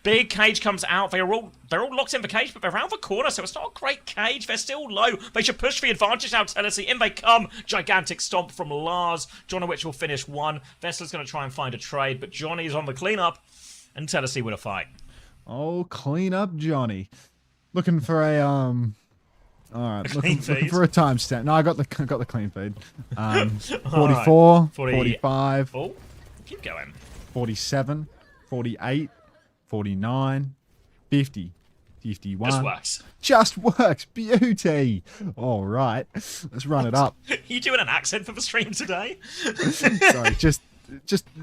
Big cage comes out. They're all locked in the cage, but they're around the corner, so it's not a great cage. They're still low. They should push the advantage now, Telacy. In they come. Gigantic stomp from Lars. Jonowich will finish one. Vessler's going to try and find a trade, but Johnny's on the cleanup, and Telacy with a fight. Oh, clean up Johnny. Looking for a Alright, looking for a timestamp. No, I got the clean feed. 44, right. 45. Oh, keep going. 47, 48, 49, 50, 51. Just works. Just works. Beauty. All right. Let's run it up. Are you doing an accent for the stream today? Sorry, just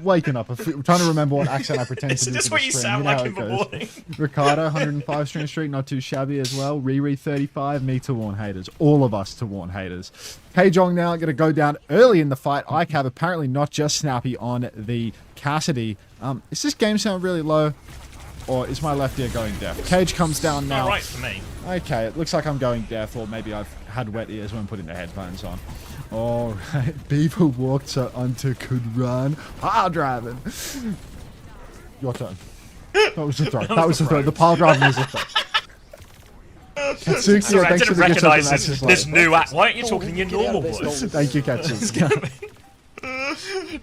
waking up. I'm trying to remember what accent I pretend to do. Is this what you sound like in the morning? Ricardo, 105 stream streak, not too shabby as well. Riri, 35, me to warn haters. All of us to warn haters. Kajong now going to go down early in the fight. ICAV apparently not just snappy on the Cassidy. Is this game sound really low? Or is my left ear going deaf? Cage comes down now. All right for me. Okay, it looks like I'm going deaf, or maybe I've had wet ears when putting the headphones on. All right, Beaver walked so Unter could run. Pile driving. Your turn. That was the throw. That was the throw. The pile driving was the throw. Katsuki, sorry, I didn't recognise this new act. Why aren't you Oh, talking in your normal voice? Thank you, Katsuki.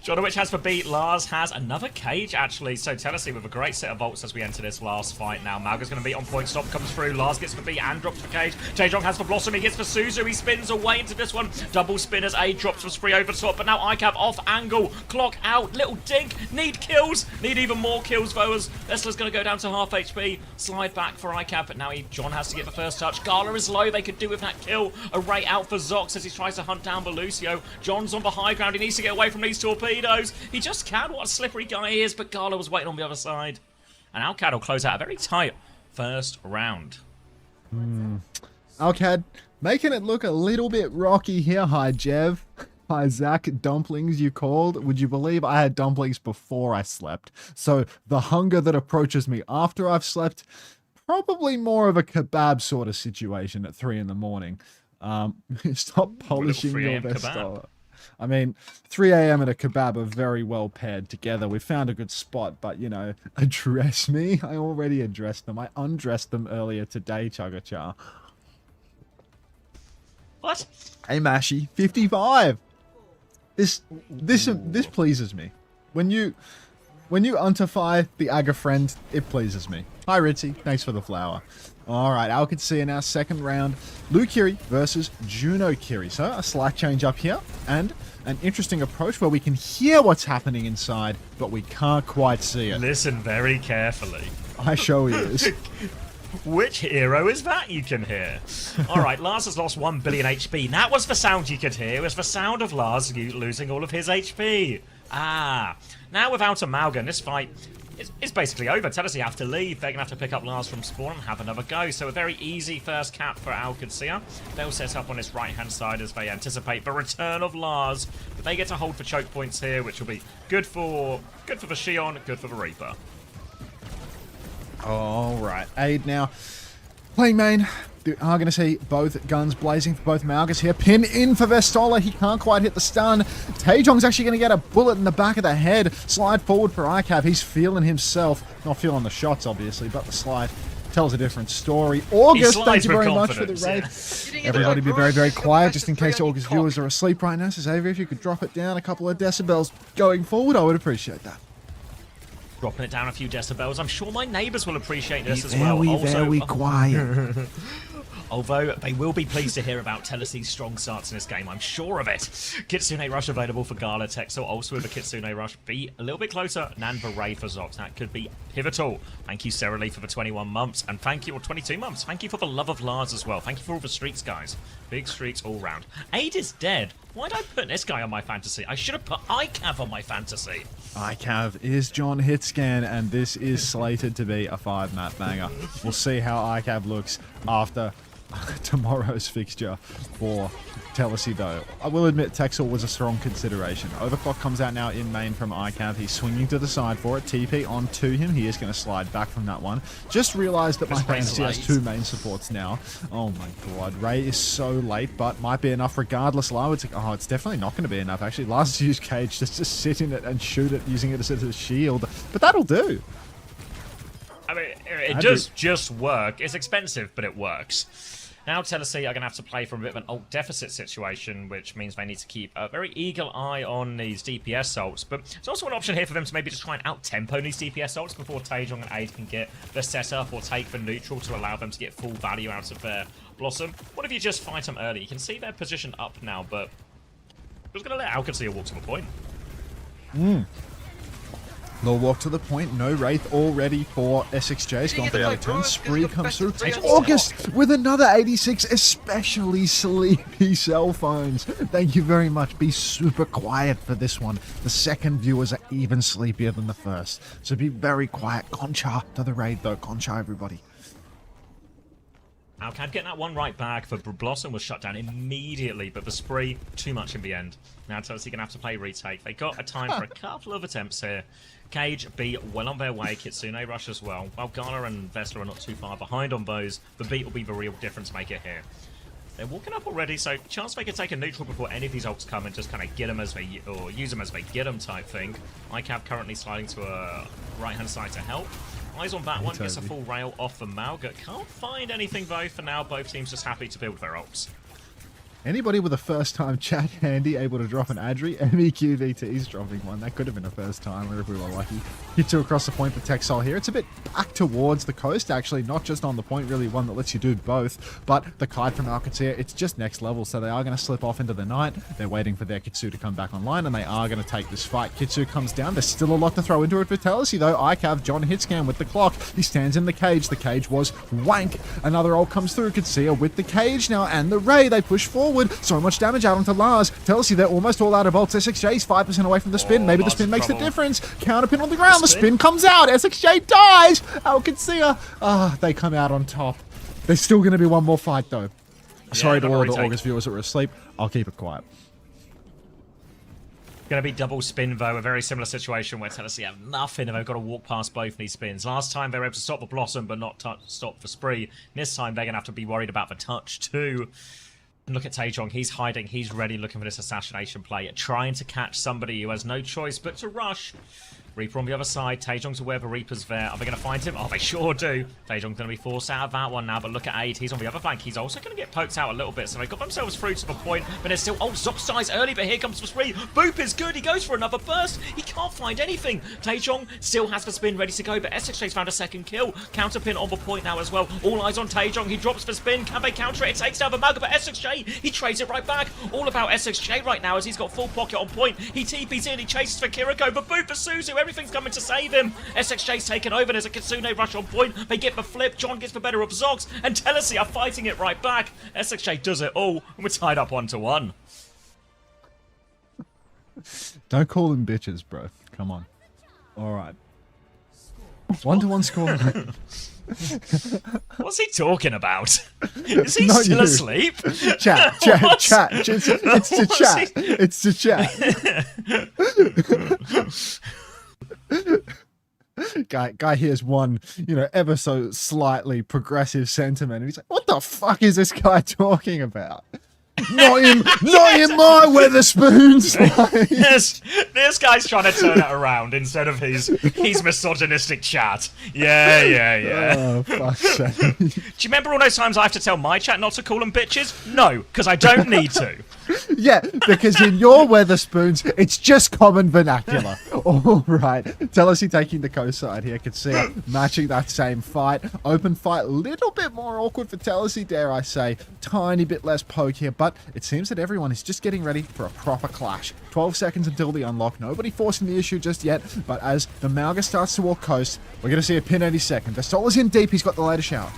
Jonowich has the beat. Lars has another cage, actually. So Telacy with a great set of ults as we enter this last fight now. Malga's going to be on point. Stop comes through. Lars gets the beat and drops the cage. Jaejong has the Blossom. He gets the Suzu. He spins away into this one. Double spinners. A drops was free over top. But now ICAV off angle. Clock out. Little dink. Need kills. Need even more kills, though, as Vessler's going to go down to half HP. Slide back for ICAV. But now John has to get the first touch. Gala is low. They could do with that kill. A rate out for Zox as he tries to hunt down Lucio. John's on the high ground. He needs to get away from these torpedoes. He just can. What a slippery guy he is. But Gala was waiting on the other side. And Alcad will close out a very tight first round. Alcad making it look a little bit rocky here. Hi, Jev. Hi, Zach. Dumplings you called. Would you believe I had dumplings before I slept? So the hunger that approaches me after I've slept, probably more of a kebab sort of situation at 3 in the morning. Stop polishing your Vestola. I mean, 3 a.m. and a kebab are very well paired together. We found a good spot, but, you know, address me? I already addressed them. I undressed them earlier today, Chugga. What? Hey, Mashy, 55. This pleases me. When you unterfy the Aga friend, it pleases me. Hi, Ritzy. Thanks for the flower. All right, Qadsiah in our second round. Lu Kiri versus Juno Kiri. So a slight change up here and an interesting approach where we can hear what's happening inside, but we can't quite see it. Listen very carefully. I show ears. Which hero is that you can hear? Alright, Lars has lost 1 billion HP. That was the sound you could hear. It was the sound of Lars losing all of his HP. Ah. Now without Amalgam, this fight is basically over. Telacy have to leave. They're going to have to pick up Lars from spawn and have another go. So a very easy first cap for Qadsiah. They'll set up on this right-hand side as they anticipate the return of Lars. But they get to hold for choke points here, which will be good for the Shion, good for the Reaper. All right, Aid now playing main. We are going to see both guns blazing for both Malgas here. Pin in for Vestola. He can't quite hit the stun. Taejong's actually going to get a bullet in the back of the head. Slide forward for ICAV. He's feeling himself. Not feeling the shots, obviously, but the slide tells a different story. August, thank you very much for the raid. Yeah. Everybody be very, very quiet, just in case August viewers are asleep right now. So Xavier, if you could drop it down a couple of decibels going forward, I would appreciate that. Dropping it down a few decibels. I'm sure my neighbours will appreciate this as well. Very quiet. Although they will be pleased to hear about Telacy's strong starts in this game, I'm sure of it. Kitsune Rush available for Gala. Texel also with a Kitsune Rush. Be a little bit closer. Nan Ray for Zox. That could be pivotal. Thank you, Sarah Lee, for the 21 months. And thank you, or 22 months. Thank you for the love of Lars as well. Thank you for all the streaks, guys. Big streaks all round. Aid is dead. Why'd I put this guy on my fantasy? I should have put ICAV on my fantasy. ICAV is John Hitscan, and this is slated to be a 5-map banger. We'll see how ICAV looks after tomorrow's fixture for Telacy, though. I will admit Texel was a strong consideration. Overclock comes out now in main from ICAV. He's swinging to the side for it. TP onto him. He is going to slide back from that one. Just realised that my fantasy has 2 main supports now. Oh my god. Ray is so late, but might be enough regardless. Oh, it's definitely not going to be enough, actually. Last used Cage just to sit in it and shoot it, using it as a shield. But that'll do. I mean, it does just work. It's expensive, but it works. Now Telacy are going to have to play from a bit of an ult deficit situation, which means they need to keep a very eagle eye on these DPS ults. But there's also an option here for them to maybe just try and out-tempo these DPS ults before Taejong and Aid can get the setup or take the neutral to allow them to get full value out of their Blossom. What if you just fight them early? You can see they're positioned up now, but I'm just going to let Qadsiah walk to the point. They'll walk to the point. No Wraith already for SXJ. It's gone for the turn. Spree comes through. August with another 86, especially sleepy cell phones. Thank you very much. Be super quiet for this one. The second viewers are even sleepier than the first. So be very quiet. Concha to the raid though. Concha, everybody. Alcad getting that one right back. For Blossom was shut down immediately, but the Spree, too much in the end. Now Telacy going to have to play retake. They got a time for a couple of attempts here. Cage B well on their way. Kitsune rush as well. While Gala and Vessler are not too far behind on those, the beat will be the real difference maker here. They're walking up already, so chance they could take a neutral before any of these ults come and just kind of get them as they, or use them as they get them type thing. ICAV currently sliding to a right-hand side to help. Eyes on that one, gets a full rail off the Malga. Can't find anything though for now. Both teams just happy to build their ults. Anybody with a first-time chat handy able to drop an Adri? MEQVT's dropping one. That could have been a first-timer if we were lucky. Hit two across the point for Texile here. It's a bit back towards the coast, actually. Not just on the point, really one that lets you do both. But the kite from Qadsiah, it's just next level. So they are going to slip off into the night. They're waiting for their Kitsu to come back online, and they are going to take this fight. Kitsu comes down. There's still a lot to throw into it for Telacy, though. ICAV, John Hitscan with the clock. He stands in the cage. The cage was wank. Another ult comes through. Qadsiah with the cage now, and the Ray. They push forward. So much damage out onto Lars. Telacy, they're almost all out of ults. SXJ's 5% away from the spin. Maybe the spin makes the difference. Counterpin on the ground. The spin comes out. SXJ dies. Qadsiah. They come out on top. There's still going to be one more fight, though. Sorry to all the August viewers that were asleep. I'll keep it quiet. Going to be double spin, though. A very similar situation where Telacy have nothing and they've got to walk past both these spins. Last time they were able to stop the Blossom, but not stop for Spree. This time they're going to have to be worried about the touch, too. And look at Taejong, he's hiding, he's ready, looking for this assassination play, trying to catch somebody who has no choice but to rush. Reaper on the other side, Taejong's aware the Reaper's there. Are they going to find him? Oh, they sure do. Taejong's going to be forced out of that one now, but look at Aid, he's on the other flank. He's also going to get poked out a little bit, so they've got themselves through to the point, but there's still... Oh, Zoxai's early, but here comes the Spree. Boop is good, he goes for another burst. He can't find anything. Taejong still has the spin ready to go, but SXJ's found a second kill. Counterpin on the point now as well. All eyes on Taejong, he drops the spin. Can they counter it? It takes down the Malga, but SXJ, he trades it right back. All about SXJ right now as he's got full pocket on point. He TP's in, he chases for Kiriko, but Boop for Suzu, everything's coming to save him. SXJ's taken over. There's a Kitsune rush on point. They get the flip. John gets the better of Zox, and Telacy are fighting it right back. SXJ does it all, and we're tied up 1-1. Don't call them bitches, bro. Come on. All right. 1-1 score. What's he talking about? Is he still asleep? Chat. It's to chat. It's to chat. Guy hears one, ever so slightly progressive sentiment, and he's like, "What the fuck is this guy talking about?" Not in my Weatherspoons. Yes, this guy's trying to turn it around instead of his misogynistic chat. Yeah. Oh, fuck's sake. Do you remember all those times I have to tell my chat not to call them bitches? No, because I don't need to. Yeah, because in your Weatherspoons, it's just common vernacular. All right. Telacy taking the co-side here. Qadsiah matching that same fight. Open fight, little bit more awkward for Telacy, dare I say. Tiny bit less poke here, but it seems that everyone is just getting ready for a proper clash. 12 seconds until the unlock. Nobody forcing the issue just yet, but as the Malga starts to walk coast, we're going to see a pin any second. Vestola's in deep. He's got the later shower.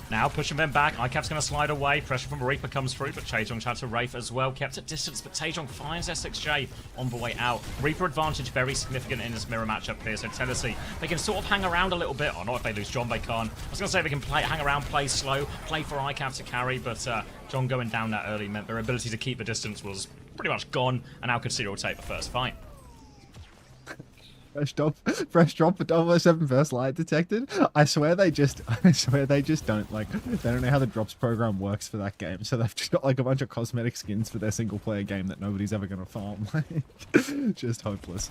Now pushing them back. ICAP's going to slide away. Pressure from Reaper comes through, but Taejong tried to Wraith as well. Kept at distance, but Taejong finds SXJ on the way out. Reaper advantage very significant in this mirror matchup here. So Telacy, they can sort of hang around a little bit. Or not if they lose John, they can't. I was going to say they can hang around, play slow, play for ICAP to carry, but John going down that early meant their ability to keep the distance was pretty much gone, and now Qadsiah will take the first fight. Fresh drop for 007 first light detected. I swear they just don't like, they don't know how the drops program works for that game. So they've just got like a bunch of cosmetic skins for their single player game that nobody's ever going to farm. Like, just hopeless.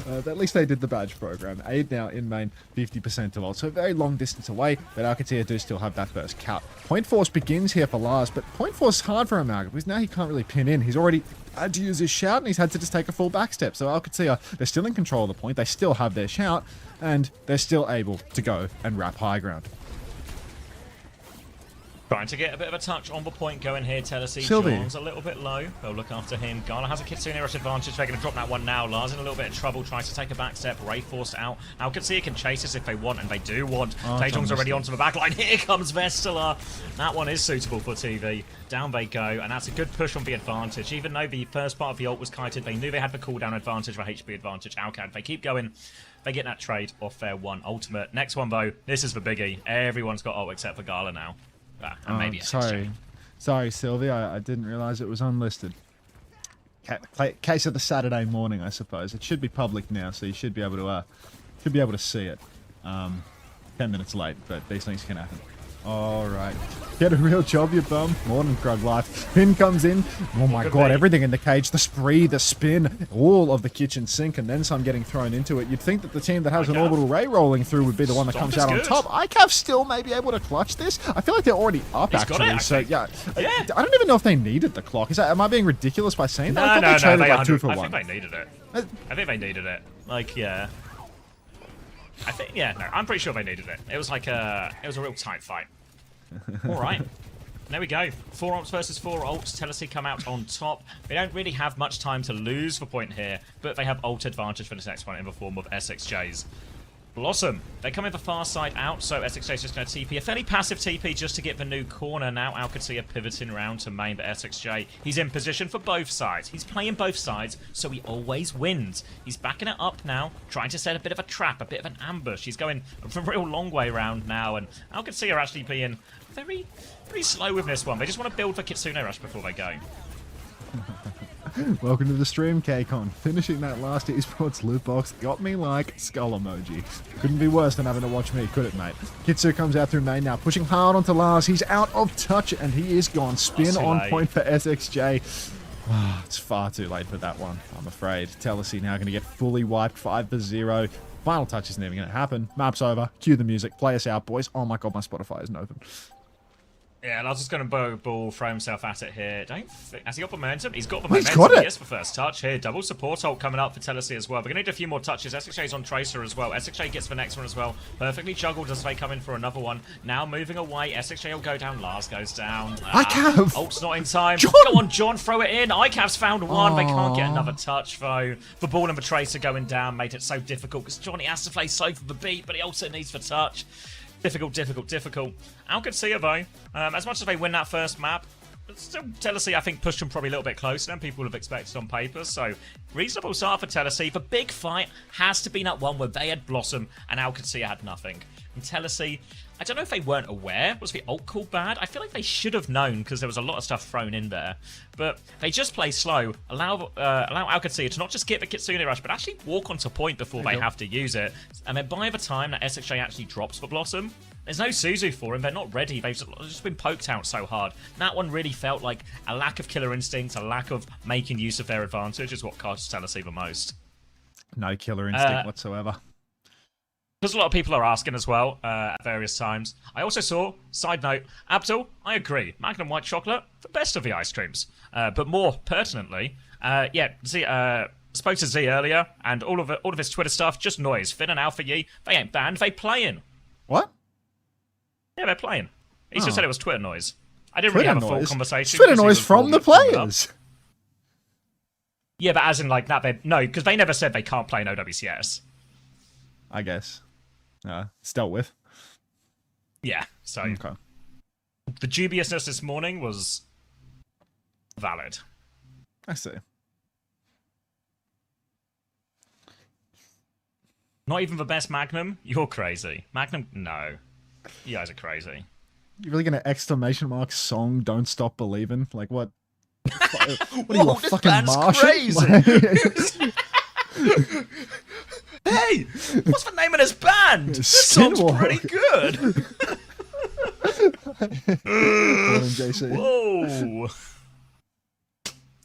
But at least they did the badge program. Aid now in main 50% of all. So very long distance away, but Qadsiah do still have that first count. Point force begins here for Lars, but point force is hard for Amalgam because now he can't really pin in. He's already had to use his shout and he's had to just take a full back step. So Qadsiah, they're still in control of the point. They still have their shout and they're still able to go and wrap high ground. Trying to get a bit of a touch on the point going here, Telacy. Sylvie. John's a little bit low. They'll look after him. Ghana has a Kitsune rush advantage. They're going to drop that one now. Lars in a little bit of trouble. Tries to take a back step. Ray forced out. Now Qadsiah can chase us if they want, and they do want. Taejong's already onto the back line. Here comes Vestala. That one is suitable for TV. Down they go, and that's a good push on the advantage. Even though the first part of the ult was kited, they knew they had the cooldown advantage, the HP advantage. Alcad, they keep going. They get that trade off their one ultimate. Next one, though, this is the biggie. Everyone's got ult except for Gala now. And maybe sorry, Sylvie. I didn't realize it was unlisted. Case of the Saturday morning, I suppose. It should be public now, so you should be able to see it. 10 minutes late, but these things can happen. All right, get a real job, you bum. Morning, Krug life. Finn comes in. Oh my god, everything in the cage. The spree, the spin, all of the kitchen sink, and then some getting thrown into it. You'd think that the team that has an orbital ray rolling through would be the one that comes out on top. ICAV still may be able to clutch this. I feel like they're already up, actually. So yeah, I don't even know if they needed the clock. Am I being ridiculous by saying that? No, I thought they traded like 2 for 1. I think they needed it. I think they needed it. Like, yeah. I'm pretty sure they needed it. It was like it was a real tight fight. All right. There we go. 4 ults versus 4 ults. Telacy come out on top. They don't really have much time to lose the point here, but they have ult advantage for this next one in the form of SXJs. Blossom. They come in the far side out, so SXJ is just going to TP. A fairly passive TP just to get the new corner. Now Qadsiah pivoting around to main the SXJ. He's in position for both sides. He's playing both sides, so he always wins. He's backing it up now, trying to set a bit of a trap, a bit of an ambush. He's going a real long way around now, and Qadsiah are actually being very slow with this one. They just want to build for Kitsune Rush before they go. Welcome to the stream, KCon. Finishing that last esports loot box got me like skull emoji. Couldn't be worse than having to watch me, could it, mate? Kitsu comes out through main now, pushing hard onto Lars. He's out of touch, and he is gone. Spin on point for SXJ. It's far too late for that one, I'm afraid. Telacy now going to get fully wiped, 5-0. Final touch isn't even going to happen. Map's over. Cue the music. Play us out, boys. Oh my god, my Spotify isn't open. Yeah, and I was just going to ball throw himself at it here. Has he got momentum? He's got the momentum. He's got it. Yes, for first touch here. Double support ult coming up for Telacy as well. We're going to need a few more touches. SXJ's on Tracer as well. SXJ gets the next one as well. Perfectly juggled as they come in for another one. Now moving away. SXJ will go down. Lars goes down. ICAV! Ult's not in time. John! Go on, John. Throw it in. ICAV's found one. They can't get another touch, though. The ball and the Tracer going down made it so difficult because Johnny has to play slow for the beat, but he also needs the touch. Difficult. Qadsiah, though, as much as they win that first map, still Telacy, I think, pushed them probably a little bit closer than people would have expected on paper. So, reasonable start for Telacy. The big fight has to be that one where they had Blossom and Qadsiah had nothing. And Telacy, I don't know if they weren't aware. Was the ult call bad? I feel like they should have known because there was a lot of stuff thrown in there. But they just play slow, allow Qadsiah to not just get the Kitsune Rush, but actually walk onto point before they have to use it. And then by the time that SXJ actually drops for Blossom, there's no Suzu for him. They're not ready. They've just been poked out so hard. That one really felt like a lack of killer instinct, a lack of making use of their advantage is what cost Telacy the most. No killer instinct whatsoever. Because a lot of people are asking as well at various times. I also saw, side note, Abdul, I agree. Magnum White Chocolate, the best of the ice creams. But more pertinently, spoke to Z earlier, and all of his Twitter stuff, just noise. Finn and Alpha Yi, they ain't banned, they playing. What? Yeah, they're playing. He just said it was Twitter noise. I didn't really have a full conversation. Twitter noise from the players. Yeah, but as in like that, no, because they never said they can't play in OWCS. I guess. It's dealt with. Yeah, so okay. The dubiousness this morning was valid. I see. Not even the best Magnum? You're crazy. Magnum? No. You guys are crazy. You're really gonna exclamation mark song Don't Stop Believing? Like what? What are you, a fucking Martian? Crazy. Hey, what's the name of this band? This song's pretty good. Morning, JC. Whoa.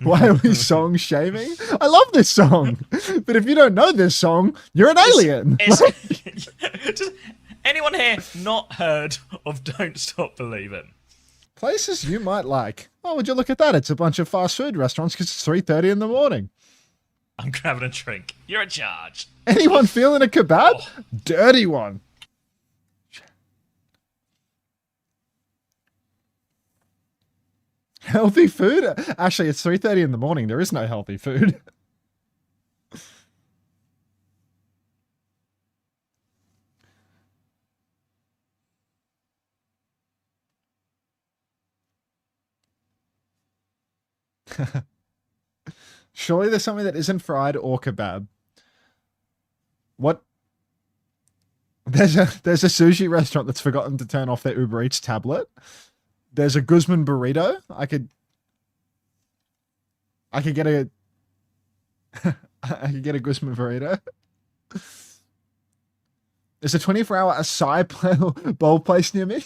Why are we song shaming? I love this song, but if you don't know this song, you're an alien. Just, anyone here not heard of Don't Stop Believing? Places you might like. Oh, would you look at that? It's a bunch of fast food restaurants because it's 3:30 in the morning. I'm grabbing a drink. You're in charge. Anyone feeling a kebab? Oh. Dirty one. Healthy food? Actually, it's 3:30 in the morning. There is no healthy food. Surely there's something that isn't fried or kebab. What? There's a sushi restaurant that's forgotten to turn off their Uber Eats tablet. There's a Guzman burrito. I could get a I could get a Guzman burrito. There's a 24-hour acai bowl place near me.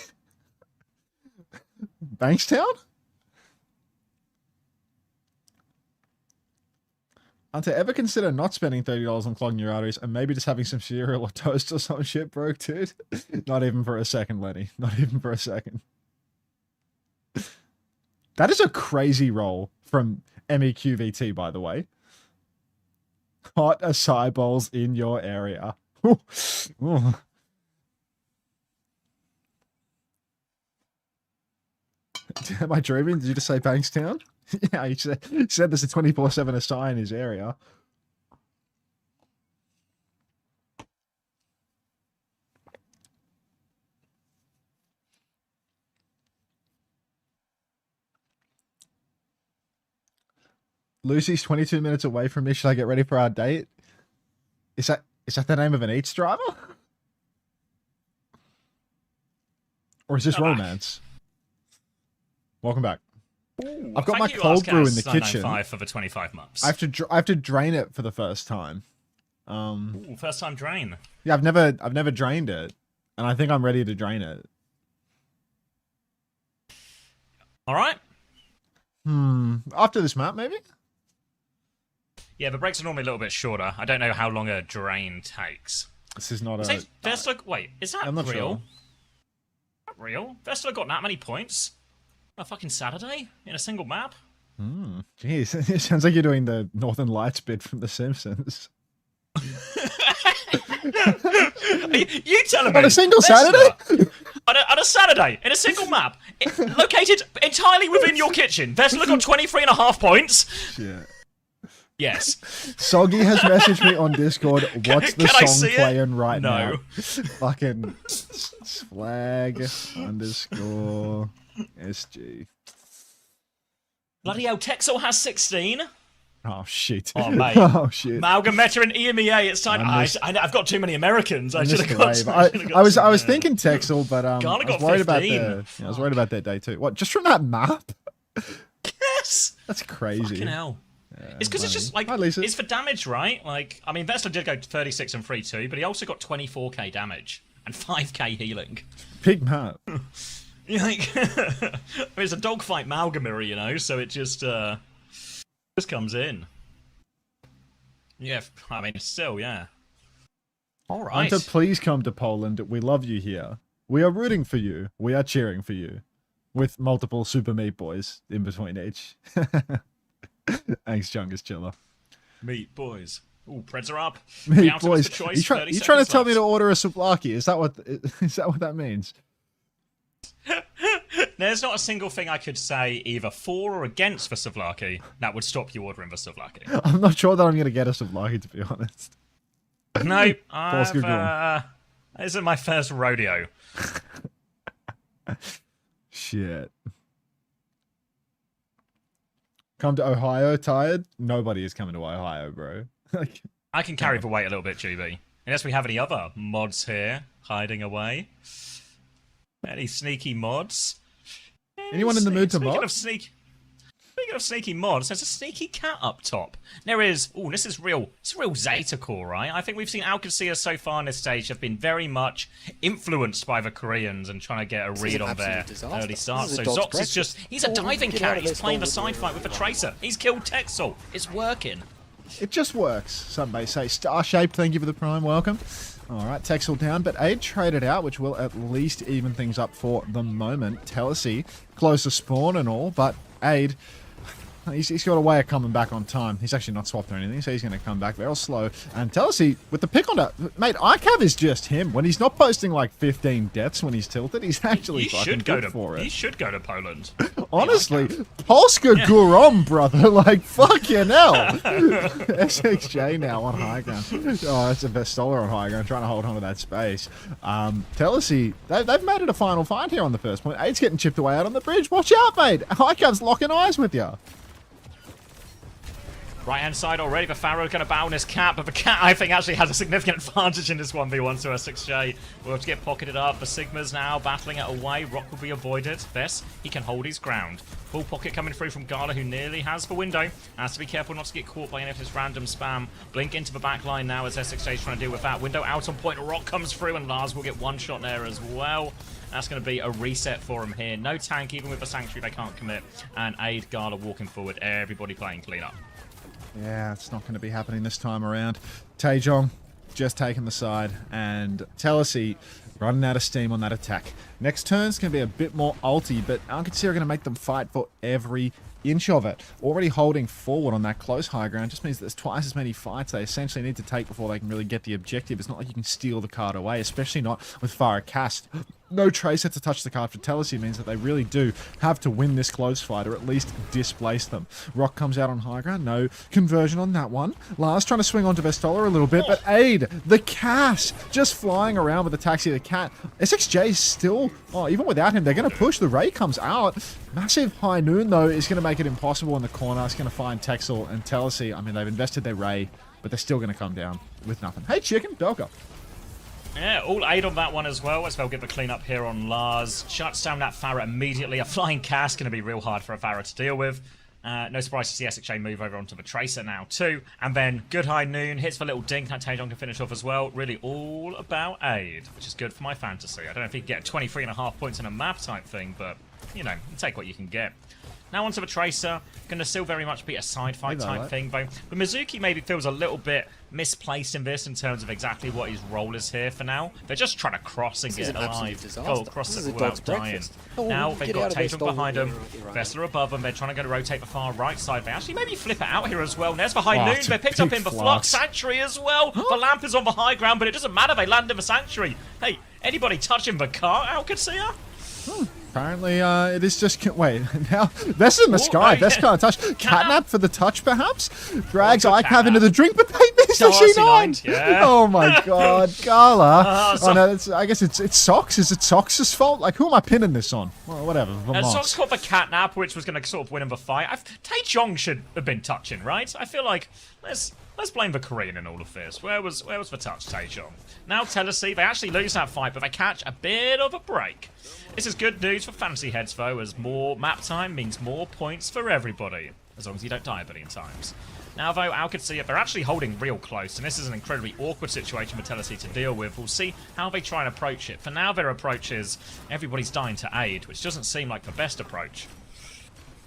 Bankstown? Unter, ever consider not spending $30 on clogging your arteries and maybe just having some cereal or toast or some shit, broke, dude? Not even for a second, Lenny. Not even for a second. That is a crazy roll from MEQVT, by the way. Hot acai bowls in your area. Ooh. Ooh. Am I dreaming? Did you just say Bankstown? Yeah, he said there's a 24/7 acai in his area. Lucy's 22 minutes away from me. Should I get ready for our date? Is that the name of an Eats driver? Or is this romance? Welcome back. Ooh, I've got my cold brew in the kitchen. For the 25 months. I have to drain it for the first time. Ooh, first time drain. Yeah, I've never drained it, and I think I'm ready to drain it. All right. After this map, maybe. Yeah, the breaks are normally a little bit shorter. I don't know how long a drain takes. This is not a. Wait, is that I'm not real? sure. Not real. Vesta got that many points. A fucking Saturday in a single map. Jeez, it sounds like you're doing the Northern Lights bit from The Simpsons. You telling me? On a single Saturday? On a Saturday, in a single map, located entirely within your kitchen. Vesla got 23.5 points. Shit. Yes. Soggy has messaged me on Discord. What's the song playing right now? Fucking flag _ SG. Bloody hell, Texel has 16. Oh shit. Oh mate. Oh shit. Malcolm Meta and EMEA. It's time. I've got too many Americans. I should have got. I was thinking Texel, but I was worried 15. I was worried about their day too. What? Just from that map? Yes. That's crazy. Fucking hell. Yeah, it's because it's just like it's for damage, right? Like, I mean, Vesla did go 36 and 3-2, but he also got 24k damage and 5k healing. Big map. Like, I mean, it's a dogfight Malgamir, you know, so it just comes in. Yeah, I mean, still, yeah. All right. Unter, please come to Poland. We love you here. We are rooting for you. We are cheering for you. With multiple Super Meat Boys in between each. Thanks, Jungus Chiller. Meat Boys. Ooh, Preds are up. Meat Boys. You trying to tell me to order a souvlaki? Is that what that means? There's not a single thing I could say either for or against for souvlaki that would stop you ordering the souvlaki. I'm not sure that I'm going to get a souvlaki, to be honest. No, this isn't my first rodeo. Shit. Come to Ohio tired? Nobody is coming to Ohio, bro. I can carry the weight a little bit, GB. Unless we have any other mods here hiding away. Any sneaky mods? Anyone in the mood to mod? Speaking speaking of sneaky mods, there's a sneaky cat up top. There is. Oh, this is real. It's real Zeta core, right? I think we've seen Qadsiah so far on this stage have been very much influenced by the Koreans and trying to get a read on their early start. So Zox is just. He's a diving cat. He's playing the side fight with a Tracer. He's killed Texel. It's working. It just works, some may say. Star Shape, thank you for the prime, welcome. All right, Texel down, but Aid traded out, which will at least even things up for the moment. Telacy, close to spawn and all, but Aid, he's got a way of coming back on time. He's actually not swapped or anything, so he's going to come back very slow. And Telacy, with the pick on that, mate, ICAV is just him. When he's not posting like 15 deaths when he's tilted, he's actually fucking good for it. He should go to Poland. Honestly, Polska Gurom, brother. Like, fucking hell. SXJ now on high ground. Oh, that's a Vestola on high ground, trying to hold on to that space. Telacy, they've made it a final fight here on the first point. Eight's getting chipped away out on the bridge. Watch out, mate. ICAV's locking eyes with you. Right-hand side already, the Pharaoh going to bow on his cat, but the cat, I think, actually has a significant advantage in this 1v1 to S6J. We'll have to get pocketed up. The Sigma's now battling it away. Rock will be avoided. Vess, he can hold his ground. Full pocket coming through from Gala, who nearly has the window. Has to be careful not to get caught by any of his random spam. Blink into the back line now as S6J is trying to deal with that. Window out on point. Rock comes through, and Lars will get one shot there as well. That's going to be a reset for him here. No tank, even with the Sanctuary, they can't commit. And Aid, Gala walking forward. Everybody playing clean up. Yeah, it's not going to be happening this time around. Taejong just taking the side, and Telacy running out of steam on that attack. Next turn's going to be a bit more ulti, but Qadsiah are going to make them fight for every inch of it. Already holding forward on that close high ground just means that there's twice as many fights they essentially need to take before they can really get the objective. It's not like you can steal the card away, especially not with Farah cast. No Tracer to touch the card for Telacy means that they really do have to win this close fight or at least displace them. Rock comes out on high ground. No conversion on that one. Lars trying to swing onto Vestola a little bit, but Aid, the cat, just flying around with the taxi of the cat. SXJ is still, oh, even without him, they're going to push. The Ray comes out. Massive High Noon, though, is going to make it impossible in the corner. It's going to find Texel and Telacy. I mean, they've invested their Ray, but they're still going to come down with nothing. Hey, Chicken, Belka. Yeah, all 8 on that one as well, as they'll get the clean up here on Lars. Shuts down that Farah immediately. A flying cast going to be real hard for a Farah to deal with. No surprise to see SXJ move over onto the Tracer now too. And then good High Noon, hits the little dink that Taejong can finish off as well. Really all about Aid, which is good for my fantasy. I don't know if he can get 23.5 points in a map type thing, but, you know, you take what you can get. Now onto the Tracer. Going to still very much be a side fight type thing, though. But Mizuki maybe feels a little bit misplaced in this in terms of exactly what his role is here for now. They're just trying to cross and get alive. Oh, cross it without dying. Now they've got Taejong behind them. Vessler above them. They're trying to go to rotate the far right side. They actually maybe flip it out here as well. There's the High Noon. They picked up in the Flock Sanctuary as well. The lamp is on the high ground, but it doesn't matter. They land in the Sanctuary. Hey, anybody touching the car? Qadsiah? Apparently, it is just... Wait, now... This is in the sky. This can't touch. Catnap for the touch, perhaps? Drags ICAV into the drink, but they missed the C9! Yeah. Oh my god, Gala. Oh no, I guess it's Socks. Is it Socks' fault? Like, who am I pinning this on? Well, whatever. Socks caught the Catnap, which was going to sort of win him the fight. Taejong should have been touching, right? I feel like... Let's blame the Korean in all of this. Where was the touch, Taejong? Now Telacy, they actually lose that fight, but they catch a bit of a break. This is good news for fantasy heads, though, as more map time means more points for everybody, as long as you don't die a billion times. Now, though, Qadsiah, they're actually holding real close, and this is an incredibly awkward situation for Telacy to deal with. We'll see how they try and approach it. For now, their approach is everybody's dying to Aid, which doesn't seem like the best approach.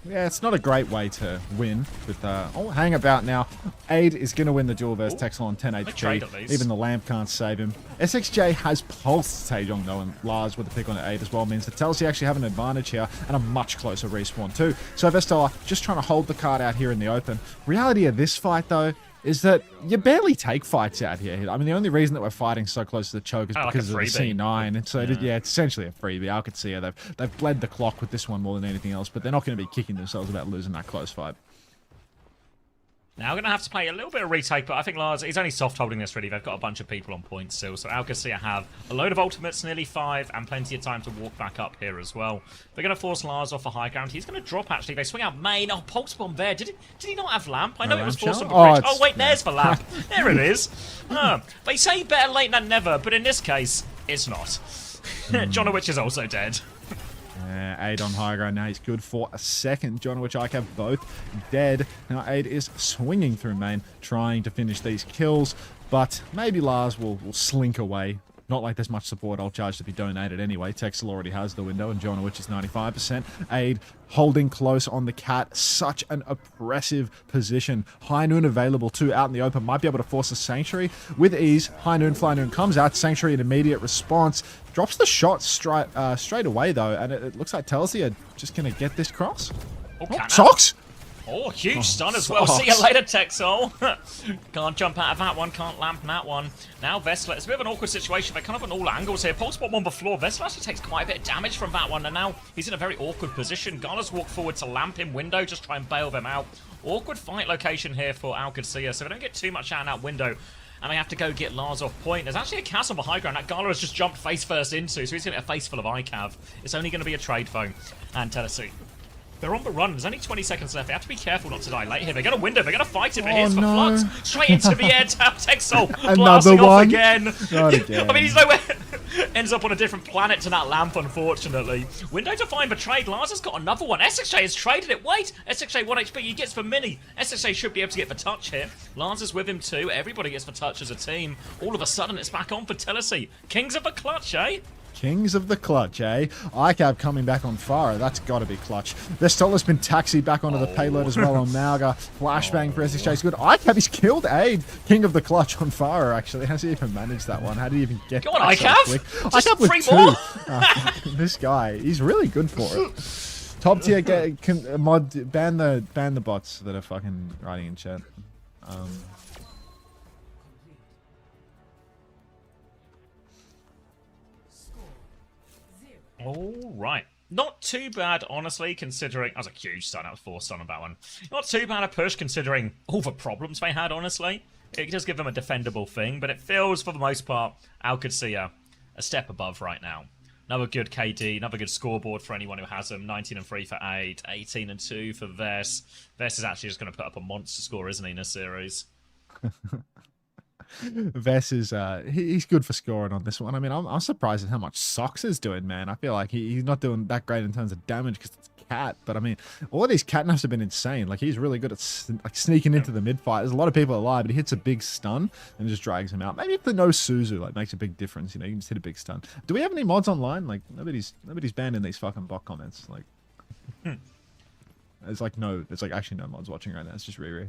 Yeah, it's not a great way to win with... oh, hang about now. Aid is going to win the duel versus Texel on 10 HP. Even the lamp can't save him. SXJ has pulsed Taejong, though, and Lars with the pick on Aid as well means that Telacy actually have an advantage here and a much closer respawn, too. So Vestola just trying to hold the card out here in the open. Reality of this fight, though, is that you barely take fights out here. I mean, the only reason that we're fighting so close to the choke is because of the C9. And so, yeah, it's essentially a freebie. Qadsiah, they've bled the clock with this one more than anything else, but they're not going to be kicking themselves about losing that close fight. Now we're going to have to play a little bit of retake, but I think Lars, he's only soft holding this really. They've got a bunch of people on point still, so Qadsiah have a load of ultimates, nearly 5, and plenty of time to walk back up here as well. They're going to force Lars off a high ground. He's going to drop, actually. They swing out main. Oh, pulse bomb there. Did he not have lamp? I know it was forced on the bridge. Oh, wait, there's the lamp. There it is. They say better late than never, but in this case, it's not. Jonowitch is also dead. Aid on high ground now. He's good for a second. John Witch, ICAV both dead. Now Aid is swinging through main, trying to finish these kills, but maybe Lars will slink away. Not like there's much support I'll charge to be donated anyway. Texel already has the window, and John Witch is 95%. Aid holding close on the cat. Such an oppressive position. High Noon available too, out in the open. Might be able to force a Sanctuary with ease. High Noon, Fly Noon comes out. Sanctuary, an immediate response. Drops the shot straight away though, and it looks like Telacy are just going to get this cross. Oh, Socks! Oh, huge stun as well. See you later, Texel. Can't jump out of that one. Can't lamp that one. Now Vessler. It's a bit of an awkward situation. They're kind of on all angles here. Pulse bottom on the floor. Vessler actually takes quite a bit of damage from that one. And now he's in a very awkward position. Gala's walk forward to lamp him window. Just try and bail them out. Awkward fight location here for Qadsiah. So they don't get too much out in that window. And they have to go get Lars off point. There's actually a cast on the high ground that Gala has just jumped face first into. So he's going to get a face full of ICAV. It's only going to be a trade phone. And Telacy. They're on the run. There's only 20 seconds left. They have to be careful not to die late here. They're going to window. They're going to fight him. But here's the flux. Straight into the air. Texel blasting off again. Not again. I mean, he's nowhere. Ends up on a different planet to that lamp, unfortunately. Window to find the trade. Lars has got another one. SXJ has traded it. Wait. SXJ 1 HP. He gets the mini. SXJ should be able to get the touch here. Lars is with him too. Everybody gets the touch as a team. All of a sudden, it's back on for Telacy. Kings of the clutch, eh? Kings of the clutch, eh? ICAV coming back on fire. That's got to be clutch. Vestola's been taxied back onto the payload as well on Malga. Flashbang for SXJ is good. ICAV, he's killed Aid. King of the clutch on fire, actually. How's he even managed that one? How did he even get Go on, ICAV! ICAV with 2. This guy, he's really good for it. Top tier, ban the bots that are fucking writing in chat. All right. Not too bad, honestly, considering... That was a huge stun. That was 4 stun on that one. Not too bad a push, considering all the problems they had, honestly. It does give them a defendable thing, but it feels, for the most part, Qadsiah a step above right now. Another good KD, another good scoreboard for anyone who has them. 19 and 3 for 8, 18 and 2 for Vess. Vess is actually just going to put up a monster score, isn't he, in this series? Vess is he's good for scoring on this one. I mean, I'm surprised at how much Sox is doing, man. I feel like he's not doing that great in terms of damage because it's cat. But I mean, all of these catnaps have been insane. Like, he's really good at sneaking into the mid fight. There's a lot of people alive, but he hits a big stun and just drags him out. Maybe if the no Suzu like makes a big difference, you know, you can just hit a big stun. Do we have any mods online? Like, nobody's banned in these fucking bot comments. Like, there's like actually no mods watching right now. It's just Riri.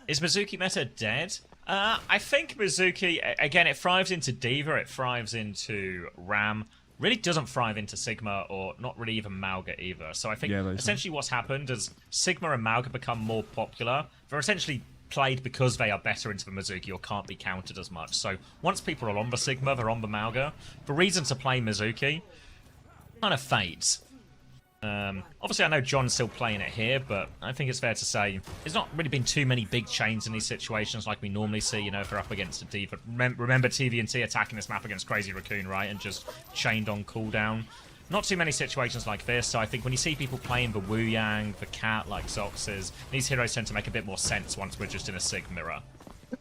Is Mizuki meta dead? I think Mizuki, again, it thrives into Diva, it thrives into Ram. Really doesn't thrive into Sigma, or not really even Malga either. So I think essentially what's happened is Sigma and Malga become more popular. They're essentially played because they are better into the Mizuki or can't be countered as much. So once people are on the Sigma, they're on the Malga. The reason to play Mizuki kind of fades. Obviously, I know John's still playing it here, but I think it's fair to say there's not really been too many big chains in these situations like we normally see, you know, if they're up against a Diva. Remember TVNT attacking this map against Crazy Raccoon, right? And just chained on cooldown. Not too many situations like this, so I think when you see people playing the Wu Yang, the Cat, like Zoxes, these heroes tend to make a bit more sense once we're just in a Sig mirror.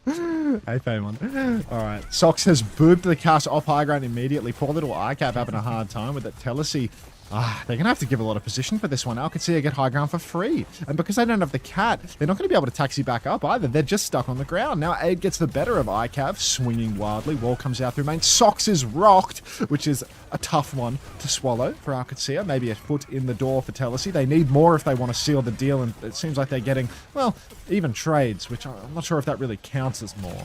Hey, Paimon. Alright, Sox has booped the cast off high ground immediately. Poor little ICAP having a hard time with it. Telacy, they're going to have to give a lot of position for this one. Qadsiah get high ground for free. And because they don't have the cat, they're not going to be able to taxi back up either. They're just stuck on the ground. Now Aid gets the better of ICAV, swinging wildly. Wall comes out through main. Sox is rocked, which is a tough one to swallow for Qadsiah. Maybe a foot in the door for Telacy. They need more if they want to seal the deal, and it seems like they're getting, well, even trades, which I'm not sure if that really counts as more.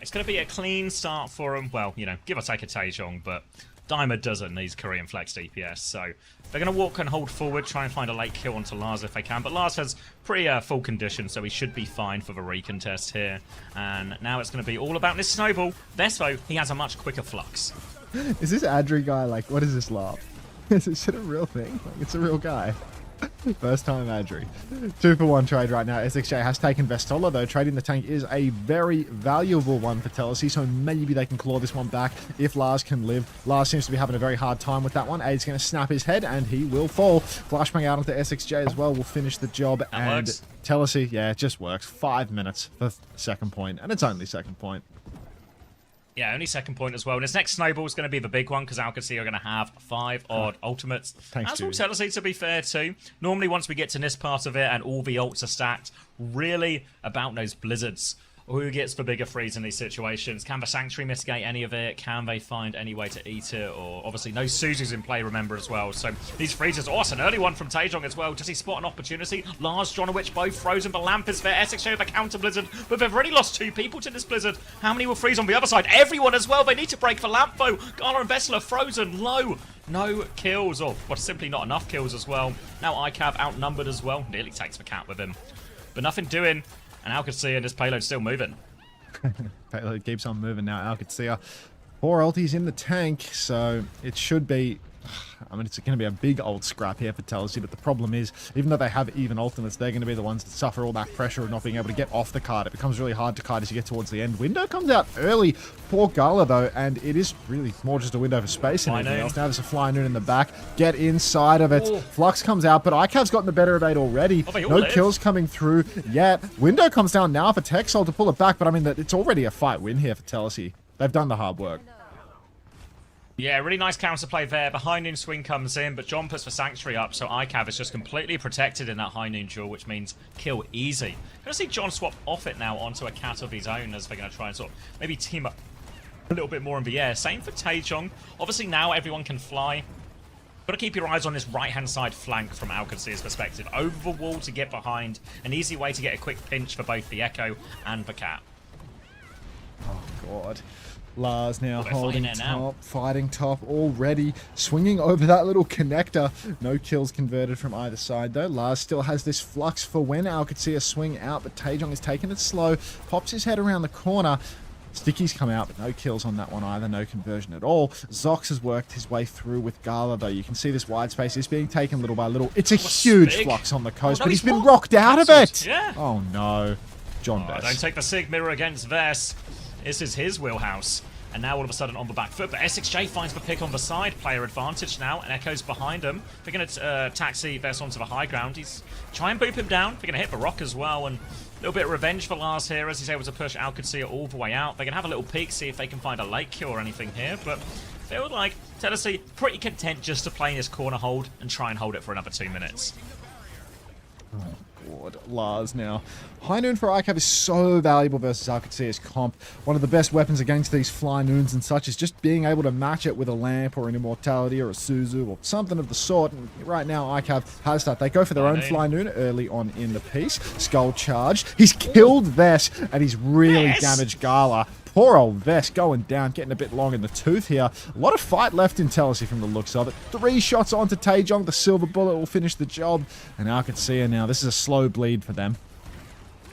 It's going to be a clean start for them. Well, you know, give or take a Taejong, but Diamond doesn't need Korean Flex DPS, so they're going to walk and hold forward, try and find a late kill onto Lars if they can, but Lars has pretty full condition, so he should be fine for the recontest here. And now it's going to be all about this snowball. Vespo, he has a much quicker flux. Is this Adri guy, like, what is this laugh? Is it a real thing? Like, it's a real guy. First time Adri. 2-for-1 trade right now. SXJ has taken Vestola, though. Trading the tank is a very valuable one for Telacy, so maybe they can claw this one back if Lars can live. Lars seems to be having a very hard time with that one. Aid's going to snap his head, and he will fall. Flashbang out onto SXJ as well will finish the job. That and works. Telacy, yeah, it just works. 5 minutes for second point, and it's only second point. Yeah, only second point as well. And his next snowball is going to be the big one because Qadsiah are going to have 5 odd ultimates. Thanks, As will Telacy, to be fair, too. Normally, once we get to this part of it and all the ults are stacked, really about those blizzards. Who gets the bigger freeze in these situations? Can the Sanctuary mitigate any of it? Can they find any way to eat it? Or obviously no Suzu's in play, remember, as well. So these freezes, oh, it's an early one from Taejong as well. Does he spot an opportunity? Lars, Jonowich, both frozen. The lamp is there. SXJ with a counter blizzard. But they've already lost 2 people to this blizzard. How many will freeze on the other side? Everyone as well. They need to break the lamp, though. Gala and Vessel are frozen low. No kills, or well, simply not enough kills as well. Now ICAV outnumbered as well. Nearly takes the cat with him. But nothing doing. And Qadsiah and his payload still moving. Payload keeps on moving now. Qadsiah, 4 ultis in the tank, so it should be... I mean, it's going to be a big old scrap here for Telacy, but the problem is, even though they have even ultimates, they're going to be the ones that suffer all that pressure of not being able to get off the card. It becomes really hard to kite as you get towards the end. Window comes out early for Gala, though, and it is really more just a window for space and anything else. Now there's a Fly Noon in the back. Get inside of it. Ooh. Flux comes out, but ICAV's gotten the better of it already. No kills coming through yet. Window comes down now for Texol to pull it back, but I mean, it's already a fight win here for Telacy. They've done the hard work. Yeah, really nice counterplay there. The high noon swing comes in, but John puts the Sanctuary up, so ICAV is just completely protected in that high noon duel, which means kill easy. Gonna see John swap off it now onto a cat of his own as they're gonna try and sort of maybe team up a little bit more in the air. Same for Taejong. Obviously now everyone can fly. Gotta keep your eyes on this right-hand side flank from Qadsiah's perspective. Over the wall to get behind. An easy way to get a quick pinch for both the Echo and the cat. Oh, God. Lars now holding top, fighting top already, swinging over that little connector. No kills converted from either side, though. Lars still has this flux for when Qadsiah swing out, but Taejong is taking it slow, pops his head around the corner. Sticky's come out, but no kills on that one either, no conversion at all. Zox has worked his way through with Gala, though. You can see this wide space is being taken little by little. It's a huge flux on the coast, but he's been rocked out of it! Yeah. Oh, no. John Vess. Don't take the Sig Mirror against Vess. This is his wheelhouse. And now all of a sudden on the back foot, but SXJ finds the pick on the side. Player advantage now, and Echo's behind him. They're going to taxi Vess onto the high ground. He's try and boop him down. They're going to hit the rock as well, and a little bit of revenge for Lars here as he's able to push Qadsiah all the way out. They're going to have a little peek, see if they can find a late kill or anything here, but feel like Telacy pretty content just to play this corner hold and try and hold it for another 2 minutes. Oh, God. Lars now. High Noon for ICAV is so valuable versus Qadsiah's comp. One of the best weapons against these Fly Noons and such is just being able to match it with a Lamp or an Immortality or a Suzu or something of the sort. And right now, ICAV has that. They go for their own Fly Noon early on in the piece. Skull charge. He's killed Vess, and he's really damaged Gala. Poor old Vess going down, getting a bit long in the tooth here. A lot of fight left in Telacy from the looks of it. 3 shots onto Taejong. The silver bullet will finish the job. And Qadsiah now. This is a slow bleed for them.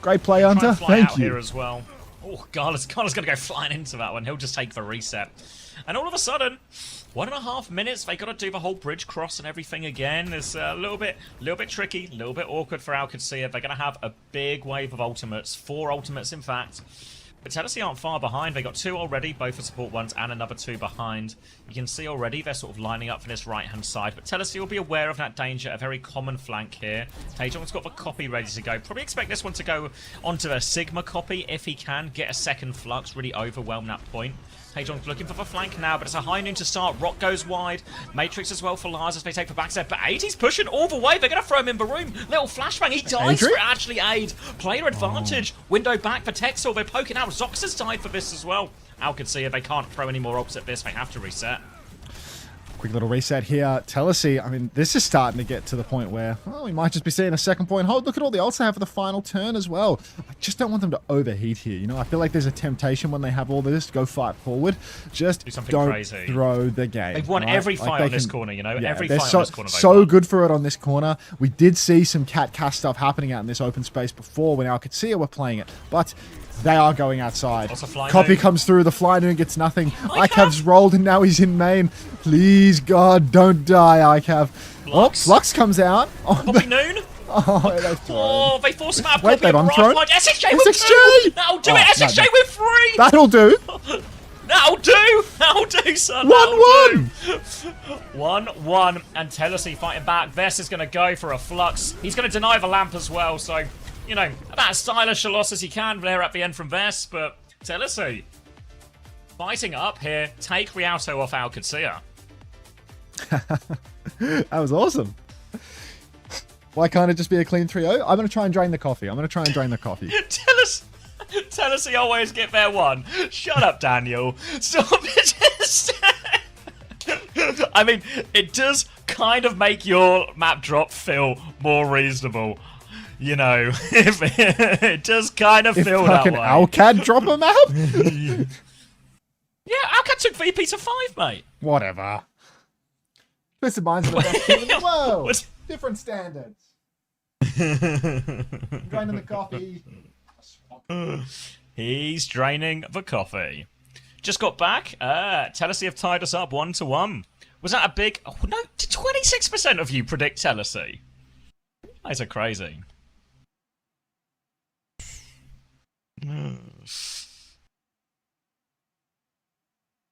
Great play, Unter. Thank you. Here as well. Oh, Gala's going to go flying into that one. He'll just take the reset. And all of a sudden, 1.5 minutes, they got to do the whole bridge cross and everything again. It's a little bit tricky, a little bit awkward for Qadsiah. They're going to have a big wave of ultimates. 4 ultimates, in fact. But Telacy aren't far behind. They got 2 already, both for support ones, and another 2 behind. You can see already they're sort of lining up for this right-hand side. But Telacy will be aware of that danger, a very common flank here. Taejong's got the copy ready to go. Probably expect this one to go onto a Sigma copy if he can. Get a second flux, really overwhelm that point. Taejong's looking for the flank now, but it's a high noon to start. Rock goes wide. Matrix as well for Lars as they take the backside. But AD's pushing all the way. They're going to throw him in the room. Little flashbang. He dies for actually aid. Player advantage. Window back for Texel. They're poking out. Zox has died for this as well. Qadsiah, they can't throw any more ops at this. They have to reset. Quick little reset here. Telacy, I mean, this is starting to get to the point where, well, we might just be seeing a second point hold. Look at all the ults they have for the final turn as well. I just don't want them to overheat here. You know, I feel like there's a temptation when they have all this to go fight forward. Just do something don't crazy. Throw the game. They've won every fight on this corner, you know? Yeah, every fight on this corner. So good for it on this corner. We did see some cat cast stuff happening out in this open space before when Qadsiah were playing it. But they are going outside. Copy comes through. The Fly Noon gets nothing. ICAV's rolled and now he's in main. Please, God, don't die, ICAV. Flux. Oh, Flux comes out. Oh, Copy Noon. Oh, they force him out. Wait, they've unthrown. SXJ with 2. That'll do it. SXJ with 3. That'll do. That'll do. That'll do, son. 1-1. 1-1. And Telacy fighting back. Vess is going to go for a flux. He's going to deny the lamp as well. So, you know, about as stylish a loss as he can there at the end from Vess. But Telacy, Fighting up here, take Rialto off our Qadsiah. That was awesome. Why can't it just be a clean 3-0? I'm going to try and drain the coffee. Telacy always get there one. Shut up, Daniel. Stop it. I mean, it does kind of make your map drop feel more reasonable. You know, it does kind of feel that way. Can Alcad drop a map? Yeah, Alcad took VP to 5, mate. Whatever. Twisted Minds are the best team in the world. What? Different standards. Draining the coffee. He's draining the coffee. Just got back. Telacy have tied us up 1-1. Was that a big... Oh, no, 26% of you predict Telacy. Those are crazy.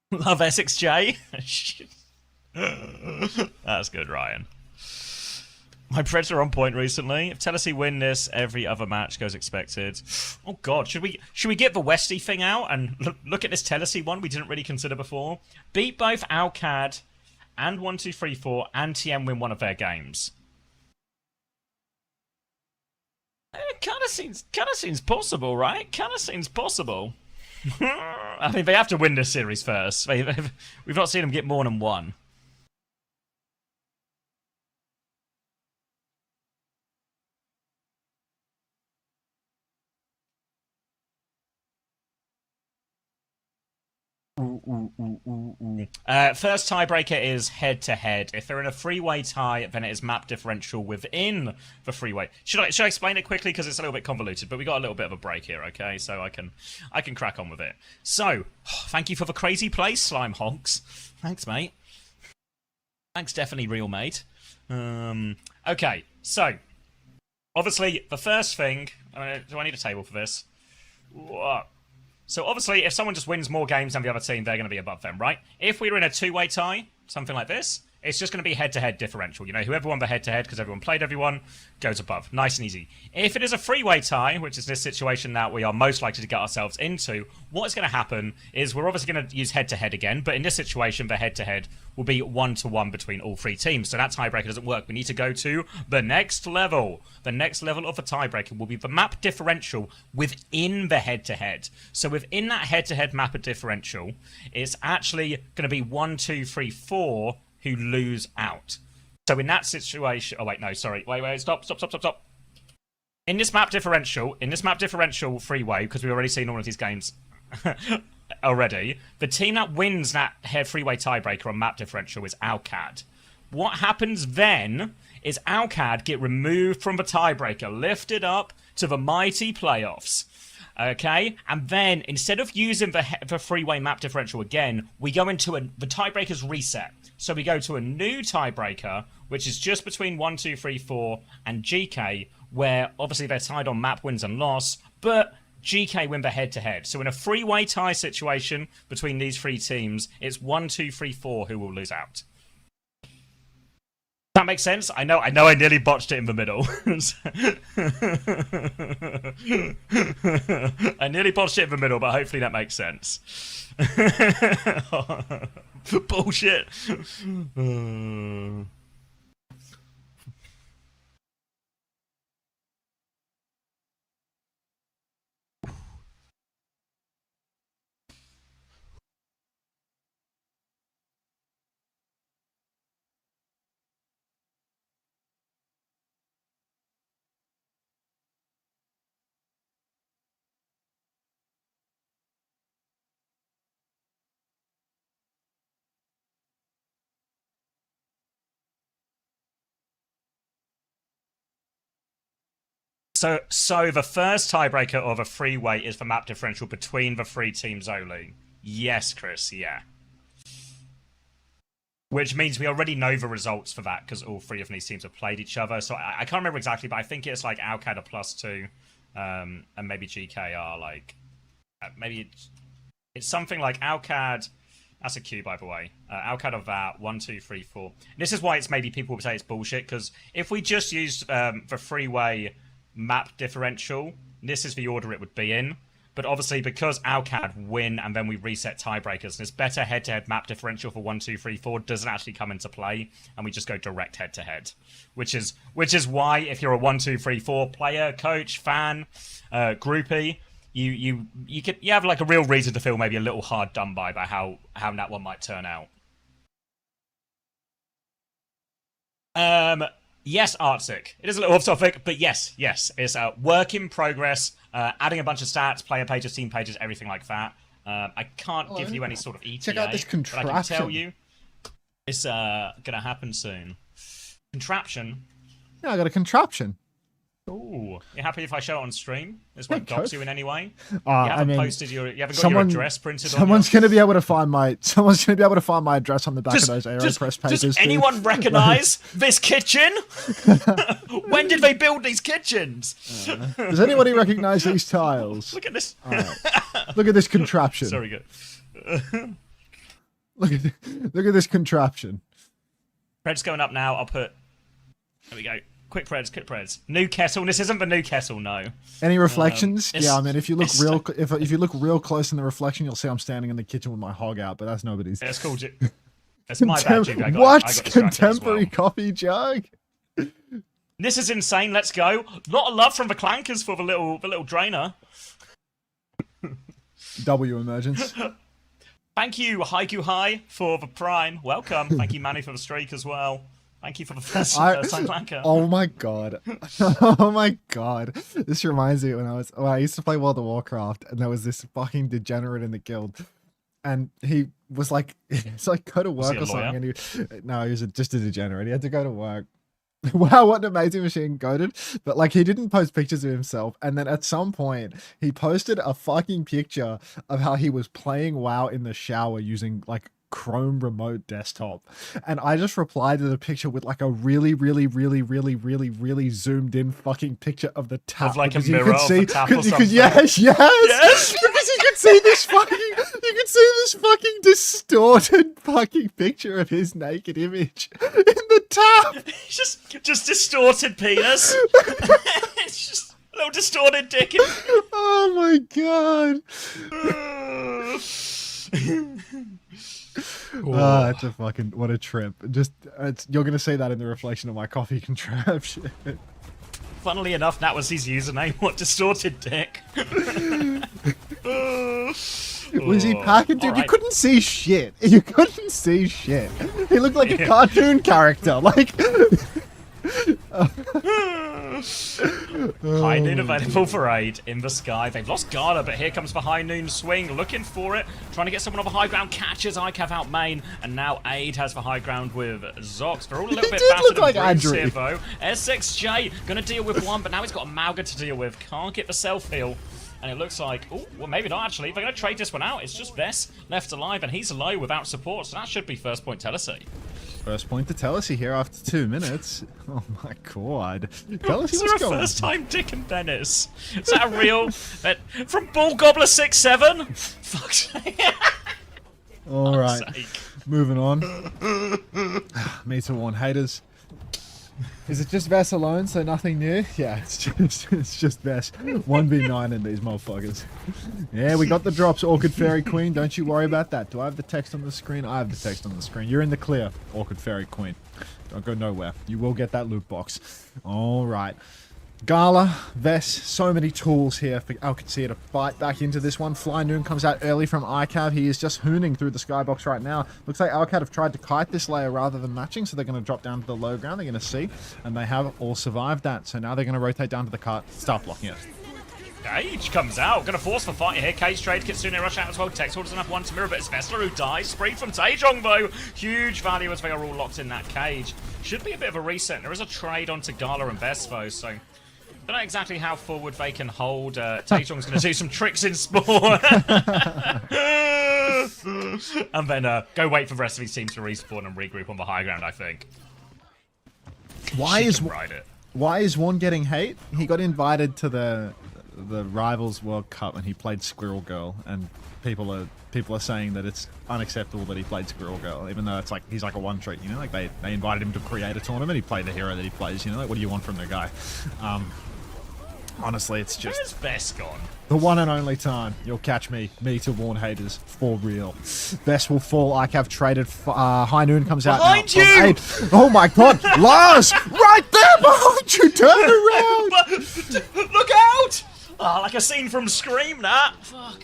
Love SXJ. That's good, Ryan. My Predator on point recently. If Telacy win this, every other match goes expected. Oh god, should we get the Westy thing out and look at this Telacy one we didn't really consider before? Beat both Alcad and 1234 and TM win one of their games. It kind of seems possible, right? Kind of seems possible. I mean, they have to win this series first. We've not seen them get more than one. First tiebreaker is head-to-head. If they're in a three-way tie, then it is map differential within the three-way. Should I explain it quickly because it's a little bit convoluted? But we got a little bit of a break here, okay? So I can crack on with it. So, thank you for the crazy play, Slime Honks. Thanks, mate. Thanks, definitely real, mate. Okay, so obviously the first thing. Do I need a table for this? What? So obviously, if someone just wins more games than the other team, they're going to be above them, right? If we were in a two-way tie, something like this, it's just going to be head-to-head differential. You know, whoever won the head-to-head, because everyone played everyone, goes above. Nice and easy. If it is a three-way tie, which is this situation that we are most likely to get ourselves into, what's going to happen is we're obviously going to use head-to-head again, but in this situation, the head-to-head will be 1-1 between all three teams. So that tiebreaker doesn't work. We need to go to the next level. The next level of the tiebreaker will be the map differential within the head-to-head. So within that head-to-head map differential, it's actually going to be 1, 2, 3, 4 who lose out. So in that situation... Oh, wait, no, sorry. Wait, stop. In this map differential three-way, because we've already seen all of these games already, the team that wins that three-way tiebreaker on map differential is Alcad. What happens then is Alcad get removed from the tiebreaker, lifted up to the mighty playoffs. Okay, and then instead of using the three-way map differential again, we go into the tiebreakers reset. So we go to a new tiebreaker, which is just between 1, 2, 3, 4 and Geekay, where obviously they're tied on map wins and loss, but Geekay win the head-to-head. So in a three-way tie situation between these three teams, it's 1, 2, 3, 4 who will lose out. That makes sense? I know I nearly botched it in the middle. I nearly botched it in the middle, but hopefully that makes sense. Bullshit. So the first tiebreaker of a three-way is the map differential between the three teams only. Yes, Chris, yeah. Which means we already know the results for that because all three of these teams have played each other. So I can't remember exactly, but I think it's like Alcad are +2, and maybe GK are like... maybe it's something like Alcad... That's a Q, by the way. Alcad of that, 1, 2, 3, 4. This is why it's maybe people would say it's bullshit, because if we just used the three-way map differential, this is the order it would be in. But obviously, because Alcad win and then we reset tiebreakers, this better head-to-head map differential for 1, 2, 3, 4 doesn't actually come into play, and we just go direct head-to-head. Which is why, if you're a 1, 2, 3, 4 player, coach, fan, groupie, you have like a real reason to feel maybe a little hard done by how that one might turn out. Yes, Arctic. It is a little off topic, but yes, it's a work in progress. Adding a bunch of stats, player pages, team pages, everything like that. I can't give you any sort of ETA. Check out this contraption. But I can tell you, it's gonna happen soon. Contraption. Yeah, I got a contraption. Ooh, you happy if I show it on stream? This won't dox you in any way. You haven't posted you haven't got your address printed. Someone's going to be able to find my address on the back of those AeroPress pages. Does anyone recognise this kitchen? When did they build these kitchens? Does anybody recognise these tiles? Look at this. Right. Look at this contraption. Sorry, good. Look at this contraption. Pred's going up now. I'll put. There we go. Quick Preds. New kettle. This isn't the new kettle, no. Any reflections? Yeah, I mean, if you look real close in the reflection, you'll see I'm standing in the kitchen with my hog out, but that's nobody's. It's called it. That's my bad, Duke. I got contemporary coffee jug? This is insane. Let's go. Lot of love from the clankers for the little drainer. W emergence. Thank you, Haiku High, for the prime. Welcome. Thank you, Manny, for the streak as well. Thank you for the first time clanker. Oh my god. Oh my god. This reminds me when I used to play World of Warcraft, and there was this fucking degenerate in the guild. And he was like, it's like go to work or something. And he was just a degenerate. He had to go to work. Wow, what an amazing machine, goated. But like, he didn't post pictures of himself, and then at some point he posted a fucking picture of how he was playing WoW in the shower using like Chrome remote desktop, and I just replied to the picture with like a really zoomed in fucking picture of the tap, of like a mirror of the tap or something. Yes, because you could see this fucking distorted fucking picture of his naked image in the tap. just distorted penis. It's just a little distorted dick. Oh my god. It's a fucking, what a trip. You're gonna see that in the reflection of my coffee contraption. Funnily enough, that was his username. What, distorted dick? Was he packing? Dude, right. You couldn't see shit. You couldn't see shit. He looked like a cartoon character. Like. High Noon available for aid in the sky. They've lost Gala, but here comes the High Noon swing, looking for it, trying to get someone on the high ground, catches Icav out main, and now Aid has the high ground with Zox. They're all a little bit battered like and bruised here, though. S6J gonna deal with one, but now he's got a Mauga to deal with. Can't get the self-heal. And it looks like, oh, well, maybe not actually. They're going to trade this one out. It's just Vess left alive, and he's low without support, so that should be first point Telacy. First point to Telacy here after 2 minutes. Oh my god. Telacy, is there a first time Dick and Dennis? Is that a real... from Ball Gobbler 6-7? Fuck's sake. Alright, moving on. Me to warn haters. Is it just Vess alone, so nothing new? Yeah, it's just Vess. 1v9 in these motherfuckers. Yeah, we got the drops, Orchid Fairy Queen. Don't you worry about that. Do I have the text on the screen? I have the text on the screen. You're in the clear, Orchid Fairy Queen. Don't go nowhere. You will get that loot box. Alright. Gala, Vess, so many tools here for Qadsiah to fight back into this one. Fly Noon comes out early from Icav. He is just hooning through the skybox right now. Looks like Alcad have tried to kite this layer rather than matching, so they're going to drop down to the low ground. They're going to see, and they have all survived that. So now they're going to rotate down to the cart, start blocking it. Cage comes out, gonna force the fight here. Cage trade, Kitsune rush out as well. Tex doesn't have one to mirror, but it's Vessler who dies. Spree from Taejong though. Huge value as they are all locked in that cage. Should be a bit of a reset. There is a trade onto Gala and Vess though, so I don't know exactly how forward they can hold. Taejong's gonna do some tricks in Spore. And then go wait for the rest of his team to respawn and regroup on the high ground, I think. Why is one getting hate? He got invited to the Rivals World Cup and he played Squirrel Girl, and people are saying that it's unacceptable that he played Squirrel Girl, even though it's like he's like a one treat, you know, like they invited him to create a tournament, he played the hero that he plays, you know, like what do you want from the guy? Honestly, it's just Where's Best gone? the one and only time you'll catch me to warn haters for real. Best will fall. ICAV traded. High Noon comes out Behind now. you! Oh my god, Lars, right there behind you. Turn around. Look out! Oh, like a scene from Scream, that. Fuck.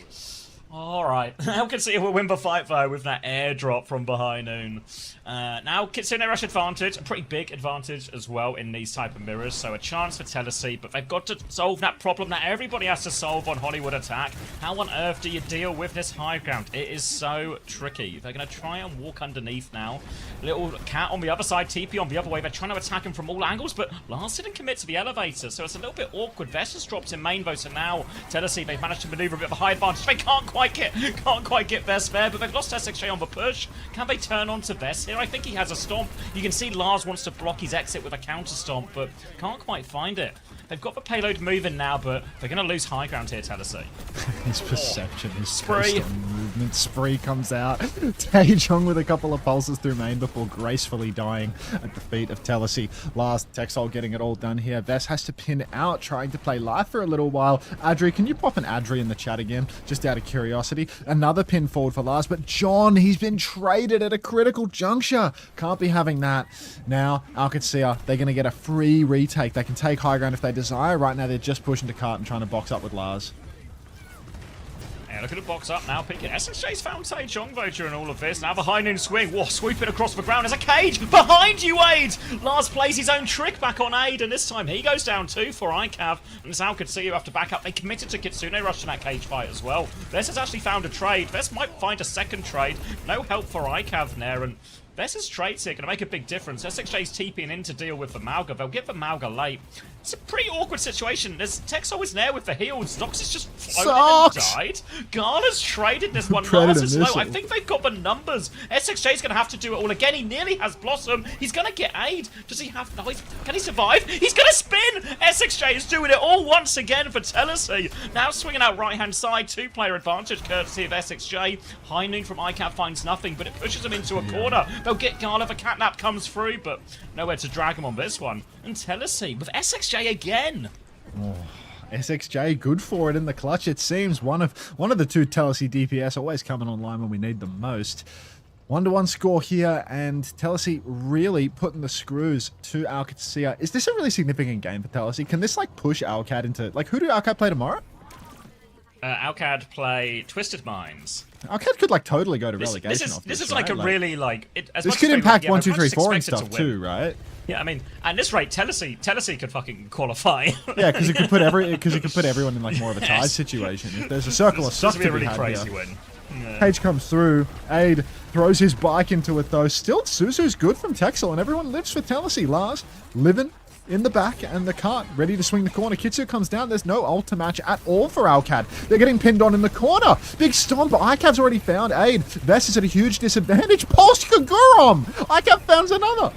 Alright, now Qadsiah will win the fight though with that airdrop from behind Noon. Now Kitsune Rush advantage, a pretty big advantage as well in these type of mirrors, so a chance for Telacy, but they've got to solve that problem that everybody has to solve on Hollywood Attack. How on earth do you deal with this high ground? It is so tricky. They're going to try and walk underneath now. Little cat on the other side, TP on the other way. They're trying to attack him from all angles, but Lars didn't commit to the elevator, so it's a little bit awkward. Vess has dropped in main though, so now Telacy, they've managed to maneuver a bit of a high advantage. They can't quite get Vess there, but they've lost SXJ on the push. Can they turn on to Vess here? I think he has a stomp. You can see Lars wants to block his exit with a counter stomp, but can't quite find it. They've got the payload moving now, but they're going to lose high ground here, Telacy. His perception, his Spree. movement spree comes out. Taejong with a couple of pulses through main before gracefully dying at the feet of Telacy. Last Texol getting it all done here. Vess has to pin out, trying to play live for a little while. Adri, can you pop an Adri in the chat again, just out of curiosity? Another pin forward for Lars, but John, he's been traded at a critical juncture. Can't be having that. Now, Qadsiah, they're going to get a free retake. They can take high ground if they desire. Right now, they're just pushing to cart and trying to box up with Lars. Yeah, look at the box up now, picking. SSJ's found Taejong though during all of this. Now the high noon swing. Whoa, swooping across the ground. There's a cage behind you, Aid! Lars plays his own trick back on Aid, and this time he goes down too for ICAV. And it's now Qadsiah have to back up. They committed to Kitsune Rush in that cage fight as well. Vess has actually found a trade. Vess might find a second trade. No help for ICAV there, and Vess's trades here going to make a big difference. SXJ's TPing in to deal with the Mauga. They'll get the Mauga late. It's a pretty awkward situation. There's Texo is there with the heals. Nox is just floated and died. Garner's traded this one. Lars is low. I think they've got the numbers. SXJ's going to have to do it all again. He nearly has Blossom. He's going to get aid. Does he have... No, can he survive? He's going to spin! SXJ is doing it all once again for Telacy. Now swinging out right-hand side. Two-player advantage courtesy of SXJ. High Noon from ICAV finds nothing, but it pushes him into a corner. They'll get Garner. The catnap comes through, but nowhere to drag him on this one. And Telacy with SXJ again. Oh, SXJ, good for it in the clutch. It seems one of the two Telacy DPS always coming online when we need them most. 1-1 score here, and Telacy really putting the screws to Qadsiah. Is this a really significant game for Telacy? Can this like push Alcad into like who do Alcad play tomorrow? Alcad play Twisted Minds. Alcad could like totally go to relegation. This is like a really like. This could impact 1, 2, 3, 4 and stuff too, right? Yeah, I mean, at this rate, Telacy could fucking qualify. Yeah, because it could put everyone in like more of a tie situation. If there's a circle of suck to be had crazy here. win. Yeah. Cage comes through. Aid throws his bike into it though. Still, Suzu's good from Texel, and everyone lives for Telacy. Lars living in the back, and the cart ready to swing the corner. Kitsu comes down. There's no ulti match at all for Alcad. They're getting pinned on in the corner. Big stomp, but ICAV's already found Aid. Vess is at a huge disadvantage. Pulse Kagurum! ICAV found another.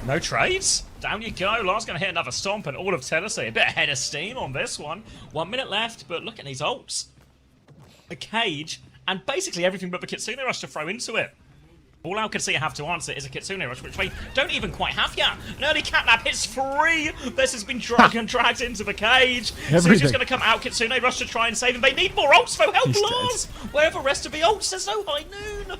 No trades. Down you go. Lars going to hit another stomp, and all of Telacy a bit ahead of steam on this one. 1 minute left, but look at these ults. The cage, and basically everything but the Kitsune Rush to throw into it. All Qadsiah have to answer is a Kitsune Rush, which they don't even quite have yet. An early catnap hits free. This has been dragged into the cage. So he's just going to come out. Kitsune Rush to try and save him. They need more ults, though. Help Lars. Where are the rest of the ults? There's no High Noon.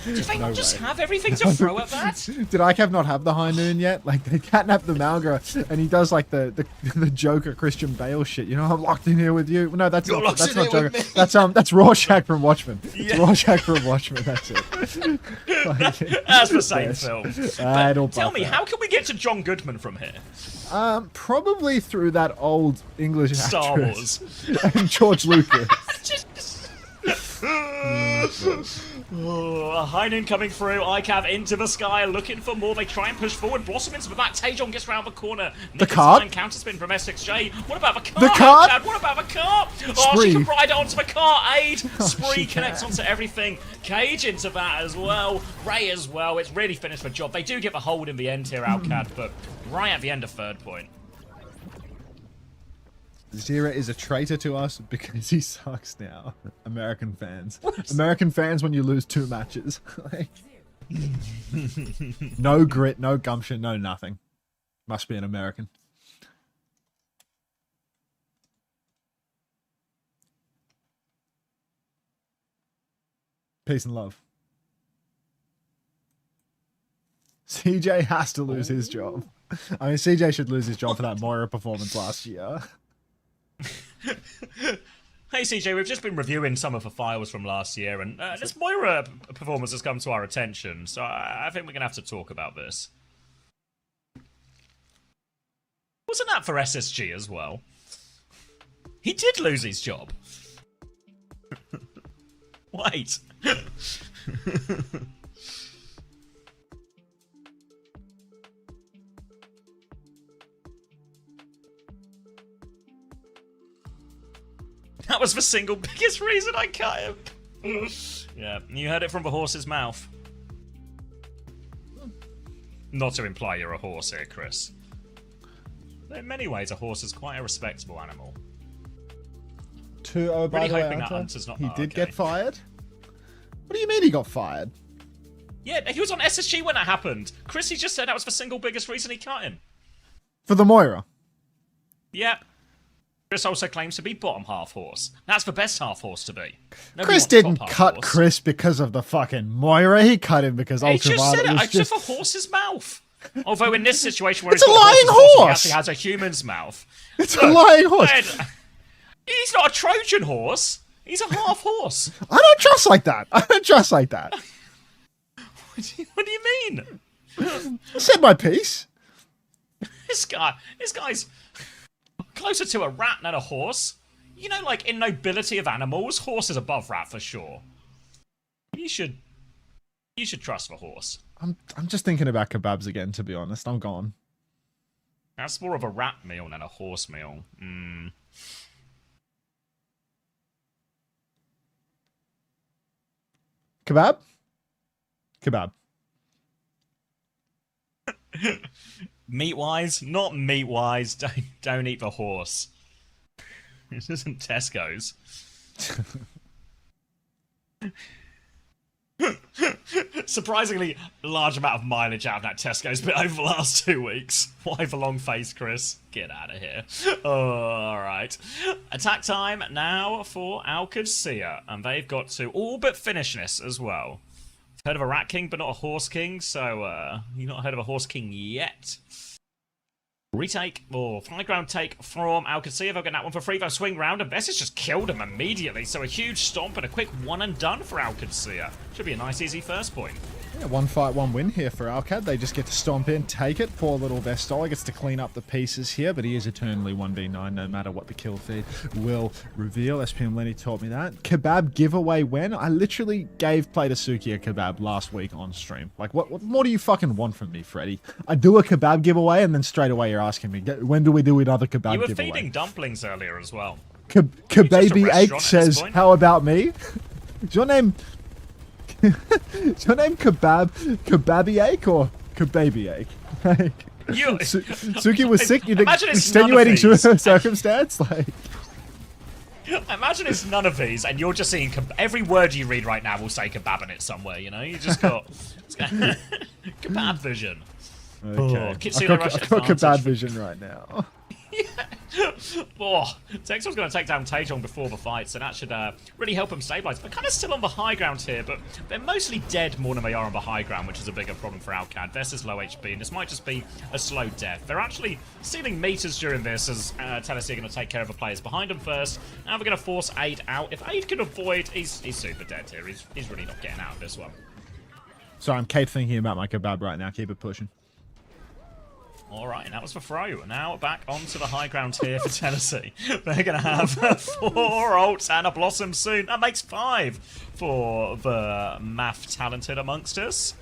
Did they not just have everything to throw at that? Did ICAV not have the High Noon yet? Like, they catnap the Malgra, and he does like the Joker Christian Bale shit. You know, I'm locked in here with you. No, that's not Joker. That's Rorschach from Watchmen. Yeah. It's Rorschach from Watchmen. That's it. That's the same film. Tell me, that. How can we get to John Goodman from here? Probably through that old English Star actress. And George Lucas. A High Noon coming through. ICAV into the sky, looking for more. They try and push forward. Blossom into the back. Taejong gets round the corner. The card? Counterspin from SXJ. What about the cart? The card? ICAV, what about the cart? Spree. Oh, she can ride onto the cart. Aid. Oh, Spree connects onto everything. Cage into that as well. Ray as well. It's really finished the job. They do get the hold in the end here, Alcad, but right at the end of third point. Zira is a traitor to us because he sucks now. American fans. American fans when you lose 2 matches. Like, no grit, no gumption, no nothing. Must be an American. Peace and love. CJ has to lose his job. I mean, CJ should lose his job for that Moira performance last year. Hey CJ, we've just been reviewing some of the files from last year, and this Moira performance has come to our attention, so I think we're going to have to talk about this. Wasn't that for SSG as well? He did lose his job. Wait. That was the single biggest reason I cut him. Yeah, you heard it from the horse's mouth. Not to imply you're a horse here, Chris. In many ways, a horse is quite a respectable animal. 2-0 by Really the way, hoping that Unter. Hunter's not... He oh, did okay. get fired? What do you mean he got fired? Yeah, he was on SSG when that happened. Chris, he just said that was the single biggest reason he cut him. For the Moira? Yeah. Chris also claims to be bottom half horse. That's the best half horse to be. Nobody Chris wants didn't top half cut horse. Chris because of the fucking Moira. He cut him because He just Ultraviolet said it was out just... of a horse's mouth. Although in this situation where It's he's a got lying horse's mouth, he horse! actually has a human's mouth. It's a lying horse. Ed, he's not a Trojan horse. He's a half horse. I don't trust like that. I don't trust like that. What do you mean? I said my piece. This guy's closer to a rat than a horse. You know, like in nobility of animals, horse is above rat for sure. You should trust the horse. I'm just thinking about kebabs again, to be honest. I'm gone. That's more of a rat meal than a horse meal. Kebab? Kebab. Meat-wise? Not meat-wise. Don't eat the horse. This isn't Tesco's. Surprisingly large amount of mileage out of that Tesco's bit over the last 2 weeks. Why the long face, Chris? Get out of here. Alright. Attack time now for Qadsiah. And they've got to all but finish this as well. Heard of a Rat King, but not a Horse King, so you've not heard of a Horse King yet. Retake, or high ground take from Qadsiah. They'll get that one for free. They'll swing round, and Vessis just killed him immediately. So a huge stomp and a quick one and done for Qadsiah. Should be a nice, easy first point. Yeah, 1 fight, 1 win here for Alcad. They just get to stomp in, take it. Poor little Vestola gets to clean up the pieces here, but he is eternally 1v9 no matter what the kill feed will reveal. SPM Lenny taught me that. Kebab giveaway when? I literally gave Telacy a kebab last week on stream. Like, what more do you fucking want from me, Freddy? I do a kebab giveaway, and then straight away you're asking me, when do we do another kebab You were giveaway? feeding dumplings earlier as well. Kebaby restaurant Ache at this says, point. how about me? Is your name... Is your name Kebaby Ache or Kebaby Ache? Like, You, Suki was sick. You think Imagine it's none of extenuating these. circumstance? Like, imagine it's none of these, and you're just seeing every word you read right now will say kebab in it somewhere. You know, you just got kebab vision. okay, Qadsiah rush I've got advantage. kebab vision right now. Oh, Texel's going to take down Taejong before the fight, so that should really help him stabilize. They're kind of still on the high ground here, but they're mostly dead more than they are on the high ground, which is a bigger problem for Alcad. Vess is low HP, and this might just be a slow death. They're actually stealing meters during this, as Telacy are going to take care of the players behind them first. Now they're going to force Aid out. If Aid can avoid, he's super dead here. He's really not getting out of this one. Sorry, I'm Kate thinking about my kebab right now. Keep it pushing. Alright, and that was for throw. Now back onto the high ground here for Telacy. They're going to have 4 ults and a Blossom soon. That makes 5 for the math-talented amongst us.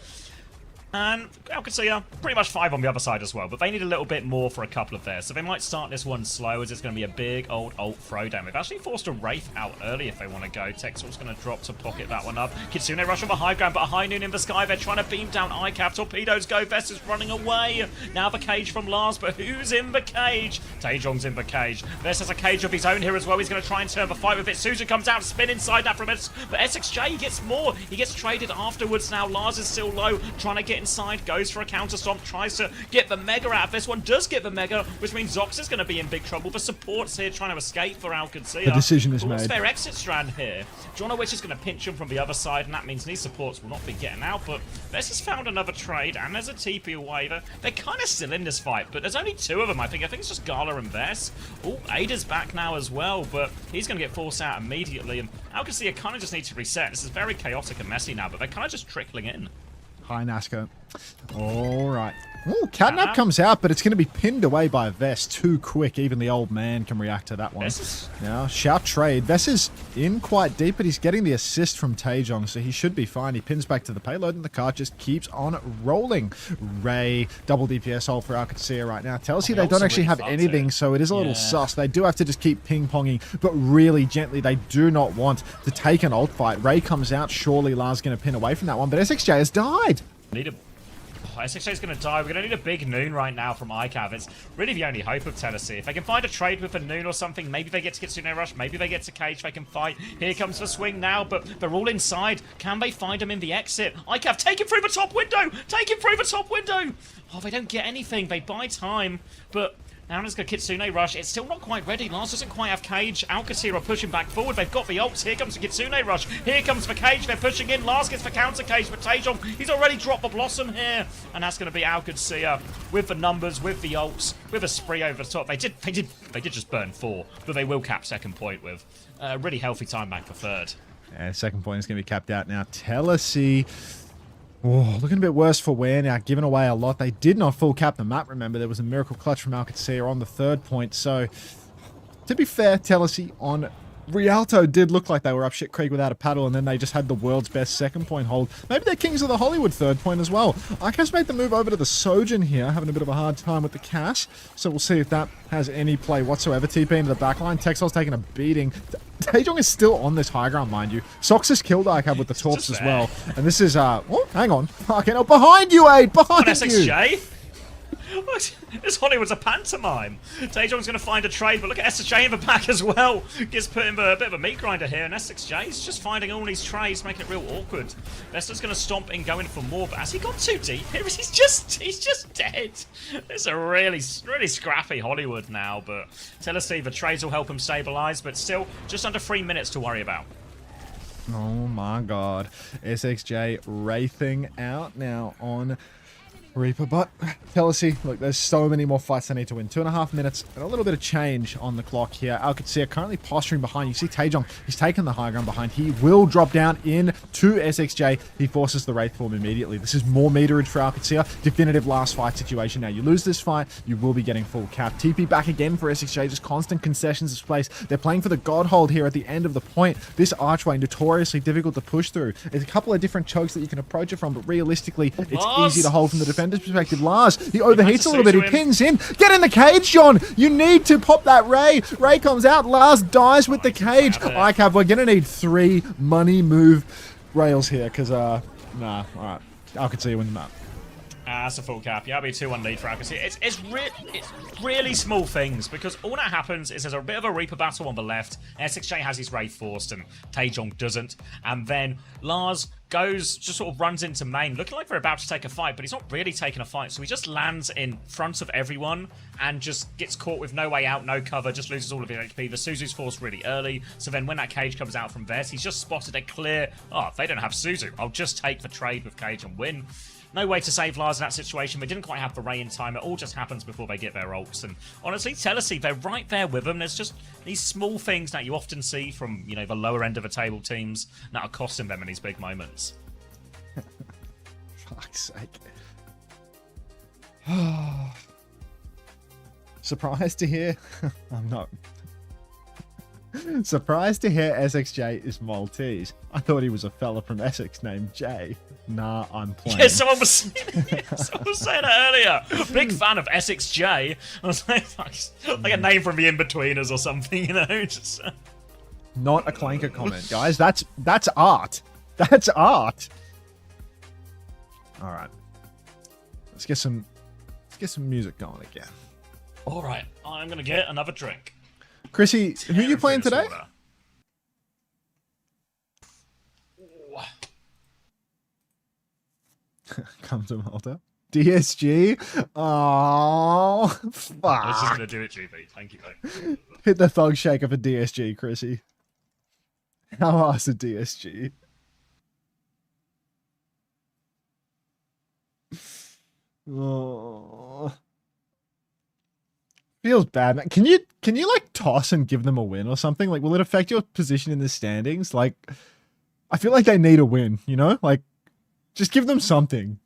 And Qadsiah, pretty much 5 on the other side as well, but they need a little bit more for a couple of theirs. So they might start this one slow, as it's going to be a big old ult throwdown. They've actually forced a Wraith out early if they want to go. Texel's going to drop to pocket that one up. Kitsune rush on the high ground, but a high noon in the sky. They're trying to beam down ICAP. Torpedoes go. Vest is running away. Now the cage from Lars, but who's in the cage? Taejong's in the cage. Vest has a cage of his own here as well. He's going to try and turn the fight with it. Susan comes out, spin inside that from it. But SXJ gets more. He gets traded afterwards now. Lars is still low, trying to get get inside, goes for a counter stomp, tries to get the Mega out of this one, does get the Mega, which means Zox is going to be in big trouble. The support's here trying to escape for Qadsiah. The decision is What's made. their exit strand here? Which is going to pinch him from the other side, and that means these supports will not be getting out, but Vess has found another trade, and there's a TP away. They're kind of still in this fight, but there's only two of them, I think. I think it's just Gala and Vess. Oh, Ada's back now as well, but he's going to get forced out immediately, and Qadsiah kind of just need to reset. This is very chaotic and messy now, but they're kind of just trickling in. Hi, Nasco. All right. Ooh, Catnap comes out, but it's going to be pinned away by Vess too quick. Even the old man can react to that one. Now, shout trade. Vess is in quite deep, but he's getting the assist from Taejong, so he should be fine. He pins back to the payload, and the cart just keeps on rolling. Ray, double DPS hold for Qadsiah right now. Telacy, they don't actually have anything, so it is a little sus. They do have to just keep ping-ponging, but really gently. They do not want to take an ult fight. Ray comes out. Surely Lars going to pin away from that one, but SXJ has died. SXJ's going to die. We're going to need a big Noon right now from ICAV. It's really the only hope of Telacy. If they can find a trade with a Noon or something, maybe they get to Kitsune Rush, maybe they get to Cage, they can fight. Here comes the swing now, but they're all inside. Can they find him in the exit? ICAV, take him through the top window! Take him through the top window! Oh, they don't get anything. They buy time, but now let's go Kitsune Rush. It's still not quite ready. Lars doesn't quite have Cage. Qadsiah are pushing back forward. They've got the ults. Here comes the Kitsune Rush. Here comes the Cage. They're pushing in. Lars gets the counter Cage, but Taejong, he's already dropped the Blossom here. And that's going to be Qadsiah with the numbers, with the ults, with a spree over the top. They did just burn 4, but they will cap second point with a really healthy time back for third. Yeah, second point is going to be capped out now. Telacy. Oh, looking a bit worse for wear now, giving away a lot. They did not full cap the map, remember. There was a miracle clutch from Qadsiah on the third point. So, to be fair, Telacy on Rialto did look like they were up shit creek without a paddle, and then they just had the world's best second point hold. Maybe they're kings of the Hollywood third point as well. ICA's made the move over to the Sojin here, having a bit of a hard time with the cash. So we'll see if that has any play whatsoever. TP into the backline. Texel's taking a beating. Taejong is still on this high ground, mind you. Sox has killed ICAV with the torps as well. And this is, oh, hang on. Okay, no, behind you, Aid! Behind you! SXJ? What? This Hollywood's a pantomime. Taejong's going to find a trade, but look at SXJ in the back as well. Gets put in a bit of a meat grinder here, and SXJ's just finding all these trades, making it real awkward. Vester's going to stomp in, going for more, but has he gone too deep here? He's just dead. It's a really scrappy Hollywood now, but Telacy, the trades will help him stabilize, but still just under 3 minutes to worry about. Oh my god. SXJ wraithing out now on Reaper, but Telacy, look, there's so many more fights they need to win. 2.5 minutes and a little bit of change on the clock here. Qadsiah currently posturing behind. You see Taejong, he's taken the high ground behind. He will drop down in to SXJ. He forces the Wraith form immediately. This is more meterage for Qadsiah. Definitive last fight situation now. You lose this fight, you will be getting full cap. TP back again for SXJ, just constant concessions of space. They're playing for the God Hold here at the end of the point. This archway, notoriously difficult to push through. There's a couple of different chokes that you can approach it from, but realistically, it's easy to hold from the defender's perspective. Lars, he overheats a little bit. He pins in. Get in the cage, John. You need to pop that Ray. Ray comes out. Lars dies with the cage. ICAV, we're going to need 3 money move rails here because, nah. All right. Qadsiah win the map. That's a full cap. Yeah, it'll be a 2-1 lead for Qadsiah. It's really small things, because all that happens is there's a bit of a Reaper battle on the left. SXJ has his Wraith forced and Taejong doesn't. And then Lars just sort of runs into main, looking like they're about to take a fight, but he's not really taking a fight. So he just lands in front of everyone and just gets caught with no way out, no cover, just loses all of his HP. The Suzu's forced really early. So then when that cage comes out from Vess, he's just spotted a clear, oh, they don't have Suzu. I'll just take the trade with cage and win. No way to save Lars in that situation. They didn't quite have the Ray in time. It all just happens before they get their ults. And honestly, Telacy, they're right there with them. There's just these small things that you often see from, you know, the lower end of the table teams that are costing them in these big moments. Fuck's sake. Surprised to hear? I'm not. Surprised to hear SXJ is Maltese. I thought he was a fella from Essex named Jay. Nah, I'm playing. Yeah, someone was saying it earlier. Big fan of SXJ. I was like a name from the In-Betweeners or something, you know. Just, Not a clanker comment, guys. That's art. That's art. All right. Let's get some music going again. all right, I'm gonna get another drink. Chrissy, who are you playing today? Come to Malta. DSG? Oh, fuck. I was just going to do it, GB. Thank you, mate. Hit the thug shaker for DSG, Chrissy. How ass a DSG? Oh. Feels bad, man. Can you like toss and give them a win or something? Like, will it affect your position in the standings? Like, I feel like they need a win, you know? Like, just give them something.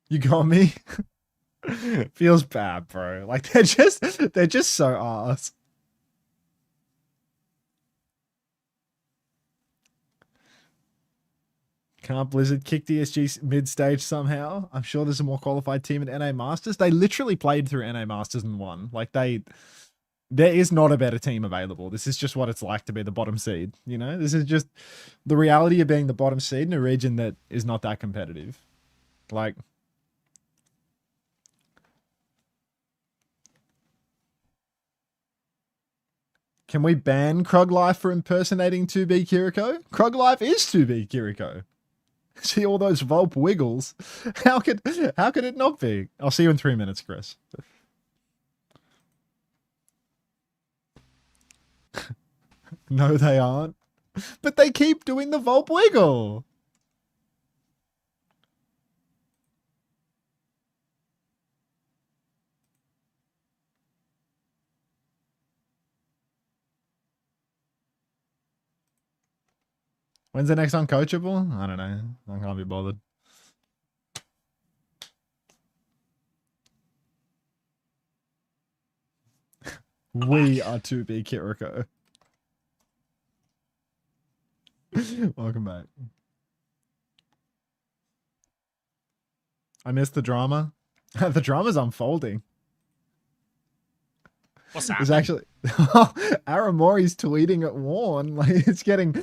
You got me? Feels bad, bro. Like, they're just so arse. Can't Blizzard kick DSG mid-stage somehow? I'm sure there's a more qualified team in NA Masters. They literally played through NA Masters and won. Like, there is not a better team available. This is just what it's like to be the bottom seed, you know? This is just the reality of being the bottom seed in a region that is not that competitive. Like, can we ban Krug Life for impersonating 2B Kiriko? Krug Life is 2B Kiriko. See all those Volp wiggles? How could it not be? I'll see you in 3 minutes, Chris. No, they aren't. But they keep doing the Volp wiggle. When's the next Uncoachable? I don't know. I can't be bothered. We are 2B Kiriko. Welcome back. I missed the drama. The drama's unfolding. What's that? It's actually Aramori's tweeting at Warren. Like, it's getting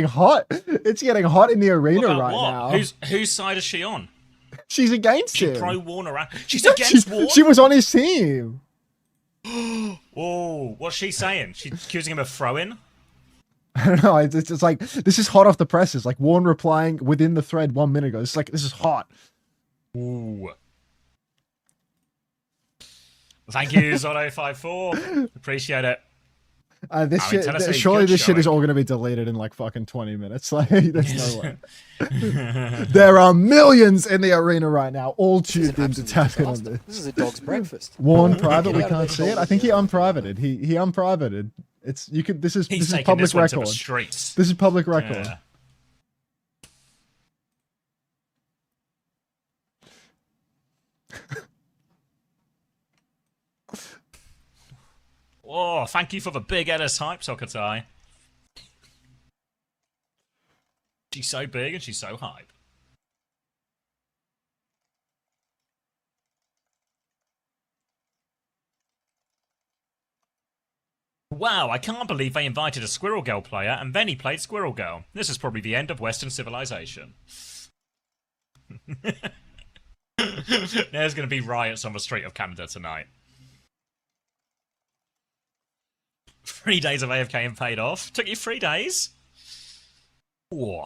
hot. It's getting hot in the arena right now. Whose side is she on? She's against She him. pro Warren around. She's against Warren. She was on his team. Oh, what's she saying? She's accusing him of throwing. I don't know. It's like, this is hot off the presses. Like, Warren replying within the thread 1 minute ago. It's like, this is hot. Ooh. Thank you, Zodo54. Appreciate it. Surely this shit is all going to be deleted in like fucking 20 minutes. Like, there's no way. There are millions in the arena right now, all tuned in to tap in on this. This is a dog's breakfast. Warren private, we can't see it. I think he unprivated. He unprivated. This is public record. This is public record. Yeah. Oh, thank you for the big Edis hype, Qadsiah. She's so big and she's so hype. Wow, I can't believe they invited a Squirrel Girl player and then he played Squirrel Girl. This is probably the end of Western civilization. There's going to be riots on the street of Canada tonight. 3 days of AFK and paid off. Took you 3 days? Ooh.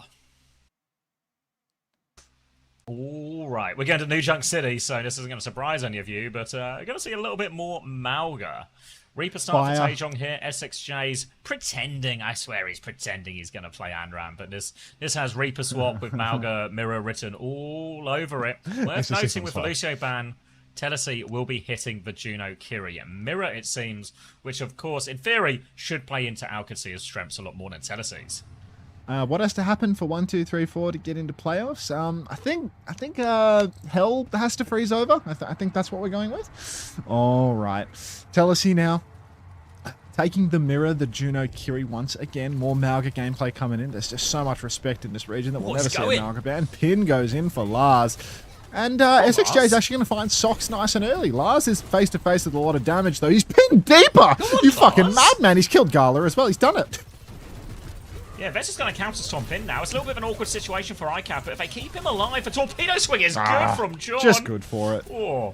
Alright, we're going to New Junk City, so this isn't going to surprise any of you, but we're going to see a little bit more Malga. Reaper start for Taejong here, SXJ's pretending, I swear he's pretending he's going to play Anram, but this has Reaper swap with Malga mirror written all over it. Worth noting with the Lucio ban, Telacy will be hitting the Juno Kiri mirror, it seems, which of course, in theory, should play into Qadsiah's strengths a lot more than Telacy's. What has to happen for 1, 2, 3, 4 to get into playoffs? I think Hell has to freeze over. I think that's what we're going with. All right, Telacy now taking the mirror, the Juno Kiri once again. More Malga gameplay coming in. There's just so much respect in this region that we'll never see a Malga ban. Pin goes in for Lars. And SXJ is actually going to find Socks nice and early. Lars is face-to-face with a lot of damage, though. He's pinned deeper! You fucking madman! He's killed Gala as well. He's done it. Yeah, Vess is going to counter stomp in now. It's a little bit of an awkward situation for ICAP, but if they keep him alive, the torpedo swing is good from John. Just good for it. Oh,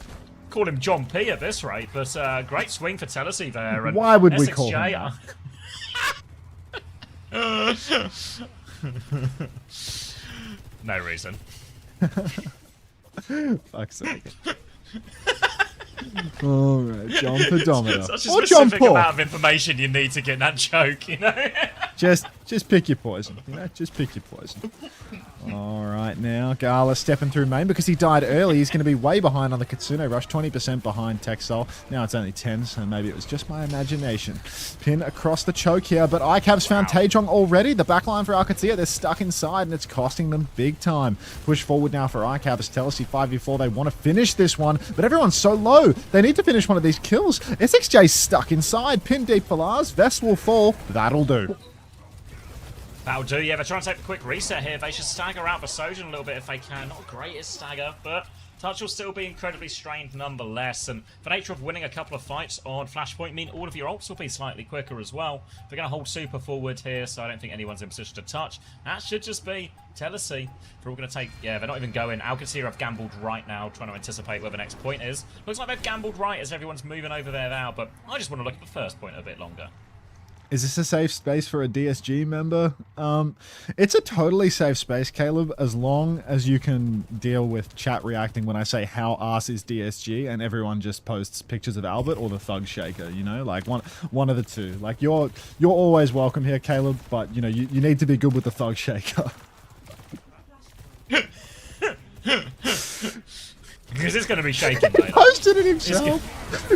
call him John P at this rate, but great swing for Telacy there. And why would SXJ, we call him that? No reason. Fuck's sake. Alright, jump pedometer. Such a Or jump specific off. amount of information you need to get that joke, you know? Just pick your poison, you know? Just pick your poison. Alright, now Gala stepping through main because he died early. He's going to be way behind on the Kitsune Rush, 20% behind Texel. Now it's only 10, so maybe it was just my imagination. Pin across the choke here, but ICAV's found Taejong already. The backline for Qadsiah, they're stuck inside, and it's costing them big time. Push forward now for ICAV as Telacy 5v4. They want to finish this one, but everyone's so low. They need to finish one of these kills. SXJ's stuck inside. Pin deep for Lars. Vest will fall. That'll do. That'll do, yeah. They're trying to take a quick reset here. They should stagger out the Sojourn a little bit if they can. Not greatest stagger, but Touch will still be incredibly strained nonetheless. And the nature of winning a couple of fights on Flashpoint mean all of your ults will be slightly quicker as well. They're going to hold super forward here, so I don't think anyone's in position to touch. That should just be Telacy. They're all going to take... Yeah, they're not even going. Qadsiah have gambled right now, trying to anticipate where the next point is. Looks like they've gambled right as everyone's moving over there now, but I just want to look at the first point a bit longer. Is this a safe space for a DSG member? It's a totally safe space, Caleb, as long as you can deal with chat reacting when I say how arse is DSG and everyone just posts pictures of Albert or the Thug Shaker, you know? Like one of the two. Like you're always welcome here, Caleb, but you know, you need to be good with the Thug Shaker. Because it's going to be shaking, mate. Posted it himself.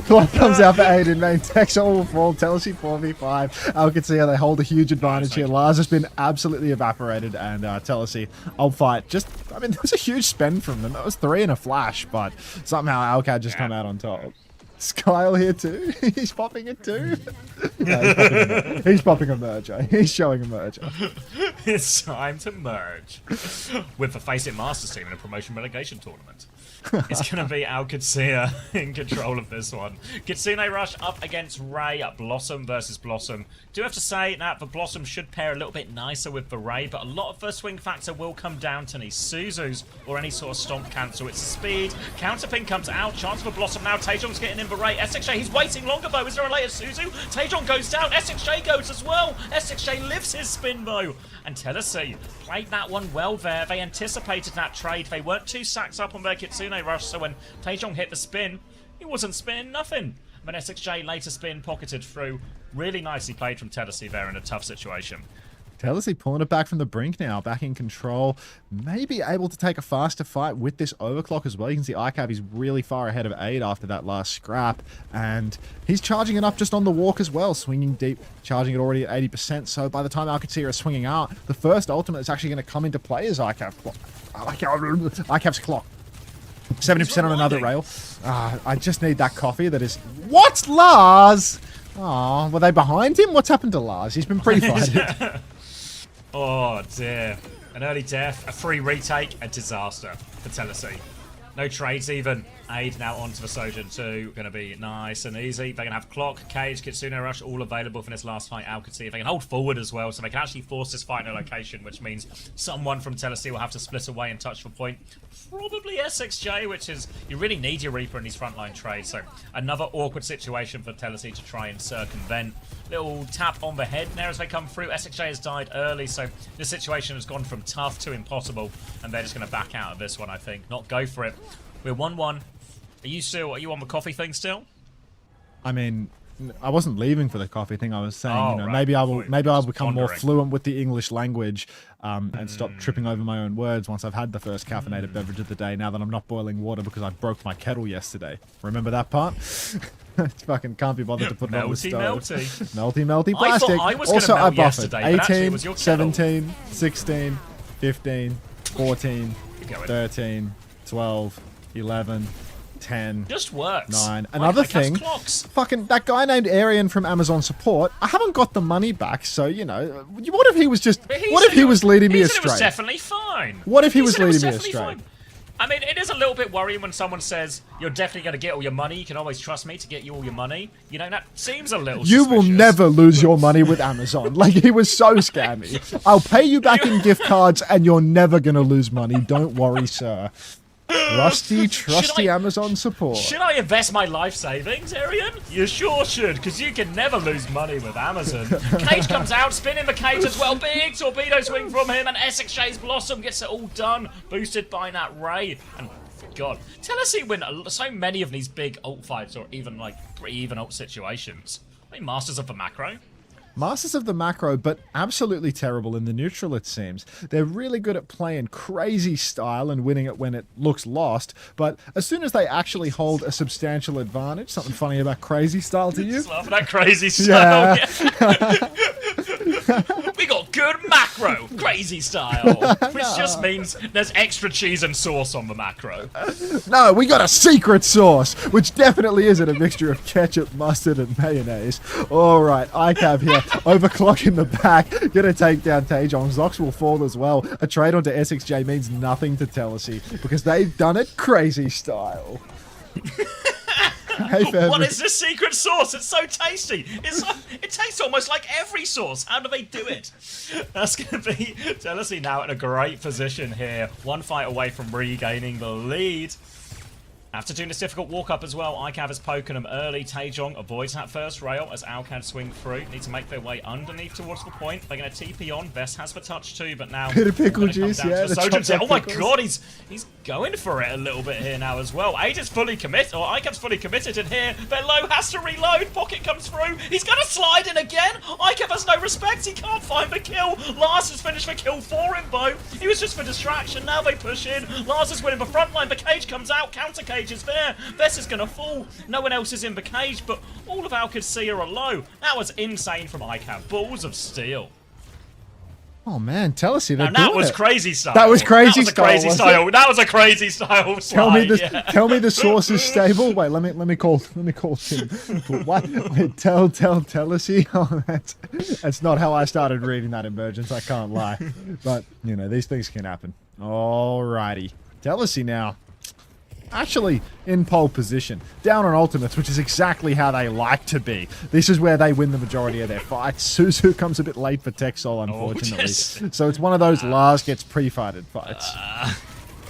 Clock comes out for Aiden, main Texel will fall. Telacy 4v5. Qadsiah, they hold a huge advantage here. Lars has been absolutely evaporated, and Telacy, I'll fight. Just, I mean, there was a huge spend from them. That was 3 in a flash, but somehow Alcad just come out on top. Skyle here too. He's popping it too. No, he's popping a merger. He's showing a merger. It's time to merge with the Face It Masters team in a promotion relegation tournament. It's going to be Qadsiah in control of this one. Kitsune Rush up against Ray at Blossom versus Blossom. Do have to say that the Blossom should pair a little bit nicer with the Ray, but a lot of the swing factor will come down to any Suzus or any sort of stomp cancel. It's the speed. Counterpin comes out. Chance for Blossom now. Taejong's getting in the Ray. SXJ, he's waiting longer though. Is there a later Suzu? Taejong goes down. SXJ goes as well. SXJ lives his spin though. And Telacy played that one well there. They anticipated that trade. They weren't too sacked up on their Kitsune Rush, so when Taejong hit the spin, he wasn't spinning nothing. But SXJ later spin pocketed through. Really nicely played from Telacy there in a tough situation. Telacy pulling it back from the brink now, back in control. Maybe able to take a faster fight with this overclock as well. You can see ICAV is really far ahead of Aid after that last scrap. And he's charging it up just on the walk as well. Swinging deep, charging it already at 80%. So by the time Qadsiah is swinging out, the first ultimate is actually going to come into play as ICAV's clock. 70% on another rail. I just need that coffee that is... What? Lars? Aw, were they behind him? What's happened to Lars? He's been pre-fighted. Oh dear. An early death, a free retake, a disaster for Telacy. No trades even. Aid now onto the Sojourn 2. Going to be nice and easy. They're going to have Clock, Cage, Kitsune Rush all available for this last fight. Qadsiah. They can hold forward as well, so they can actually force this fight in a location, which means someone from Telacy will have to split away and touch the point. Probably SXJ, which is... You really need your Reaper in these frontline trades, so another awkward situation for Telacy to try and circumvent. Little tap on the head there as they come through. SXJ has died early, so this situation has gone from tough to impossible, and they're just going to back out of this one, I think. Not go for it. We're 1-1. Are you on the coffee thing still? I mean, I wasn't leaving for the coffee thing. I was saying, Oh, you know, right. maybe I'll become more Pondering. fluent with the English language and stop tripping over my own words once I've had the first caffeinated beverage of the day. Now that I'm not boiling water because I broke my kettle yesterday. Remember that part? Fucking can't be bothered to put it on the stove. Melty plastic. I was Also, gonna I melt buffered. yesterday, but actually it 18, was your kettle. 17, 16, 15, 14, Keep going. 13, 12, 11, 10. Just works. 9. Why Another can't I catch thing, clocks? fucking that guy named Arian from Amazon support. I haven't got the money back, so you know. What if he was just? But What if he was leading me he said it was astray? definitely fine. What if he was said it leading me definitely astray? fine. I mean, it is a little bit worrying when someone says, you're definitely going to get all your money. You can always trust me to get you all your money. You know, that seems a little You will suspicious. never lose your money with Amazon. Like, he was so scammy. I'll pay you back in gift cards, and you're never gonna lose money. Don't worry, sir. Rusty, trusty Amazon support. Should I invest my life savings, Arian? You sure should, because you can never lose money with Amazon. Cage comes out, spinning the cage as well. Big torpedo swing from him, and SXJ's Blossom gets it all done, boosted by that Ray. And God, Telacy win so many of these big ult fights, or even like pretty even ult situations. Are they masters of the macro? Masters of the macro, but absolutely terrible in the neutral, it seems. They're really good at playing crazy style and winning it when it looks lost, but as soon as they actually hold a substantial advantage, something funny about crazy style to you? Just love that crazy style. Yeah. We got good macro, crazy style, which just means there's extra cheese and sauce on the macro. No, we got a secret sauce, which definitely isn't a mixture of ketchup, mustard, and mayonnaise. All right, ICAV here, overclock in the back, gonna take down Taejong. Zox will fall as well. A trade onto SXJ means nothing to Telacy because they've done it crazy style. Hey, what is this secret sauce? It's so tasty. It tastes almost like every sauce. How do they do it? That's going to be Telacy now in a great position here. One fight away from regaining the lead. After doing this difficult walk-up as well, ICAV is poking them early. Taejong avoids that first rail as Alcad swing through. Need to make their way underneath towards the point. They're going to TP on. Vest has the touch too, but now... Bit of pickle juice, yeah. Oh my God, he's going for it a little bit here now as well. Age is fully committed, or ICAV's fully committed in here. Low has to reload. Pocket comes through. He's going to slide in again. ICAV has no respect. He can't find the kill. Lars has finished the kill for him, Bo. He was just for distraction. Now they push in. Lars is winning the front line. The cage comes out. Counter cage is there. Vess is going to fall. No one else is in the cage, but all of our Qadsiah are low. That was insane from ICAV. Balls of steel. Oh man, Telacy, they're that doing was it. crazy style. That was crazy style. That was a crazy style. Tell me slide, the tell me the source is stable. Wait, let me call him. What? Wait, tell Telacy. Oh, that's not how I started reading that emergence. I can't lie. But you know these things can happen. Alrighty, Telacy now. Actually in pole position, down on ultimates, which is exactly how they like to be. This is where they win the majority of their fights. Suzu comes a bit late for Texol, unfortunately. So it's one of those Lars gets pre-fighted fights.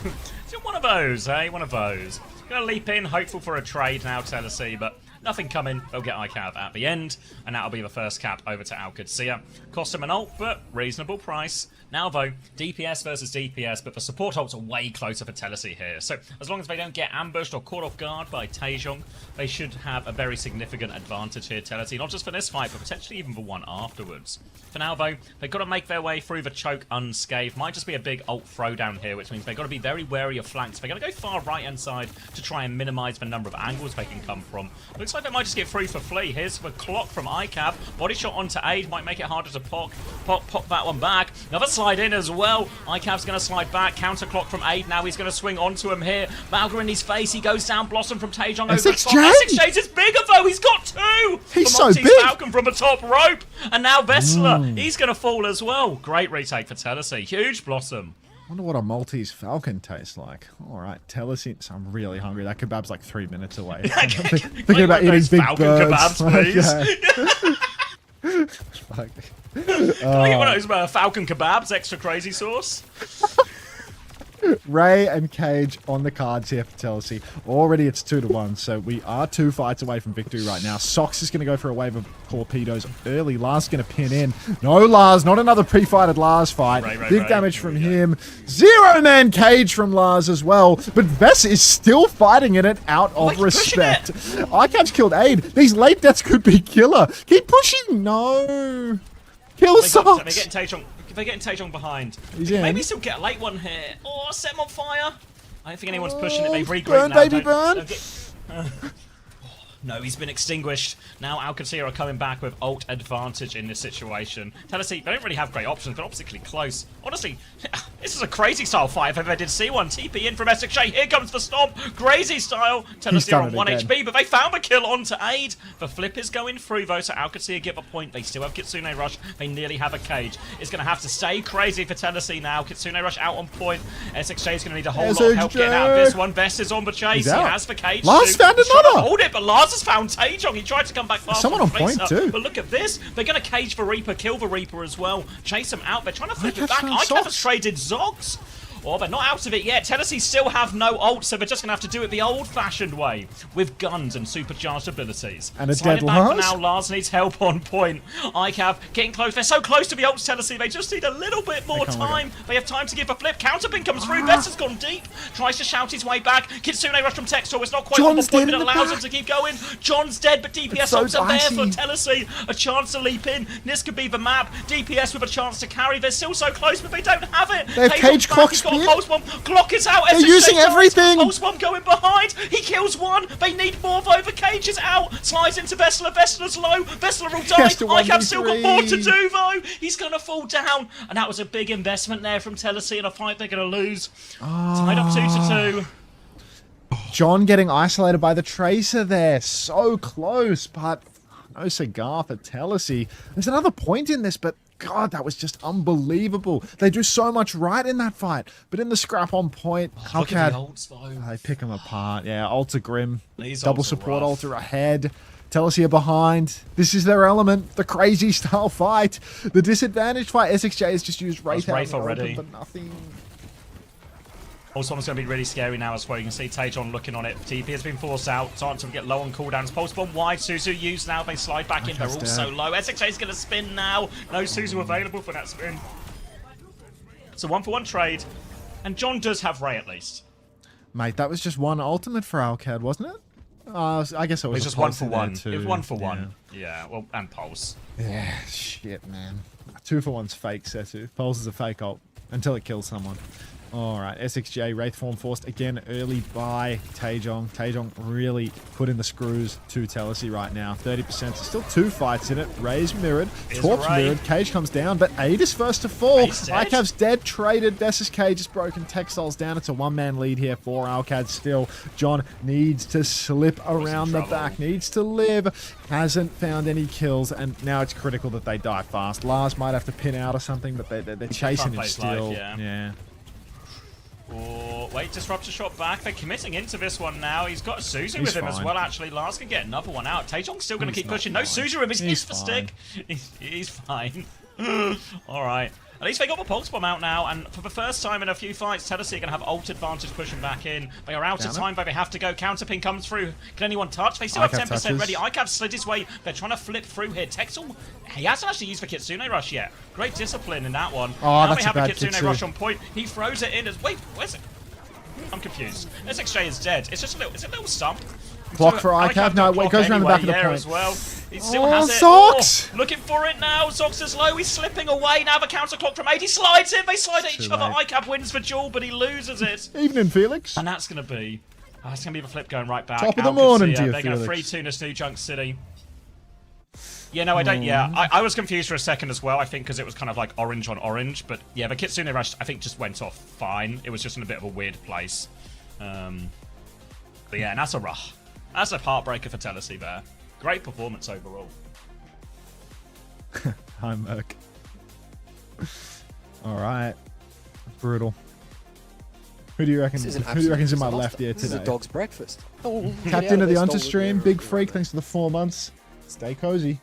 It's one of those, eh? One of those. Gonna leap in, hopeful for a trade now, Telacy, but nothing coming. They'll get ICAV at the end, and that'll be the first cap over to Qadsiah. Cost him an ult, but reasonable price. Now, though, DPS versus DPS, but the support ults are way closer for Telacy here. So, as long as they don't get ambushed or caught off guard by Taejong, they should have a very significant advantage here, Telacy. Not just for this fight, but potentially even the one afterwards. For now, though, they've got to make their way through the choke unscathed. Might just be a big ult throwdown here, which means they've got to be very wary of flanks. They're going to go far right-hand side to try and minimize the number of angles they can come from. Looks like they might just get through for Flea. Here's the clock from ICAV. Body shot onto Aid might make it harder to pop that one back. Another slide in as well. ICAV's going to slide back. Counter clock from Aid. Now he's going to swing onto him here. Malga in his face. He goes down. Blossom from Taejong over the top. SXJ's is bigger though. He's got two. He's so big. Falcon from the top rope. And now Vessler. He's going to fall as well. Great retake for Telacy. Huge Blossom. Wonder what a Maltese Falcon tastes like. All right, Telacy. So I'm really hungry. That kebab's like 3 minutes away. Thinking about eating big Falcon birds. kebabs, please. Fuck. Can I get one of those Falcon kebabs, extra crazy sauce? Ray and Cage on the cards here for Telacy. Already it's 2-1, so we are 2 fights away from victory right now. Sox is going to go for a wave of torpedoes early. Lars going to pin in. No Lars, not another pre-fighted Lars fight. Big damage from him. 0-man Cage from Lars as well. But Vess is still fighting in it out of respect. ICAV's killed Aid. These late deaths could be killer. Keep pushing. No. Kill Sox. They're getting Taejong behind. Yeah. Maybe still get a late one here. Oh, set him on fire. I don't think anyone's pushing it. They've regrouped now. Baby, burn. No, he's been extinguished. Now Qadsiah are coming back with ult advantage in this situation. Telacy, they don't really have great options. They're obviously close. Honestly, this is a crazy style fight if ever did see one. TP in from SXJ. Here comes the stomp. Crazy style. Telacy are on 1 HP, but they found the kill onto Aid. The flip is going through, though, so Qadsiah get the point. They still have Kitsune Rush. They nearly have a cage. It's going to have to stay crazy for Telacy now. Kitsune Rush out on point. SXJ is going to need a whole lot of help getting out of this one. Vest is on the chase. He has the cage. Lars found another. Hold it, but Lars has found Taejong. He tried to come back fast. Someone on point too. But look at this. They're going to cage the Reaper, kill the Reaper as well. Chase him out. They're trying to flip it back. ICAV has traded Zogs. Or they're not out of it yet. Telacy still have no ult, so they're just going to have to do it the old-fashioned way with guns and supercharged abilities. And a Slide dead it back for Lars? now. Lars needs help on point. ICAV getting close. They're so close to the ult, Telacy. They just need a little bit more time. They have time to give a flip. Counterpin comes through. Vesser's gone deep. Tries to shout his way back. Kitsune rush from Textor. It's not quite on the point, but it allows him to keep going. John's dead, but DPS ults are there for Telacy. A chance to leap in. This could be the map. DPS with a chance to carry. They're still so close, but they don't have it. They have cage clock He's got a speed. pulse bomb. Clock is out. They're using everything. Pulse bomb going behind. He kills one. They need more though. The cage is out. Slides into Vessler. Vessler's low. Vessler will die. Yes, to ICAV's still got 1v3. more to do though. He's gonna fall down, and that was a big investment there from Telacy in a fight they're gonna lose. Tied up 2-2. John getting isolated by the Tracer there. So close, but no cigar for Telacy. There's another point in this, but God, that was just unbelievable. They do so much right in that fight, but in the scrap on point, Look at the ults though. they pick them apart. Yeah, Ultra Grim, These double ults are support rough. Ultra ahead. Telacy are behind. This is their element, the crazy style fight. The disadvantage fight, SXJ has just used Wraith out in the already. open for nothing. Also, one's going to be really scary now as well. You can see Taejon looking on it. TP has been forced out. Time to get low on cooldowns. Pulse bomb wide. Suzu used now. They slide back in. They're all so low. SXJ's going to spin now. No Suzu available for that spin. It's a 1-for-1 trade. And John does have Ray at least. Mate, that was just one ultimate for Alcad, wasn't it? I guess it was It's just Pulse 1-for-1. in there It too. was 1-for-1. Yeah, well, and Pulse. Yeah, shit, man. 2-for-1's fake, Setu. Pulse is a fake ult until it kills someone. Alright, SXJ, Wraith form forced again early by Taejong. Taejong really put in the screws to Telacy right now. 30%, so still 2 fights in it. Ray's mirrored, Torp's mirrored, Cage comes down, but Aid is first to fall. ICAV's dead, traded, Vess's Cage is broken, Textile's down. It's a one-man lead here for Alcad still. John needs to slip around the back, needs to live, hasn't found any kills, and now it's critical that they die fast. Lars might have to pin out or something, but they're chasing him still. Yeah. Oh, wait, disruptor shot back. They're committing into this one now. He's got Suzu with him as well, actually. Lars can get another one out. Taejong's still going to keep pushing. No Suzu with his hits for stick. He's fine. Alright. At least they got the Pulse Bomb out now, and for the first time in a few fights, Telacy are going to have ult advantage pushing back in. They are out of time, but they have to go. Counterpin comes through. Can anyone touch? They still have 10% ready. ICAV slid his way. They're trying to flip through here. Texel, he hasn't actually used the Kitsune Rush yet. Great discipline in that one. Oh, now that's they have a a bad Kitsune Rush on point. He throws it in as... Wait, where's it? I'm confused. SXJ is dead. It's just a little... It's a little stump. Block for ICAV. No, it goes around the back of the point. As well. He still has it. Sox! Oh, looking for it now. Sox is low. He's slipping away. Now the counter clock from 8. He slides in. They slide at each other. ICAV wins the duel, but he loses it. Evening, Felix. And that's going to be... that's going to be the flip going right back. Top of the morning to you, They're going to Felix. 3-2 this New Junk City. Yeah, no, I don't. Yeah, I was confused for a second as well, I think, because it was kind of like orange on orange. But yeah, the Kitsune Rush, I think, just went off fine. It was just in a bit of a weird place. But yeah, and that's a heartbreaker for Telacy there. Great performance overall. Hi, Merc. Alright. Brutal. Who do you reckon? Who do you reckon's in my left ear This is a today? dog's breakfast. Oh, Captain of the Unter Unter stream, Big Freak, thanks for the 4 months. Stay cozy.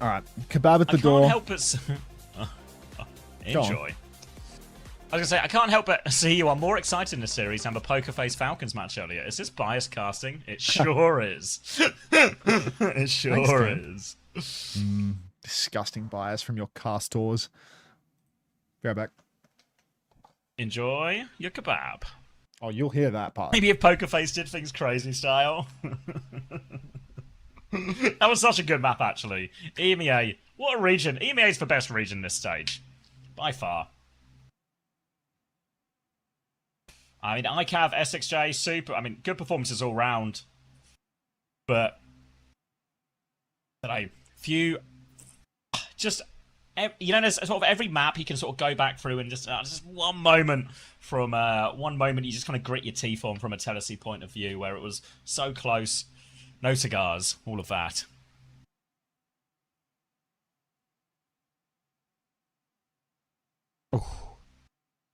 Alright, kebab at the door. I can't help but... enjoy. I was going to say, I can't help but see you are more excited in the series than the Poker Face Falcons match earlier. Is this bias casting? It sure is. It sure is. Disgusting bias from your castors. Be right back. Enjoy your kebab. Oh, you'll hear that part. Maybe if Poker Face did things crazy style. That was such a good map, actually. EMEA. What a region. EMEA is the best region this stage. By far. I mean, ICAV, SXJ, super. I mean, good performances all round. But few. Just, you know, there's sort of every map you can sort of go back through and just one moment from one moment you just kind of grit your teeth on from a Telacy point of view where it was so close, no cigars, all of that.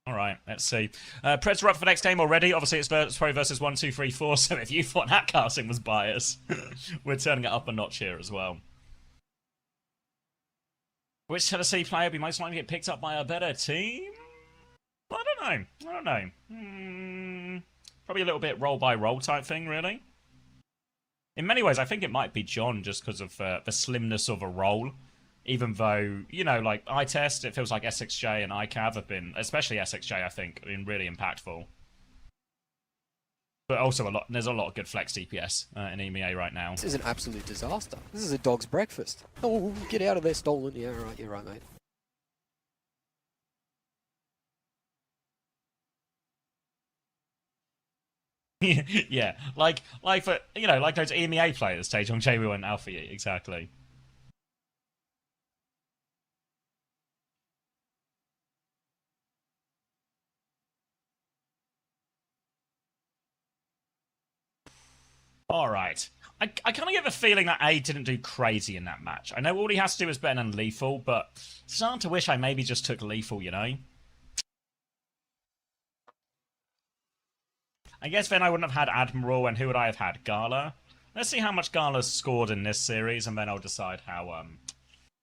All right, let's see. Preds are up for the next game already. Obviously, it's Pro versus 1, 2, 3, 4. So if you thought that casting was biased, we're turning it up a notch here as well. Which Telacy player would be most likely to get picked up by a better team? I don't know. Probably a little bit roll by roll type thing, really. In many ways, I think it might be John just because of the slimness of a roll. Even though, you know, like, I test, it feels like SXJ and ICAV have been, especially SXJ, I think, been really impactful. But also, there's a lot of good flex DPS in EMEA right now. This is an absolute disaster. This is a dog's breakfast. Oh, get out of there, stolen. Yeah, right, you're right, mate. Yeah, like for, you know, like those EMEA players, Taejong, Jamie, and Alpha E, exactly. All right. I kind of get the feeling that A didn't do crazy in that match. I know all he has to do is better than Lethal, but starting to wish I maybe just took Lethal, you know? I guess then I wouldn't have had Admiral, and who would I have had? Gala? Let's see how much Gala's scored in this series, and then I'll decide how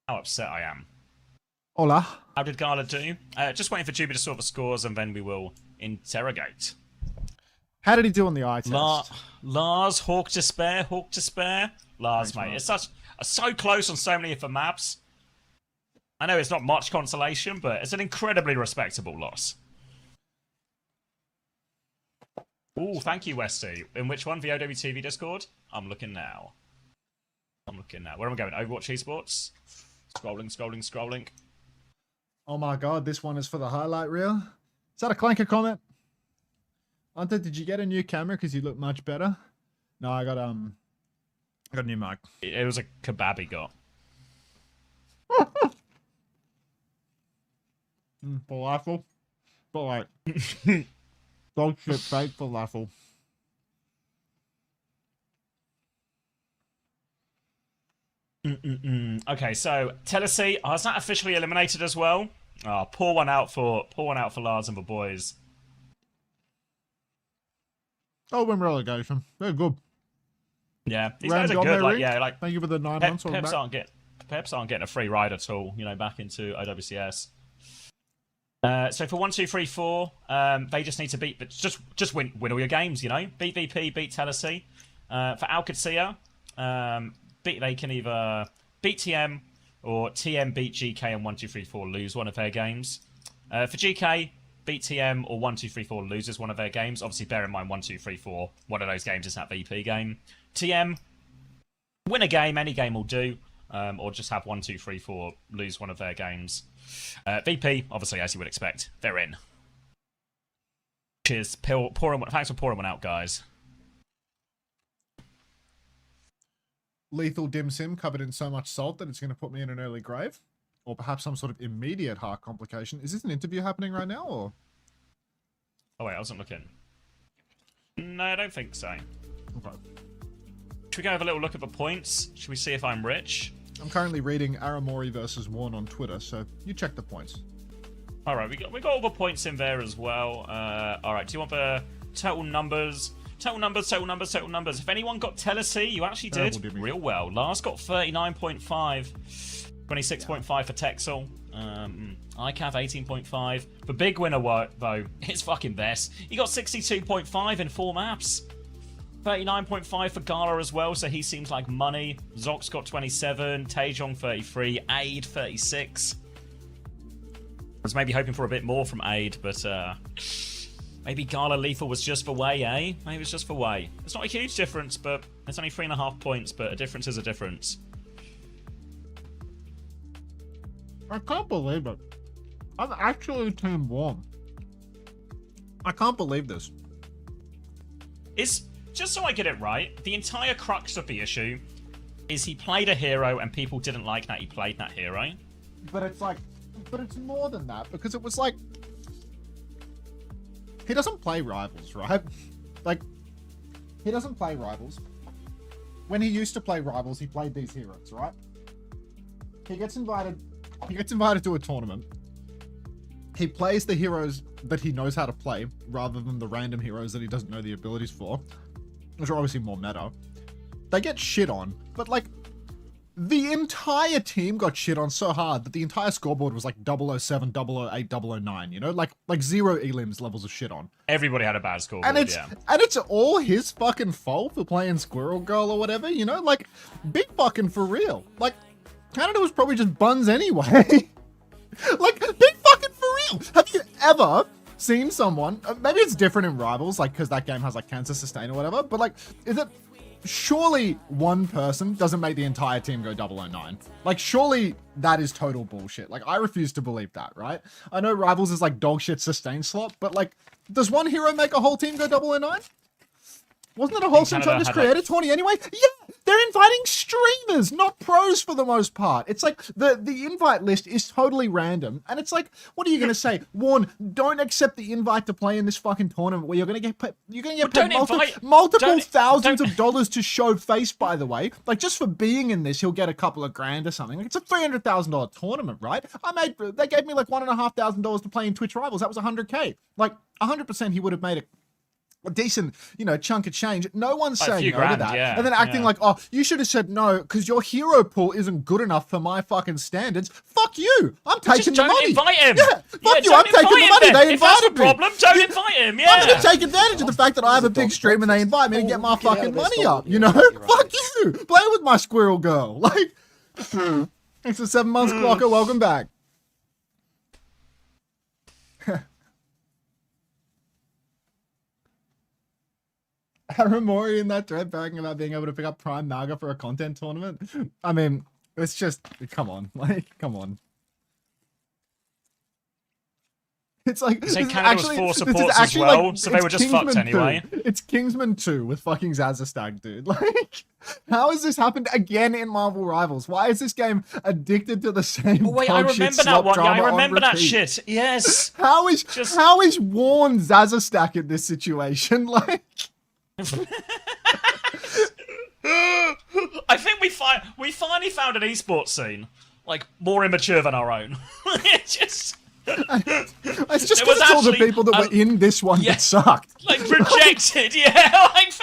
upset I am. Hola. How did Gala do? Just waiting for Juby to sort the scores, and then we will interrogate. How did he do on the eye test? Lars, Hawk to spare. Lars, Thanks, mate. Lars. It's so close on so many of the maps. I know it's not much consolation, but it's an incredibly respectable loss. Ooh, thank you, Westy. In which one? The OWTV Discord? I'm looking now. Where am I going? Overwatch Esports? Scrolling. Oh my god, this one is for the highlight reel. Is that a Clanker comment? Unter, did you get a new camera because you look much better? No, I got a new mic. It was a kebab he got. Falafel. But like dog shit fake falafel. Okay, so Telacy, is that officially eliminated as well? Oh, pour one out for Lars and the boys. Oh, win relegation. They're good. Yeah, these guys are good. Like, yeah, like thank you for the 9 months. Peps aren't getting a free ride at all. You know, back into OWCS. So for 1, 2, 3, 4, they just need to beat, just win all your games. You know, beat VP, beat Telacy. For Qadsiah, they can either beat TM or TM beat GK and 1, 2, 3, 4 lose one of their games. For GK, beat TM or 1, 2, 3, 4 loses one of their games. Obviously, bear in mind 1, 2, 3, 4. One of those games is that VP game. TM, win a game, any game will do, or just have 1, 2, 3, 4 lose one of their games. VP, obviously, as you would expect, they're in. Cheers. Thanks for pouring one out, guys. Lethal dim sim covered in so much salt that it's going to put me in an early grave, or perhaps some sort of immediate heart complication. Is this an interview happening right now, or? Oh wait, I wasn't looking. No, I don't think so. Okay. Should we go have a little look at the points? Should we see if I'm rich? I'm currently reading Aramori versus Warren on Twitter, so you check the points. All right, we got all the points in there as well. All right, do you want the total numbers? Total numbers. If anyone got Telacy, you actually did real well. Lars got 39.5, 26.5 for Texel. ICAV 18.5. The big winner, though, is fucking Bess. He got 62.5 in 4 maps. 39.5 for Gala as well, so he seems like money. Zox got 27, Taejong 33, Aid 36. I was maybe hoping for a bit more from Aid, but maybe Gala Lethal was just the way, eh? Maybe it's just the way. It's not a huge difference, but it's only 3.5 points, but a difference is a difference. I can't believe it. I'm actually Team Warm. I can't believe this. Just so I get it right, the entire crux of the issue is he played a hero and people didn't like that he played that hero. But it's more than that, because it was like, he doesn't play Rivals, right? Like, he doesn't play Rivals. When he used to play Rivals, he played these heroes, right? He gets invited to a tournament. He plays the heroes that he knows how to play, rather than the random heroes that he doesn't know the abilities for, which are obviously more meta. They get shit on, but like, the entire team got shit on so hard that the entire scoreboard was like 007, 008, 009, you know? Like 0 elims levels of shit on. Everybody had a bad score. And it's all his fucking fault for playing Squirrel Girl or whatever, you know? Like, big fucking for real. Like, Canada was probably just buns anyway. Like, big fucking for real. Have you ever seen someone, maybe it's different in Rivals, like, because that game has like cancer sustain or whatever, but like, is it, surely one person doesn't make the entire team go 009. Like, surely that is total bullshit. Like, I refuse to believe that, right? I know Rivals is like dog shit sustain slot, but like, does one hero make a whole team go 009? Wasn't it a wholesome China's creator 20 anyway? Yeah, they're inviting streamers, not pros for the most part. It's like the invite list is totally random. And it's like, what are you going to say? Warren, don't accept the invite to play in this fucking tournament where you're going to get paid multiple thousands of dollars to show face, by the way. Like, just for being in this, he'll get a couple of grand or something. Like, it's a $300,000 tournament, right? They gave me like $1,500 to play in Twitch Rivals. That was 100K. Like, 100% he would have made a decent, you know, chunk of change. No one's saying no to that. Yeah, and then acting like, oh, you should have said no because your hero pool isn't good enough for my fucking standards. Fuck you. I'm taking the money. Invite him. Yeah, fuck you. I'm taking the money. They invited me. Problem, don't invite him. Yeah. I'm going to take advantage of the fact that I have a big stream and they invite me and get my fucking money up, you know? Fuck you. Play with my Squirrel Girl. Like, thanks for 7 months, Clocker. Welcome back. Haramori in that thread bragging about being able to pick up Prime Naga for a content tournament. I mean, it's just, come on. Like, come on. It's like, Canada was 4 supports as well, like, so they were just fucked anyway. It's Kingsman 2 with fucking Zazastag, dude. Like, how has this happened again in Marvel Rivals? Why is this game addicted to the same wait, I remember that one. Yeah, I remember that shit. Yes. How is Warren Zazastag in this situation? Like... I think we finally found an esports scene like more immature than our own. It's just all the people that were in this one that sucked. Like rejected, yeah, like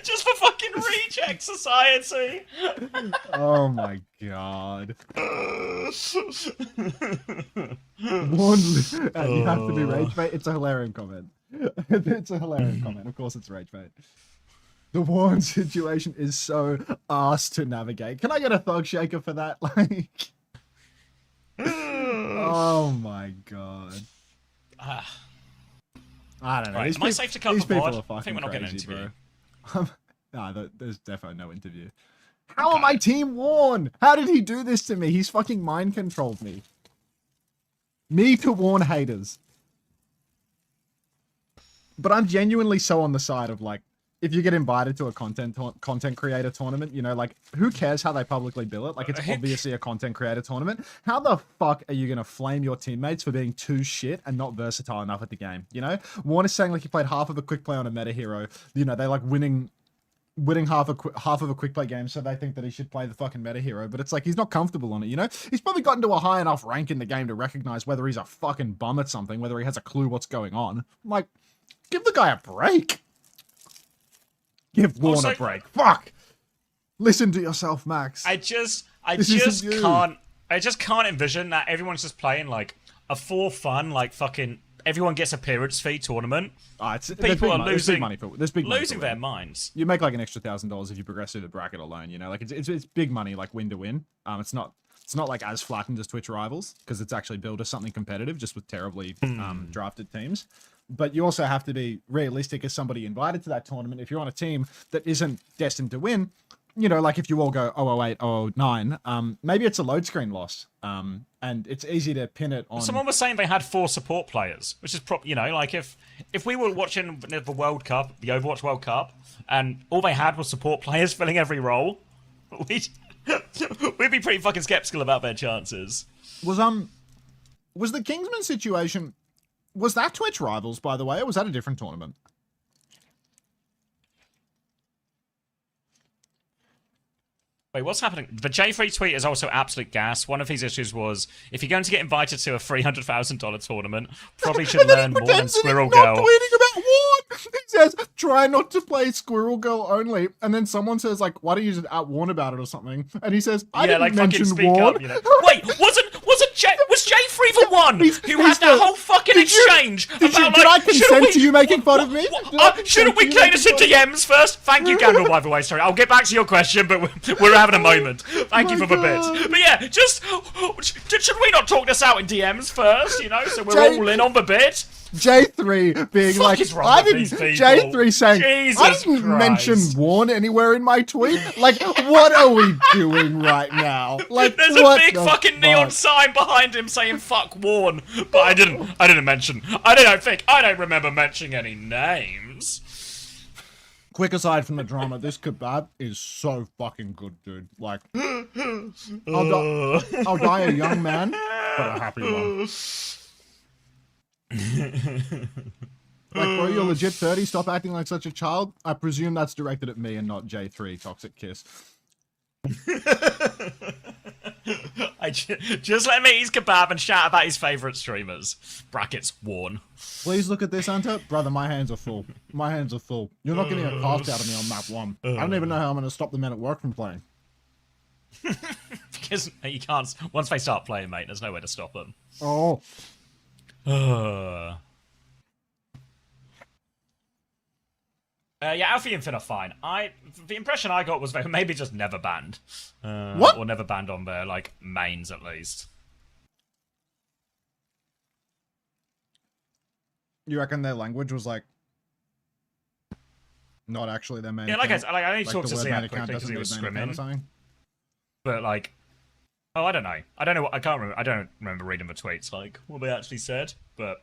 just for fucking reject society. Oh my god. One, you have to be rage bait. It's a hilarious comment. It's a hilarious comment. Of course it's rage bait. The Warren situation is so arse to navigate. Can I get a thug shaker for that? Like, oh my god. I don't know. Right, am I safe to cut the pod? I think we're not getting an interview. No, there's definitely no interview. How am I Team Warren? How did he do this to me? He's fucking mind controlled me. Me to Warren haters. But I'm genuinely so on the side of like, if you get invited to a content creator tournament, you know, like, who cares how they publicly bill it? Like, it's obviously a content creator tournament. How the fuck are you going to flame your teammates for being too shit and not versatile enough at the game? You know, Warren is saying like he played half of a quick play on a meta hero. You know, they like winning half of a quick play game, so they think that he should play the fucking meta hero. But it's like he's not comfortable on it. You know, he's probably gotten to a high enough rank in the game to recognize whether he's a fucking bum at something, whether he has a clue what's going on. Like, give the guy a break. Give Warren a break. Fuck. Listen to yourself, Max. I just can't envision that everyone's just playing like a for fun, like fucking everyone gets appearance fee tournament. People are losing their minds. You make like an extra $1,000 if you progress through the bracket alone. You know, like it's big money, like win to win. It's not like as flattened as Twitch Rivals because it's actually built as something competitive, just with terribly drafted teams. But you also have to be realistic as somebody invited to that tournament. If you're on a team that isn't destined to win, you know, like if you all go 008, 009, maybe it's a load screen loss. And it's easy to pin it on. Someone was saying they had 4 support players, which is you know, like if we were watching the World Cup, the Overwatch World Cup, and all they had was support players filling every role, we'd be pretty fucking skeptical about their chances. Was the Kingsman situation? Was that Twitch Rivals, by the way, or was that a different tournament? Wait, what's happening? The J3 tweet is also absolute gas. One of his issues was, if you're going to get invited to a $300,000 tournament, probably should learn more than Squirrel Girl. Not tweeting about Warn. He says, try not to play Squirrel Girl only. And then someone says, like, why don't you just warn about it or something? And he says, I didn't mention Warn. Up, you know. Wait, was J3 the one who had that whole fucking exchange Did I consent to you making fun of me? Shouldn't we clean us in DMs first? Thank you, Gandalf, by the way. Sorry, I'll get back to your question, but we're having a moment. Thank you for the bit. But yeah, should we not talk this out in DMs first, you know, so we're all in on the bit? J3 being like, I didn't. J3 saying, I didn't mention Warn anywhere in my tweet. Like, what are we doing right now? Like, there's a big fucking neon sign behind him saying "fuck Warn," but I didn't mention. I don't remember mentioning any names. Quick aside from the drama, this kebab is so fucking good, dude. Like, I'll die a young man, but a happy one. Like, bro, you're legit 30. Stop acting like such a child. I presume that's directed at me and not J3. Toxic kiss. Just let me eat his kebab and shout about his favourite streamers. Brackets Warn. Please look at this, Unter. Brother, my hands are full. My hands are full. You're not getting a cast out of me on map 1. I don't even know how I'm going to stop the men at work from playing. Because you can't. Once they start playing, mate, there's no way to stop them. Oh. Yeah, Alfie and Finn are fine. The impression I got was they were maybe just never banned. What? Or never banned on their, like, mains, at least. You reckon their language was, like, not actually their main Yeah, like account? I only Like, talked the to word Ziad main quickly account because doesn't he was mean main account or scrimming. something? But, like... Oh, I don't know. I can't remember. I don't remember reading the tweets, like, what they actually said, but...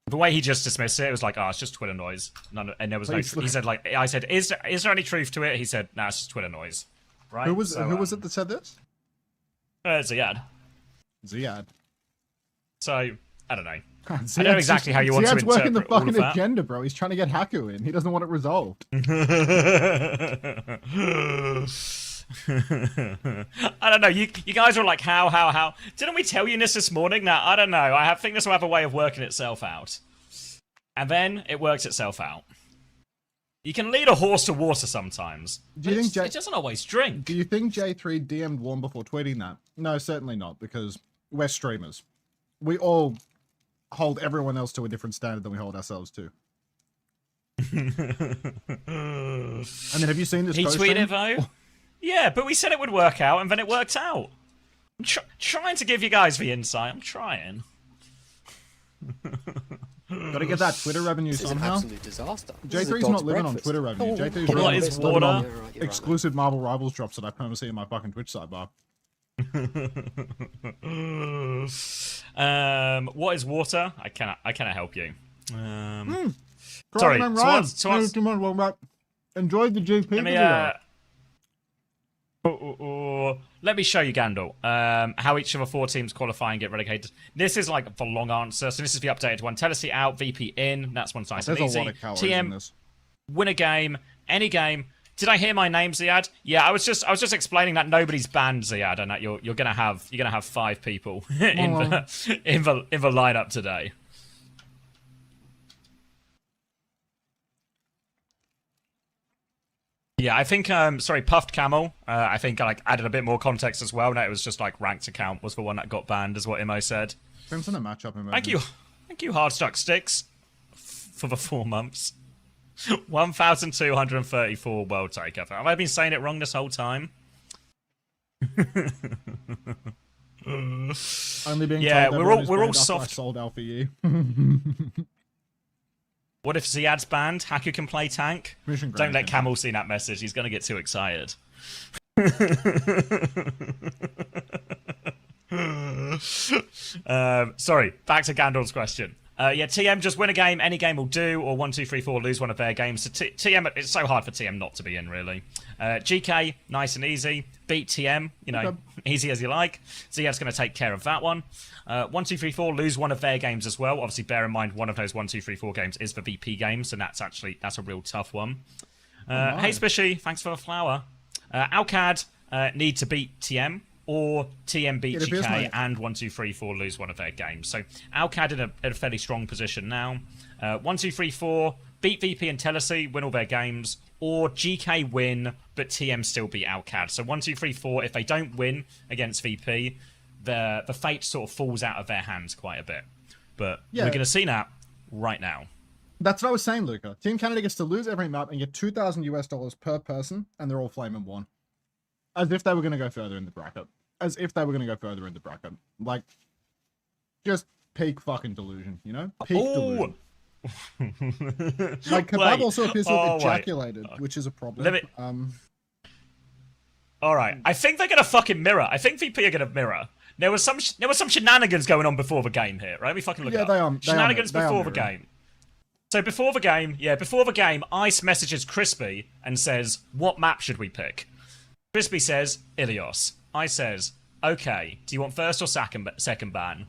The way he just dismissed it, it was like, oh, it's just Twitter noise. And there was no... He said, like... I said, is there any truth to it? He said, nah, it's just Twitter noise. Right? Who was it that said this? Ziad. Ziad. So, I don't know. Ziad's I know exactly how you want to Ziad's working the interpret all fucking of that. agenda, bro. He's trying to get Haku in. He doesn't want it resolved. I don't know. You guys are like, how? Didn't we tell you this morning? Now, I don't know. I think this will have a way of working itself out. And then it works itself out. You can lead a horse to water sometimes. Do you think it doesn't always drink. Do you think J3 DM'd Warm before tweeting that? No, certainly not, because we're streamers. We all hold everyone else to a different standard than we hold ourselves to. And then have you seen this He post tweeted, though? Yeah, but we said it would work out, and then it worked out. I'm trying to give you guys the insight. I'm trying. Gotta get that Twitter revenue This is an somehow. absolute disaster. J3's not living on Twitter revenue. J3's What living is on water? exclusive Marvel Rivals drops that I perma see in my fucking Twitch sidebar. What is water? I cannot help you. Sorry, enjoyed the GP video. Let me show you, Gandalf, how each of the 4 teams qualify and get relegated. This is like the long answer, so this is the updated one. Telacy out, VP in. That's one's nice and easy. There's a lot of calories in this. Win a game, any game. Did I hear my name, Ziad? Yeah, I was just explaining that nobody's banned, Ziad, and that you're gonna have 5 people in the lineup today. Yeah, I think, Puffed Camel, I think I added a bit more context as well. Now it was just like ranked account was the one that got banned, is what Imo said. Depends on the matchup. Thank you, Hardstuck Sticks, for the 4 months. 1,234 world takeover. Have I been saying it wrong this whole time? Only being yeah, told we're all soft. I sold out for you. What if Ziad's banned? Haku can play tank? Don't let Camel see that message. He's going to get too excited. Sorry, back to Gandalf's question. Yeah, TM, just win a game. Any game will do. Or 1, 2, 3, 4, lose one of their games. So TM, it's so hard for TM not to be in, really. GK, nice and easy. Beat TM, easy as you like. Ziad's going to take care of that one. 1, 2, 3, 4, lose one of their games as well. Obviously, bear in mind, one of those 1, 2, 3, 4 games is the VP games, and that's a real tough one. Hey, Spishy, thanks for the flower. Alcad, need to beat TM, or TM beat It appears GK my- and 1, 2, 3, 4 lose one of their games. So OWCS in a fairly strong position now. 1, 2, 3, 4 beat VP and Telacy, win all their games, or GK win, but TM still beat OWCS. So 1, 2, 3, 4, if they don't win against VP, the fate sort of falls out of their hands quite a bit. But Yeah. we're going to see that right now. That's what I was saying, Luca. Team Canada gets to lose every map and get $2,000 per person, and they're all flaming one. As if they were going to go further in the bracket. As if they were going to go further in the bracket. Like, just peak fucking delusion, you know? Peak delusion. Like, Kebab Wait. also appears to have Oh, wait. ejaculated, which is a problem. Let All right, I think they're gonna fucking mirror. I think VP are gonna mirror. There was some shenanigans going on before the game here, right? Let me fucking look it up. they are Shenanigans before the mirroring. game. So before the game, Ice messages Crispy and says, "What map should we pick?" Crispy says, "Ilios." Ice says, "Okay, do you want first or second ban?"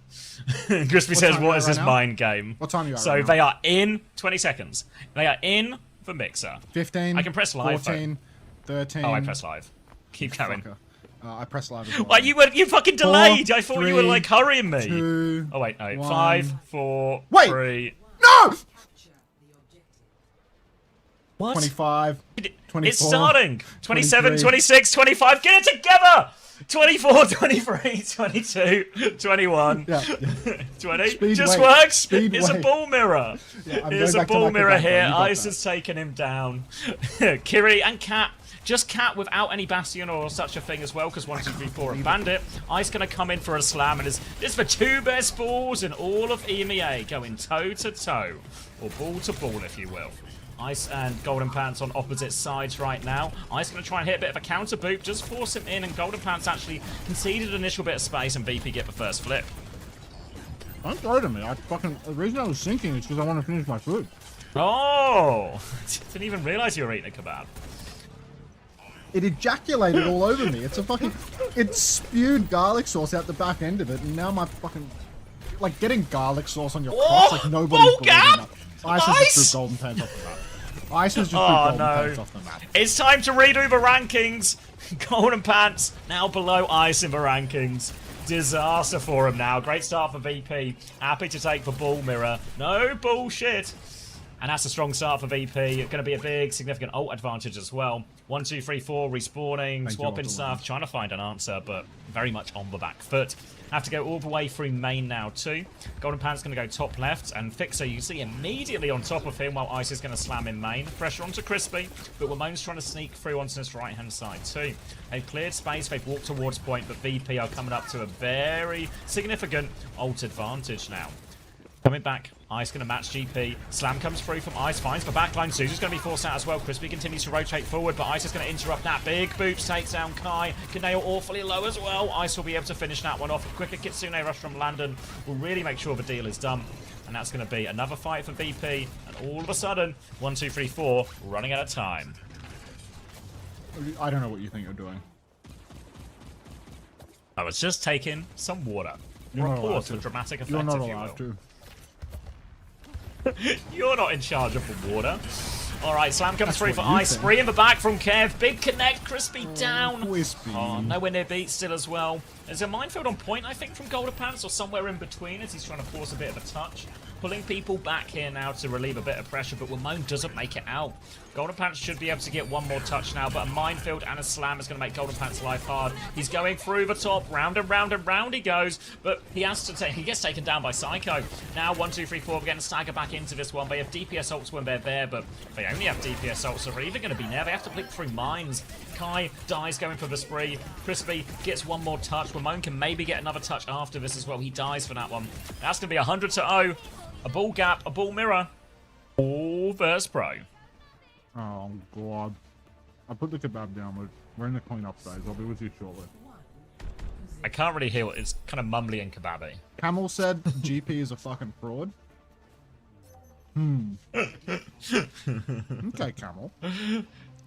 Crispy says, time "What are is you at this right now? mind game?" What time are you at So right now? they are in 20 seconds. They are in the mixer. 15, I can press live, 14, 13. Oh, I press live. Keep going. Fucker. I press live as well. Why you fucking delayed? I thought you were 3, like hurrying me. 2, Oh wait, no. 1. 5, 4, Wait! 3. No! What? 25, 24. It's starting. 27, 23. 26, 25. Get it together. 24, 23, 22, 21, Yeah. 20. Speed Just wait. works. Speed It's a wait. ball mirror. Yeah, I'm It's going a back to ball my mirror Kebab, here. you got Ice that. has taken him down. Kiri and Cat. Just Cat without any Bastion or such a thing as well, because 1, 2, 3, 4 and Bandit. Ice going to come in for a slam, and it's the two best balls in all of EMEA going toe to toe, or ball to ball, if you will. Ice and Golden Pants on opposite sides right now. Ice going to try and hit a bit of a counter boot, just force him in, and Golden Pants actually conceded an initial bit of space, and VP get the first flip. Don't throw to me. The reason I was sinking is because I want to finish my food. Oh! Didn't even realize you were eating a kebab. It ejaculated all over me. It spewed garlic sauce out the back end of it, and now my fucking, like, getting garlic sauce on your crotch, like nobody's ball believing gap! that. Ice has just threw Golden Pants off the map. Ice has just threw Golden Pants off the map. It's time to redo the rankings. Golden Pants now below Ice in the rankings. Disaster for him now. Great start for VP. Happy to take the ball mirror. No bullshit. And that's a strong start for VP. Going to be a big, significant ult advantage as well. 1, 2, 3, 4, respawning, swapping stuff, trying to find an answer, but very much on the back foot. Have to go all the way through main now too. Golden Pants going to go top left, and Fixer you see immediately on top of him while Ice is going to slam in main. Pressure onto Crispy, but Ramon's trying to sneak through onto this right-hand side too. They've cleared space, they've walked towards point, but VP are coming up to a very significant ult advantage now. Coming back, Ice going to match GP. Slam comes through from Ice, finds the backline. Suzu's going to be forced out as well. Crispy continues to rotate forward, but Ice is going to interrupt that. Big boots takes down Kai. Kaneo awfully low as well. Ice will be able to finish that one off. A quicker Kitsune rush from Landon will really make sure the deal is done. And that's going to be another fight for VP. And all of a sudden, 1, 2, 3, 4, running out of time. I don't know what you think you're doing. I was just taking some water. You're not allowed Report to. for dramatic effect, You're not if you allowed will. to. You're not in charge of the water. Alright, Slam comes That's through what for you Ice. think. Spree in the back from Kev. Big connect, Crispy down. Crispy. Oh, nowhere near beat still as well. There's a minefield on point, I think, from Golden Pants, or somewhere in between as he's trying to force a bit of a touch. Pulling people back here now to relieve a bit of pressure, but Ramon doesn't make it out. Golden Pants should be able to get one more touch now, but a minefield and a slam is going to make Golden Pants' life hard. He's going through the top, round and round and round he goes, but he has to he gets taken down by Psycho. Now 1, 2, 3, 4, we're going to stagger back into this one. They have DPS ults when they're there, but they only have DPS ults, so they're either going to be there. They have to blink through mines. Kai dies going for the spree. Crispy gets one more touch. Ramon can maybe get another touch after this as well. He dies for that one. That's going to be 100 to 0. A ball gap, a ball mirror. All versus pro. Oh, God. I put the kebab down. We're in the cleanup phase. I'll be with you shortly. I can't really hear what it's kind of mumbly and kebabby. Camel said GP is a fucking fraud. Okay, Camel.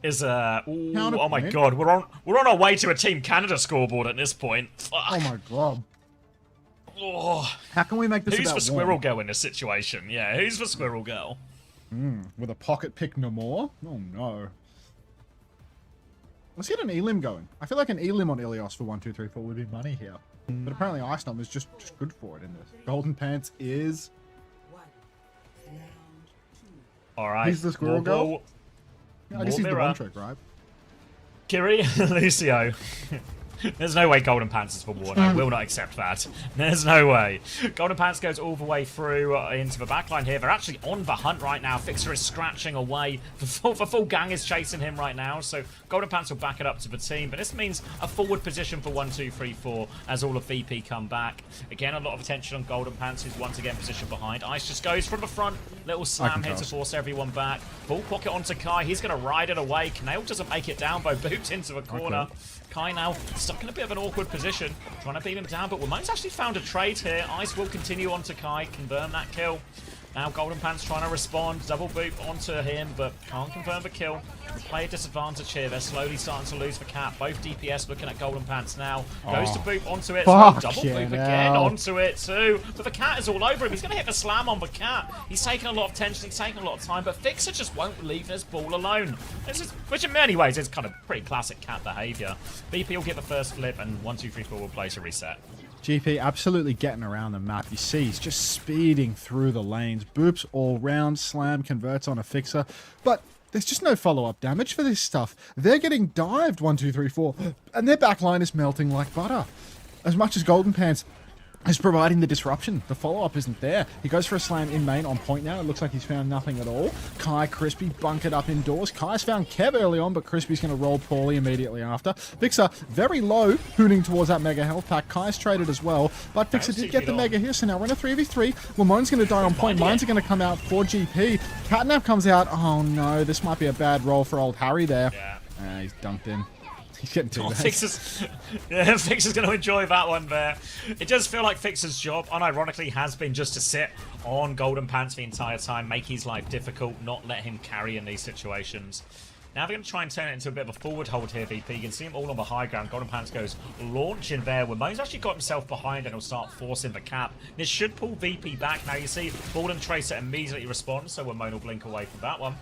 Is oh my Counterpoint. god, we're on our way to a Team Canada scoreboard at this point. Fuck. Oh my God. Oh. How can we make this Who's about the squirrel Warren? girl in this situation? Yeah, who's the squirrel girl? With a pocket pick no more? Oh no. Let's get an elim going. I feel like an elim on Ilios for 1, 2, 3, 4 would be money here. But apparently Ice Storm is just good for it in this. Golden Pants is... All right. He's the squirrel girl? Yeah, I guess he's the one trick, right? Kiri, Lucio. There's no way Golden Pants is for Warner. I will not accept that. There's no way. Golden Pants goes all the way through into the backline here. They're actually on the hunt right now. Fixer is scratching away. The full gang is chasing him right now. So Golden Pants will back it up to the team. But this means a forward position for 1, 2, 3, 4 as all of VP come back. Again, a lot of attention on Golden Pants, who's once again positioned behind. Ice just goes from the front. Little slam here to force everyone back. Full pocket onto Kai. He's going to ride it away. Knail doesn't make it down, though. Boots into the corner. Okay. Kai now stuck in a bit of an awkward position, trying to beat him down, but Ramon's actually found a trade here. Ice will continue onto Kai, confirm that kill. Now Golden Pants trying to respond, double boop onto him, but can't confirm the kill. The player disadvantage here, they're slowly starting to lose the cap. Both DPS looking at Golden Pants now. Goes to boop onto it, so double boop again onto it too. But the cat is all over him, he's going to hit the slam on the cat. He's taking a lot of tension, he's taking a lot of time, but Fixer just won't leave this ball alone. Which in many ways is kind of pretty classic cat behaviour. BP will get the first flip, and 1, 2, 3, 4 will place a reset. GP absolutely getting around the map. You see, he's just speeding through the lanes. Boops all round. Slam converts on a Fixer. But there's just no follow-up damage for this stuff. They're getting dived, 1, 2, 3, 4. And their backline is melting like butter. As much as Golden Pants is providing the disruption, the follow-up isn't there. He goes for a slam in main on point now. It looks like he's found nothing at all. Kai, Crispy bunkered up indoors. Kai's found Kev early on, but Crispy's going to roll poorly immediately after. Fixer very low, hooning towards that mega health pack. Kai's traded as well, but Fixer did get the mega here, so now we're in a 3v3. Lamone's going to die on point. Mines are going to come out for GP. Catnap comes out. Oh no, this might be a bad roll for old Harry there. Yeah. He's dunked in. He's getting too bad. Fixer's going to enjoy that one there. It does feel like Fixer's job, unironically, has been just to sit on Golden Pants the entire time, make his life difficult, not let him carry in these situations. Now they're going to try and turn it into a bit of a forward hold here, VP. You can see him all on the high ground. Golden Pants goes launching there. Ramon's actually got himself behind and he'll start forcing the cap. This should pull VP back. Now you see Ball and Tracer immediately respond, so Ramon will blink away from that one.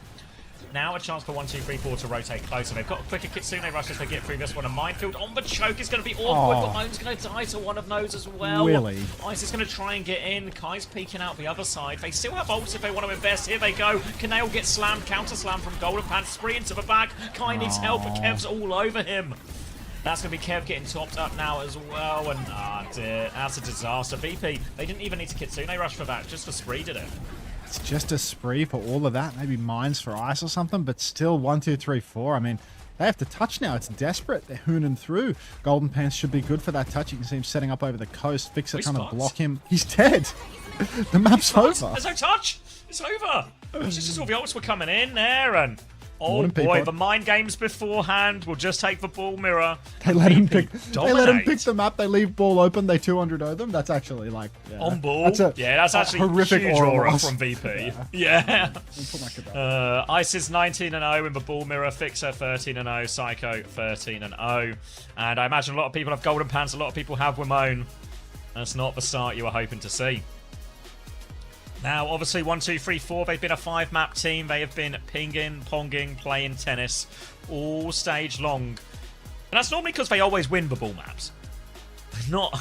Now a chance for 1, 2, 3, 4 to rotate closer. They've got a quicker Kitsune rush as they get through this one. A minefield on the choke is going to be awkward, but Moan's going to die to one of those as well. Really? Ice is going to try and get in. Kai's peeking out the other side. They still have ults if they want to invest. Here they go. Kanail gets slammed. Counter slam from Golden Pants. Spree into the back. Kai needs help, but Kev's all over him. That's going to be Kev getting topped up now as well. And dear, that's a disaster. VP, they didn't even need to Kitsune rush for that. Just for Spree did it. It's just a spree for all of that. Maybe mines for Ice or something, but still 1, 2, 3, 4. I mean, they have to touch now. It's desperate. They're hooning through. Golden Pants should be good for that touch. You can see him setting up over the coast. Fixer trying to block him. He's dead. The map's over. There's no touch. It's over. It's just all the ults were coming in there and... Oh boy, the mind games beforehand. We'll just take the ball mirror. They let him pick the map. They leave ball open. They 200-0 them. That's actually like on ball. That's actually horrific huge aura from VP. Yeah. Ice is 19-0 in the ball mirror. Fixer 13-0. Psycho 13-0. And I imagine a lot of people have Golden Pants. A lot of people have Ramon. That's not the start you were hoping to see. Now, obviously, 1, 2, 3, 4, they've been a 5-map team. They have been pinging, ponging, playing tennis all stage long. And that's normally because they always win the ball maps. Not...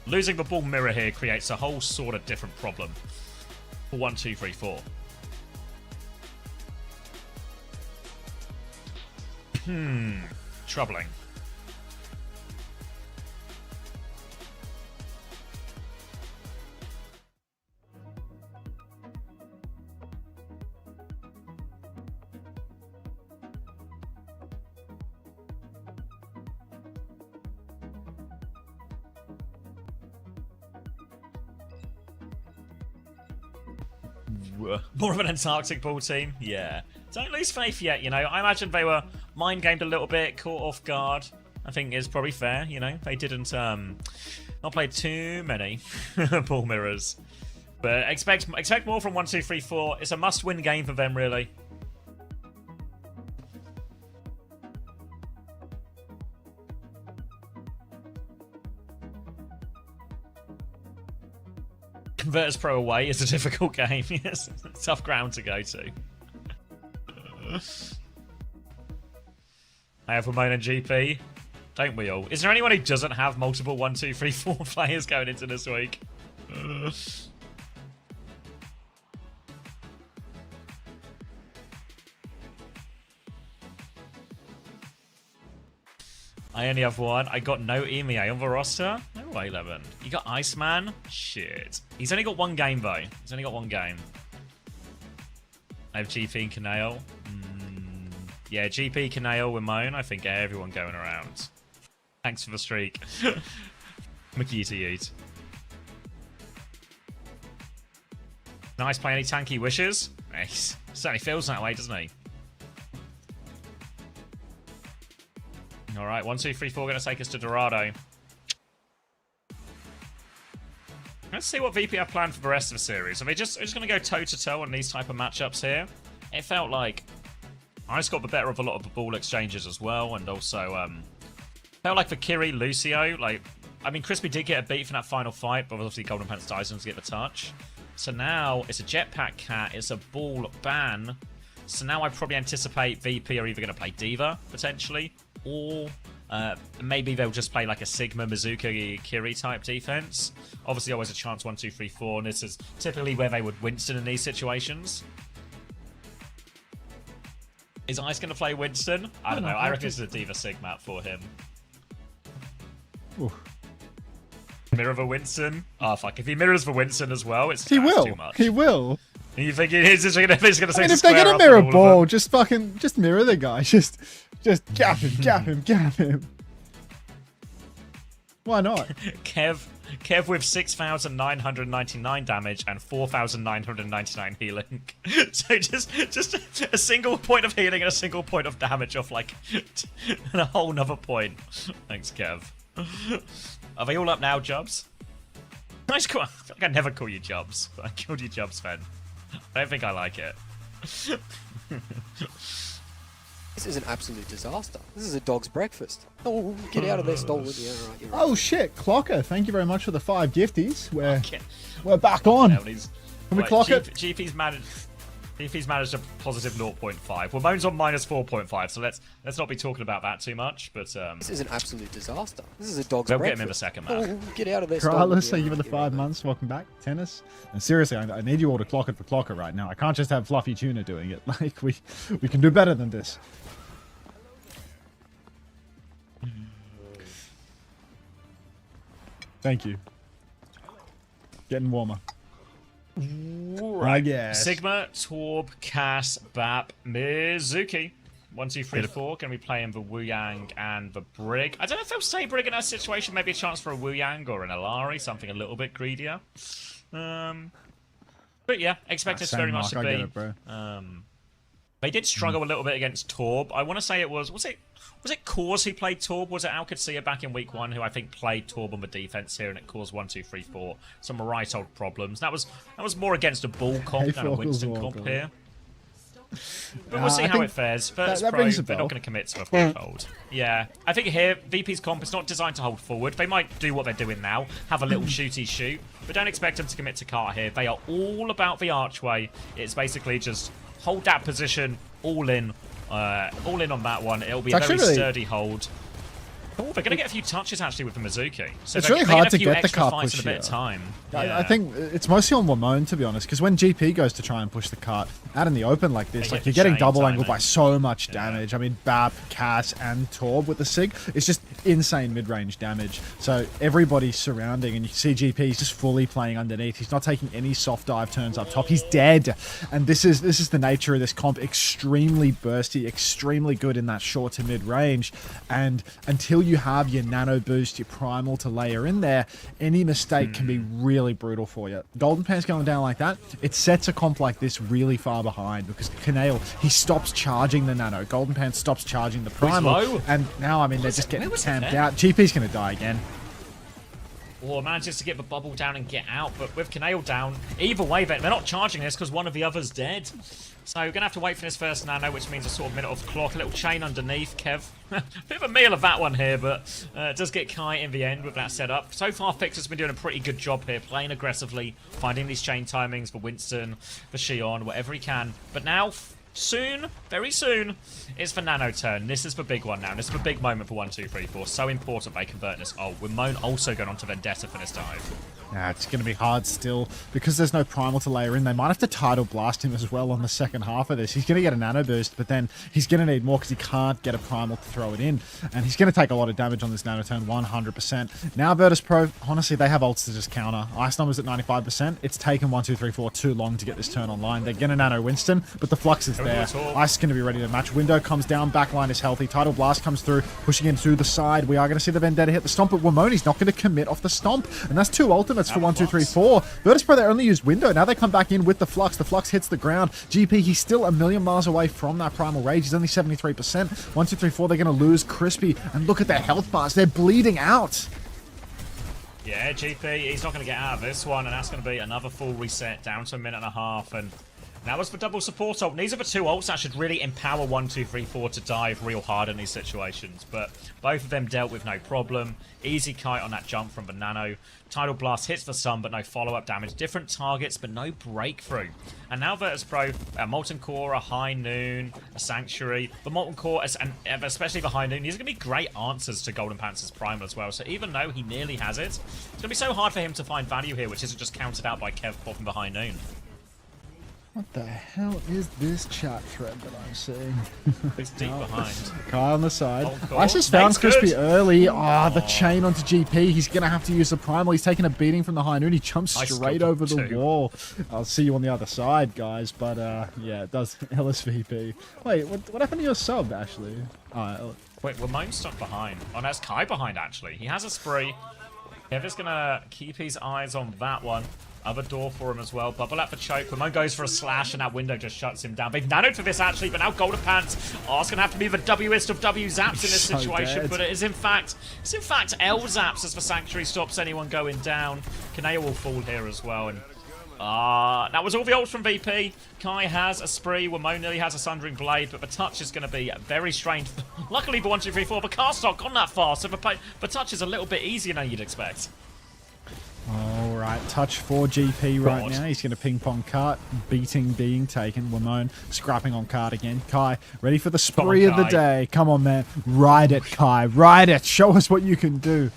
Losing the ball mirror here creates a whole sort of different problem for 1, 2, 3, 4. Troubling. More of an Antarctic ball team? Yeah. Don't lose faith yet, you know. I imagine they were mind-gamed a little bit, caught off guard. I think is probably fair, you know. They didn't not play too many ball mirrors. But expect more from 1, 2, 3, 4. It's a must-win game for them, really. Converters Pro away is a difficult game. Yes, tough ground to go to. I have Ramon and GP. Don't we all? Is there anyone who doesn't have multiple 1, 2, 3, 4 players going into this week? I only have one. I got no EMEA on the roster. No way, 11. You got Iceman? Shit. He's only got one game, though. He's only got one game. I have GP and Canale. Yeah, GP, Canale, Ramon. I think everyone going around. Thanks for the streak. Mickey to eat. Nice play. Any tanky wishes? Nice. Certainly feels that way, doesn't he? All right, 1, 2, 3, 4 going to take us to Dorado. Let's see what VP have planned for the rest of the series. Are they just going to go toe-to-toe on these type of matchups here? It felt like I just got the better of a lot of the ball exchanges as well, and also felt like for Kiri, Lucio, like, I mean, Crispy did get a beat from that final fight, but obviously Golden Pants Dyson to get the touch. So now it's a Jetpack Cat, it's a ball ban. So now I probably anticipate VP are either going to play D.Va, potentially, or maybe they'll just play like a Sigma, Mizuki, Kiri type defense. Obviously, always a chance 1, 2, 3, 4, and this is typically where they would Winston in these situations. Is Ice going to play Winston? I don't know. I reckon this is a D.Va Sigma for him. Ooh. Mirror the Winston? Oh, fuck. If he mirrors the Winston as well, it's He will. too much. He will. And you think he's just going to say I mean, if they're gonna mirror ball, just mirror the guy. Just gap him, gap him, gap him. Why not? Kev with 6,999 damage and 4,999 healing. So just a single point of healing and a single point of damage off like and a whole nother point. Thanks, Kev. Are they all up now, Jobs? Nice call. I feel like I never call you Jobs, but I killed you Jobs, Fan. I don't think I like it. This is an absolute disaster. This is a dog's breakfast. Oh, get out of there, stolen. Yeah, right, you're right. Oh shit, Clocker! Thank you very much for the 5 gifties. We're back on. Yeah, Can we clock it? GP's managed a positive 0.5. Ramon's on minus 4.5, so let's not be talking about that too much. But this is an absolute disaster. This is a dog's we'll breakfast. get him in a second, man. Oh, get out of there, Carlos, thank you for the 5 months. Welcome back, Tennis. And seriously, I need you all to clock it for Clocker right now. I can't just have Fluffy Tuna doing it. Like we can do better than this. Thank you. Getting warmer. Right. I guess. Sigma, Torb, Cass, Bap, Mizuki. 1, 2, 3, 4. Going to be playing the Wu Yang and the Brig. I don't know if they'll say Brig in that situation. Maybe a chance for a Wu Yang or an Alari, something a little bit greedier. But yeah, expect this very much to be. It, bro. They did struggle a little bit against Torb. I want to say it was it Cause who played Torb? Was it Qadsiah back in week 1 who I think played Torb on the defense here and it caused 1, 2, 3, 4 some right old problems. That was more against a bull comp than a Winston comp here. But we'll see how it fares. First that pro, rings a they're bell. not going to commit to a full hold. Yeah, I think here VP's comp is not designed to hold forward. They might do what they're doing now, have a little shooty shoot, but don't expect them to commit to cart here. They are all about the archway. It's basically just hold that position, all in on that one. It'll be a very sturdy hold. Oh, they're going to get a few touches actually with the Mizuki. So it's really hard to get the cart push push in a bit of time. I think it's mostly on Ramon, to be honest, because when GP goes to try and push the cart out in the open like this, like you're getting double angled by so much damage. I mean, Bap, Cass, and Torb with the Sig, it's just insane mid-range damage. So everybody's surrounding, and you see GP, he's just fully playing underneath. He's not taking any soft dive turns up top. He's dead, and this is the nature of this comp. Extremely bursty, extremely good in that short to mid-range, and until you have your nano boost, your primal to layer in there, any mistake can be really brutal for you. Golden Pants going down like that, it sets a comp like this really far behind because Canale, he stops charging the nano. Golden Pants stops charging the primal. And now, I mean, they're just getting tamped out. GP's going to die again. Or manages to get the bubble down and get out, but with Canale down, either way, they're not charging this because one of the others dead. So we're going to have to wait for this first nano, which means a sort of minute off the clock. A little chain underneath, Kev. Bit of a meal of that one here, but it does get Kai in the end with that setup. So far, Fixer's been doing a pretty good job here, playing aggressively, finding these chain timings for Winston, for Shion, whatever he can. But now, soon, very soon, it's for Nano turn. This is the big one now. This is the big moment for 1, 2, 3, 4. So important they convert this. Oh, Wimone also going on to Vendetta for this dive. Yeah, it's going to be hard still. Because there's no Primal to layer in, they might have to Tidal Blast him as well on the second half of this. He's going to get a Nano Boost, but then he's going to need more because he can't get a Primal to throw it in. And he's going to take a lot of damage on this Nano turn, 100%. Now Virtus Pro, honestly, they have ults to just counter. Ice Number's at 95%. It's taken 1, 2, 3, 4 too long to get this turn online. They're going to Nano Winston, but the Flux is there. Ice is going to be ready to match. Window comes down, backline is healthy. Tidal Blast comes through, pushing into the side. We are going to see the Vendetta hit the Stomp, but Wimone's not going to commit off the Stomp. And that's 2 ultimates for 1, 2, 3, 4. Virtus Pro, they only used Window. Now they come back in with the Flux. The Flux hits the ground. GP, he's still a million miles away from that Primal Rage. He's only 73%. 1, 2, 3, 4, they're going to lose Crispy. And look at their health bars. They're bleeding out. Yeah, GP, he's not going to get out of this one, and that's going to be another full reset down to a minute and a half. And now as for double support ult, these are the 2 ults that should really empower 1, 2, 3, 4 to dive real hard in these situations. But both of them dealt with no problem. Easy kite on that jump from the Nano. Tidal Blast hits the sun, but no follow-up damage. Different targets, but no breakthrough. And now Virtus Pro, a Molten Core, a High Noon, a Sanctuary. The Molten Core, and especially the High Noon, these are going to be great answers to Golden Panther's Primal as well. So even though he nearly has it, it's going to be so hard for him to find value here, which isn't just countered out by Kev popping the High Noon. What the hell is this chat thread that I'm seeing? It's deep behind. Kai on the side. Oh, Isis found Crispy early. Ah, the chain onto GP. He's going to have to use the Primal. He's taking a beating from the High Noon. He jumps straight over the wall. I'll see you on the other side, guys. But, yeah, it does LSVP. Wait, what happened to your sub, Ashley? Wait, Wimone's stuck behind. Oh, that's Kai behind, actually. He has a spree. Kev is going to keep his eyes on that one. Other door for him as well. Bubble out for choke. Wimone goes for a slash, and that window just shuts him down. They've nanoed for this, actually, but now Golden Pants. Oh, it's going to have to be the Wist of W Zaps in this situation, but it is, in fact, L Zaps as the Sanctuary stops anyone going down. Qadsiah will fall here as well, and that was all the ults from VP. Kai has a spree. Wimone nearly has a Sundering Blade, but the touch is going to be very strained. Luckily for 1, 2, 3, 4, the cast not gone that far, so the touch is a little bit easier than you'd expect. Alright, touch for GP right now. He's going to ping pong cart. Beating being taken. Wimone scrapping on cart again. Kai, ready for the spree of the day. Come on, man. Ride it, Kai. Ride it. Show us what you can do.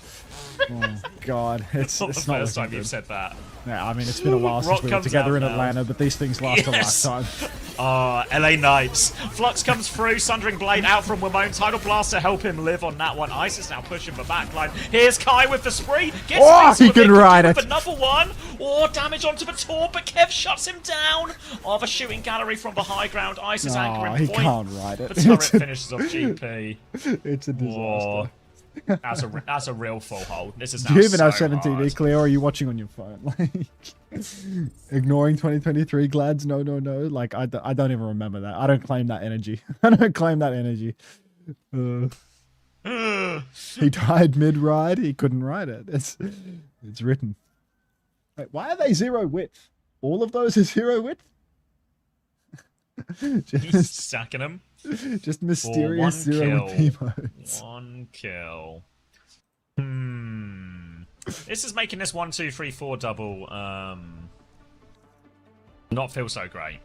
Oh, God. It's not the first time good. You've said that. Yeah, I mean, it's been a while since we were together in Atlanta, but these things last a lifetime. LA Knights. Flux comes through, Sundering Blade out from Wimone. Tidal Blast to help him live on that one. Ice is now pushing the backline. Here's Kai with the spree. He can ride it. Another one. Damage onto the taunt, but Kev shuts him down. The shooting gallery from the high ground. Ice is anchoring point. He can't ride it. The turret finishes off GP. It's a disaster. That's a real full hold. This is now do you even so have 7 hard. TV clear, or are you watching on your phone? Like, ignoring 2023 glads? No. Like, I don't even remember that. I don't claim that energy. I don't claim that energy. He died mid-ride. He couldn't ride it. It's written. Wait, why are they 0 width? All of those are 0 width? He's stacking them. Just mysterious 0 with emotes. 1 kill. This is making this 1, 2, 3, 4 double not feel so great.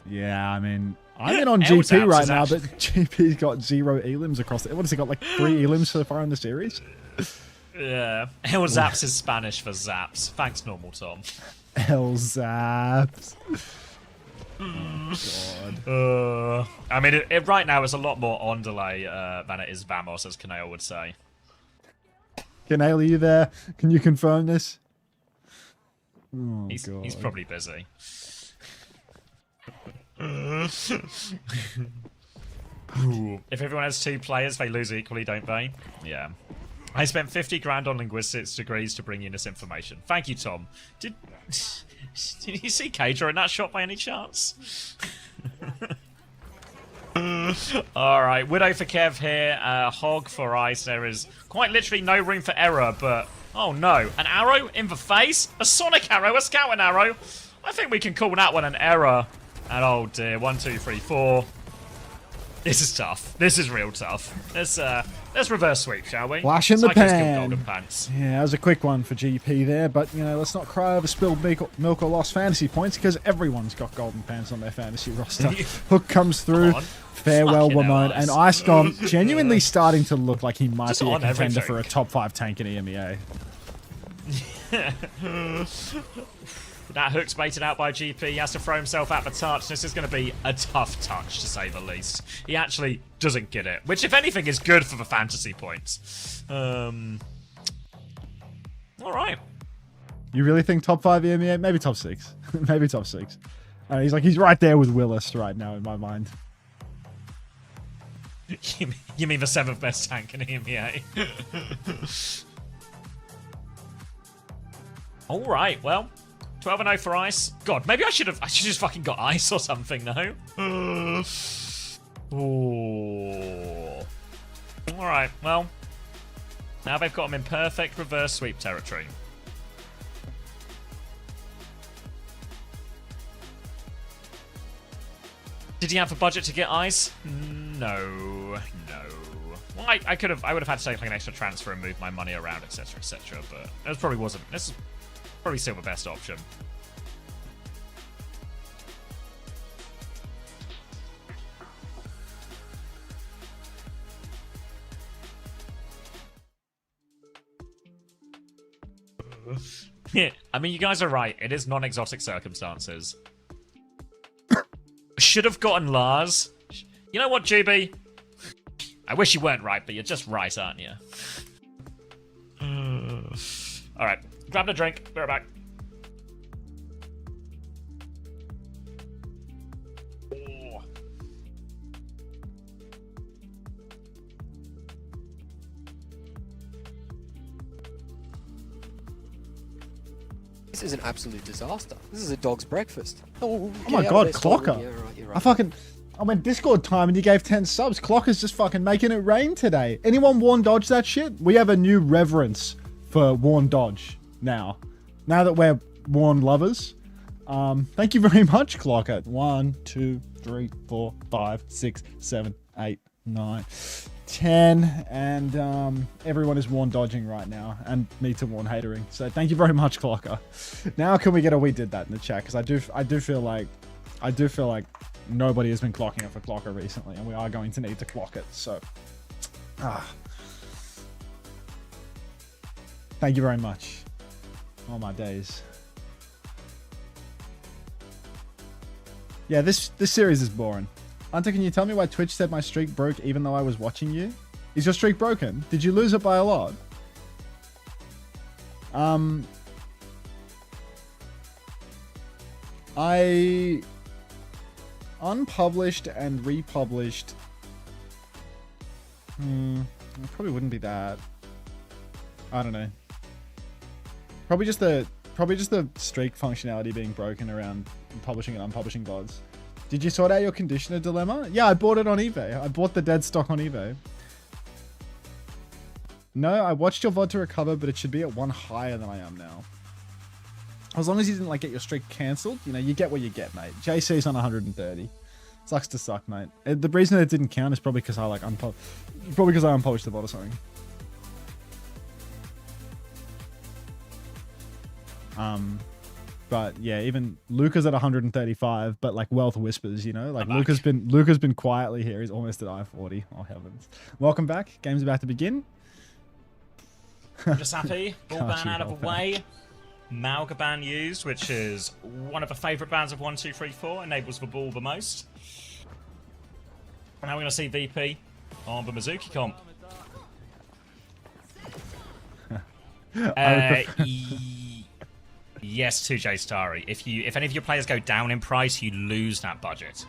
Yeah, I mean, I'm in on GP right now, but GP's got 0 elims across it. What has he got, like 3 elims so far in the series? Yeah. El Zaps is Spanish for zaps. Thanks, normal Tom. El Zaps. Oh, God. I mean, right now it's a lot more on delay than it is Vamos, as Qadsiah would say. Qadsiah, are you there? Can you confirm this? Oh, God. He's probably busy. If everyone has 2 players, they lose equally, don't they? Yeah. I spent 50 grand on linguistics degrees to bring you this information. Thank you, Tom. Did you see Kadra in that shot by any chance? Alright, Widow for Kev here, Hog for Ice. There is quite literally no room for error, but... Oh no, an arrow in the face? A sonic arrow, a scouting arrow? I think we can call that one an error. And oh dear, 1, 2, 3, 4. This is tough. This is real tough. Let's reverse sweep, shall we? Flash in the Psycho's killed pan. Golden Pants. Yeah, that was a quick one for GP there, but, you know, let's not cry over spilled milk or lost fantasy points, because everyone's got golden pants on their fantasy roster. Hook comes through, farewell Fucking hell, Wamone, Ice. and Ice Dom genuinely starting to look like he might Just be a on contender everything. for a top 5 tank in EMEA. That hook's baited out by GP. He has to throw himself out for touch. This is going to be a tough touch, to say the least. He actually doesn't get it, which, if anything, is good for the fantasy points. All right. You really think top 5 EMEA? Maybe top 6. Maybe top 6. He's right there with Willis right now in my mind. You mean the 7th best tank in EMEA? All right, well, 12-0 for Ice. God, maybe I should just fucking got Ice or something, no? Ooh. All right, well, now they've got him in perfect reverse sweep territory. Did he have the budget to get Ice? No. Well, I would have had to take like an extra transfer and move my money around, etc., etc. But this probably wasn't. This is probably still the best option. Yeah, I mean, you guys are right. It is non-exotic circumstances. Should have gotten Lars. You know what, GB? I wish you weren't right, but you're just right, aren't you? Alright, grab a drink. Be right back. Oh. This is an absolute disaster. This is a dog's breakfast. Oh my God, Clocker. Yeah, right, you're I went Discord time and you gave 10 subs. Clocker's just fucking making it rain today. Anyone Warn Dodge that shit? We have a new reverence for Warn Dodge now. Now that we're Warn lovers. Thank you very much, Clocker. 1, 2, 3, 4, 5, 6, 7, 8, 9, 10. And everyone is Warn Dodging right now. And me to Warn Hatering. So thank you very much, Clocker. Now can we get a we did that in the chat? Because I do feel like nobody has been clocking it for Clocker recently, and we are going to need to clock it. So, thank you very much. All my days. Yeah, this series is boring. Unter, can you tell me why Twitch said my streak broke even though I was watching you? Is your streak broken? Did you lose it by a lot? I unpublished and republished. It probably wouldn't be that. I don't know. Probably just the streak functionality being broken around publishing and unpublishing VODs. Did you sort out your conditioner dilemma? Yeah, I bought it on eBay. I bought the dead stock on eBay. No, I watched your VOD to recover, but it should be at 1 higher than I am now. As long as you didn't like get your streak cancelled, you know, you get what you get, mate. JC's on 130. Sucks to suck, mate. The reason it didn't count is probably because I unpublished the VOD or something. But yeah, even Luca's at 135, but like Wealth whispers, you know, like Luca's been quietly here. He's almost at I-40. Oh heavens! Welcome back. Game's about to begin. I'm just happy. Ball ban out of the way. Malga ban used, which is one of the favourite bans of 1, 2, 3, 4. Enables the ball the most. Now we're going to see VP on the Mizuki comp. Yes, 2J Starry. If any of your players go down in price, you lose that budget,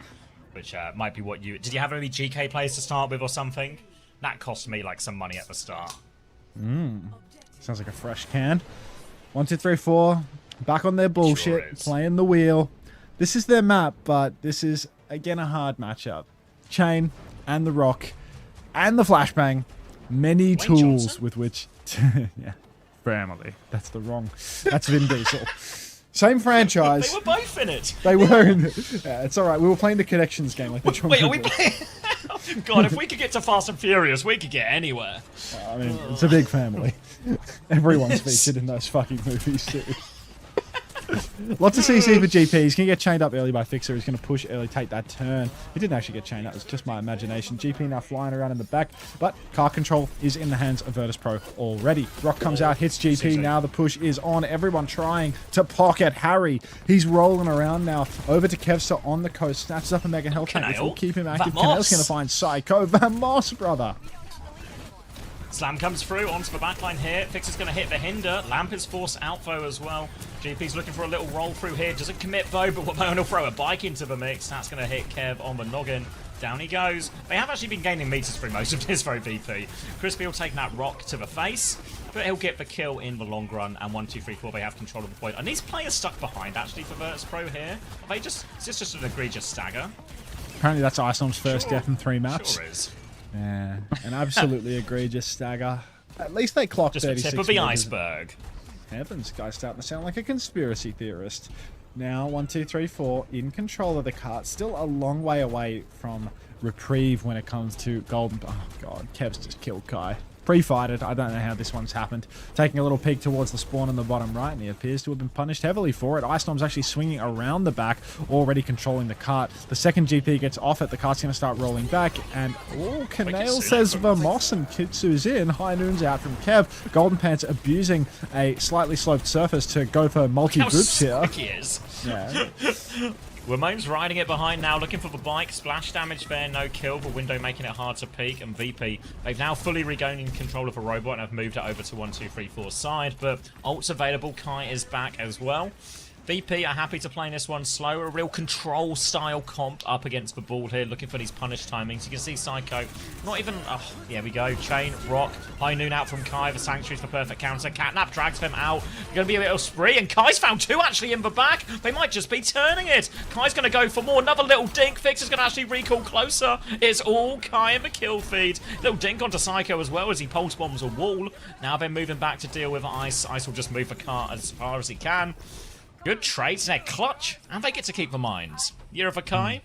which might be what you. Did you have any GK players to start with or something? That cost me like some money at the start. Sounds like a fresh can. 1, 2, 3, 4. Back on their bullshit, Sure is. playing the wheel. This is their map, but this is again a hard matchup. Chain and the Rock and the Flashbang. Many tools Johnson? with which. Yeah. Family. That's the wrong. That's Vin Diesel. Same franchise. They were both in it. They were in it. Yeah, it's alright. We were playing the Connections game like the Wait, are we playing? God, if we could get to Fast and Furious, we could get anywhere. I mean, it's a big family. Everyone's featured in those fucking movies too. Lots of CC for GP. He's going to get chained up early by Fixer. He's going to push early, take that turn. He didn't actually get chained. That was just my imagination. GP now flying around in the back, but car control is in the hands of Virtus Pro already. Rock comes out, hits GP. Now the push is on. Everyone trying to pocket Harry. He's rolling around now. Over to Kevster on the coast. Snatches up a Mega Health Tank, which will keep him active. Canel's going to find Psycho. Van Moss, brother. Slam comes through onto the backline here. Fixer's going to hit the hinder. Lamp is forced out though as well. GP's looking for a little roll through here. Doesn't commit though, but Wamon will throw a bike into the mix. That's going to hit Kev on the noggin. Down he goes. They have actually been gaining meters through most of this though, VP. Crispy will take that rock to the face, but he'll get the kill in the long run. And 1, 2, 3, 4, they have control of the point. And these players stuck behind actually for Virtus Pro here. Are they just, is this just an egregious stagger? Apparently that's Iceland's first death in 3 maps. Sure is. Yeah, an absolutely egregious stagger. At least they clocked Just the 36 tip of the meters. iceberg. Heavens, guy's starting to sound like a conspiracy theorist. Now, 1, 2, 3, 4, in control of the cart. Still a long way away from reprieve when it comes to golden. Oh, God, Kev's just killed Kai. Pre-fighted. I don't know how this one's happened. Taking a little peek towards the spawn on the bottom right, and he appears to have been punished heavily for it. Ice Storm's actually swinging around the back, already controlling the cart. The second GP gets off it. The cart's going to start rolling back, and Canale says Vamos and Kitsu's in. High Noon's out from Kev. Golden Pants abusing a slightly sloped surface to go for multi-groups here. He is. Yeah. Ramon's riding it behind now, looking for the bike. Splash damage there, no kill. The window making it hard to peek. And VP, they've now fully regained control of a robot and have moved it over to 1, 2, 3, 4 side. But ult's available. Kai is back as well. VP are happy to play this one slow, a real control style comp up against the ball here, looking for these punish timings. You can see Psycho, not even, oh, here we go, chain, rock, High Noon out from Kai, the Sanctuary's the perfect counter, Catnap drags them out, gonna be a little spree, and Kai's found 2 actually in the back, they might just be turning it. Kai's gonna go for more, another little dink, Fix is gonna actually recall closer, it's all Kai in the kill feed. Little dink onto Psycho as well as he pulse bombs a wall. Now they're moving back to deal with Ice, Ice will just move the cart as far as he can. Good trades, they're clutch, and they get to keep the mines. Year of Rakai.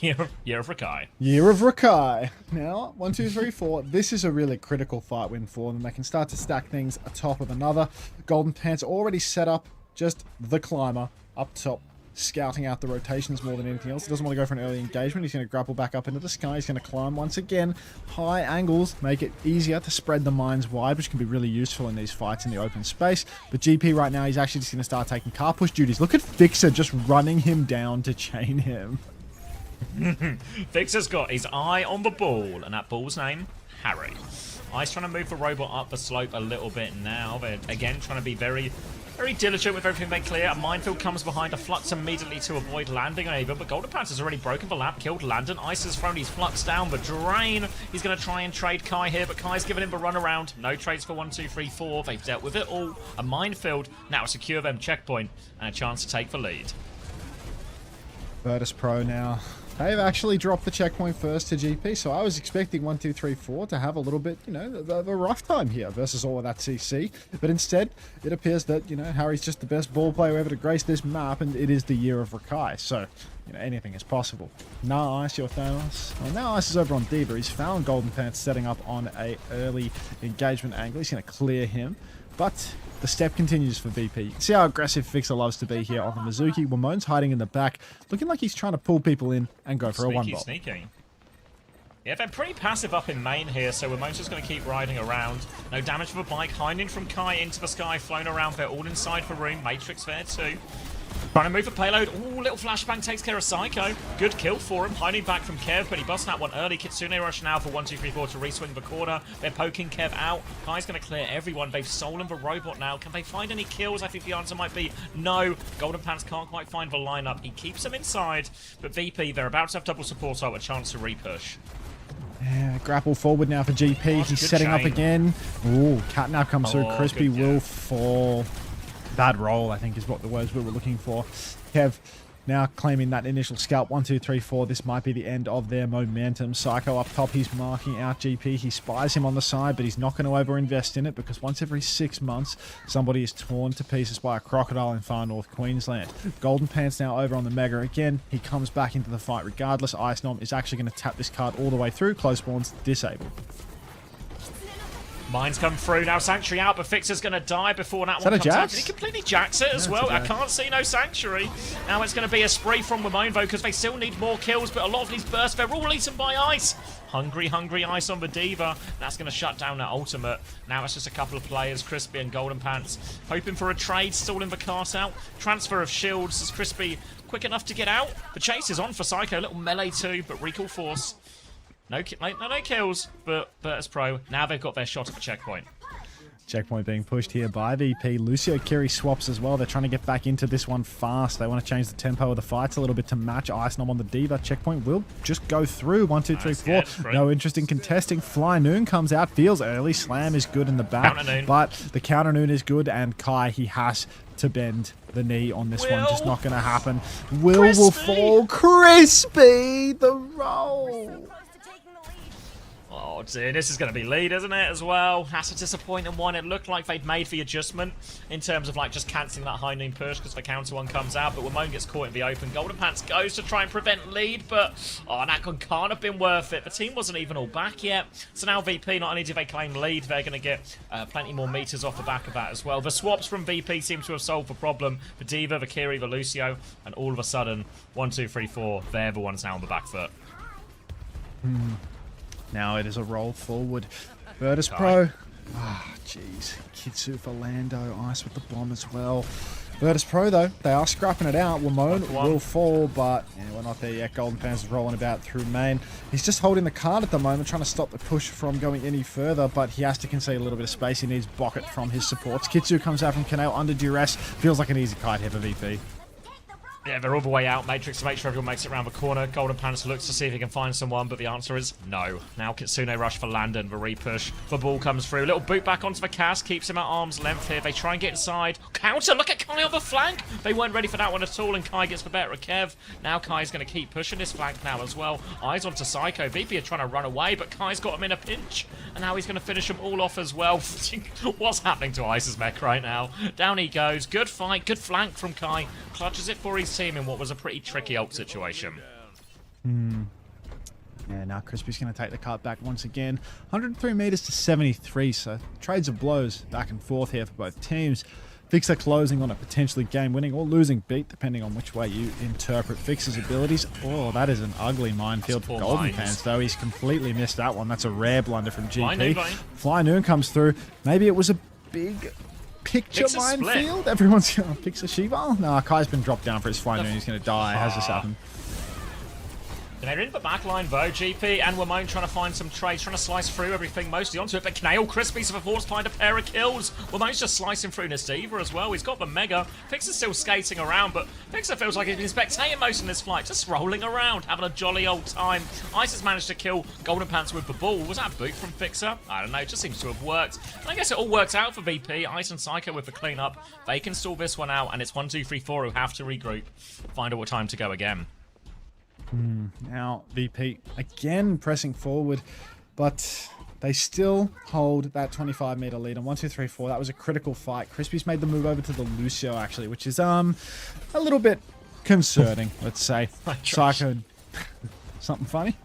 Year of Rakai. Year of Rakai. Now, 1, 2, 3, 4. This is a really critical fight win for them. They can start to stack things atop of another. Golden Pants already set up just the climber up top, scouting out the rotations more than anything else. He doesn't want to go for an early engagement. He's going to grapple back up into the sky. He's going to climb once again. High angles make it easier to spread the mines wide, which can be really useful in these fights in the open space. But GP right now, he's actually just going to start taking car push duties. Look at Fixer just running him down to chain him. Fixer's got his eye on the ball, and that ball's name, Harry. Ice trying to move the robot up the slope a little bit now. They're, again, trying to be very diligent with everything they clear. A minefield comes behind, a flux immediately to avoid landing on Ava, but Golden Pants has already broken the lap, killed Landon. Ice has thrown his flux down the drain. He's going to try and trade Kai here, but Kai's given him the run around. No trades for 1, 2, 3, 4. They've dealt with it all. A minefield, now a secure them checkpoint, and a chance to take the lead. Virtus Pro now. They've actually dropped the checkpoint first to GP, so I was expecting 1, 2, 3, 4 to have a little bit, you know, the rough time here versus all of that CC. But instead, it appears that, you know, Harry's just the best ball player ever to grace this map, and it is the year of Rakai. So, you know, anything is possible. Now Ice, your Thanos. Well, now Ice is over on Diva. He's found Golden Pants setting up on a early engagement angle. He's going to clear him, but the step continues for VP. See how aggressive Fixer loves to be here on the Mizuki. Wamon's hiding in the back, looking like he's trying to pull people in and go for a one-ball. Sneaky. Yeah, they're pretty passive up in main here, so Wamon's just going to keep riding around. No damage for the bike. Hinding from Kai into the sky, flown around. They're all inside the room. Matrix there too. Trying to move the payload. Ooh, little flashbang takes care of Psycho. Good kill for him. Hiding back from Kev, but he busts that one early. Kitsune rush now for 1, 2, 3, 4 to reswing the corner. They're poking Kev out. Kai's going to clear everyone. They've stolen the robot now. Can they find any kills? I think the answer might be no. Golden Pants can't quite find the lineup. He keeps them inside, but VP, they're about to have double support, so a chance to repush. Yeah, grapple forward now for GP. He's setting up again. Ooh, Catnap comes through. Crispy will fall. Bad roll, I think, is what the words we were looking for. Kev now claiming that initial scalp. 1, 2, 3, 4. This might be the end of their momentum. Psycho up top. He's marking out GP. He spies him on the side, but he's not going to over-invest in it because once every 6 months, somebody is torn to pieces by a crocodile in far north Queensland. Golden Pants now over on the Mega again. He comes back into the fight regardless. Ice Nom is actually going to tap this card all the way through. Close spawns disabled. Mines come through, now Sanctuary out, but Fixer's going to die before that one comes out. He completely jacks it as well. I can't see no Sanctuary. Now it's going to be a spree from Wimone though, because they still need more kills, but a lot of these bursts, they're all eaten by Ice. Hungry Ice on the Diva. That's going to shut down that ultimate. Now it's just a couple of players, Crispy and Golden Pants, hoping for a trade, stalling the cart out. Transfer of shields. Is Crispy quick enough to get out? The chase is on for Psycho. Little melee too, but recall force. No kills, but Virtus Pro, now they've got their shot at the checkpoint. Checkpoint being pushed here by VP. Lucio Kiri swaps as well. They're trying to get back into this one fast. They want to change the tempo of the fights a little bit to match Ice Nom on the Diva. Checkpoint will just go through. 1, 2, 3, 4. No interest in contesting. Fly Noon comes out. Feels early. Slam is good in the back. But the counter Noon is good. And Kai, he has to bend the knee on this one. Just not going to happen. Will fall. Crispy, the roll. Oh dear, this is going to be lead, isn't it, as well? That's a disappointing one. It looked like they'd made the adjustment in terms of like just cancelling that high noon push because the counter one comes out, but Wimone gets caught in the open. Golden Pants goes to try and prevent lead, but that one can't have been worth it. The team wasn't even all back yet. So now VP, not only do they claim lead, they're going to get plenty more meters off the back of that as well. The swaps from VP seem to have solved the problem. The Diva, the Kiri, the Lucio, and all of a sudden, 1, 2, 3, 4, they're the ones now on the back foot. Now it is a roll forward. Virtus Pro. Jeez. Kitsu for Lando. Ice with the bomb as well. Virtus Pro, though, they are scrapping it out. Wimone will fall, but we're not there yet. Golden Pants is rolling about through main. He's just holding the card at the moment, trying to stop the push from going any further, but he has to concede a little bit of space. He needs Bucket from his supports. Kitsu comes out from Canal under duress. Feels like an easy kite here for VP. Yeah, they're all the way out. Matrix to make sure everyone makes it around the corner. Golden Pants looks to see if he can find someone, but the answer is no. Now Kitsune rush for Landon, the repush. The ball comes through. Little boot back onto the cast, keeps him at arm's length here. They try and get inside. Counter, look at Kai on the flank. They weren't ready for that one at all, and Kai gets the better of Kev. Now Kai's going to keep pushing his flank now as well. Eyes onto Psycho. VP are trying to run away, but Kai's got him in a pinch, and now he's going to finish them all off as well. What's happening to Ice's mech right now? Down he goes. Good fight, good flank from Kai. Clutches it for his team in what was a pretty tricky ult situation. Yeah, now Crispy's going to take the cart back once again. 103 meters to 73, so trades of blows back and forth here for both teams. Fixer closing on a potentially game-winning or losing beat, depending on which way you interpret Fixer's abilities. Oh, that is an ugly minefield for Golden Pants, though. He's completely missed that one. That's a rare blunder from GP. Fly Noon comes through. Maybe it was a big picture minefield. Everyone's going to Pixar Shiva. Nah, Kai's been dropped down for his Fly Noon. He's going to die. How's this happen? They're in the backline though, GP and Wimone trying to find some trades, trying to slice through everything mostly onto it, but Knail Crispy so before find a pair of kills. Wimone's just slicing through Nasiva as well. He's got the Mega. Fixer's still skating around, but Fixer feels like he's been spectating most in this flight, just rolling around, having a jolly old time. Ice has managed to kill Golden Pants with the ball. Was that a boot from Fixer? I don't know, it just seems to have worked. And I guess it all works out for VP. Ice and Psycho with the cleanup. They can stall this one out, and it's 1, 2, 3, 4 who have to regroup. Find out what time to go again. Now VP again pressing forward, but they still hold that 25-meter lead on 1, 2, 3, 4. That was a critical fight. Crispy's made the move over to the Lucio actually, which is a little bit concerning, let's say. Psycho, something funny?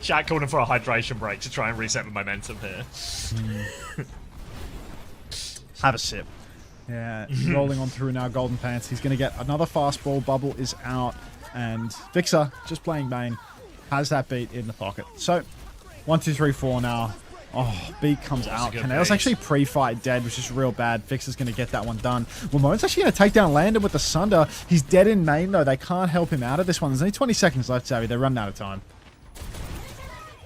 Chat called him for a hydration break to try and reset the momentum here. Have a sip. Yeah, rolling on through now. Golden Pants. He's going to get another fastball. Bubble is out. And Fixer, just playing main, has that beat in the pocket. So, 1, 2, 3, 4 now. Oh, beat comes out. Canale's actually pre-fight dead, which is real bad. Fixer's going to get that one done. Wimone's actually going to take down Landon with the Sunder. He's dead in main, though. They can't help him out of this one. There's only 20 seconds left, Savvy. They're running out of time.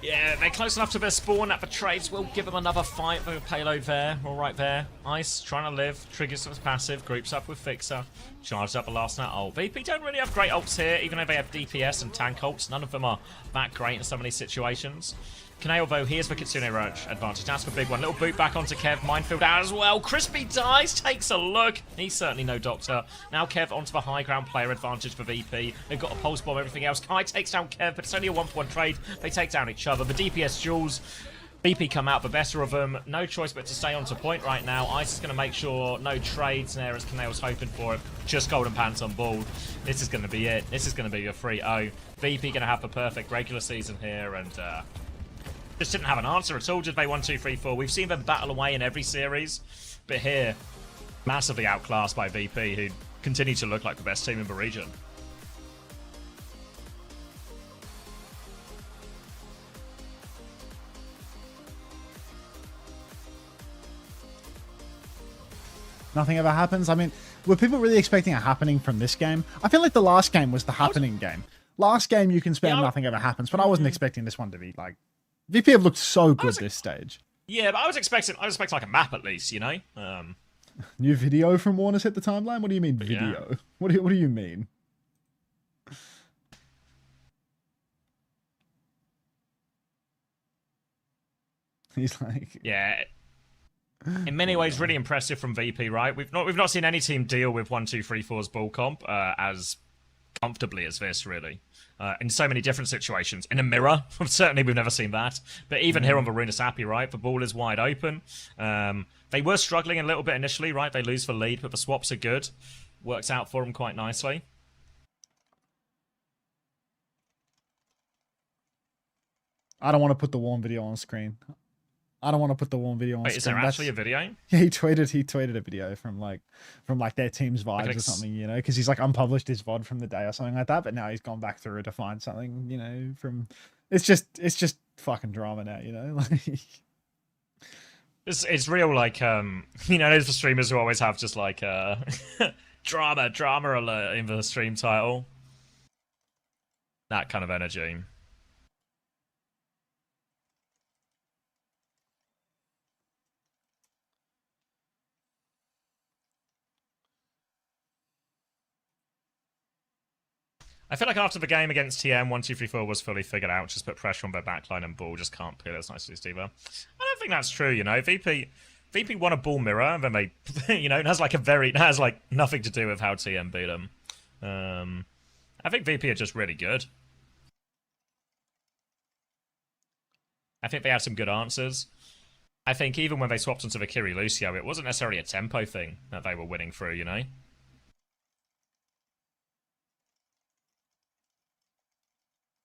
Yeah, they're close enough to their spawn. That betrays will give them another fight. The payload there, all right there. Ice trying to live, triggers his passive, groups up with Fixer, charges up the last net ult. VP don't really have great ults here, even though they have DPS and tank ults. None of them are that great in some of these situations. Kaneo, though, here's the Kitsune Roach advantage. That's the big one. Little boot back onto Kev. Minefield out as well. Crispy dies, takes a look. He's certainly no doctor. Now Kev onto the high ground player advantage for VP. They've got a pulse bomb, everything else. Kai takes down Kev, but it's only a 1-for-1 trade. They take down each other. The DPS duels. VP come out the better of them. No choice but to stay onto point right now. Ice is going to make sure no trades there as Kaneo's hoping for it. Just golden pants on ball. This is going to be it. This is going to be a 3-0. VP going to have the perfect regular season here, and just didn't have an answer at all, did they? 1, 2, 3, 4. We've seen them battle away in every series, but here, massively outclassed by VP, who continue to look like the best team in the region. Nothing ever happens. I mean, were people really expecting a happening from this game? I feel like the last game was the happening game. Last game you can spam, nothing ever happens, but I wasn't expecting this one to be like... VP have looked so good this stage. Yeah, but I was expecting like a map at least, you know? New video from Warner's hit the timeline? What do you mean video? Yeah. What do you mean? He's like... Yeah. In many ways, really impressive from VP, right? We've not seen any team deal with 1, 2, 3, 4's ball comp as comfortably as this, really. In so many different situations. In a mirror, certainly we've never seen that. But even here on the Runasapi, right, the ball is wide open. They were struggling a little bit initially, right? They lose the lead, but the swaps are good. Works out for them quite nicely. I don't want to put the Warm video on screen. I don't want to put the Warm video on Wait, screen. Is there actually a video? Yeah, he tweeted a video from their team's vibes or something, you know, because he's like unpublished his VOD from the day or something like that, but now he's gone back through to find something, you know, from it's just fucking drama now, you know. Like it's real, like you know, those the streamers who always have just like drama alert in the stream title. That kind of energy. I feel like after the game against TM, 1, 2, 3, 4 was fully figured out. Just put pressure on their backline and ball just can't peel as nicely as Diva. I don't think that's true, you know. VP won a ball mirror, and then they, you know, it has like nothing to do with how TM beat them. I think VP are just really good. I think they had some good answers. I think even when they swapped onto the Kiri Lucio, it wasn't necessarily a tempo thing that they were winning through, you know.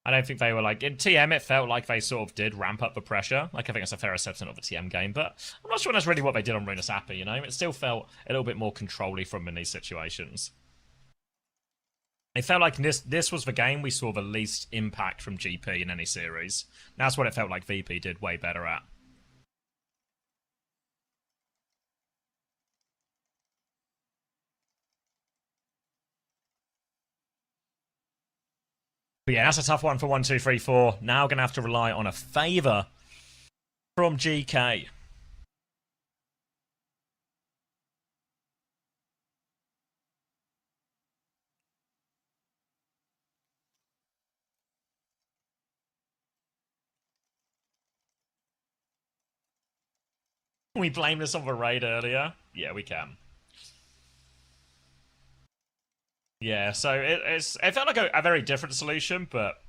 I don't think they were like... In TM, it felt like they sort of did ramp up the pressure. Like, I think that's a fair assessment of the TM game, but I'm not sure that's really what they did on Runasapi, you know? It still felt a little bit more control-y from in these situations. It felt like this was the game we saw the least impact from GP in any series. That's what it felt like VP did way better at. But yeah, that's a tough one for 1, 2, 3, 4. Now going to have to rely on a favour from GK. Can we blame this on the raid earlier? Yeah, we can. Yeah, so it felt like a very different solution, but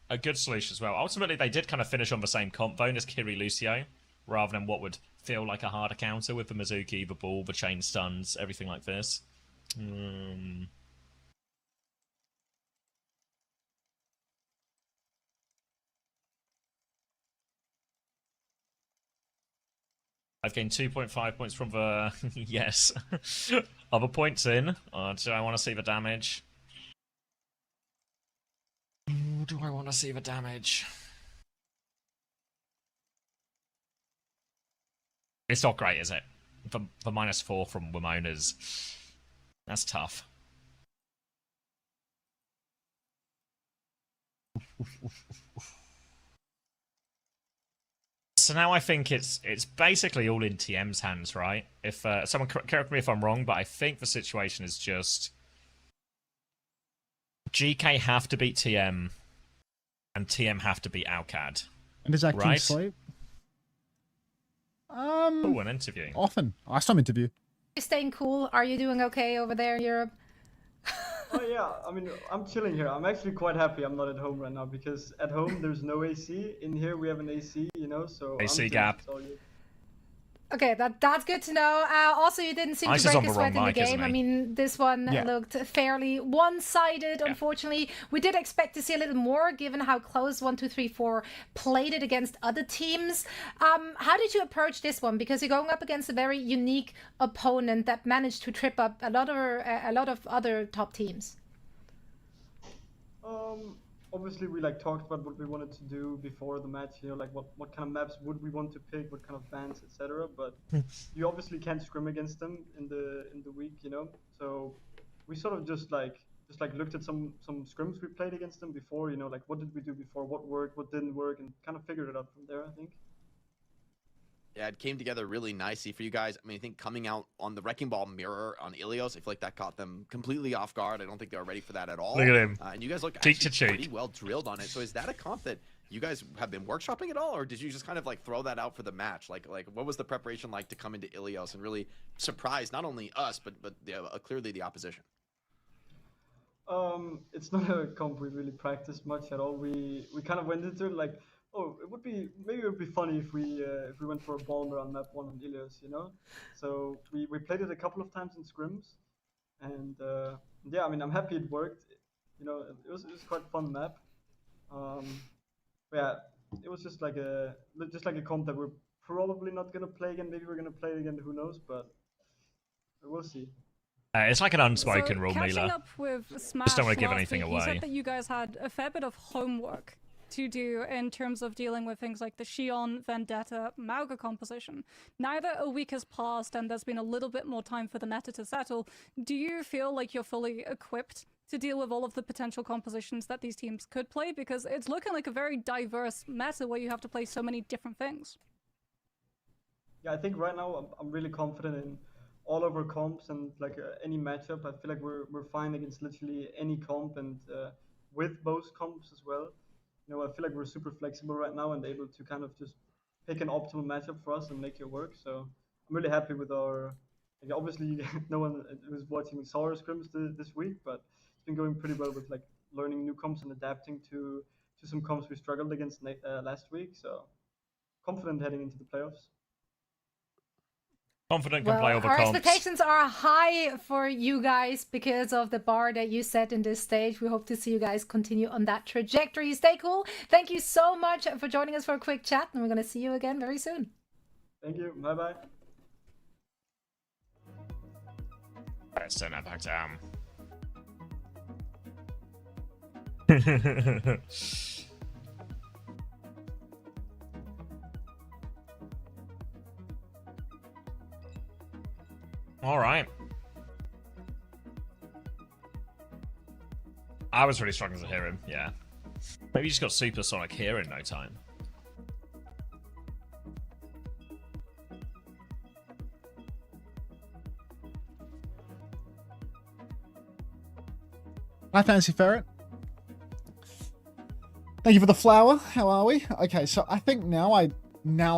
a good solution as well. Ultimately, they did kind of finish on the same comp though as Kiri Lucio, rather than what would feel like a harder counter with the Mizuki, the ball, the chain stuns, everything like this. I've gained 2.5 points from the... yes. Other points in. Do I want to see the damage? Do I want to see the damage? It's not great, is it? The -4 from Wimona's... That's tough. So now I think it's basically all in TM's hands, right? If someone correct me if I'm wrong, but I think the situation is just GK have to beat TM, and TM have to beat Alcad. And does that Right. keep sleep? Oh, an interview. Often. I some interview. You staying cool? Are you doing okay over there in Europe? Oh yeah, I mean, I'm chilling here. I'm actually quite happy I'm not at home right now because at home there's no AC. In here we have an AC, you know, so AC I'm gap. It's all good. Okay, that's good to know. Also, you didn't seem Ice to is break on a the sweat wrong in the mic, isn't game. I he? mean, this one Yeah. looked fairly one-sided, unfortunately. We did expect to see a little more, given how close 1, 2, 3, 4 played it against other teams. How did you approach this one? Because you're going up against a very unique opponent that managed to trip up a lot of other top teams. Obviously we like talked about what we wanted to do before the match, you know, like what kind of maps would we want to pick, what kind of bans, etc. But you obviously can't scrim against them in the week, you know. So we sort of just looked at some scrims we played against them before, you know, like what did we do before, what worked, what didn't work, and kind of figured it out from there, I think. Yeah, it came together really nicely for you guys. I mean, I think coming out on the Wrecking Ball mirror on Ilios, I feel like that caught them completely off guard. I don't think they were ready for that at all. Look at him. And you guys look Cheek to actually cheek. pretty well drilled on it. So is that a comp that you guys have been workshopping at all, or did you just kind of like throw that out for the match? Like what was the preparation like to come into Ilios and really surprise not only us but clearly the opposition? It's not a comp we really practiced much at all. We kind of went into it like, oh, maybe it would be funny if we went for a bomber on map 1 on Ilios, you know. So we played it a couple of times in scrims, and yeah, I mean, I'm happy it worked. You know, it was quite a fun map. Yeah, it was just like a comp that we're probably not gonna play again. Maybe we're gonna play it again. Who knows? But we'll see. It's like an unspoken So rule, catching Mila. up with Smash Just don't wanna give last anything week, You away. said that you guys had a fair bit of homework to do in terms of dealing with things like the Shion, Vendetta, Mauga composition. Now that a week has passed and there's been a little bit more time for the meta to settle, do you feel like you're fully equipped to deal with all of the potential compositions that these teams could play? Because it's looking like a very diverse meta where you have to play so many different things. Yeah, I think right now I'm really confident in all of our comps and like any matchup. I feel like we're fine against literally any comp and with both comps as well. You know, I feel like we're super flexible right now and able to kind of just pick an optimal matchup for us and make it work. So I'm really happy with our. Like, obviously, no one who's watching saw our scrims this week, but it's been going pretty well with like learning new comps and adapting to some comps we struggled against last week. So confident heading into the playoffs. Confident can play Well, over our comps. expectations are high for you guys because of the bar that you set in this stage. We hope to see you guys continue on that trajectory. Stay cool. Thank you so much for joining us for a quick chat, and we're going to see you again very soon. Thank you. Bye bye. Let's turn that back down. All right. I was really struggling to hear him, yeah. Maybe he just got supersonic hearing in no time. Hi, Fancy Ferret. Thank you for the flower. How are we? Okay, so I think now I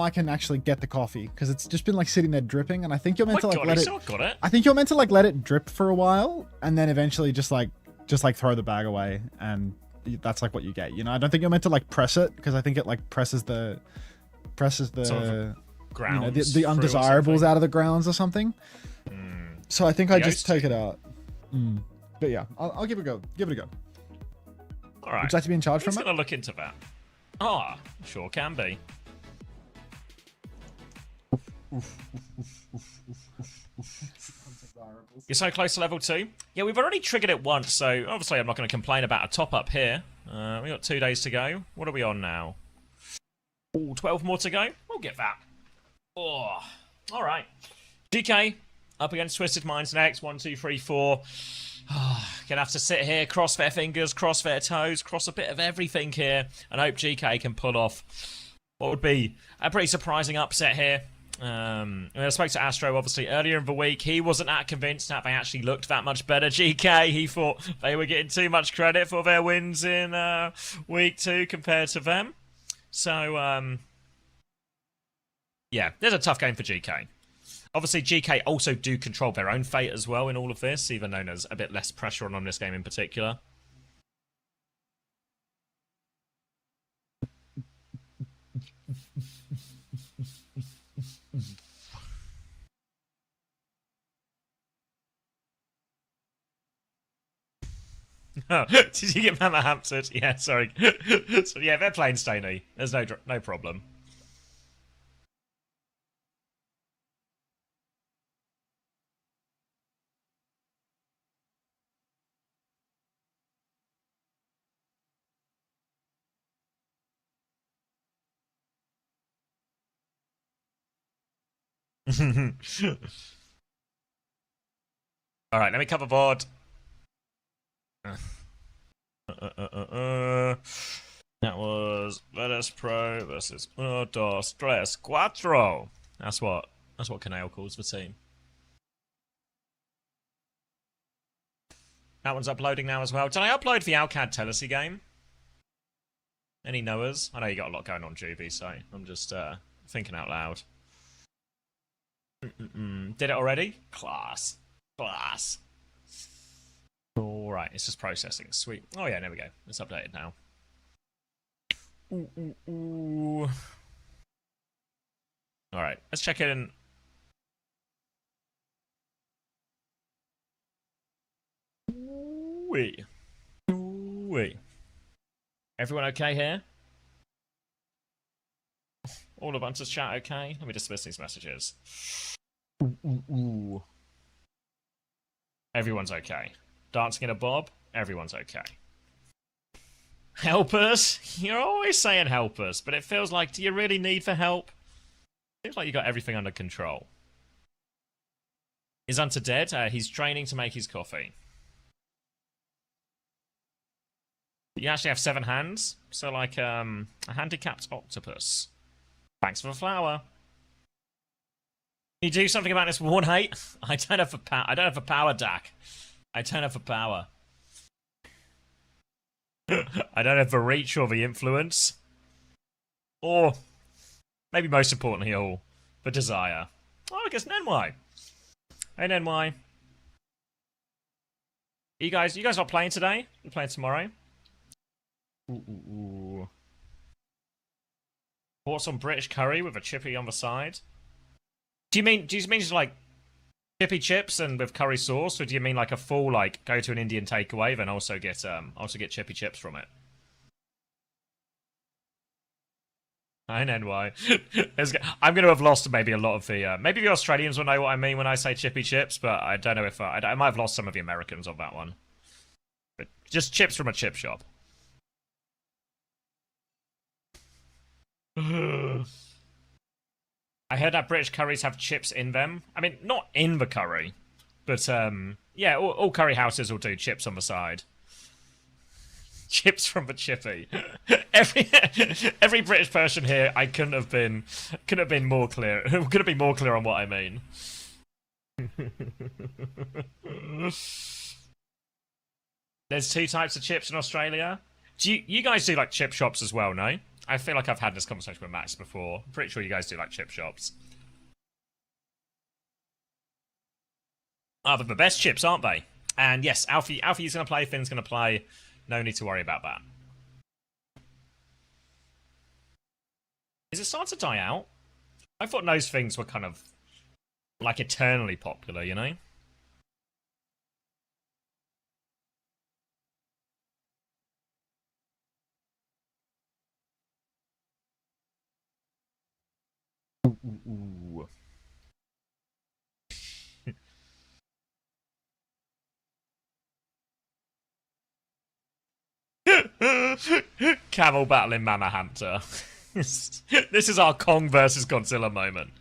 can actually get the coffee because it's just been like sitting there dripping, and I think you're meant to like let it. Got it. I think you're meant to like let it drip for a while, and then eventually just like throw the bag away, and that's like what you get. You know, I don't think you're meant to like press it because I think it like presses the Sort of you grounds know, the through or undesirables something. out of the grounds or something. So I think I just Ghost? take it out. But yeah, I'll give it a go. Give it a go. All right. Would you like to be in charge for a He's minute? going to look into that. Ah, sure can be. You're so close to level 2. Yeah, we've already triggered it once, so obviously I'm not going to complain about a top-up here. We got 2 days to go. What are we on now? Ooh, 12 more to go. We'll get that. Oh, all right. Geekay up against Twisted Minds next. 1, 2, 3, 4. Gonna have to sit here, cross their fingers, cross their toes, cross a bit of everything here, and hope GK can pull off what would be a pretty surprising upset here. I spoke to Astro obviously earlier in the week. He wasn't that convinced that they actually looked that much better. GK, he thought they were getting too much credit for their wins in week 2 compared to them. So, yeah, there's a tough game for GK. Obviously, GK also do control their own fate as well in all of this, even though there's a bit less pressure on them this game in particular. Oh, did you get Mama hampered? Yeah, sorry. So, yeah, they're playing Stony. There's no problem. Alright, let me cover board. That was Virtus Pro versus 1, 2, 3, 4. That's what Canale calls the team. That one's uploading now as well. Did I upload the Alcad Telacy game? Any knowers? I know you got a lot going on, Juby, so I'm just thinking out loud. Did it already? Class. Alright, it's just processing. Sweet. Oh yeah, there we go. It's updated now. Alright, let's check in. Wee. Everyone okay here? All of Unter's chat okay? Let me dismiss these messages. Everyone's okay. Dancing in a bob? Everyone's okay. Help us? You're always saying help us, but it feels like, do you really need for help? Seems like you got everything under control. Is Unter dead? He's training to make his coffee. You actually have 7 hands, so like a handicapped octopus. Thanks for the flower. Can you do something about this Warn hate? I don't have the power. I don't have the power, Dak. I don't have the power. I don't have the reach or the influence. Or, maybe most importantly all, the desire. Oh, I guess Nenwai. Hey, Nenwai. You guys not playing today? You're playing tomorrow? Ooh. Bought some British curry with a chippy on the side. Do you mean just like chippy chips and with curry sauce, or do you mean like a full like go to an Indian takeaway then also get chippy chips from it? I know why. I'm going to have lost maybe a lot of the maybe the Australians will know what I mean when I say chippy chips, but I don't know if I might have lost some of the Americans on that one. But just chips from a chip shop. I heard that British curries have chips in them. I mean, not in the curry, but yeah, all curry houses will do chips on the side. Chips from the chippy. Every British person here, I couldn't have been more clear. Couldn't have been more clear on what I mean. There's 2 types of chips in Australia. Do you guys do like chip shops as well? No. I feel like I've had this conversation with Max before. I'm pretty sure you guys do like chip shops. They're the best chips, aren't they? And yes, Alfie's going to play, Finn's going to play. No need to worry about that. Is it starting to die out? I thought those things were kind of like eternally popular, you know? Ooh. Camel battling Mama Hunter. This is our Kong versus Godzilla moment.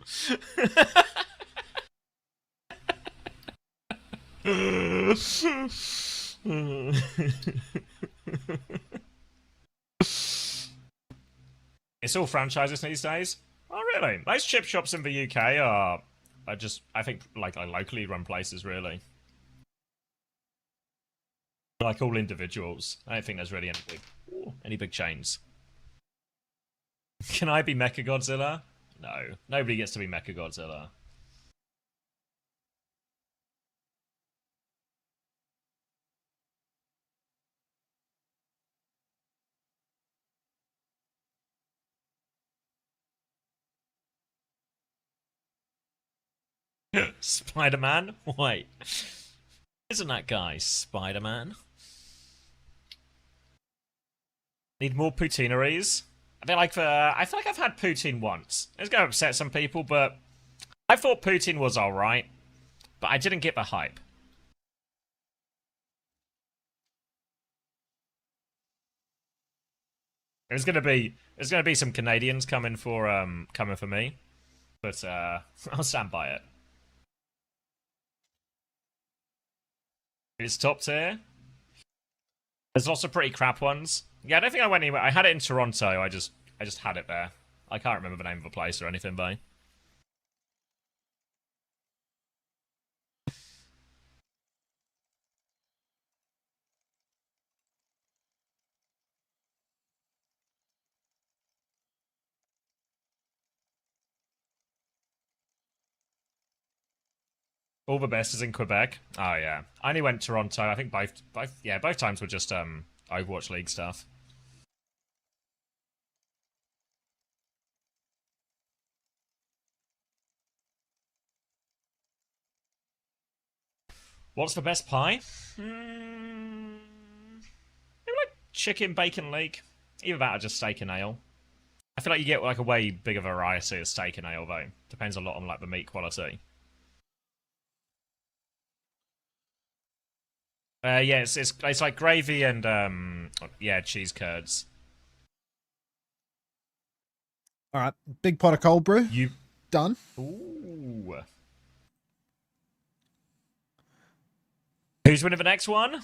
It's all franchises these days. Oh, really? Most chip shops in the UK are just, I think, like locally run places, really. Like all individuals. I don't think there's really any big chains. Can I be Mechagodzilla? No. Nobody gets to be Mechagodzilla. Spider-Man? Wait. Isn't that guy Spider-Man? Need more poutineries? I feel like I've had poutine once. It's gonna upset some people, but I thought poutine was alright. But I didn't get the hype. There's gonna be some Canadians coming for me. But I'll stand by it. It's top tier. There's lots of pretty crap ones. Yeah, I don't think I went anywhere. I had it in Toronto. I just had it there. I can't remember the name of the place or anything, though. All the best is in Quebec. Oh yeah, I only went Toronto. I think both times were just Overwatch League stuff. What's the best pie? Maybe like chicken bacon leek. Either that or just steak and ale. I feel like you get like a way bigger variety of steak and ale though. Depends a lot on like the meat quality. Yeah, it's like gravy and yeah, cheese curds. All right, big pot of cold brew. You done? Ooh. Who's winning the next one?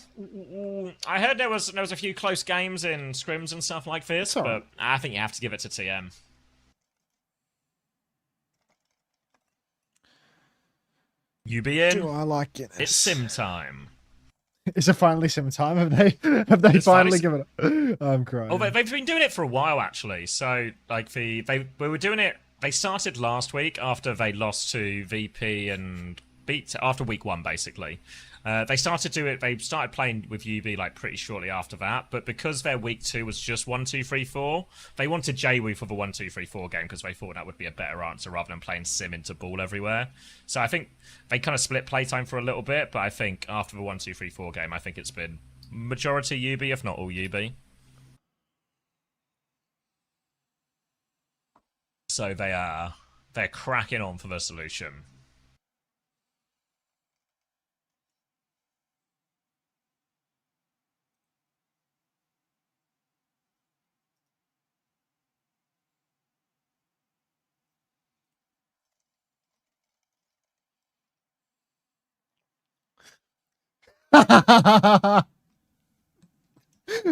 I heard there was a few close games in scrims and stuff like this, but I think you have to give it to TM. You be in. Do I like it? It's sim time. Is it finally sim time? Have they finally given it? I'm crying. Oh, they've been doing it for a while actually. So like we were doing it. They started last week after they lost to VP and beat after week 1 basically. They started playing with UB like pretty shortly after that, but because their week 2 was just 1, 2, 3, 4, they wanted JWoo for the 1, 2, 3, 4 game because they thought that would be a better answer rather than playing sim into ball everywhere. So I think they kind of split playtime for a little bit, but I think after the 1, 2, 3, 4 game, I think it's been majority UB, if not all UB. So they're cracking on for the solution.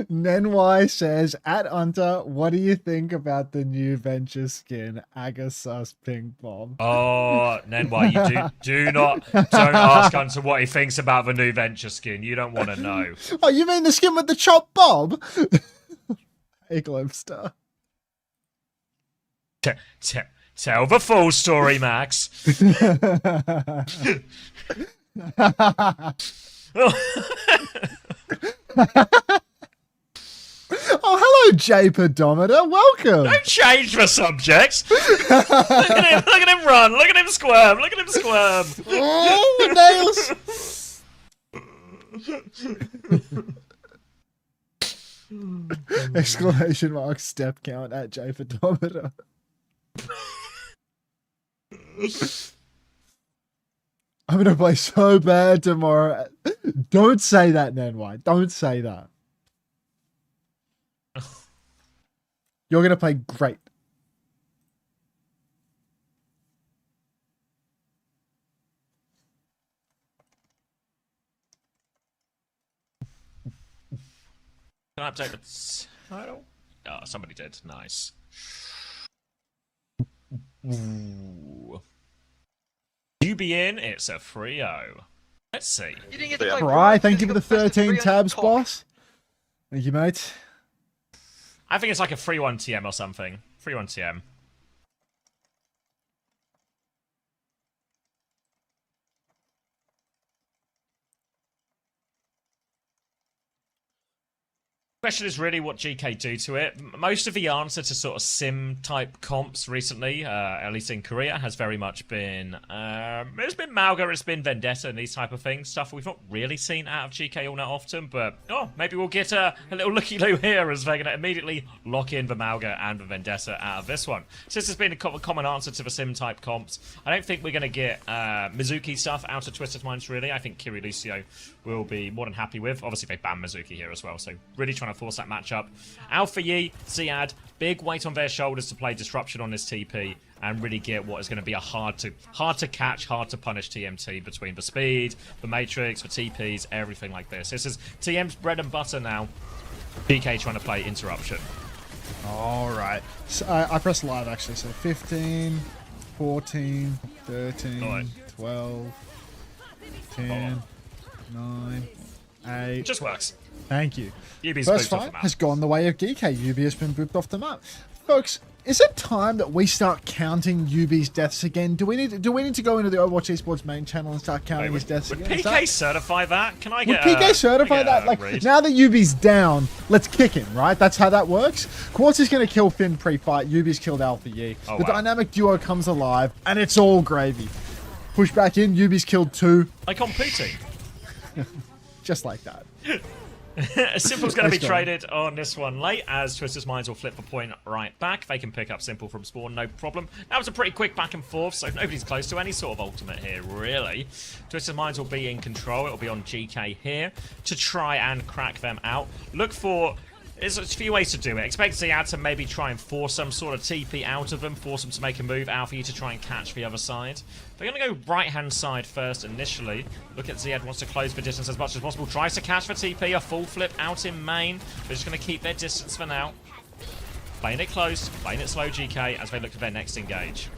Nenwai says, at Unter, what do you think about the new venture skin, Agasus Ping Bomb? Oh, Nenwai, you don't ask Unter what he thinks about the new venture skin. You don't want to know. Oh, you mean the skin with the chop bob? Hey, Globstar. Tell the full story, Max. Oh, hello, J Pedometer. Welcome. Don't change the subject. Look at him run. Look at him squirm. Look at him squirm. Oh, nails. Exclamation mark step count at J Pedometer. I'm gonna play so bad tomorrow. Don't say that, Nenwai. Don't say that. You're gonna play great. Can I update the title? Oh, somebody did. Nice. Ooh. You be in, it's a 3-0. Let's see. You didn't get to play Right, thank you for the physical 13 tabs, cock. boss. Thank you, mate. I think it's like a 3-1 TM or something. 3-1 TM. Question is really what GK do to it. Most of the answer to sort of sim type comps recently, at least in Korea, has very much been it's been Mauga, it's been Vendetta and these type of things. Stuff we've not really seen out of GK all that often, but maybe we'll get a little looky-loo here as they're going to immediately lock in the Mauga and the Vendetta out of this one. So this has been a common answer to the sim type comps. I don't think we're going to get Mizuki stuff out of Twisted Minds really. I think Kiri Lucio will be more than happy with. Obviously they ban Mizuki here as well, so really trying to force that matchup. Alpha Yi, Ziad, big weight on their shoulders to play Disruption on this TP and really get what is going to be a hard to catch, hard to punish TMT between the speed, the Matrix, the TPs, everything like this. This is TM's bread and butter now. PK trying to play Interruption. All right. So, I pressed live actually, so 15, 14, 13, 12, 10, 9, 8. It just works. Thank you. UB's First booped off fight the map. has gone the way of Geekay. UB has been booped off the map. Folks, is it time that we start counting UB's deaths again? Do we need to go into the Overwatch Esports main channel and start counting his deaths Would again? PK certify that? Can I Would get PK certify that? Like, read? now that UB's down, let's kick him, right? That's how that works. Quartz is going to kill Finn pre-fight. UB's killed Alpha Yi. Oh, The wow. dynamic duo comes alive, and it's all gravy. Push back in. UB's killed 2. Like on Putin. Just like that. Simple's going to be Let's go. traded on this one late, as Twisted Minds will flip the point right back. They can pick up Simple from spawn, no problem. That was a pretty quick back and forth, so nobody's close to any sort of ultimate here, really. Twisted Minds will be in control. It'll be on GK here to try and crack them out. Look for... There's a few ways to do it. Expect Ziad to maybe try and force some sort of TP out of them, force them to make a move, Alpha to try and catch the other side. They're going to go right-hand side first initially. Look at Ziad, wants to close the distance as much as possible. Tries to catch the TP, a full flip out in main. They're just going to keep their distance for now. Playing it close, playing it slow GK as they look to their next engage.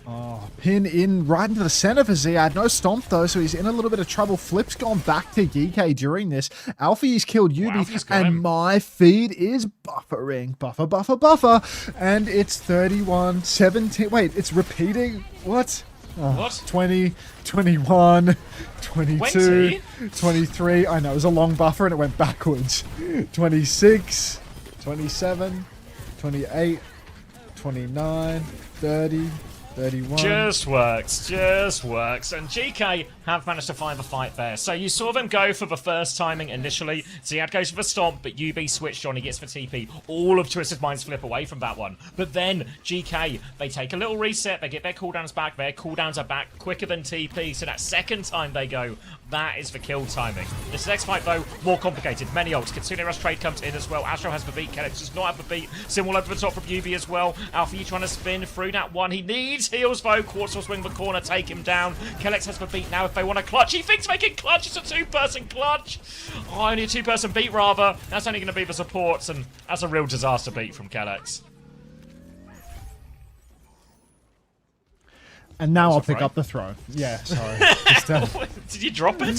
Oh, pin in right into the center for Ziad. No stomp though, so he's in a little bit of trouble. Flip's gone back to Geekay during this. Alfie's killed Yubi, Alfie's got and him. my feed is buffering. Buffer. And it's 31, 17. Wait, it's repeating? What? Oh, What? 20, 21, 22, 20? 23. I know, it was a long buffer and it went backwards. 26, 27, 28, 29, 30, 31. Just works. And GK have managed to find the fight there. So you saw them go for the first timing initially. Ziad goes for the stomp, but UB switched on. He gets the TP. All of Twisted Minds flip away from that one. But then GK, they take a little reset. They get their cooldowns back. Their cooldowns are back quicker than TP. So that second time they go, that is the kill timing. This next fight, though, more complicated. Many ults. Kitsune Rush trade comes in as well. Astro has the beat. Kellex does not have the beat. Sim all over the top from UB as well. Alpha trying to spin through that one. He needs heals, though. Quartz will swing the corner, take him down. Kellex has the beat now if they want to clutch. He thinks they can clutch. It's a two-person clutch. Oh, only a two-person beat, rather. That's only going to be the supports, and that's a real disaster beat from Kellex. And now I'll That's pick right. up the throw. Yeah, sorry. Just, Did you drop it?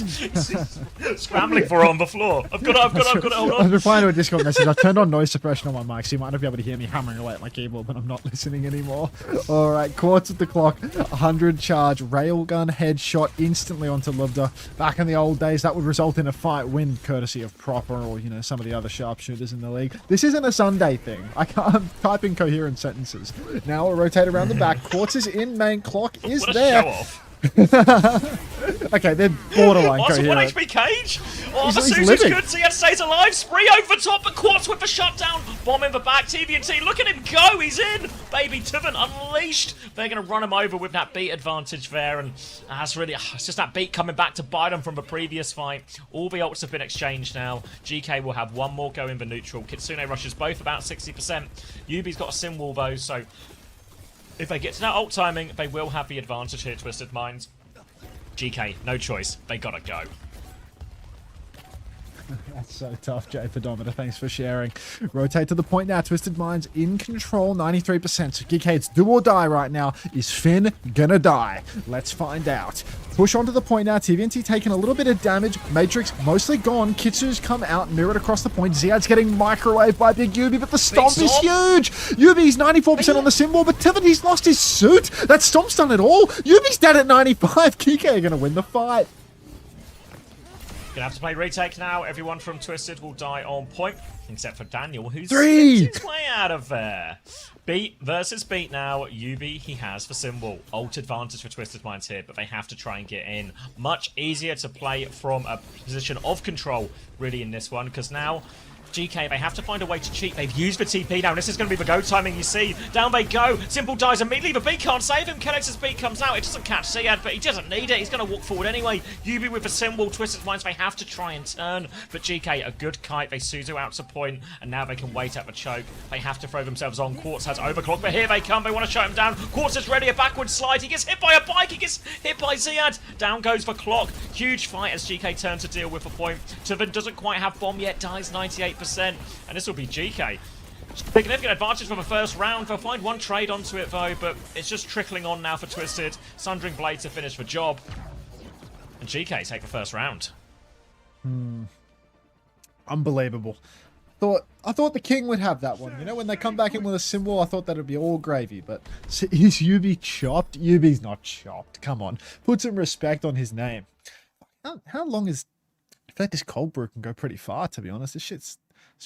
Scrambling for it on the floor. I've got it, hold I was on. replying to a Discord message. I've turned on noise suppression on my mic, so you might not be able to hear me hammering away at my keyboard, but I'm not listening anymore. All right, Quartz at the clock, 100 charge, railgun headshot instantly onto Lubda. Back in the old days, that would result in a fight win, courtesy of Proper or, you know, some of the other sharpshooters in the league. This isn't a Sunday thing. I'm typing coherent sentences. Now we'll rotate around the back. Quartz is in main, clock is What a there. show off. Okay, they're borderline Oh, it's a 1 coherent. HP cage. Oh, He's the Susie's living. good. Ziad stays alive. Spree over the top, but Quartz with the shutdown. Bomb in the back. TVNT, look at him go. He's in. Baby Tuvan unleashed. They're going to run him over with that beat advantage there. And that's really, it's just that beat coming back to bite them from the previous fight. All the ults have been exchanged now. GK will have one more go in the neutral. Kitsune rushes both about 60%. Yubi's got a sim wall though, so if they get to that ult timing, they will have the advantage here, Twisted Minds. GK, no choice. They gotta go. That's so tough, Jay Pedometer. Thanks for sharing. Rotate to the point now. Twisted Minds in control, 93%. So Geekay, it's do or die right now. Is Finn gonna die? Let's find out. Push onto the point now. TVNT taking a little bit of damage. Matrix mostly gone. Kitsu's come out, mirrored across the point. Ziad's getting microwaved by Big Yubi, but the stomp is huge. Yubi's 94% on the symbol, but Tivity's lost his suit. That stomp's done it all. Yubi's dead at 95. Geekay are gonna win the fight. Gonna have to play retake now. Everyone from Twisted will die on point, except for Daniel, who's Three! slipped his way out of there. Beat versus Beat now. Yubi he has for symbol. Ult advantage for Twisted Minds here, but they have to try and get in. Much easier to play from a position of control, really, in this one, because now GK, they have to find a way to cheat. They've used the TP now. This is going to be the go timing, you see. Down they go. Simple dies immediately, but B can't save him. Kelex's beat comes out. It doesn't catch Ziad, but he doesn't need it. He's going to walk forward anyway. Yubi with the symbol. Twisted Minds, they have to try and turn. But GK, a good kite. They Suzu out to point, and now they can wait at the choke. They have to throw themselves on. Quartz has overclock, but here they come. They want to shut him down. Quartz is ready. A backward slide. He gets hit by a bike. He gets hit by Ziad. Down goes the clock. Huge fight as GK turns to deal with a point. Tuvin doesn't quite have bomb yet. Dies 98%. And this will be GK. Significant advantage from the first round. They'll find one trade onto it though, but it's just trickling on now for Twisted. Sundering Blade to finish the job. And GK take the first round. Unbelievable. I thought the king would have that one. You know, when they come back in with a symbol, I thought that would be all gravy. But is Yubi chopped? Yubi's not chopped. Come on. Put some respect on his name. How long is... I feel like this cold brew can go pretty far, to be honest. It's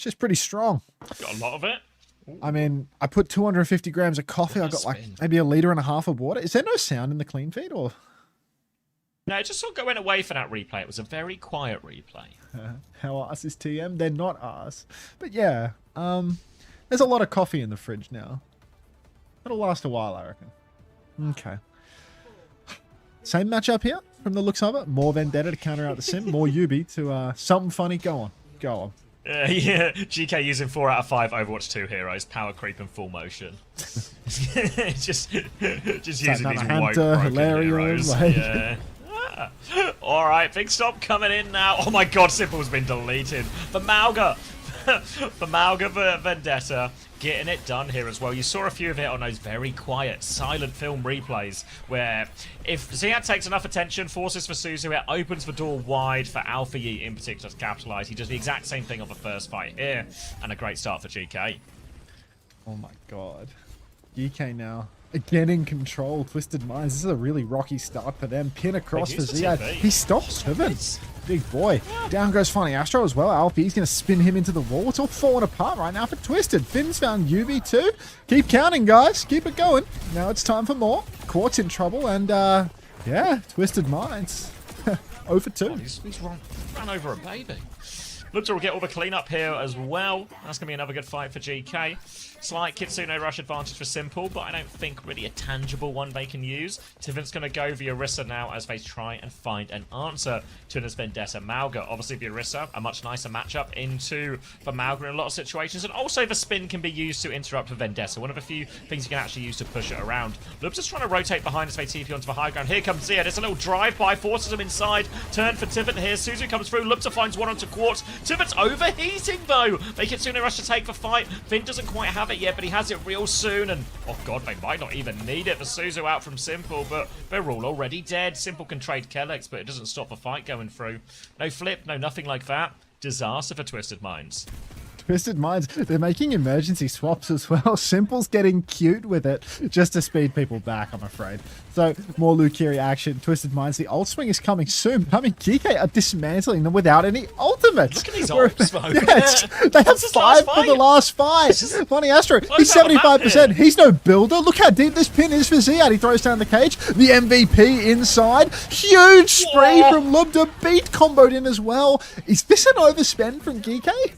just pretty strong. Got a lot of it. I mean, I put 250 grams of coffee. I got like maybe 1.5 liters of water. Is there no sound in the clean feed, or? No, it just sort of went away for that replay. It was a very quiet replay. How arse is TM? They're not arse. But yeah, there's a lot of coffee in the fridge now. It'll last a while, I reckon. Okay. Same matchup here from the looks of it. More Vendetta to counter out the sim. More Yubi to something funny. Go on. Go on. Yeah, GK using 4 out of 5 Overwatch 2 heroes, power creep in full motion. just using these woke broken heroes. Like... Yeah. Alright, big stop coming in now. Oh my god, Simple's been deleted. The Mauga. The Mauga Vendetta getting it done here as well. You saw a few of it on those very quiet, silent film replays where if Ziad takes enough attention, forces for Suzu, it opens the door wide for Alpha Yi in particular to capitalise. He does the exact same thing on the first fight here, and a great start for GK. Oh my god. GK now. Again in control, Twisted Minds. This is a really rocky start for them. Pin across for Ziad. He stops Tuvin. Big boy. Down goes Funny Astro as well. Alfie's going to spin him into the wall. It's all falling apart right now for Twisted. Finn's found Yubi too. Keep counting, guys. Keep it going. Now it's time for more. Quartz in trouble, and yeah, Twisted Minds. 0 for 2. Oh, he's ran over a baby. Unter will get all the cleanup here as well. That's going to be another good fight for GK. Slight Kitsune rush advantage for Simple, but I don't think really a tangible one they can use. Tivin's going to go via Orisa now as they try and find an answer to this Vendetta. Mauga, obviously via Orisa, a much nicer matchup into the Mauga in a lot of situations. And also the spin can be used to interrupt the Vendetta. One of the few things you can actually use to push it around. Lub's just trying to rotate behind as they TP onto the high ground. Here comes Zia. There's a little drive-by, forces him inside. Turn for Tivin here. Suzu comes through. Lubza finds one onto Quartz. Tivin's overheating though. They Kitsune rush to take the fight. Finn doesn't quite have it yet, but he has it real soon. And oh god, they might not even need it. The Suzu out from Simple, but they're all already dead. Simple can trade Kelex, but it doesn't stop the fight going through. No flip, no nothing like that. Disaster for Twisted Minds. Twisted Minds, they're making emergency swaps as well. Simple's getting cute with it just to speed people back, I'm afraid. So, more Lukiri action. Twisted Minds, the ult swing is coming soon. I mean, Geekay are dismantling them without any ultimates. Look at these ults, though. Yeah, they have 5 for the last 5. Funny Astro, he's 75%. He's no builder. Look how deep this pin is for Ziad. He throws down the cage. The MVP inside. Huge spree from Lubda. Beat comboed in as well. Is this an overspend from Geekay?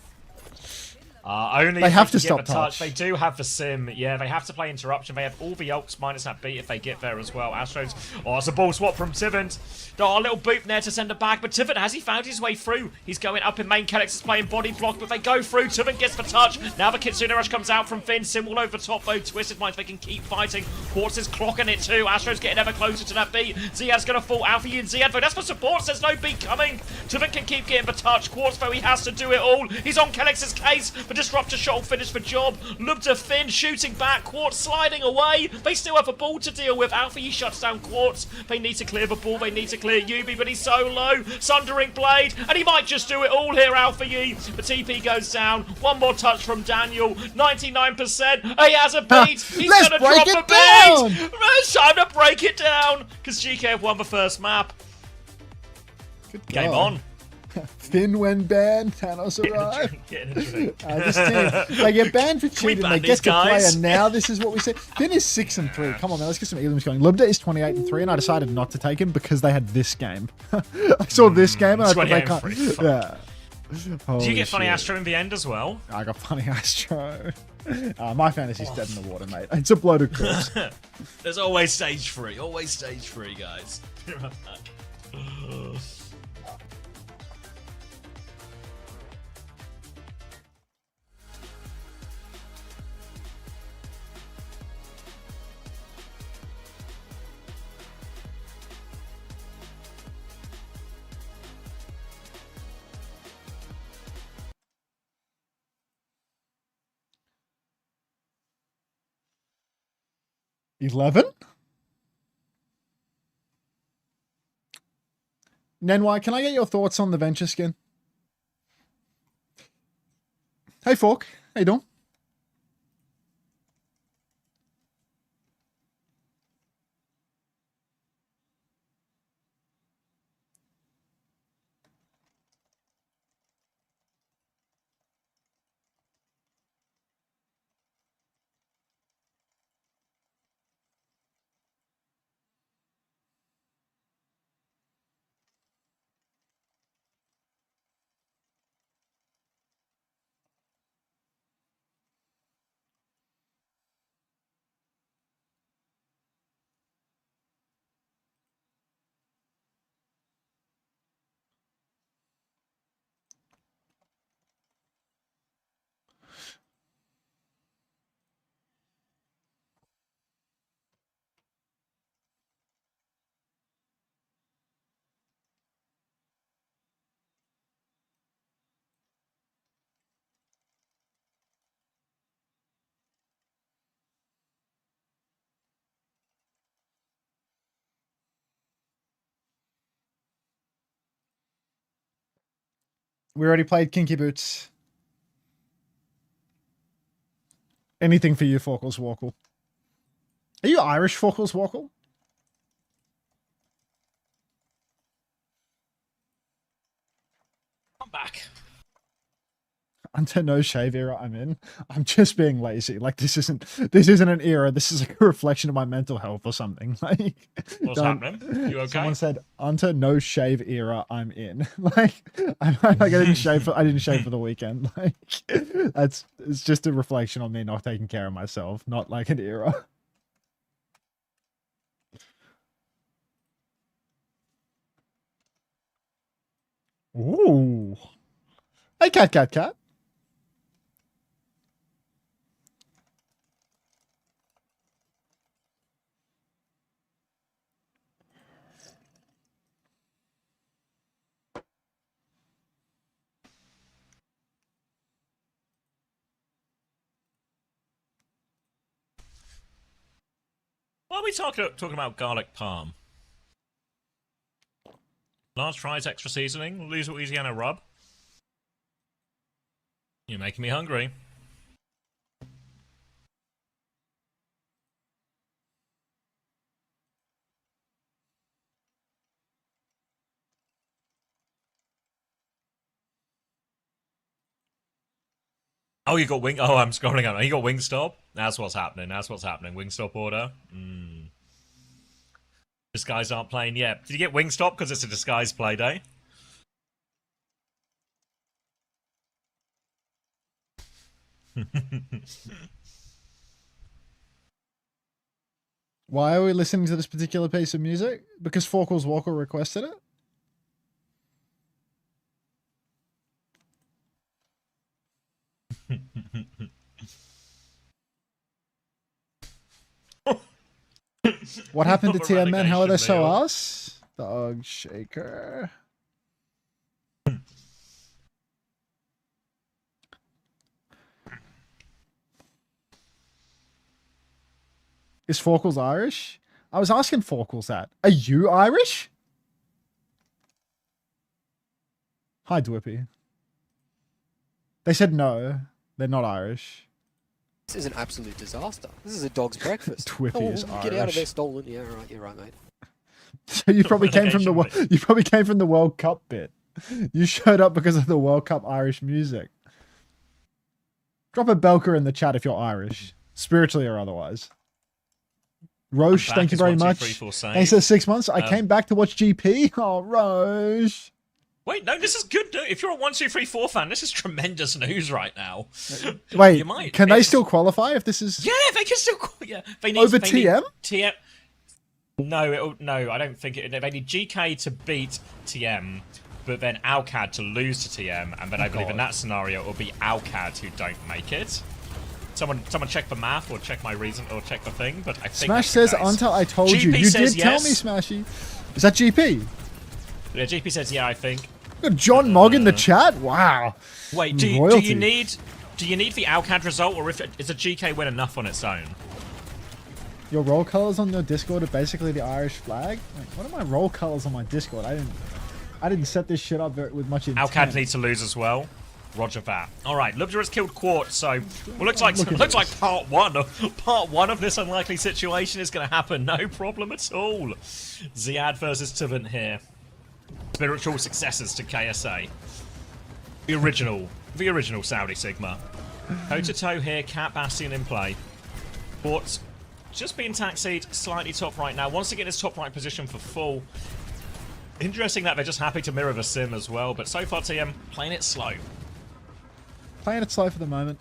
Only They if have can to get stop the touch. touch. They do have the sim. Yeah, they have to play interruption. They have all the ults minus that beat if they get there as well. Astros. Oh, it's a ball swap from Tivant. Oh, a little boop there to send it back. But Tivant, has he found his way through? He's going up in main. Kellex is playing body block, but they go through. Tivant gets the touch. Now the Kitsune Rush comes out from Finn. Sim all over the top though. Twisted Minds, they can keep fighting. Quartz is clocking it too. Astros getting ever closer to that beat. Ziad's going to fall. Alpha and Ziad though. That's for support. There's no beat coming. Tivant can keep getting the touch. Quartz though, he has to do it all. He's on Kellex's case. The Disruptor shot will finish the job. Look to Finn shooting back. Quartz sliding away. They still have a ball to deal with. Alpha E shuts down Quartz. They need to clear the ball. They need to clear Yubi, but he's so low. Sundering Blade, and he might just do it all here, Alpha E. The TP goes down. One more touch from Daniel. 99%. He has a beat. He's Let's going to break drop it a down. beat. It's time to break it down because Geekay have won the first map. Good Game God. on. Finn when banned, Thanos arrived. Getting a drink. This team, they get banned for cheating. ban They these get to play, guys? and now this is what we say. Finn is 6-3. Come on, man, let's get some elims going. Libda is 28-3, and I decided not to take him because they had this game. I saw this game, and I thought they 28-3. can't. Yeah. Did you get Funny shit. Astro in the end as well? I got Funny Astro. My fantasy's dead in the water, mate. It's a bloated corpse. There's always stage 3. Always stage 3, guys. $11? Nenwai, can I get your thoughts on the Venture skin? Hey, Fork. How you doing? We already played Kinky Boots. Anything for you, Forkles Walkle. Are you Irish, Forkles Walkle? I'm back. Unter no shave era I'm in. I'm just being lazy. Like this isn't an era. This is like a reflection of my mental health or something. Like What's happening? You okay? Someone said Unter no shave era I'm in. Like I didn't shave for the weekend. Like it's just a reflection on me not taking care of myself, not like an era. Ooh. Hey cat. Why are we talking about garlic palm? Large fries, extra seasoning, Louisiana rub. You're making me hungry. Oh, you got wing. Oh, I'm scrolling out. You got Wingstop. That's what's happening. Wingstop order. Disguise aren't playing yet. Did you get Wingstop because it's a disguise play day? Why are we listening to this particular piece of music? Because Forkles Walker requested it? What happened to TM men? How are they so us? Dog shaker. Is Forkles Irish? I was asking Forkles that. Are you Irish? Hi, Dwippy. They said no. They're not Irish. This is an absolute disaster. This is a dog's breakfast. Twippy is Get out of there, Irish. stolen. Yeah, right. You're right, mate. So you probably came from the World Cup bit. You showed up because of the World Cup Irish music. Drop a belker in the chat if you're Irish, spiritually or otherwise. Roche, thank you very much. Thanks for 6 months. I came back to watch GP. Oh, Roche. Wait, no, this is good news. If you're a 1, 2, 3, 4 fan, this is tremendous news right now. Wait, can they still qualify if this is... Yeah, they can still... Yeah, they need, over they TM? TM... No, I don't think it... They need GK to beat TM, but then Alcad to lose to TM, and then I believe in that scenario it will be Alcad who don't make it. Someone check the math, or check my reason, or check the thing, but I think... Smash says, Unter, I told you. You did tell me, Smashy. Is that GP? Yeah, GP says, yeah, I think. Got John Mogg in the chat? Wow. Wait, do you need the Alcad result, or is a GK win enough on its own? Your roll colors on your Discord are basically the Irish flag? Wait, what are my roll colors on my Discord? I didn't set this shit up with much intent. Alcad needs to lose as well. Roger that. All right, Lubja has killed Quartz, so looks like part one of this unlikely situation is going to happen. No problem at all. Ziad versus Tuvant here. Spiritual successors to KSA. The original Saudi Sigma. Toe to toe here. Cat Bastion in play. Quartz just being taxied slightly top right now. Wants to get his top right position for full. Interesting that they're just happy to mirror the sim as well, but so far TM playing it slow. Playing it slow for the moment.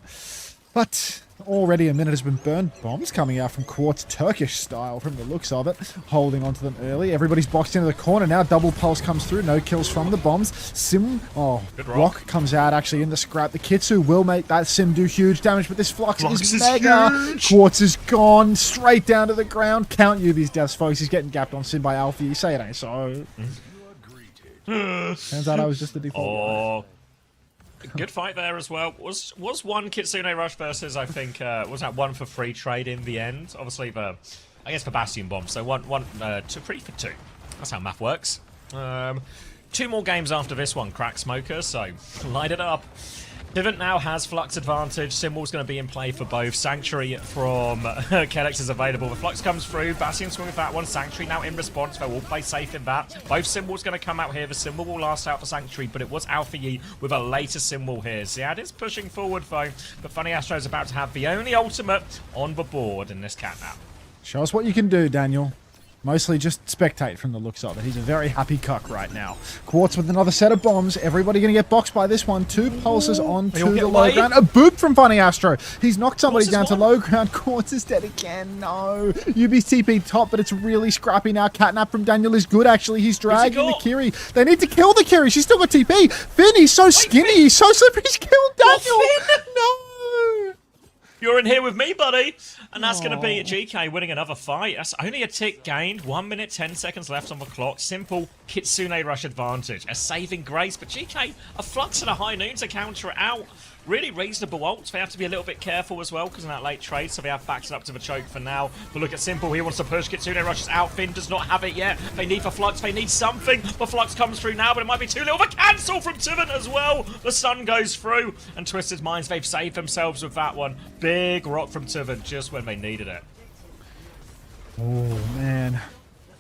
But already a minute has been burned. Bombs coming out from Quartz, Turkish style from the looks of it. Holding onto them early. Everybody's boxed into the corner now. Double pulse comes through. No kills from the bombs. Sim, rock comes out actually in the scrap. The Kitsu will make that Sim do huge damage, but this Flux is mega. Huge. Quartz is gone straight down to the ground. Count you these deaths, folks. He's getting gapped on Sim by Alfie. You say it ain't so. Turns out I was just the default. Good fight there as well. Was one Kitsune Rush versus, I think, was that one for free trade in the end? Obviously, I guess for Bastion Bomb. So one, 3 for 2. That's how math works. 2 more games after this one, Crack Smoker, so light it up. Pivot now has Flux advantage. Symbol's going to be in play for both. Sanctuary from Kellex is available. The Flux comes through. Bastion swing with that one. Sanctuary now in response. They will play safe in that. Both Symbols going to come out here. The Symbol will last out for Sanctuary, but it was Alpha Yi with a later Symbol here. Ziad is pushing forward though, but Funny Astro is about to have the only ultimate on the board in this catnap. Show us what you can do, Daniel. Mostly just spectate from the looks of it. He's a very happy cuck right now. Quartz with another set of bombs. Everybody going to get boxed by this one. 2 pulses onto the low ground. A boop from Funny Astro. He's knocked somebody down to low ground. Quartz is dead again. No. UB's TP top, but it's really scrappy now. Catnap from Daniel is good, actually. He's dragging the Kiri. They need to kill the Kiri. She's still got TP. Finn, he's so skinny. He's so slippery. He's killed Daniel. No. You're in here with me, buddy. And that's going to be GK winning another fight. That's only a tick gained. 1 minute, 10 seconds left on the clock. Simple Kitsune Rush advantage. A saving grace. But GK, a Flux and a High Noon to counter it out. Really reasonable ults. They have to be a little bit careful as well because of that late trade. So they have backed it up to the choke for now. But look at Simple. He wants to push. Kitsune Rush is out. Finn does not have it yet. They need for Flux. They need something. The Flux comes through now, but it might be too little. The cancel from Tivant as well. The sun goes through. And Twisted Minds, they've saved themselves with that one. Big rock from Tivant just when they needed it. Oh, man.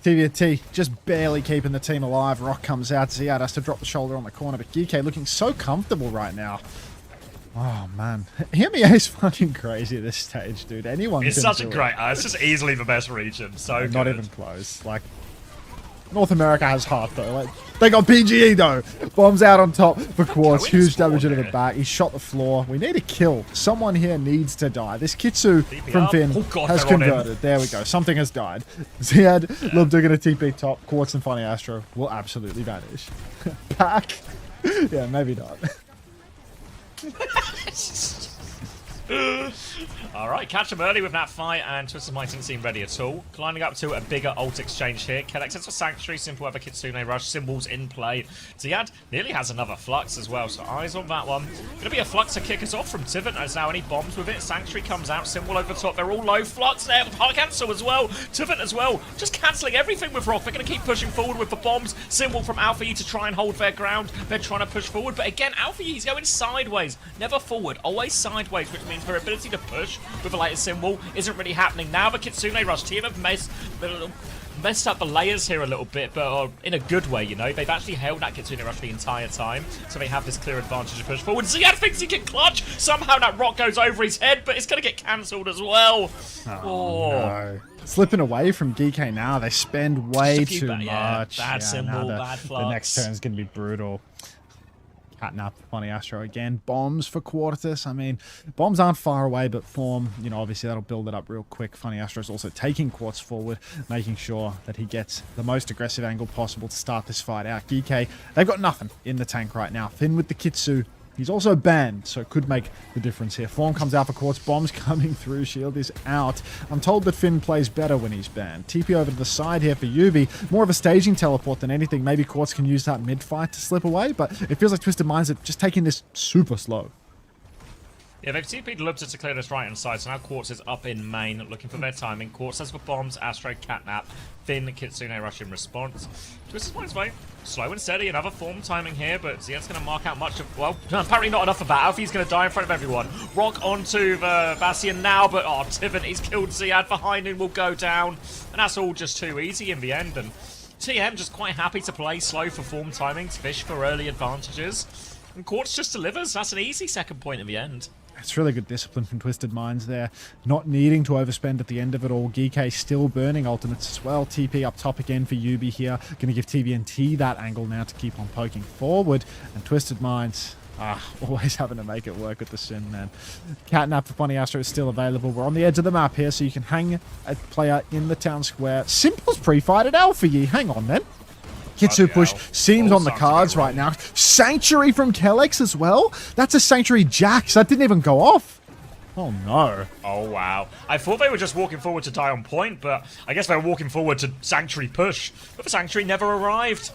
TVT just barely keeping the team alive. Rock comes out. Ziad has to drop the shoulder on the corner. But Geekay looking so comfortable right now. Oh, man. EMEA is fucking crazy at this stage, dude. Anyone It's can such do a great... it's just easily the best region. So not even close. Like, North America has heart though. Like, they got PGE though. Bombs out on top for Quartz. Going Huge damage spawn into the there. back. He shot the floor. We need a kill. Someone here needs to die. This Kitsu from up. Finn Oh God, has they're on him. converted. There we go. Something has died. Ziad, Lubda gonna TP top. Quartz and Funny Astro will absolutely vanish. Pack. Yeah, maybe not. Alright, catch him early with that fight, and Twisted Mind didn't seem ready at all. Climbing up to a bigger ult exchange here. Kellex sets for Sanctuary, Simple Weather, Kitsune Rush, Symbols in play. Ziad nearly has another Flux as well, so eyes on that one. Gonna be a Flux to kick us off from Tivant. There's now any bombs with it. Sanctuary comes out, Symbol over top. They're all low. Flux there, cancel as well. Tivant as well. Just cancelling everything with Rock. They're gonna keep pushing forward with the bombs. Symbol from Alpha E to try and hold their ground. They're trying to push forward, but again, Alpha E's going sideways. Never forward, always sideways, which means their ability to push with the latest Symbol isn't really happening. Now the Kitsune Rush team have messed up the layers here a little bit, but in a good way, you know. They've actually held that Kitsune Rush the entire time, so they have this clear advantage to push forward. Ziad thinks he can clutch. Somehow that rock goes over his head, but it's going to get cancelled as well. Oh. No. Slipping away from Geekay now. They spend way Just a few too bad- yeah, much. bad Symbol, now bad the next Flux. turn is going to be brutal. Catnap, Funny Astro again. Bombs for Quartus. I mean, bombs aren't far away, but form, you know, obviously that'll build it up real quick. Funny Astro's also taking Quartz forward, making sure that he gets the most aggressive angle possible to start this fight out. Geekay, they've got nothing in the tank right now. Finn with the Kitsu. He's also banned, so it could make the difference here. Form comes out for Quartz. Bombs coming through. Shield is out. I'm told that Finn plays better when he's banned. TP over to the side here for Yubi. More of a staging teleport than anything. Maybe Quartz can use that mid-fight to slip away, but it feels like Twisted Minds are just taking this super slow. Yeah, they've TP'd Lubza to clear this right-hand side, so now Quartz is up in main, looking for their timing. Quartz has for bombs, Astro, Catnap, Finn, Kitsune Rush in response. Twisted Minds way slow and steady, another form timing here, but Ziad's going to mark out much of, well, apparently not enough of that. Alfie's going to die in front of everyone. Rock onto the Bastion now, but Tivant, he's killed Ziad, behind him will go down, and that's all just too easy in the end, and TM just quite happy to play slow for form timings, fish for early advantages, and Quartz just delivers. That's an easy second point in the end. It's really good discipline from Twisted Minds there. Not needing to overspend at the end of it all. Geekay still burning ultimates as well. TP up top again for Yubi here. Going to give TBNT that angle now to keep on poking forward. And Twisted Minds, always having to make it work with the Sin, man. Catnap for Funny Astro is still available. We're on the edge of the map here, so you can hang a player in the town square. Simple's pre-fight at Alpha Yi. Hang on, then. Kitsu push seems All on the signs to go cards wrong. right now. Sanctuary from Kellex as well? That's a Sanctuary Jax. That didn't even go off. Oh, no. Oh, wow. I thought they were just walking forward to die on point, but I guess they were walking forward to Sanctuary push. But the Sanctuary never arrived.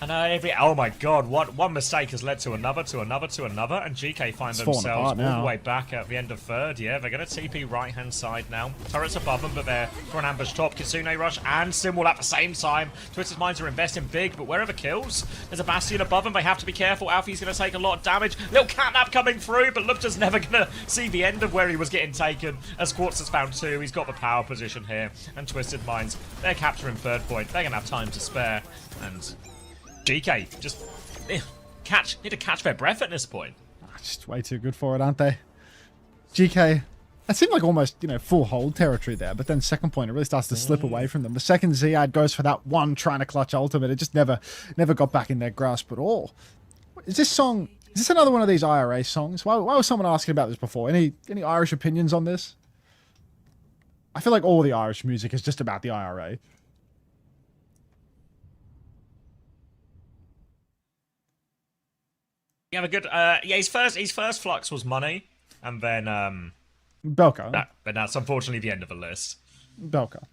And oh my god, one mistake has led to another, and GK find It's falling themselves apart all now. the way back at the end of third. Yeah, they're going to TP right-hand side now. Turrets above them, but they're for an ambush top. Kitsune Rush and Symbol at the same time. Twisted Minds are investing big, but wherever kills, there's a Bastion above them. They have to be careful. Alfie's going to take a lot of damage. Little Catnap coming through, but Lupta's never going to see the end of where he was getting taken. As Quartz has found two, he's got the power position here. And Twisted Minds, they're capturing third point. They're going to have time to spare. And GK just need to catch their breath at this point. Just way too good for it, aren't they? GK, that seemed like almost, you know, full hold territory there, but then second point, it really starts to slip away from them. The second Ziad goes for that one trying to clutch ultimate. It just never got back in their grasp at all. Is this another one of these IRA songs? Why was someone asking about this before? Any Irish opinions on this? I feel like all the Irish music is just about the IRA. You have a good yeah, his first flux was money, and then Belka. but that's unfortunately the end of the list. Belka.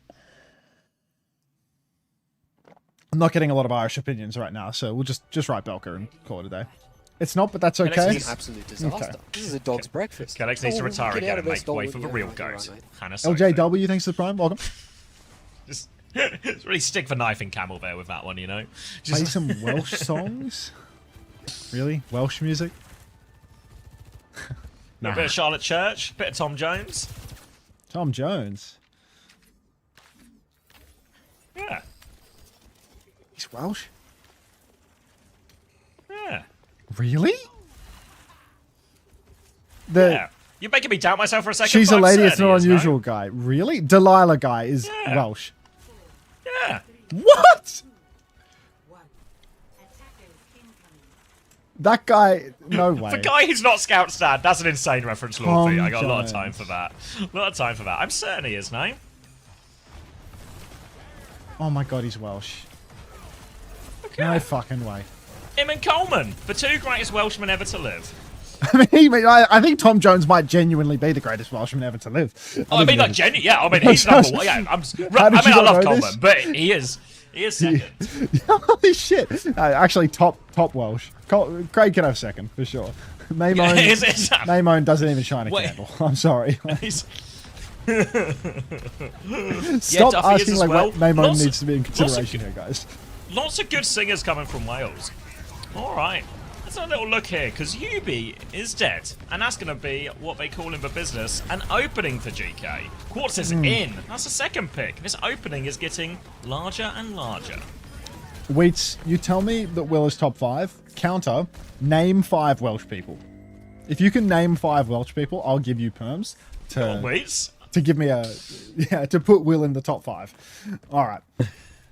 I'm not getting a lot of Irish opinions right now, so we'll just write Belka and call it a day. It's not, but that's okay. This is an absolute disaster. Okay. This is a dog's breakfast. Kellex needs to retire get again out and of there, make way Stolwood. for the Yeah, real right, goat. right. Hannah LJW, thanks to the Prime. Welcome. Just really stick the knife in camel there with that one, you know. Play Just some Welsh songs? Really? Welsh music? a bit of Charlotte Church, a bit of Tom Jones. Tom Jones. Yeah, He's Welsh? yeah, Really? The yeah. You're making me doubt myself for a second. She's but a I'm lady, certain it's not he is, unusual no? guy. Really? Delilah guy is Yeah. Welsh. Yeah. What? That guy, no way. For a guy who's not Scout's dad, that's an insane reference, Lord V. I got a lot of time Jones. for that. A lot of time for that. I'm certain he is, no? Oh my god, he's Welsh. Okay. No fucking way. Him and Coleman, the two greatest Welshmen ever to live. I think Tom Jones might genuinely be the greatest Welshman ever to live. Oh, I mean, like, yeah, I mean, he's number one. Yeah, I love Coleman, but he is second. Holy shit. Actually, top Welsh. Craig can have second, for sure. Maymone doesn't even shine a candle. I'm sorry. Stop Duffy is asking as like well. what Maymone Lots needs to be in of consideration here, guys. Lots of good singers coming from Wales. All right. Let's have a little look here, because Yubi is dead, and that's going to be what they call in the business an opening for GK. Quartz is in. That's the second pick. This opening is getting larger and larger. Wheats, you tell me that Will is top 5. Counter, name 5 Welsh people. If you can name 5 Welsh people, I'll give you perms to give me to put Will in the top 5. All right.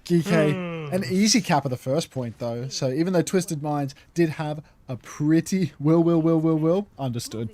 Geekay, an easy cap of the first point though. So even though Twisted Minds did have a pretty will, understood.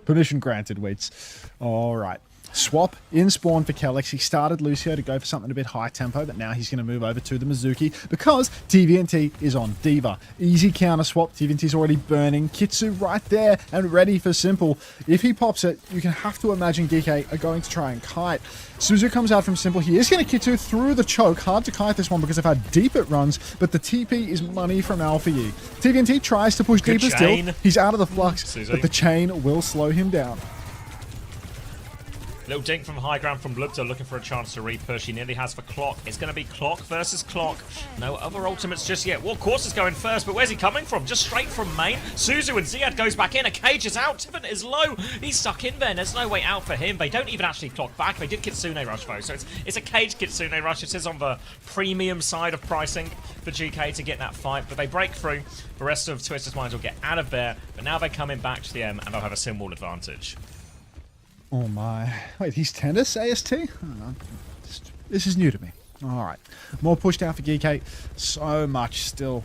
Permission granted, Wheats. All right. Swap in spawn for Kellex. He started Lucio to go for something a bit high tempo, but now he's going to move over to the Mizuki because TVNT is on Diva. Easy counter swap. TVNT's already burning. Kitsu right there and ready for Simple. If he pops it, you can have to imagine Geekay are going to try and kite. Suzu comes out from Simple. He is going to Kitsu through the choke. Hard to kite this one because of how deep it runs, but the TP is money from Alpha Yi. TVNT tries to push deeper still. He's out of the flux, Suzu. but the chain will slow him down. Little dink from high ground from Lubta looking for a chance to re-push. He nearly has for Clock. It's going to be Clock versus Clock. No other ultimates just yet. Well, Quartz is going first, but where's he coming from? Just straight from main. Suzu and Ziad goes back in. A cage is out. Tiffin is low. He's stuck in there. There's no way out for him. They don't even actually clock back. They did Kitsune rush though, so it's a cage Kitsune rush. It is on the premium side of pricing for GK to get that fight, but they break through. The rest of Twisted Minds will get out of there, but now they're coming back to the M and they'll have a sim wall advantage. Oh my. Wait, he's tennis AST? I don't know. This is new to me. Alright. More push down for Geekay. So much still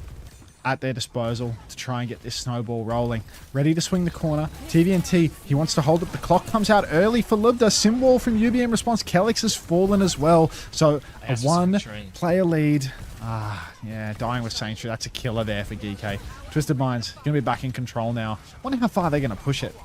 at their disposal to try and get this snowball rolling. Ready to swing the corner. TVNT, he wants to hold up. The clock comes out early for Lubda. Simwall from UB in response. Kellex has fallen as well. So a 1-player lead. Yeah, dying with Sanctuary. That's a killer there for Geekay. Twisted Minds going to be back in control now. Wonder how far they're going to push it.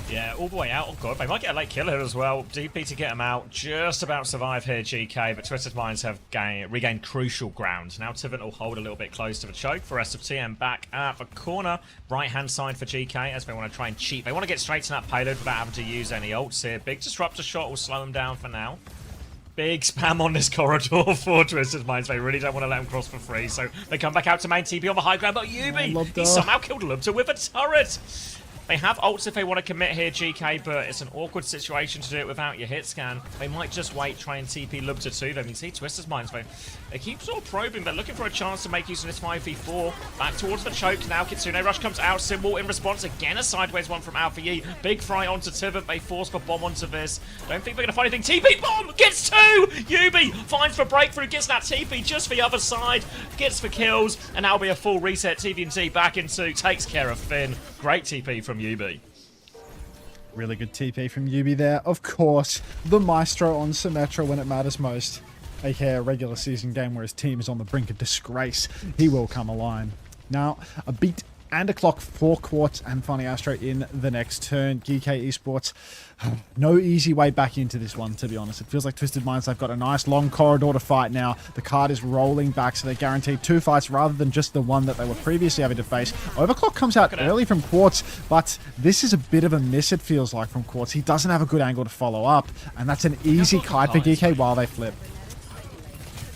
Yeah, all the way out. Oh god, they might get a late kill here as well. DP to get him out. Just about survive here, GK, but Twisted Minds have regained crucial ground. Now Tivant will hold a little bit close to the choke. For rest of TM back at the corner. Right-hand side for GK as they want to try and cheat. They want to get straight to that payload without having to use any ults here. Big Disruptor shot will slow him down for now. Big spam on this corridor for Twisted Minds. They really don't want to let him cross for free, so they come back out to main TP on the high ground. But Yubi, he somehow killed Lubta with a turret. They have ults if they want to commit here, GK, but it's an awkward situation to do it without your hit scan. They might just wait, try and TP Lubta to them. You see Twisted Minds, they keep sort of probing. They're looking for a chance to make use of this 5v4. Back towards the choke now. Kitsune Rush comes out. Symbol in response. Again, a sideways one from Alpha Yi. Big fry onto Tivant. They force the bomb onto this. Don't think they're going to find anything. TP bomb! Gets 2! Yubi finds for breakthrough. Gets that TP just the other side. Gets for kills. And that'll be a full reset. TVNT back into. Takes care of Finn. Great TP from Yubi. Really good TP from Yubi there. Of course, the Maestro on Symmetra when it matters most. aka a regular season game where his team is on the brink of disgrace. He will come alive. Now, a beat and a clock for Quartz and Funny Astro in the next turn. Geekay Esports, no easy way back into this one, to be honest. It feels like Twisted Minds, they've got a nice long corridor to fight now. The card is rolling back, so they're guaranteed 2 fights rather than just the one that they were previously having to face. Overclock comes out early from Quartz, but this is a bit of a miss, it feels like, from Quartz. He doesn't have a good angle to follow up, and that's an easy kite for Geekay while they flip.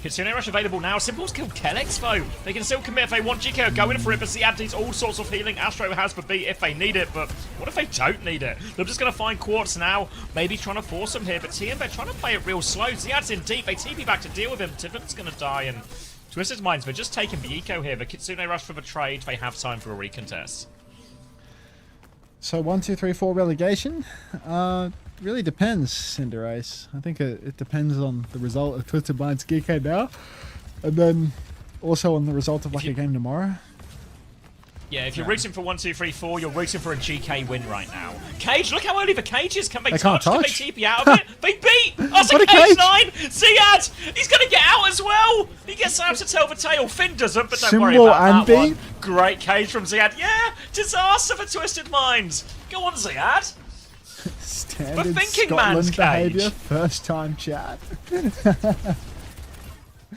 Kitsune Rush available now. Simple's killed Kellex though. They can still commit if they want. GK are going for it, but Ziad needs all sorts of healing. Astro has for beat if they need it, but what if they don't need it? They're just going to find Quartz now. Maybe trying to force him here, but TM, they're trying to play it real slow. Ziad's in deep. They TP back to deal with him. Tivant's going to die, and Twisted Minds, they're just taking the eco here. The Kitsune Rush for the trade. They have time for a recontest. So 1, 2, 3, 4 relegation? Really depends, Cinderace. I think it depends on the result of Twisted Minds Geekay now, and then also on the result of like a game tomorrow. Yeah, if you're rooting for 1, 2, 3, 4, you're rooting for a GK win right now. Cage, look how early the Cage is. Can they can't touch? Can they touch. TP out of it? They beat! Oh, so What a Cage Cage. 9! Ziad! He's going to get out as well! He gets out to tell the tale. Finn doesn't, but don't worry Symbol about and that one. beat. Great Cage from Ziad. Yeah! Disaster for Twisted Minds. Go on, Ziad. Standard thinking man's Scotland behavior. Cage. First time chat.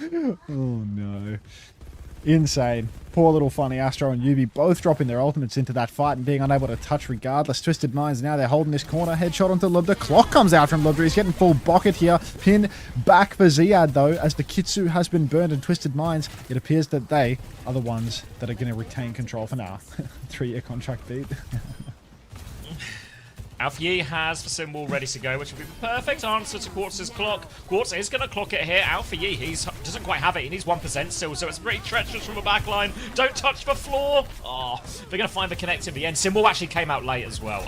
Oh no. Insane. Poor little Funny Astro and Yubi both dropping their ultimates into that fight and being unable to touch regardless. Twisted Minds now, they're holding this corner. Headshot onto Lubda. Clock comes out from Lubda. He's getting full bucket here. Pin back for Ziad though, as the Kitsu has been burned in Twisted Minds. It appears that they are the ones that are going to retain control for now. 3-year contract beat. Alfie has the symbol ready to go, which would be the perfect answer to Quartz's clock. Quartz is going to clock it here. Alfie, he doesn't quite have it. He needs 1% still, so it's pretty treacherous from the back line. Don't touch the floor. Oh, they're going to find the connect in the end. Symbol actually came out late as well.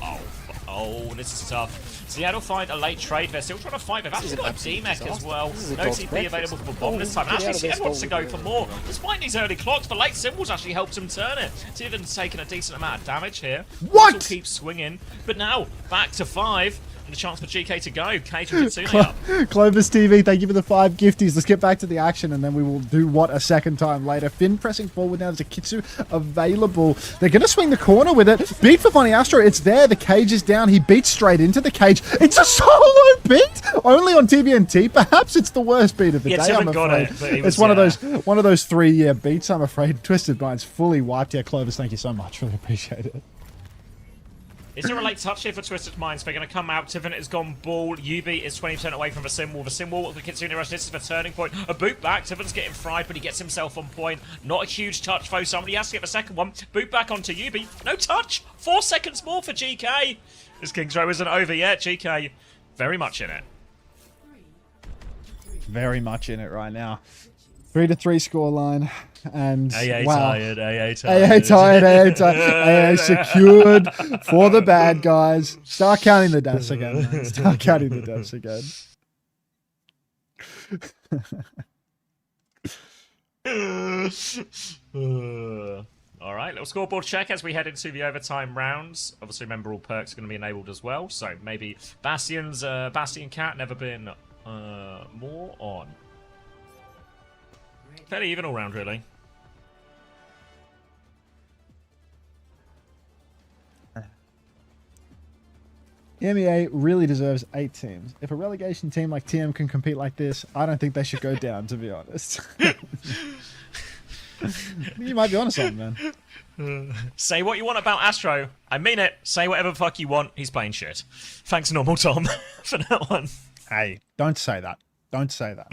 Oh, this is tough. Seattle find a late trade. They're still trying to fight. They've actually got a D-Mech as well. No TP available for the bomb this time. Actually, Seattle wants to go for more. Despite these early clocks, the late symbols actually helped him turn it. Seattle taking a decent amount of damage here. What? Still keeps swinging. But now, back to 5. And a chance for GK to go. Cage and Kitsune up. Clovis TV, thank you for the 5 gifties. Let's get back to the action and then we will do what a second time later. Finn pressing forward now. There's a Kitsu available. They're going to swing the corner with it. Beat for Funny Astro. It's there. The Cage is down. He beats straight into the Cage. It's a solo beat. Only on TVNT. Perhaps it's the worst beat of the day, I'm afraid. It's one of those 3-year beats, I'm afraid. Twisted Minds fully wiped here. Clovis, thank you so much. Really appreciate it. Is there a late touch here for Twisted Minds? They're going to come out. Tiffin has gone ball. Yubi is 20% away from the symbol. The symbol, the Kitsune Rush, this is the turning point. A boot back. Tiffin's getting fried, but he gets himself on point. Not a huge touch, though. Somebody has to get the second one. Boot back onto Yubi. No touch. 4 seconds more for GK. This King's Row isn't over yet. GK very much in it. Very much in it right now. 3-3 scoreline. And AA wow. tired, AA tired. AA tired, AA tired. AA secured for the bad guys. Start counting the deaths again. Man. Start counting the deaths again. All right, little scoreboard check as we head into the overtime rounds. Obviously, remember all perks are going to be enabled as well. So maybe Bastion Cat never been more on. Fairly even all round, really. EMEA really deserves 8 teams. If a relegation team like TM can compete like this, I don't think they should go down, to be honest. You might be onto something, man. Say what you want about Astro. I mean it. Say whatever the fuck you want. He's playing shit. Thanks, Normal Tom, for that one. Hey, don't say that. Don't say that.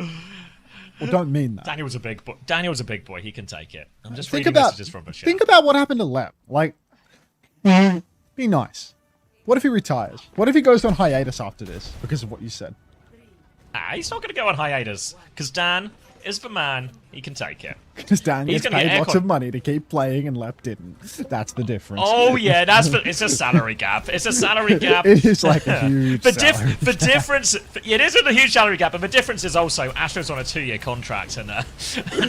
Well, don't mean that. Daniel's a big boy. Daniel's a big boy. He can take it. I'm just Think reading about- messages from the chat. Think about what happened to Lep. Like, be nice. What if he retires? What if he goes on hiatus after this because of what you said? He's not going to go on hiatus because Dan is the man. He can take it. Because Dan He's gets gonna get paid lots aircon. of money to keep playing and Lep didn't. That's the difference. Oh yeah, it's a salary gap. It's a salary gap. It is like a huge salary the difference. It isn't a huge salary gap, but the difference is also Astro's on a 2-year contract and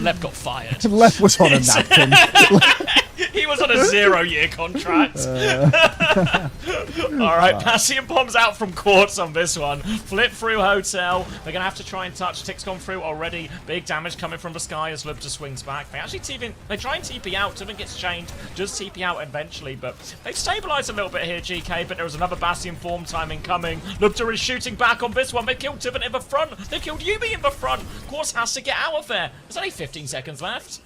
Lep got fired. Lep was on a napkin. He was on a 0-year contract. All right, Bastion bombs out from Quartz on this one. Flip through Hotel. They're going to have to try and touch. Tick's gone through already. Big damage coming from the sky as Lubda swings back. They actually they try and TP out. Something gets changed. Does TP out eventually, but they've stabilized a little bit here, GK, but there was another Bastion form timing coming. Lubda is shooting back on this one. They killed Tiffin in the front. They killed Yubi in the front. Quartz has to get out of there. There's only 15 seconds left.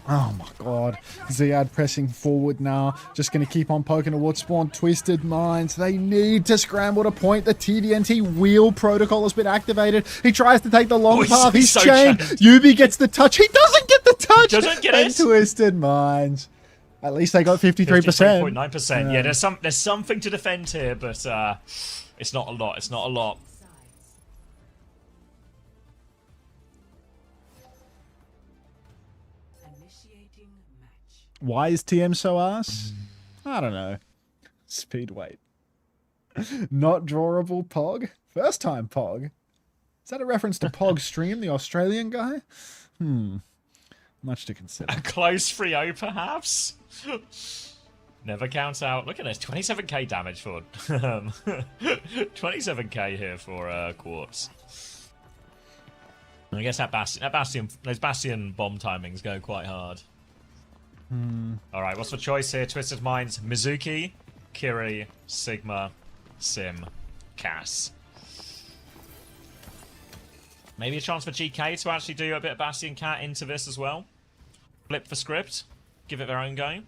Oh my god. Ziad pressing forward now. Just going to keep on poking towards spawn. Twisted Minds. They need to scramble to point. The TDNT wheel protocol has been activated. He tries to take the long path. He's so chained. chased. Yubi gets the touch. He doesn't get the touch. Doesn't get and it. Twisted Minds. At least they got 53%. 53.9%. Yeah, there's something to defend here, but it's not a lot. It's not a lot. Why is TM so ass? I don't know. Speed weight. Not drawable Pog? First time Pog. Is that a reference to Pog Stream, the Australian guy? Much to consider. A close 3-0 perhaps? Never counts out. Look at this, 27k damage for 27k here for Quartz. I guess those Bastion bomb timings go quite hard. All right, what's the choice here? Twisted Minds, Mizuki, Kiri, Sigma, Sim, Cass. Maybe a chance for GK to actually do a bit of Bastion Cat into this as well. Flip the script, give it their own go.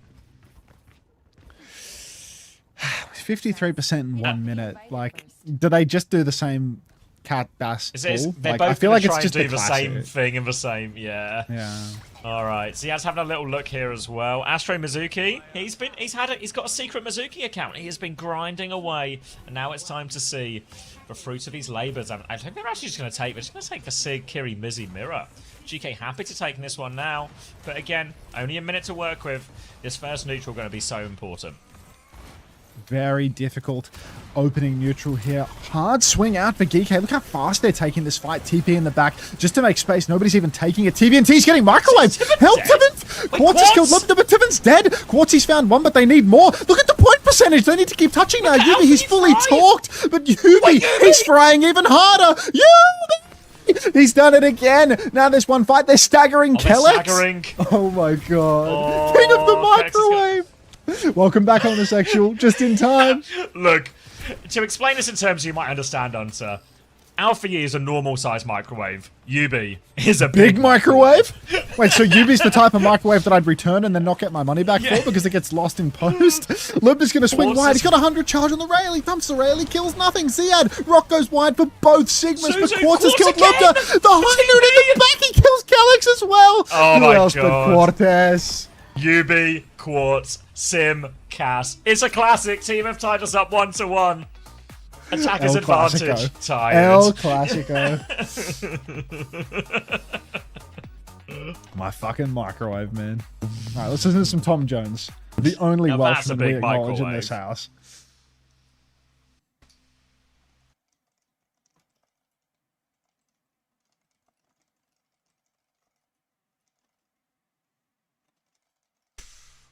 53% in 1 minute. Like, do they just do the same cat bass ball? They're Like, both I feel like it's try just and a do the classic. same thing in the same, yeah. Yeah. All right, so Ziad's having a little look here as well. Astro Mizuki, he's got a secret Mizuki account. He has been grinding away, and now it's time to see the fruit of his labours. And I think they're actually just going to take the Sig, Kiri, Mizzy, Mirror. GK happy to take this one now, but again, only a minute to work with. This first neutral going to be so important. Very difficult opening neutral here. Hard swing out for Geekay. Look how fast they're taking this fight. TP in the back just to make space. Nobody's even taking it. TVNT's getting microwaved. Help Tibbins! Quartz is killed. Look, but Tibbins dead. Quartzy's found one, but they need more. Look at the point percentage. They need to keep touching now. Yubi, he's fully torqued. But Yubi, he's frying even harder. Yubi! He's done it again. Now there's one fight. They're staggering Kellex. Oh my god. King of the microwave. Welcome back, homosexual. Just in time. Look, to explain this in terms you might understand, Unter. Alpha Yi is a normal-sized microwave. Yubi is a big microwave? Wait, so Yubi's the type of microwave that I'd return and then not get my money back for because it gets lost in post? Lib is going to swing wide. He's got 100 charge on the rail. He thumps the rail. He kills nothing. Ziad. Rock goes wide for both Sigmas, but Quartz has killed Lubda. The high noon in the back. He kills Kellex as well. Oh Who my else god. but Quartz? Yubi, Quartz, Sim, Cass. It's a classic. Team have tied us up 1-1. Attacker's advantage. Tired. El Clasico. My fucking microwave, man. Alright, let's listen to some Tom Jones. The only Now that's a Welshman we big acknowledge in microwave. this house.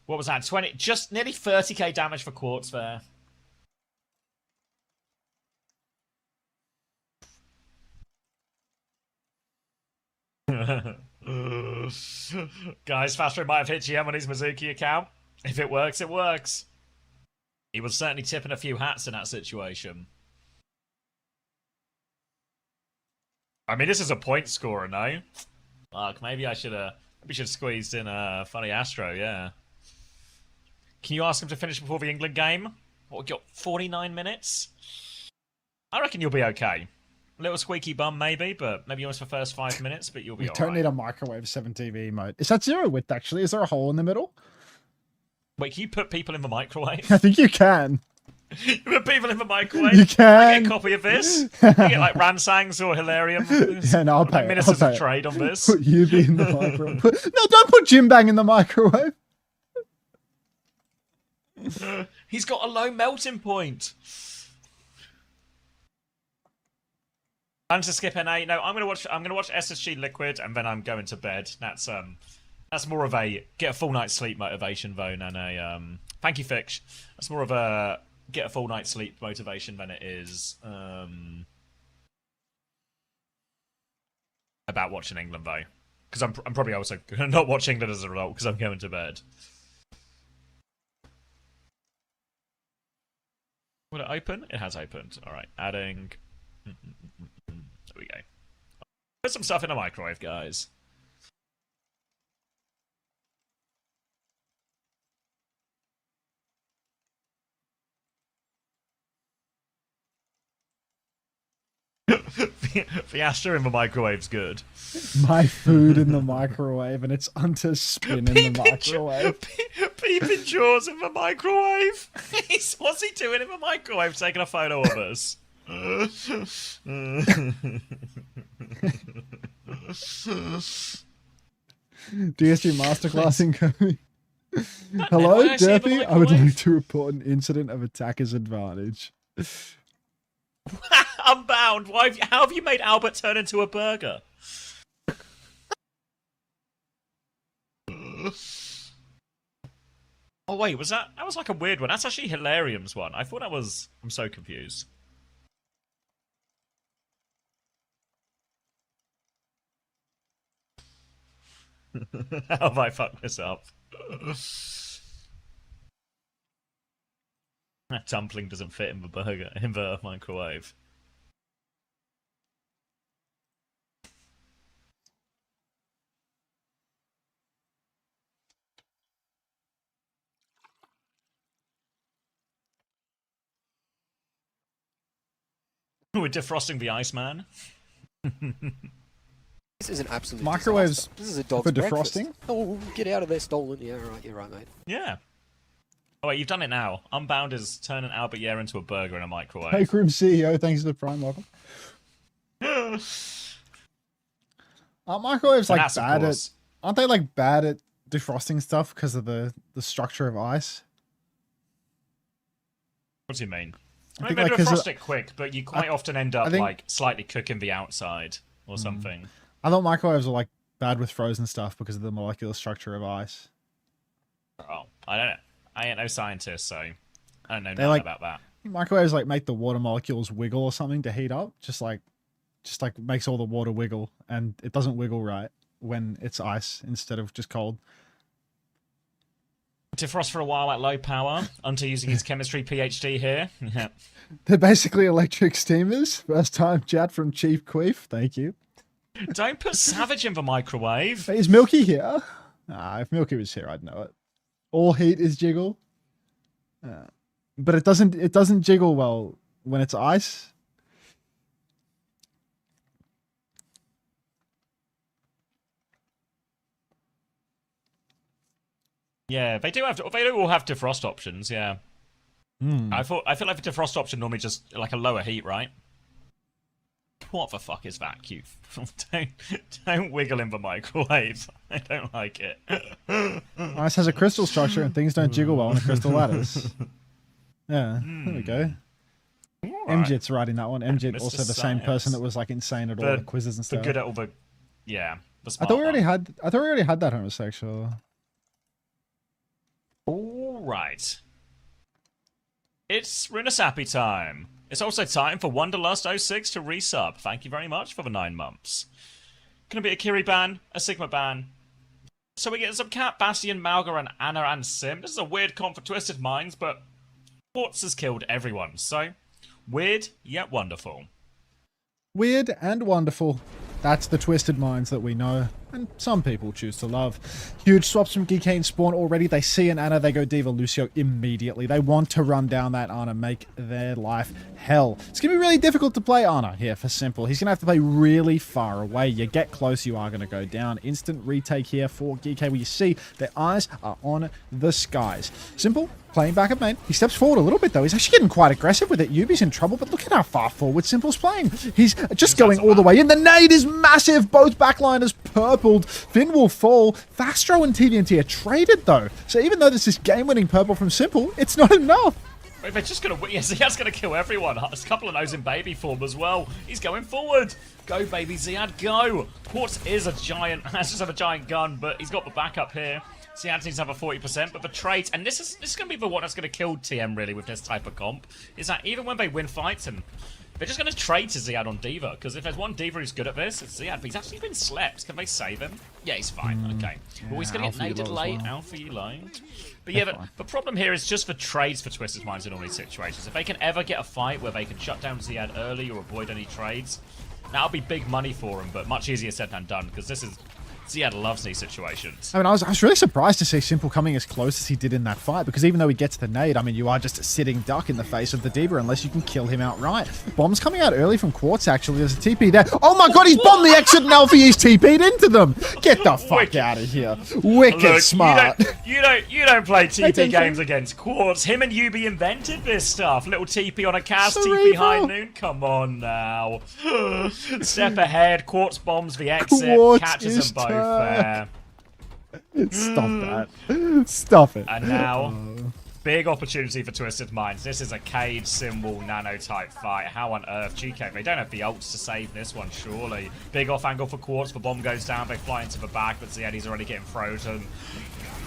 What was that? Just nearly 30k damage for Quartz there. Guys, Fastro might have hit GM on his Mizuki account. If it works, it works. He was certainly tipping a few hats in that situation. I mean, this is a point scorer, no? Fuck, maybe I should have squeezed in a funny Astro, yeah. Can you ask him to finish before the England game? What, we got 49 minutes? I reckon you'll be okay. A little squeaky bum, maybe, but maybe almost for the first 5 minutes, but you'll be alright. Don't need a microwave 7TV mode. Is that zero width, actually? Is there a hole in the middle? Wait, can you put people in the microwave? I think you can. You put people in the microwave? You can. I get a copy of this? You get like Ransangs or Hilarium? Yeah, no, I'll pay it. Ministers of Trade on this. Put Yubi in the microwave. No, don't put Jim Bang in the microwave. He's got a low melting point. I'm to skip NA. No, I'm gonna watch SSG Liquid and then I'm going to bed. That's more of a get a full night's sleep motivation though than a thank you, Fix. That's more of a get a full night's sleep motivation than it is about watching England though. Because I'm probably also gonna not watch England as a result because I'm going to bed. Will it open? It has opened. Alright, adding. There we go. Put some stuff in a microwave, guys. The Astra in the microwave's good. My food in the microwave and it's Unter spin in the microwave. Peeping Jaws in the microwave. What's he doing in the microwave? Taking a photo of us. DSG masterclass incoming. Hello, Durfy. I would like to report an incident of attacker's advantage. Unbound. How have you made Albert turn into a burger? Oh wait, was that was like a weird one. That's actually Hilarium's one. I thought that was... I'm so confused. How have I fucked this up? That dumpling doesn't fit in the burger, in the microwave. We're defrosting the Iceman. This is an absolute Microwaves disaster. This is a dog's for breakfast. defrosting? Oh, get out of there, stolen. Yeah, right, you're right, mate. Yeah. Oh wait, you've done it now. Unbound is turning Albert Yer into a burger in a microwave. Fake Room CEO, thanks for the prime welcome. Aren't microwaves And like that's, of bad at... course- Aren't they like bad at defrosting stuff because of the structure of ice? What do you mean? I I think, mean, like, they 'cause defrost it quick, but you quite often end up I think- like slightly cooking the outside or something. I thought microwaves were like bad with frozen stuff because of the molecular structure of ice. Oh, I don't know. I ain't no scientist, so I don't know They nothing like- about that. Microwaves like make the water molecules wiggle or something to heat up. Just like makes all the water wiggle, and it doesn't wiggle right when it's ice instead of just cold. Defrost for a while at low power. Unter using his chemistry PhD here. Yeah. They're basically electric steamers. First time chat from Chief Queef. Thank you. Don't put Savage in the microwave. Hey, is Milky here? If Milky was here, I'd know it. All heat is jiggle. But it doesn't jiggle well when it's ice. Yeah, they do all have defrost options, yeah. I feel like the defrost option normally just like a lower heat, right? What the fuck is that, Q? don't wiggle in the microwave. I don't like it. Ice has a crystal structure and things don't jiggle well on a crystal lattice. Yeah, there we go. Alright. MJit's writing that one. MJit, Mr. also the same Science. person that was like insane at all the quizzes and The stuff. good at all the... Yeah, the I smart thought we already one. had that homosexual. Alright. It's Runasappy time. It's also time for Wanderlust06 to resub. Thank you very much for the 9 months. Gonna be a Kiri ban, a Sigma ban. So we get some Cat, Bastion, Malga, and Anna and Sim. This is a weird comp for Twisted Minds, but Quartz has killed everyone, so weird yet wonderful. Weird and wonderful. That's the Twisted Minds that we know, and some people choose to love. Huge swaps from Geekay and Spawn already. They see an Anna, they go Diva Lucio immediately. They want to run down that Anna, make their life hell. It's going to be really difficult to play Anna here for Simple. He's going to have to play really far away. You get close, you are going to go down. Instant retake here for Geekay, where you see their eyes are on the skies. Simple, playing back at main. He steps forward a little bit, though. He's actually getting quite aggressive with it. Yubi's in trouble, but look at how far forward Simple's playing. He's just going all the way in. The nade is massive. Both backliners purpled. Finn will fall. Fastro and TVNT are traded, though. So even though this is game-winning purple from Simple, it's not enough. Wait, they're just gonna win. Yes, Ziad's gonna kill everyone. A couple of those in baby form as well. He's going forward. Go, baby Ziad, go. Quartz is a giant. Has just have a giant gun, but he's got the backup here. Ziad needs to have a 40%, but the trade, and this is going to be the one that's going to kill TM really with this type of comp, is that even when they win fights, and they're just going to trade to Ziad on Diva, because if there's one Diva who's good at this, it's Ziad, but he's actually been slept. Can they save him? Yeah, he's fine, okay. Well, he's going to get Alpha naded Elo as late, well. Alpha Elo. But yeah, the problem here is just the trades for Twisted Minds in all these situations. If they can ever get a fight where they can shut down Ziad early or avoid any trades, that'll be big money for them, but much easier said than done, because this is... Ziad loves these situations. I mean, I was really surprised to see Simple coming as close as he did in that fight, because even though he gets the nade, I mean, you are just a sitting duck in the face of the Diva unless you can kill him outright. Bomb's coming out early from Quartz, actually. There's a TP there. Oh my god, he's bombed the exit and Alfie he's TP'd into them. Get the fuck Wicked. out of here. Wicked Look, smart. You don't play TP Attention. games against Quartz. Him and Yubi invented this stuff. Little TP on a cast, TP Cerebral. high noon. Come on now. Step ahead. Quartz bombs the exit. Quartz Catches is them both turd. there. Stop that. Stop it. And now Big opportunity for Twisted Minds. This is a Cage symbol nano type fight. How on earth? GK, they don't have the ults to save this one, surely. Big off angle for Quartz. The bomb goes down. They fly into the back, but Zeddy's already getting frozen.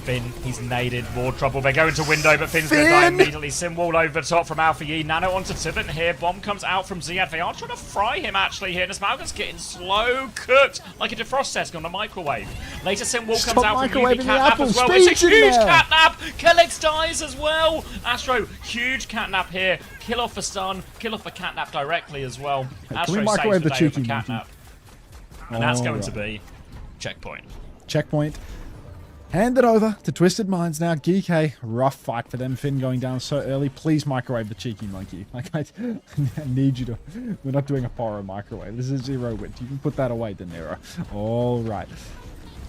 Finn, he's naded. More trouble. They go into window, but Finn's going to die immediately. Simwall over the top from Alpha Yi. Nano onto Tivit here. Bomb comes out from Ziad. They are trying to fry him actually here. And Smalgan's getting slow cooked like a defrost test on a microwave. Later Simwall comes out from UV catnap as well. It's a huge catnap. Kellex dies as well. Astro, huge catnap here. Kill off the stun. Kill off the catnap directly as well. Astro we microwave saves the the day with the cheeky monkey? catnap. And that's going to Alright. be checkpoint. Checkpoint. Hand it over to Twisted Minds now. Geekay, rough fight for them. Finn going down so early. Please microwave the cheeky monkey. Like, I need you to... We're not doing a Poro microwave. This is 0 wit. You can put that away, De Niro. All right.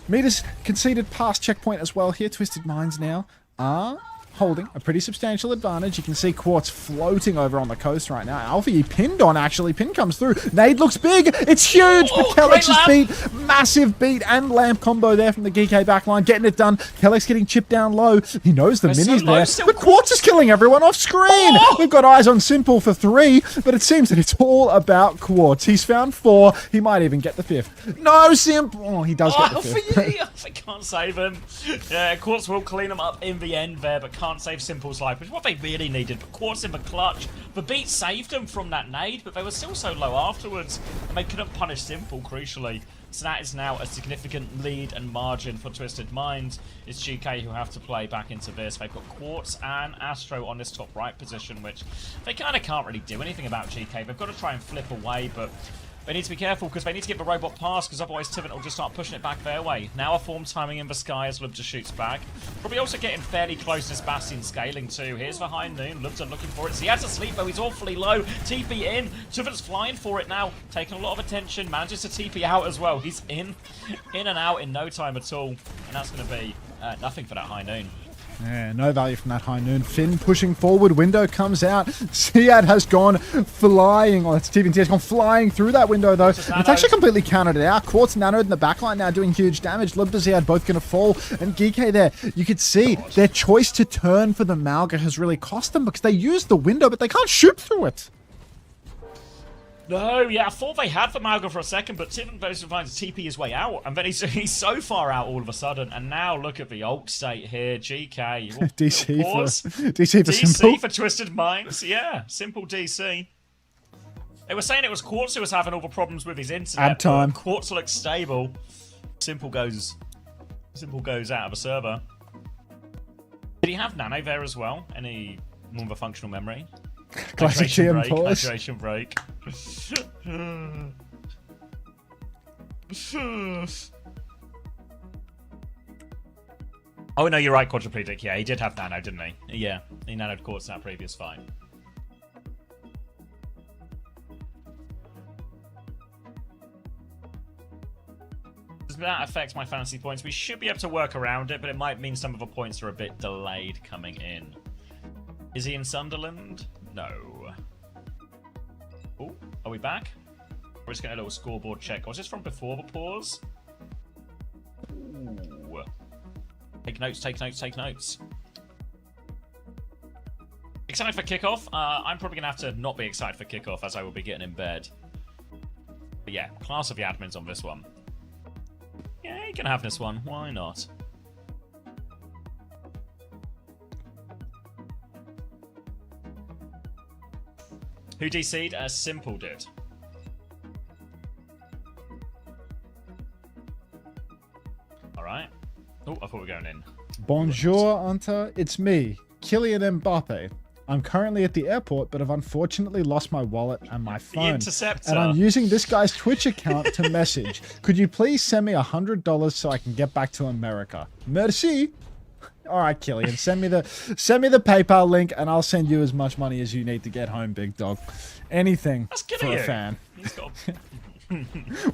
Meters conceded past checkpoint as well here. Twisted Minds now are holding a pretty substantial advantage. You can see Quartz floating over on the coast right now. Alpha Yi pinned on, actually. Pin comes through. Nade looks big. It's huge, but Kellex is beat. Massive beat and lamp combo there from the Geekay backline. Getting it done. Kellex getting chipped down low. He knows the They're mini's so low, there. still But Quartz is killing everyone off screen. We've got eyes on Simple for 3, but it seems that it's all about Quartz. He's found 4. He might even get the 5th. No, Simple. Oh, he does get the 5th. They can't save him. Yeah, Quartz will clean him up in the end there, but can't save Simple's life, which is what they really needed. But Quartz in the clutch. The beat saved them from that nade, but they were still so low afterwards, and they couldn't punish Simple, crucially. So that is now a significant lead and margin for Twisted Minds. It's GK who have to play back into this. They've got Quartz and Astro on this top right position, which they kind of can't really do anything about GK. They've got to try and flip away, but they need to be careful because they need to get the robot past, because otherwise Tivit will just start pushing it back their way. Now a form timing in the sky as Lubja shoots back. Probably also getting fairly close to this Bastion scaling too. Here's the high noon. Lubja looking for it. So he has to sleep though. He's awfully low. TP in. Tivit's flying for it now. Taking a lot of attention. Manages to TP out as well. He's in and out in no time at all. And that's going to be nothing for that high noon. Yeah, no value from that high noon. Finn pushing forward. Window comes out. Ziad has gone flying. Oh, that's TVT has gone flying through that window, though. It's actually completely countered it out. Quartz nanoed in the backline now doing huge damage. Lub to Ziad both going to fall. And Geekay there, you could see their choice to turn for the Malga has really cost them because they used the window, but they can't shoot through it. No, yeah, I thought they had the Malga for a second, but Tivit goes to find TP his way out, and then he's so far out all of a sudden, and now look at the ult state here, GK. DC for Simple. DC for Twisted Minds, yeah, Simple DC. They were saying it was Quartz who was having all the problems with his internet, Ad time. but Quartz looks stable. Simple goes out of a server. Did he have Nano there as well? Any more of a functional memory? Classic GM pause. Hydration break. Oh no, you're right, Quadripedic. Yeah, he did have Nano, didn't he? Yeah, he nanoed Quartz in that previous fight. That affects my fantasy points. We should be able to work around it, but it might mean some of the points are a bit delayed coming in. Is he in Sunderland? No. Oh, are we back? We're just getting a little scoreboard check. Was this from before the pause? Ooh. Take notes, take notes, take notes. Excited for kickoff? I'm probably going to have to not be excited for kickoff as I will be getting in bed. But yeah, class of the admins on this one. Yeah, you can have this one. Why not? Who DC'd? Simple did. Alright. Oh, I thought we were going in. Bonjour, Unter. It's me, Kylian Mbappe. I'm currently at the airport, but have unfortunately lost my wallet and my phone. Interceptor. And I'm using this guy's Twitch account to message. Could you please send me $100 so I can get back to America? Merci. All right, Killian, send me the PayPal link, and I'll send you as much money as you need to get home, big dog. Anything for a fan. He's got...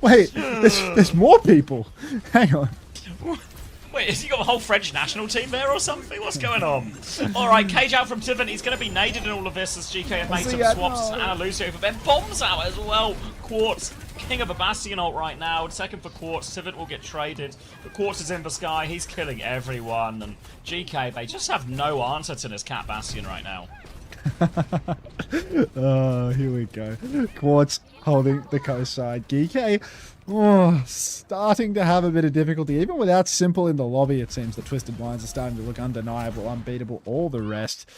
Wait, there's more people. Hang on. Wait, has he got a whole French national team there or something? What's going on? Alright, Cage out from Tivit. He's going to be naded in all of this as GK have made some swaps. And Lucio, but then bombs out as well. Quartz ping of a Bastion ult right now. Second for Quartz. Tivit will get traded. But Quartz is in the sky. He's killing everyone. And GK, they just have no answer to this Cat Bastion right now. Oh, here we go. Quartz holding the coast side. Geekay, starting to have a bit of difficulty. Even without Simple in the lobby, it seems the Twisted Minds are starting to look undeniable, unbeatable, all the rest.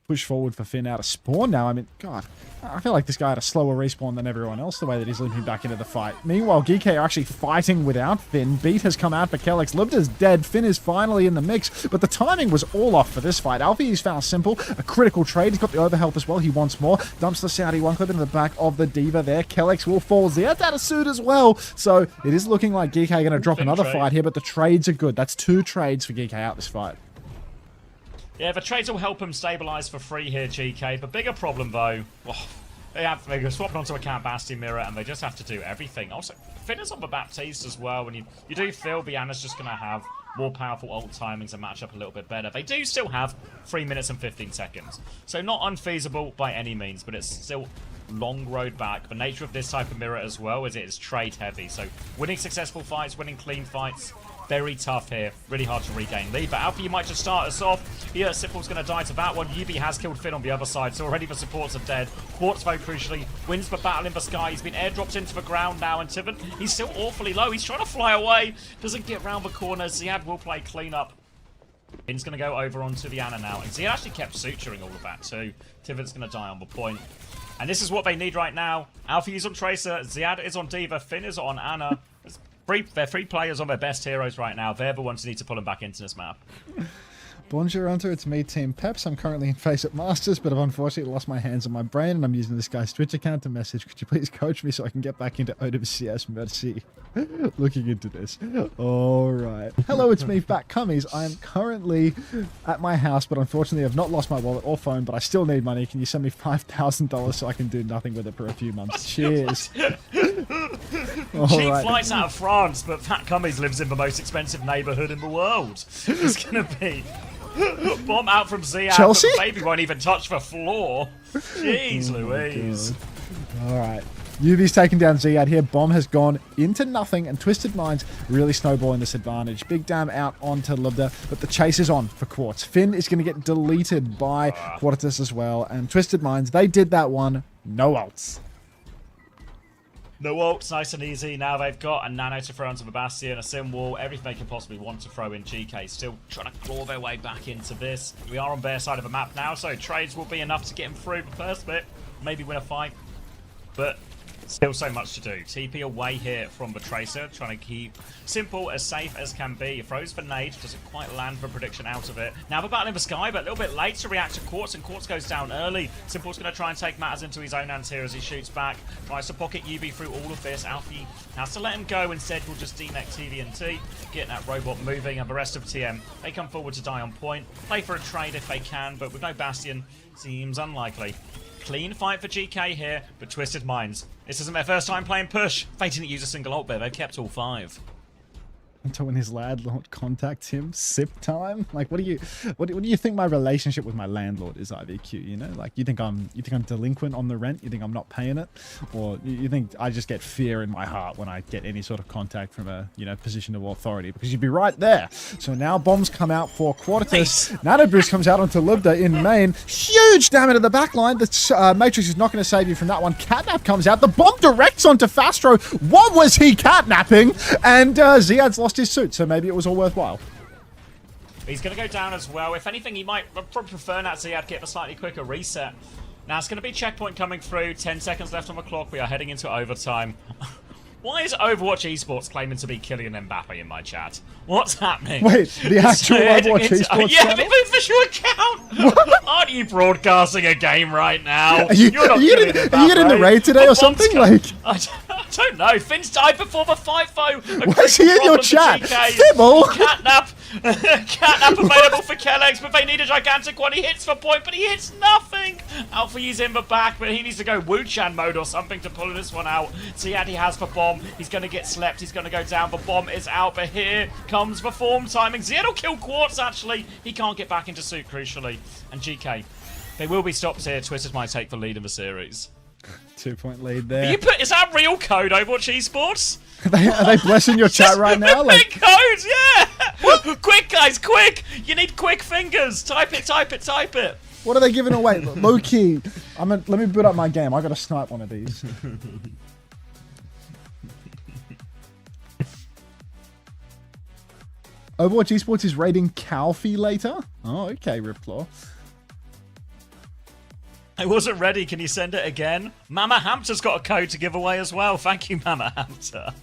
Push forward for Finn out of spawn now. I mean, God, I feel like this guy had a slower respawn than everyone else, the way that he's limping back into the fight. Meanwhile, Geekay are actually fighting without Finn. Beat has come out for Kellex. Libda's dead. Finn is finally in the mix, but the timing was all off for this fight. Alfie's found Simple, a critical trade. He's got the overhealth as well. He wants more. Dumps the Saudi, one clip into the back of the Diva there. Kellex will fall. Ziyad's out of suit as well. So it is looking like Geekay going to drop another fight here, but the trades are good. That's 2 trades for Geekay out this fight. Yeah, the trades will help him stabilize for free here, GK. The bigger problem, though, they're swapping onto a Cat Bastion mirror, and they just have to do everything. Also, Finn is on the Baptiste as well, and you do feel Viana's just going to have more powerful ult timings and match up a little bit better. They do still have 3 minutes and 15 seconds. So not unfeasible by any means, but it's still long road back. The nature of this type of mirror as well is it is trade heavy. So winning successful fights, winning clean fights, very tough here. Really hard to regain lead. But Alpha, you might just start us off. Here, Simple's going to die to that one. UB has killed Finn on the other side, so already the supports are dead. Quartz, very crucially, wins the battle in the sky. He's been airdropped into the ground now, and Tivit, he's still awfully low. He's trying to fly away. Doesn't get round the corner. Ziad will play cleanup. Finn's going to go over onto the Ana now. And Ziad actually kept suturing all of that too. Tivit's going to die on the point. And this is what they need right now. Alpha is on Tracer. Ziad is on Diva. Finn is on Ana. They're 3 players on their best heroes right now. They're the ones who need to pull them back into this map. Bonjour, Unter. It's me, Team Peps. I'm currently in Face at Masters, but I've unfortunately lost my hands on my brain, and I'm using this guy's Twitch account to message. Could you please coach me so I can get back into OWCS? Merci. Looking into this. All right. Hello, it's me, Fat Cummies. I am currently at my house, but unfortunately I've not lost my wallet or phone, but I still need money. Can you send me $5,000 so I can do nothing with it for a few months? Cheers. Cheap flights out of France, but Fat Cummies lives in the most expensive neighborhood in the world. It's going to be bomb out from Ziad, Chelsea? but the baby won't even touch the floor. Jeez Louise. All right. UV's taken down Ziad here. Bomb has gone into nothing, and Twisted Minds really snowballing this advantage. Big Dam out onto Libda, but the chase is on for Quartz. Finn is going to get deleted by Quartus as well, and Twisted Minds, they did that one. No ults. No ults, nice and easy. Now they've got a nano to throw onto the Bastion, a sim wall, everything they can possibly want to throw in. GK still trying to claw their way back into this. We are on their side of the map now, so trades will be enough to get them through the first bit. Maybe win a fight, but still so much to do. TP away here from the Tracer, trying to keep Simple as safe as can be. Throws for nade, doesn't quite land the prediction out of it. Now the battle in the sky, but a little bit late to react to Quartz, and Quartz goes down early. Simple's going to try and take matters into his own hands here as he shoots back. Tries to pocket UB through all of this. Alfie has to let him go. Instead, will just demech TVNT, getting that robot moving, and the rest of TM, they come forward to die on point. Play for a trade if they can, but with no Bastion, seems unlikely. Clean fight for GK here, but Twisted Minds. This isn't their first time playing push. They didn't use a single ult there. They've kept all 5. Until when his landlord contacts him, sip time. Like, what do you think my relationship with my landlord is, IVQ? You know, like, you think I'm delinquent on the rent? You think I'm not paying it, or you think I just get fear in my heart when I get any sort of contact from a position of authority? Because you'd be right there. So now bombs come out for Quartus. Nano Bruce comes out onto Libda in main. Huge damage to the backline. The Matrix is not going to save you from that one. Catnap comes out. The bomb directs onto Fastro. What was he catnapping? And Ziad's lost his suit, so maybe it was all worthwhile. He's going to go down as well. If anything, he might probably prefer that Ziad get a slightly quicker reset. Now, it's going to be checkpoint coming through. 10 seconds left on the clock. We are heading into overtime. Why is Overwatch Esports claiming to be Kylian Mbappe in my chat? What's happening? Wait, the actual Overwatch Esports yeah, channel? the official account! Aren't you broadcasting a game right now? You're not you getting the raid today or something? Like, I don't know. Finn's died before the fight, though. Where's he in your chat? Fibble! Catnap! Catnap available for Kellex, but they need a gigantic one. He hits the point, but he hits nothing. Alpha is in the back, but he needs to go Wu-Chan mode or something to pull this one out. Ziad, he has the bomb. He's going to get slept. He's going to go down. The bomb is out, but here comes the form timing. Ziad will kill Quartz, actually. He can't get back into suit, crucially. And GK, they will be stopped here. Twisted might take the lead in the series. 2-point lead Are there. you put, is that real code, Overwatch Esports? Are they blessing your chat right now? Big Like, codes, yeah! Quick, guys, quick! You need quick fingers! Type it, type it, type it! what are they giving away? Low key. Let me boot up my game. I gotta snipe one of these. Overwatch Esports is raiding Calfee later. Oh, okay, Ripclaw. I wasn't ready. Can you send it again? Mama Hampter's got a code to give away as well. Thank you, Mama Hampter.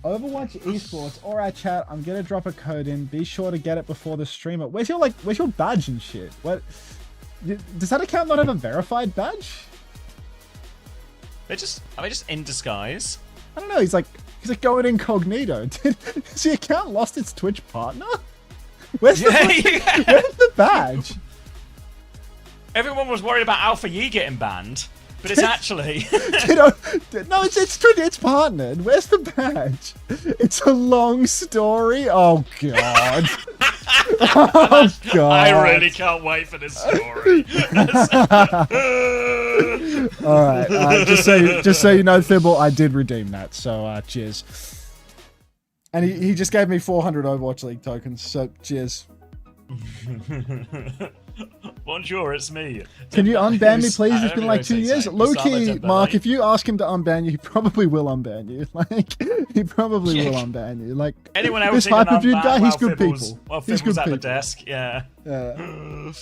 Overwatch Esports or our chat. I'm gonna drop a code in. Be sure to get it before the streamer. Where's your badge and shit? What? Does that account not have a verified badge? Are they just in disguise? I don't know. He's like going incognito. Has the account lost its Twitch partner? Where's the badge? Everyone was worried about Alpha Yi getting banned, but it's actually... No, it's partnered. Where's the badge? It's a long story. Oh god. Oh god. I really can't wait for this story. All right. Just so you know, Thibble, I did redeem that. So cheers. And he just gave me 400 Overwatch League tokens. So cheers. Bonjour, it's me. Can you unban me, please? It's I been don't like know 2 anything, years. so Low-key, Osama Mark, Dembele. if you ask him to unban you, he probably will unban you. Like, he probably will unban you. Like, Anyone else this need an Hyperviewed unban guy, he's while good Fibbles- people. While He's Fibbles good at the people. desk, yeah. Yeah.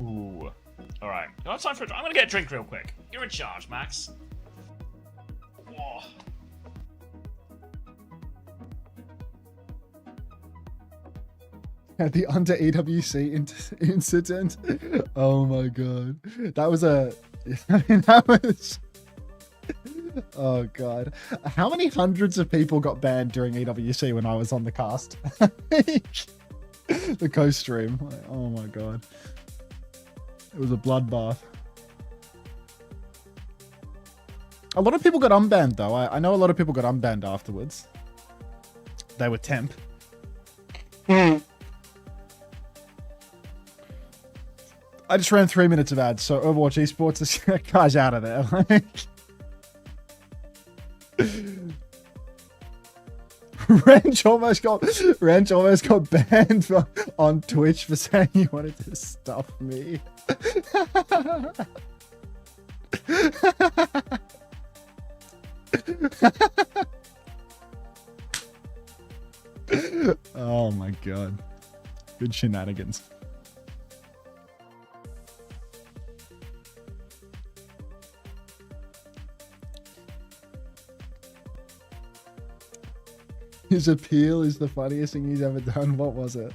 Ooh. Alright. No time for a drink. I'm gonna get a drink real quick. You're in charge, Max. Whoa. At the Unter EWC incident. Oh my god. That was a... that was... Oh god. How many hundreds of people got banned during EWC when I was on the cast? The co-stream. Oh my god. It was a bloodbath. A lot of people got unbanned though. I know a lot of people got unbanned afterwards. They were temp. I just ran 3 minutes of ads, so Overwatch Esports is guy's out of there. Ranch almost got banned on Twitch for saying he wanted to stuff me. Oh my god. Good shenanigans. His appeal is the funniest thing he's ever done. What was it?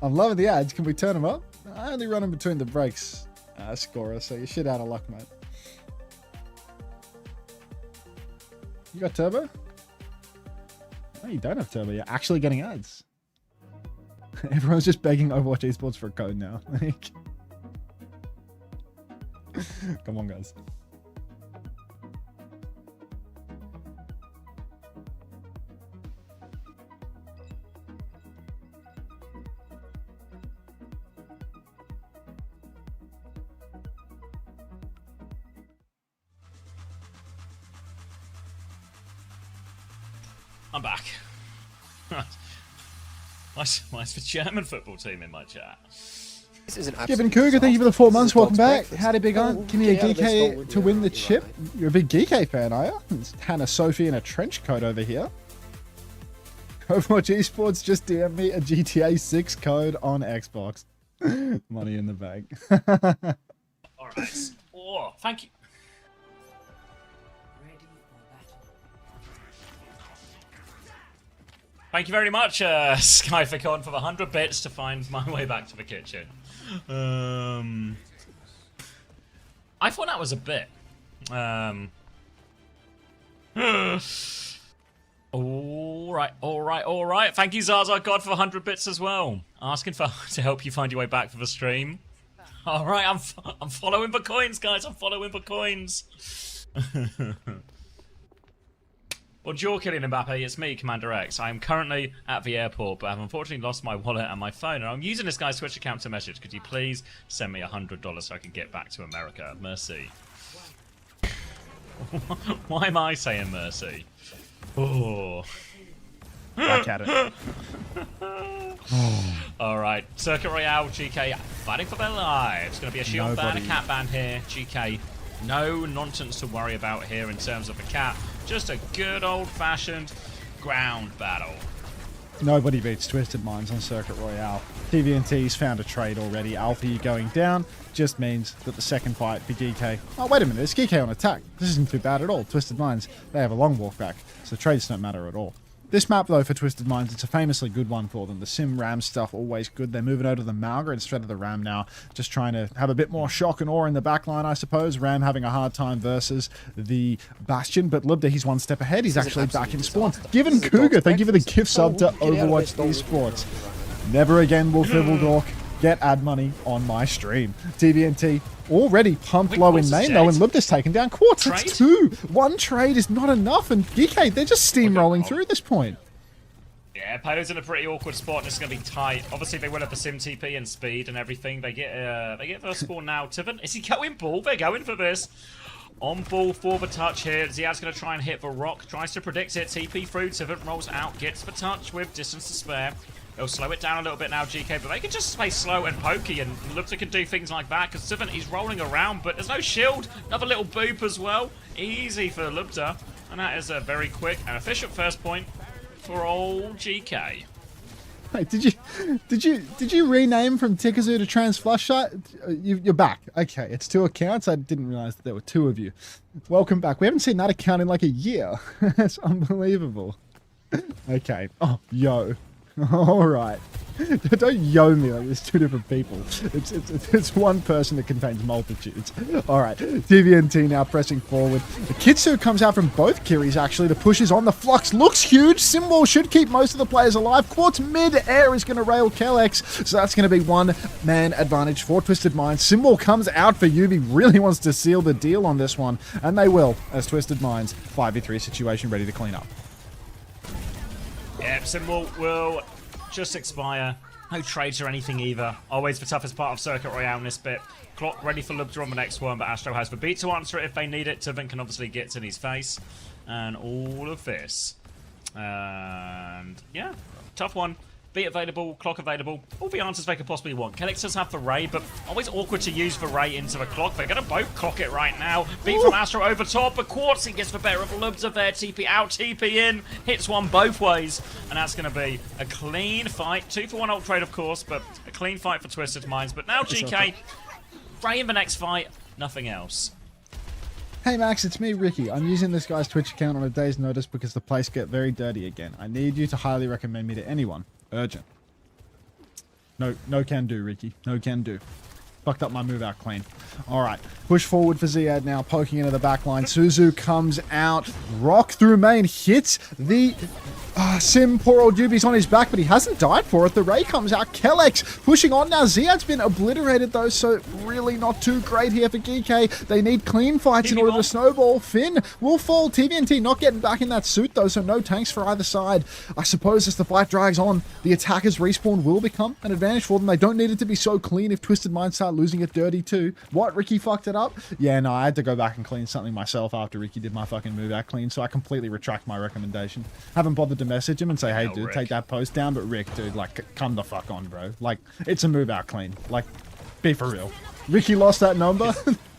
I'm loving the ads. Can we turn them up? I only run them between the breaks, Scorer, so you're shit out of luck, mate. You got turbo? No, you don't have turbo. You're actually getting ads. Everyone's just begging Overwatch Esports for a code now. Like, come on, guys. I'm back. Why's the German football team in my chat? This is an Given absolute Cougar, thank you for the disaster. 4 This months. is a Welcome dog's back. breakfast. Howdy, big aunt. Oh, Give me a get out of there, Geekay Stonewood. to win the You're chip. right. You're a big Geekay fan, are you? It's Hannah Sophie in a trench coat over here. Overwatch Esports just DM me a GTA 6 code on Xbox. Money in the bank. Alright. Oh, thank you. Thank you very much, Skyficon, for the 100 bits to find my way back to the kitchen. I thought that was a bit. Alright. Thank you, Zaza God, for the 100 bits as well. Asking to help you find your way back for the stream. Alright, I'm following the coins, guys. I'm following the coins. Bonjour, Kylian Mbappe. It's me, Commander X. I am currently at the airport, but I've unfortunately lost my wallet and my phone, and I'm using this guy's Twitch account to message. Could you please send me $100 so I can get back to America? Mercy. Why am I saying mercy? Oh. Back at it. Alright, Circuit Royale, Geekay fighting for their lives. Going to be a shield ban, a cat ban here. Geekay, no nonsense to worry about here in terms of the cat. Just a good old-fashioned ground battle. Nobody beats Twisted Minds on Circuit Royale. TVNT's found a trade already. Alfie going down just means that the second fight for Geekay... Oh, wait a minute. It's Geekay on attack. This isn't too bad at all. Twisted Minds, they have a long walk back, so trades don't matter at all. This map, though, for Twisted Minds, it's a famously good one for them. The Sim Ram stuff, always good. They're moving over to the Malga instead of the Ram now. Just trying to have a bit more shock and awe in the backline, I suppose. Ram having a hard time versus the Bastion. But Libda, he's one step ahead. He's actually back in spawn. Given Cougar, thank you for the gift sub to Overwatch Esports. Never again will Fibbledork get ad money on my stream. TVNT already pumped low in main, though, and Libda's taken down Quartz. It's 2. One trade is not enough, and Geekay, they're just steamrolling through this point. Yeah, Palo's in a pretty awkward spot, and it's going to be tight. Obviously, they will have the Sim TP and speed and everything. They get first spawn now. Tiven, is he going ball? They're going for this. On ball for the touch here. Ziad's going to try and hit the rock. Tries to predict it. TP through. Tiven rolls out. Gets the touch with distance to spare. They'll slow it down a little bit now, Geekay, but they can just play slow and pokey, and Lubta can do things like that, because Tiven, he's rolling around, but there's no shield. Another little boop as well. Easy for Lubta, and that is a very quick and efficient first point for old Geekay. Wait, did you rename from Tikazu to Transflushite? You're back. Okay, it's 2 accounts. I didn't realize that there were 2 of you. Welcome back. We haven't seen that account in like a year. That's unbelievable. Okay. Oh, yo. All right. Don't yo me like there's 2 different people. It's one person that contains multitudes. All right. TVNT now pressing forward. The Kitsu comes out from both Kiris, actually. The push is on. The Flux looks huge. Symbol should keep most of the players alive. Quartz mid-air is going to rail Kelex. So that's going to be 1-man advantage for Twisted Minds. Symbol comes out for Yubi. Really wants to seal the deal on this one. And they will, as Twisted Minds 5v3 situation ready to clean up. Yep, Symbol will just expire. No trades or anything either. Always the toughest part of Circuit Royale in this bit. Clock ready for Lubta on the next one, but Astro has the beat to answer it if they need it. Tiven can obviously get in his face. And all of this. And yeah, tough one. Beat available, clock available, all the answers they could possibly want. Kelix does have the Ray, but always awkward to use the Ray into the clock. They're going to both clock it right now. Beat from Astro over top, but Quartz, he gets the better of Lubta there. TP out, TP in, hits one both ways. And that's going to be a clean fight. 2-for-1 ult trade, of course, but a clean fight for Twisted Minds. But now Geekay, Ray in the next fight, nothing else. Hey Max, it's me, Ricky. I'm using this guy's Twitch account on a day's notice because the place get very dirty again. I need you to highly recommend me to anyone. Urgent. No can do, Ricky. No can do. Fucked up my move out clean. Alright. Push forward for Ziad now, poking into the back line. Suzu comes out. Rock through main. Hits the Sim. Poor old Yubi's on his back, but he hasn't died for it. The Ray comes out. Kelex pushing on now. Ziad's been obliterated though, so really not too great here for Geekay. They need clean fights in order to snowball. Finn will fall. TVNT not getting back in that suit though, so no tanks for either side. I suppose as the fight drags on, the attackers respawn will become an advantage for them. They don't need it to be so clean if Twisted Minds start losing it dirty too. What, Ricky fucked it up? Yeah, no, I had to go back and clean something myself after Ricky did my fucking move out clean, so I completely retract my recommendation. Haven't bothered to message him and say, hey dude, take that post down, but Rick, dude, like, come the fuck on, bro. Like, it's a move out clean. Like, be for real. Ricky lost that number?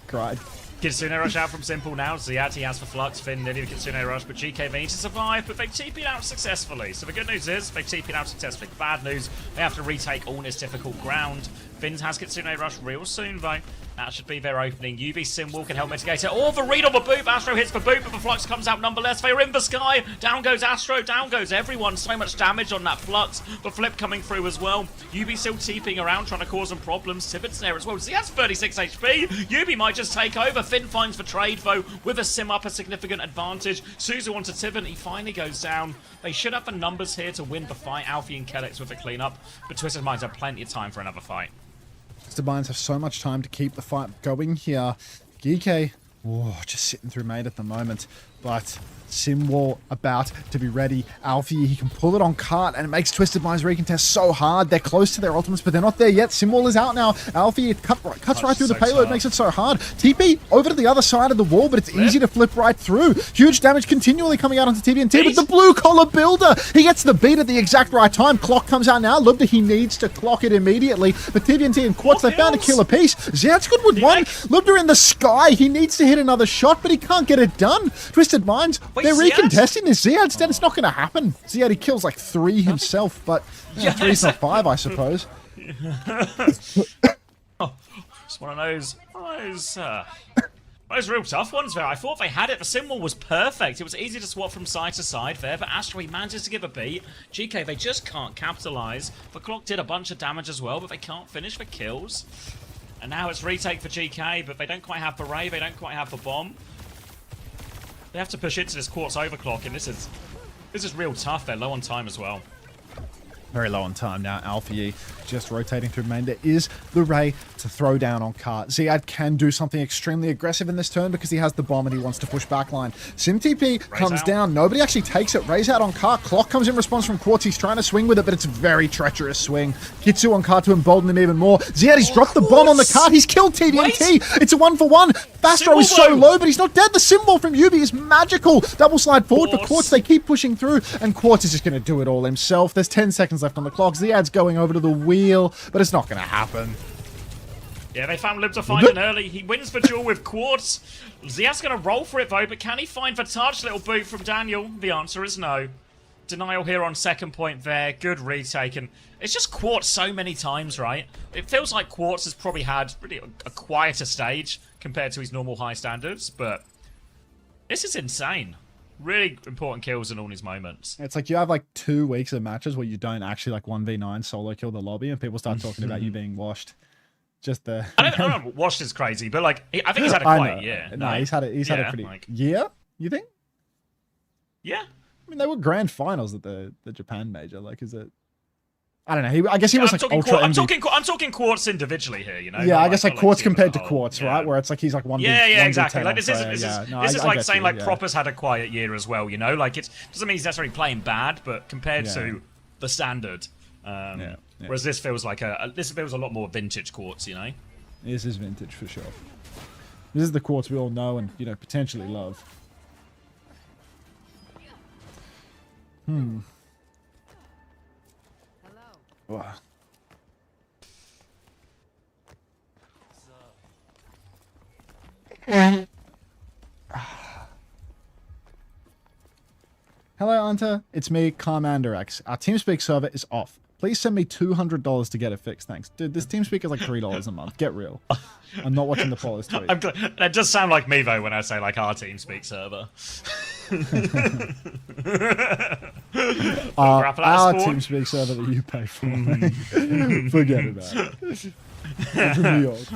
Cried. Kitsune Rush out from Simple now. Ziad, he has for Flux. Finn nearly the Kitsune Rush, but GK, they need to survive, but they've TP'd out successfully. So the good news is, they've TP'd out successfully. Bad news, they have to retake all this difficult ground. Finn has Kitsune Rush real soon, though. That should be their opening. UV Simwall can help mitigate it. Oh, the read on the boop. Astro hits the boop, but the Flux comes out nonetheless. They're in the sky. Down goes Astro. Down goes everyone. So much damage on that Flux. The flip coming through as well. UV still TPing around, trying to cause them problems. Tibbet's there as well. So he has 36 HP. UV might just take over. Finn finds the trade, though, with a Sim up, a significant advantage. Suzu onto Tibbet. He finally goes down. They should have the numbers here to win the fight. Alfie and Kelex with the cleanup, but Twisted Minds have plenty of time for another fight. Twisted Minds have so much time to keep the fight going here. Geekay, just sitting through mate at the moment. But Simwall about to be ready. Alfie, he can pull it on Cart, and it makes Twisted Minds recontest so hard. They're close to their ultimates, but they're not there yet. Simwall is out now. Alfie cuts right through the payload, tough. makes it so hard. TP over to the other side of the wall, but it's easy to flip right through. Huge damage continually coming out onto TVNT, but the blue collar builder, he gets the beat at the exact right time. Clock comes out now. Lubda, he needs to clock it immediately, but TVNT and Quartz, they found a killer piece. Ziyad's good with one. Lubda in the sky, he needs to hit another shot, but he can't get it done. Twisted Minds, they're recontesting this. Ziyad, instead, it's not going to happen. Ziyad, he kills like 3 himself, but yeah, 3's not 5, I suppose. It's one of those real tough ones there. I thought they had it. The symbol was perfect. It was easy to swap from side to side there, but Astro, he manages to give a beat. Geekay, they just can't capitalize. The clock did a bunch of damage as well, but they can't finish the kills. And now it's retake for Geekay, but they don't quite have the ray, they don't quite have the bomb. They have to push into this Quartz overclock, and this is real tough. They're low on time as well. Very low on time now. Alfie just rotating through main. There is the Ray to throw down on Cart. Ziyad can do something extremely aggressive in this turn because he has the bomb and he wants to push backline. Sim TP comes down. Nobody actually takes it. Ray's out on Cart. Clock comes in response from Quartz. He's trying to swing with it, but it's a very treacherous swing. Kitsu on Cart to embolden him even more. Ziyad, he's dropped the bomb on the Cart. He's killed TVNT. It's a 1-for-1. Fastro is so low, but he's not dead. The symbol from Yubi is magical. Double slide forward for Quartz. They keep pushing through, and Quartz is just going to do it all himself. There's 10 seconds left on the clock. Ziyad's going over to the wheel, but it's not going to happen. Yeah, they found Lib to find it early. He wins the duel with Quartz. Ziyad's going to roll for it, though, but can he find the touch? Little boot from Daniel. The answer is no. Denial here on second point there. Good retake. And it's just Quartz so many times, right? It feels like Quartz has probably had really a quieter stage compared to his normal high standards, but this is insane. Really important kills in all his moments. It's like you have like 2 weeks of matches where you don't actually like 1v9 solo kill the lobby, and people start talking about you being washed. Just the I don't know. Washed is crazy, but like I think he's had a quiet year. No, he's had a pretty year. You think? Yeah. I mean, they were grand finals at the Japan major. Like, is it? I don't know. I guess he was like ultra MVP. I'm talking Quartz individually here, you know. Yeah, I guess like Quartz compared to Quartz, right? Where it's like he's like 1v10. Yeah, exactly. Like this is like saying like Proper's had a quiet year as well, you know. Like it doesn't mean he's necessarily playing bad, but compared to the standard, whereas this feels like this feels a lot more vintage Quartz, you know. This is vintage for sure. This is the Quartz we all know and potentially love. Wow. Hello, Unter. It's me, Commander X. Our TeamSpeak server is off. Please send me $200 to get it fixed. Thanks. Dude, this TeamSpeak is like $3 a month. Get real. I'm not watching the Paulus tweet. That does sound like me, though, when I say, like, our TeamSpeak server. Our TeamSpeak server that you pay for. Forget about it. From New York.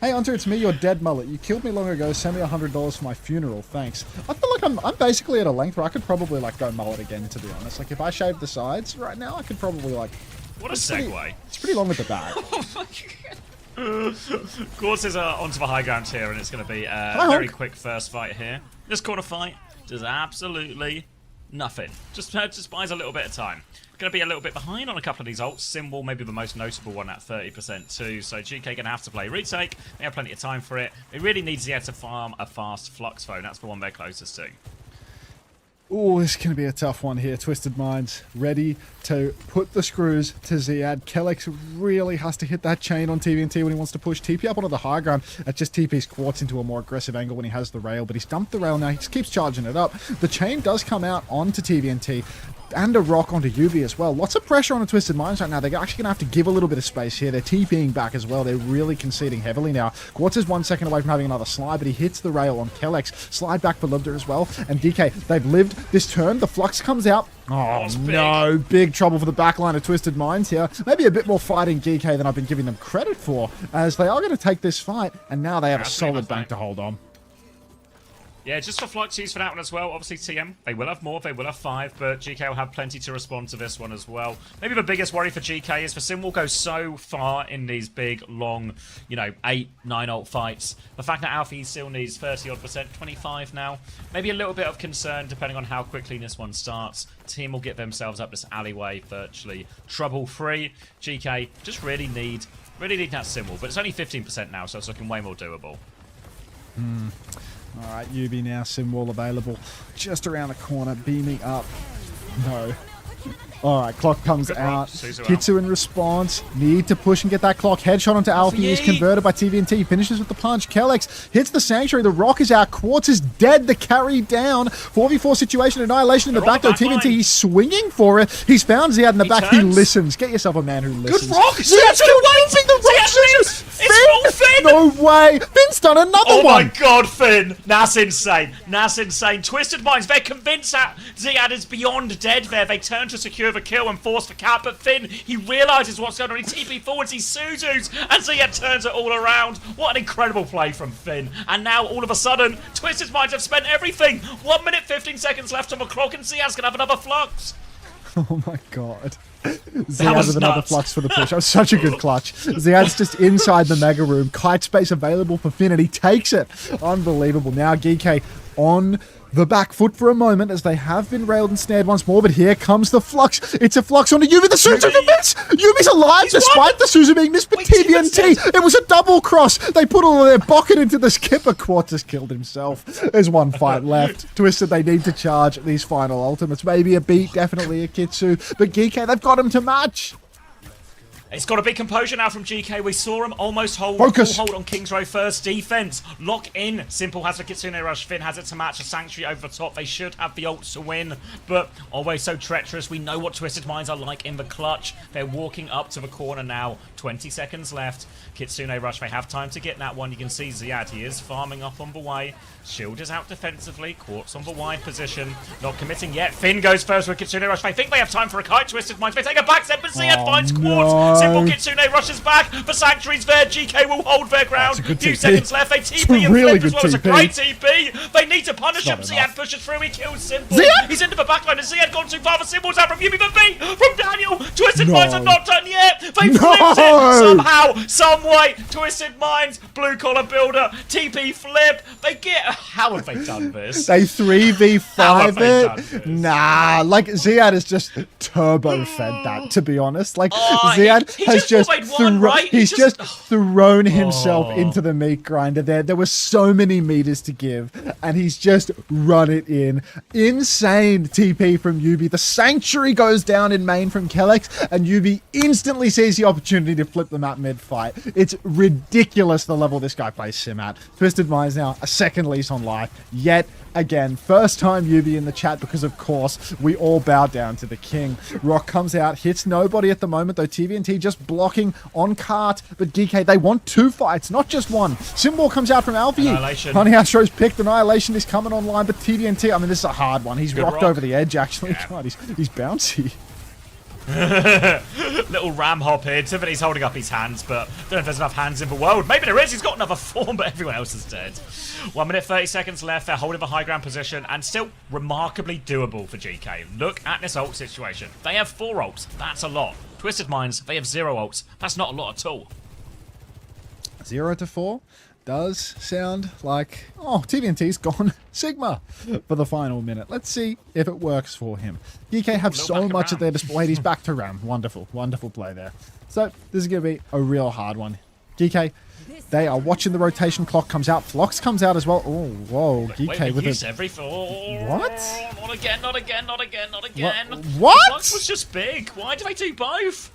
Hey, Unter, it's me, your dead mullet. You killed me long ago. Send me $100 for my funeral. Thanks. I feel like I'm basically at a length where I could probably like go mullet again, to be honest. Like if I shaved the sides right now, I could probably like. What a segue. It's pretty long at the back. Quartz is onto the high ground here, and it's going to be a very quick first fight here. This corner fight does absolutely nothing. Just buys a little bit of time. Going to be a little bit behind on a couple of these ults. Symbol maybe the most notable one at 30% too. So GK going to have to play retake. They have plenty of time for it. It really needs Ziyad to farm a fast flux phone. That's the one they're closest to. Oh, this is going to be a tough one here. Twisted Minds ready to put the screws to Ziyad. Kellex really has to hit that chain on TVNT when he wants to push TP up onto the high ground. That just TP's Quartz into a more aggressive angle when he has the rail, but he's dumped the rail now. He just keeps charging it up. The chain does come out onto TVNT. And a rock onto Yubi as well. Lots of pressure on the Twisted Minds right now. They're actually going to have to give a little bit of space here. They're TPing back as well. They're really conceding heavily now. Quartz is 1 second away from having another slide, but he hits the rail on Kellex. Slide back for Lubda as well. And DK, they've lived this turn. The flux comes out. Oh, no. Big trouble for the backline of Twisted Minds here. Maybe a bit more fighting Geekay than I've been giving them credit for, as they are going to take this fight, and now they have a solid bank to hold on. Yeah, just for Flux use for that one as well. Obviously, TM, they will have more, they will have 5, but GK will have plenty to respond to this one as well. Maybe the biggest worry for GK is for Sim will go so far in these big, long, 8, 9 ult fights. The fact that Alfie still needs 30-odd%, 25 now. Maybe a little bit of concern depending on how quickly this one starts. Team will get themselves up this alleyway virtually trouble-free. GK just really need that Sim wall, but it's only 15% now, so it's looking way more doable. All right, UB now, sim wall available just around the corner, beaming up. No. All right, clock comes out. Kitsu in response. Need to push and get that clock. Headshot onto Alfie is converted by TVNT. Finishes with the punch. Kellex hits the Sanctuary. The Rock is out. Quartz is dead. The carry down. 4v4 situation. Annihilation in the back though. TVNT, he's swinging for it. He's found Ziad in the back. He listens. Get yourself a man who listens. Good Rock! Ziad's still waiting. The Rock scissors. Finn! No way. Finn's done another one. Oh my god, Finn! That's insane. That's insane. Twisted Minds, they're convinced that Ziad is beyond dead there. They turn to secure the kill and force the cap, but Finn, he realises what's going on. He TP forwards, he Suzus, and Ziad turns it all around. What an incredible play from Finn. And now, all of a sudden, Twisted Minds have spent everything. 1 minute, 15 seconds left on the clock, and Ziad's going to have another Flux. Oh my god. Ziad with another Flux for the push. That was such a good clutch. Ziad's just inside the Mega Room. Kite space available for Finn, and he takes it. Unbelievable. Now Geekay on the back foot for a moment as they have been railed and snared once more, but here comes the Flux. It's a Flux onto Yubi. The Suzu missed! Yubi's alive despite the Suzu being missed, but TVNT, it was a double cross. They put all of their bucket into the skipper. Quartz has killed himself. There's one fight left. Twisted, they need to charge these final ultimates. Maybe a beat, definitely a Kitsu, but Geekay, they've got him to match. It's got a big composure now from GK. We saw him almost hold on King's Row first. Defense, lock in. Simple has the Kitsune Rush. Finn has it to match a Sanctuary over the top. They should have the ults to win, but always so treacherous. We know what Twisted Minds are like in the clutch. They're walking up to the corner now. 20 seconds left. Kitsune Rush, they have time to get that one. You can see Ziad, he is farming up on the way. Shield is out defensively. Quartz on the wide position. Not committing yet. Finn goes first with Kitsune Rush. They think they have time for a kite. Twisted Minds, they take a back step, but Ziad finds Quartz. Simple Kitsune rushes back. The Sanctuary's there. GK will hold their ground. Few seconds left. They TP and really flip as well. It's a TP. great TP. They need to punish him. Ziad pushes through. He kills Simple. He's into the backline. And Ziad gone too far. The Simple's out from Yubi. The V from Daniel. Twisted Minds are not done yet. They flipped it somehow, some way. Twisted Minds, blue collar builder, TP flip. They get. How have they done this? They 3v5 it. Nah, like Ziad has just turbo fed that, to be honest. Like Ziad has just he's just thrown himself into the meat grinder there. There were so many meters to give, and he's just run it in. Insane TP from Yubi. The Sanctuary goes down in main from Kellex, and Yubi instantly sees the opportunity to flip them at mid-fight. It's ridiculous the level this guy plays Sim at. Twisted Minds now a second lease on life. Yet again, first time Yubi in the chat because of course we all bow down to the king. Rock comes out, hits nobody at the moment though. TVNT just blocking on cart, but DK, they want 2 fights, not just one. Symbol comes out from Alfie. Honey Astro's picked. Annihilation is coming online, but TVNT, I mean, this is a hard one. He's rocked over the edge actually. Yeah. God, he's bouncy. Little ram hop here. Tiffany's holding up his hands, but don't know if there's enough hands in the world. Maybe there is. He's got another form, but everyone else is dead. 1 minute 30 seconds left. They're holding the high ground position and still remarkably doable for GK. Look at this ult situation. They have 4 ults. That's a lot. Twisted Minds, they have 0 ults. That's not a lot at all. 0 to 4 does sound like, oh, TVNT's gone Sigma for the final minute. Let's see if it works for him. GK have so much at their display. He's back to Ram. Wonderful, wonderful play there. So this is going to be a real hard one. GK, they are watching the rotation clock comes out. Flox comes out as well. Oh, whoa. GK with a... every 4. What? Not again, not again, not again, not again. What? Flox was just big. Why do they do both?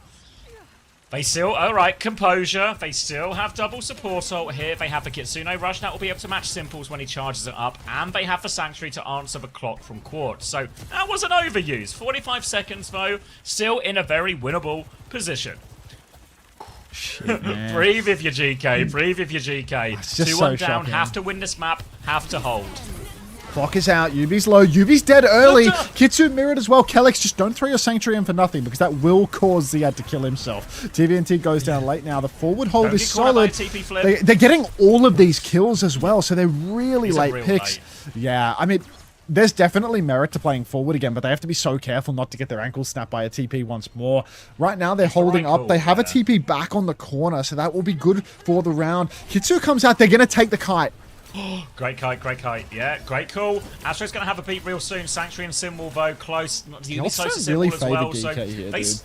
They still, alright, composure. They still have double support ult here. They have the Kitsune Rush that will be able to match Simples when he charges it up. And they have the Sanctuary to answer the clock from Quartz. So that wasn't overused. 45 seconds though. Still in a very winnable position. Shit, Breathe if you're GK. Breathe if you're GK. 2-1 down. Have to win this map. Have to hold. Clock is out. Yubi's low. Yubi's dead early. Kitsu mirrored as well. Kellex, just don't throw your Sanctuary in for nothing because that will cause Ziad to kill himself. TVNT goes down late now. The forward hold is solid. They're getting all of these kills as well, so they're really late picks. Yeah, I mean, there's definitely merit to playing forward again, but they have to be so careful not to get their ankles snapped by a TP once more. Right now, they're holding up. They have a TP back on the corner, so that will be good for the round. Kitsu comes out. They're going to take the kite. Great kite, great kite. Yeah, great call. Astro's going to have a beat real soon. Sanctuary and Symbol, though, close. Close to Symbol really as well. Geekay So here, they, dude.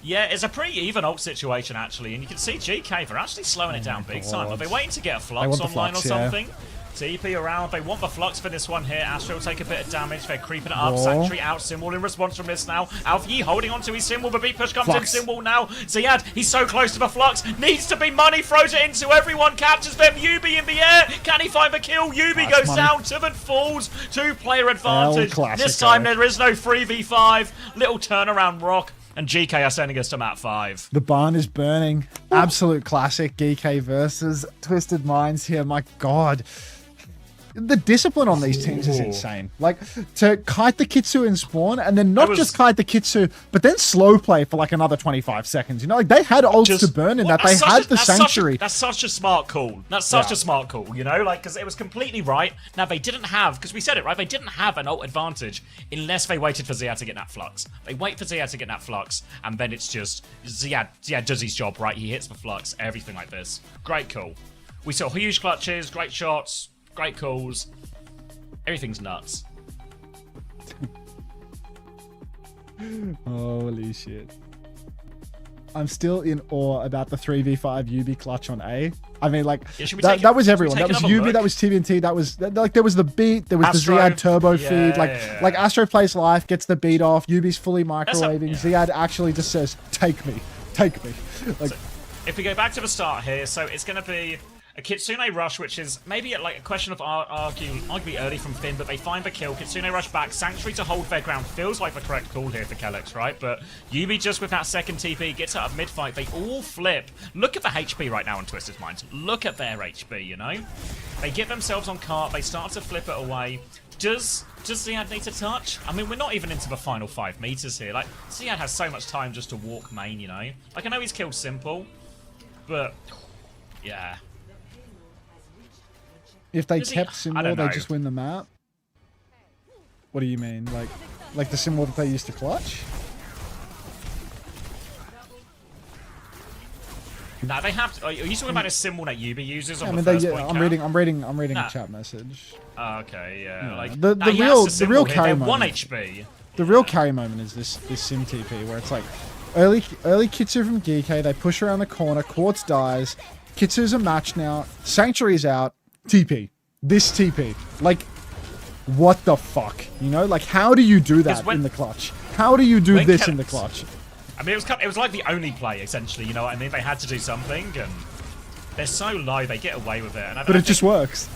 yeah, it's a pretty even ult situation, actually. And you can see GK, they're actually slowing it down big time. Are they waiting to get a Flux online Flux, or something? TP around. They want the Flux for this one here. Astro will take a bit of damage. They're creeping it up. Sanctuary out. Symbol in response from this now. Alfie holding onto his Symbol. The beat push comes in. Symbol now. Ziad, he's so close to the Flux. Needs to be money. Throws it into everyone. Captures them. Yubi in the air. Can he find the kill? Yubi goes down. Tiven falls. 2-player advantage. This time there is no 3v5. Little turnaround rock. And GK are sending us to map 5. The barn is burning. Absolute classic Geekay versus Twisted Minds here. My God. The discipline on these teams is insane. Like, to kite the Kitsu in spawn, and then not just kite the Kitsu, but then slow play for like another 25 seconds. You know, like they had ults to burn in that. They had the Sanctuary. That's such a smart call. That's such a smart call, you know? Like, because it was completely right. Now, they didn't have, because we said it, right? They didn't have an ult advantage unless they waited for Ziad to get that Flux. They wait for Ziad to get that Flux, and then it's just Ziad does his job, right? He hits the Flux, everything like this. Great call. We saw huge clutches, great shots, great calls. Everything's nuts. Holy shit. I'm still in awe about the 3v5 Yubi clutch on A. I mean, like, that was everyone. That was Yubi, that was TBNT, that was, like, there was the beat, there was Astro. the Ziad turbo feed. Like, Astro plays life, gets the beat off, Yubi's fully microwaving. Ziad actually just says, take me, take me. Like, so, if we go back to the start here, so it's going to be a Kitsune rush, which is maybe like a question of arguably early from Finn, but they find the kill. Kitsune rush back. Sanctuary to hold their ground feels like the correct call here for Kellex, right? But Yubi just with that second TP gets out of mid-fight. They all flip. Look at the HP right now on Twisted Minds. Look at their HP, you know? They get themselves on cart. They start to flip it away. Does Ziad need to touch? I mean, we're not even into the final 5 meters here. Like, Ziad has so much time just to walk main, you know? Like, I know he's killed Simple, but yeah. If they kept Symbol, they just win the map? What do you mean? Like the Symbol that they used to clutch? No, they have to. Are you talking about a symbol that Yubi uses on the first point? I'm reading a chat message. Oh, okay, yeah. Like the real carry moment. 1 HP. The real carry moment is this Sim TP where it's like early Kitsu from Geekay, they push around the corner, Quartz dies, Kitsu's a match now, Sanctuary's out, TP. This TP. Like, what the fuck? You know? Like, how do you do that in the clutch? How do you do this in the clutch? I mean, it was like the only play, essentially, you know what I mean? They had to do something, and they're so low, they get away with it. And but it just works.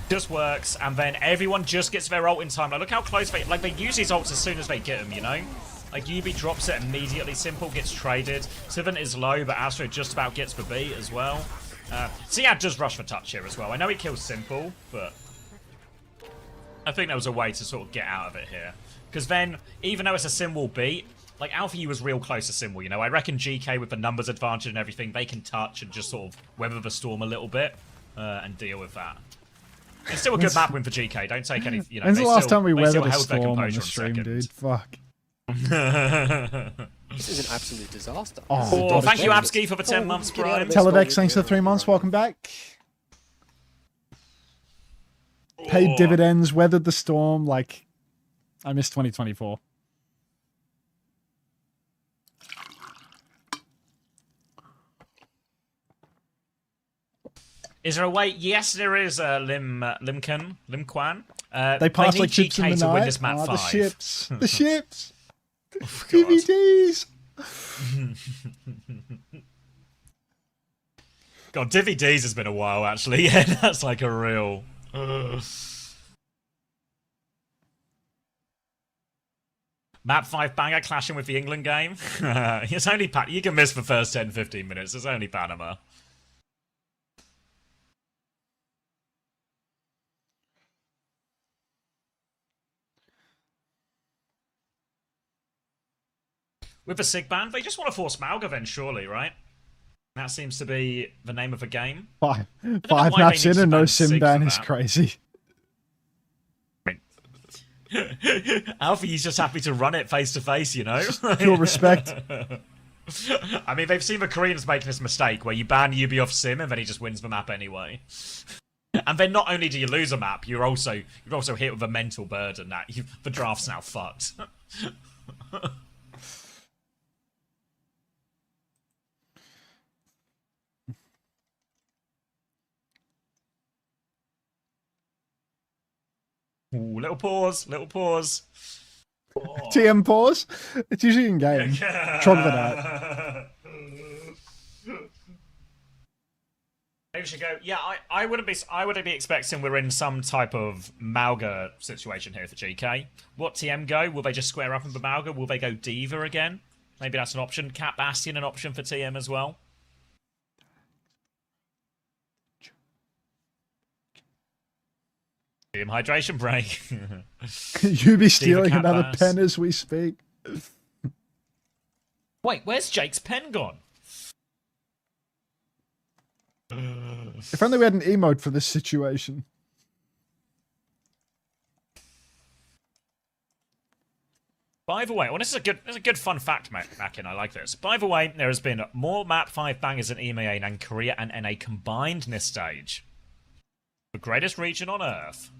It just works, and then everyone just gets their ult in time. Like, look how close they use these ults as soon as they get them, you know? Like, Yubi drops it immediately, Simple gets traded. Tiven is low, but Astro just about gets the beat as well. Ziad does rush for touch here as well. I know he kills Simple, but I think there was a way to sort of get out of it here. Because then, even though it's a Symbol beat, like, Alpha was real close to Symbol, you know? I reckon GK, with the numbers advantage and everything, they can touch and just sort of weather the storm a little bit and deal with that. It's still a good map win for GK. Don't take any, you know, when's the last time we weathered a storm on the stream, dude? Fuck. This is an absolute disaster. Oh, thank you, Abski, for the 10 months, Prime. Televex, thanks for the 3 months. Welcome back. Paid dividends, weathered the storm. Like, I miss 2024. Is there a way? Yes, there is. Lim Quan. They passed like ships in the night. The ships. The ships. DVDs. God, DVDs has been a while, actually. Yeah, that's like a real... Map 5 banger clashing with the England game. It's only you can miss the first 10-15 minutes. It's only Panama. With the SIG ban, they just want to force Malga then, surely, right? That seems to be the name of the game. Five maps in and no sim ban is crazy. Alfie, he's just happy to run it face to face, you know? Pure respect. I mean, they've seen the Koreans making this mistake where you ban Yubi off Sim and then he just wins the map anyway. And then not only do you lose a map, you're also hit with a mental burden that the draft's now fucked. Ooh, little pause, little pause. Oh. TM pause. It's usually in game. Trog that out. Maybe we should go. Yeah, I wouldn't be expecting we're in some type of Mauga situation here for GK. What TM go? Will they just square up in the Mauga? Will they go Diva again? Maybe that's an option. Cat Bastion an option for TM as well. TM hydration break. You be stealing Cat another Bass. pen as we speak. Wait, where's Jake's pen gone? If only we had an emote for this situation. By the way, well, this is a good fun fact, Mackin. I like this. By the way, there has been more Map 5 bangers in EMEA than Korea and NA combined in this stage. The greatest region on Earth.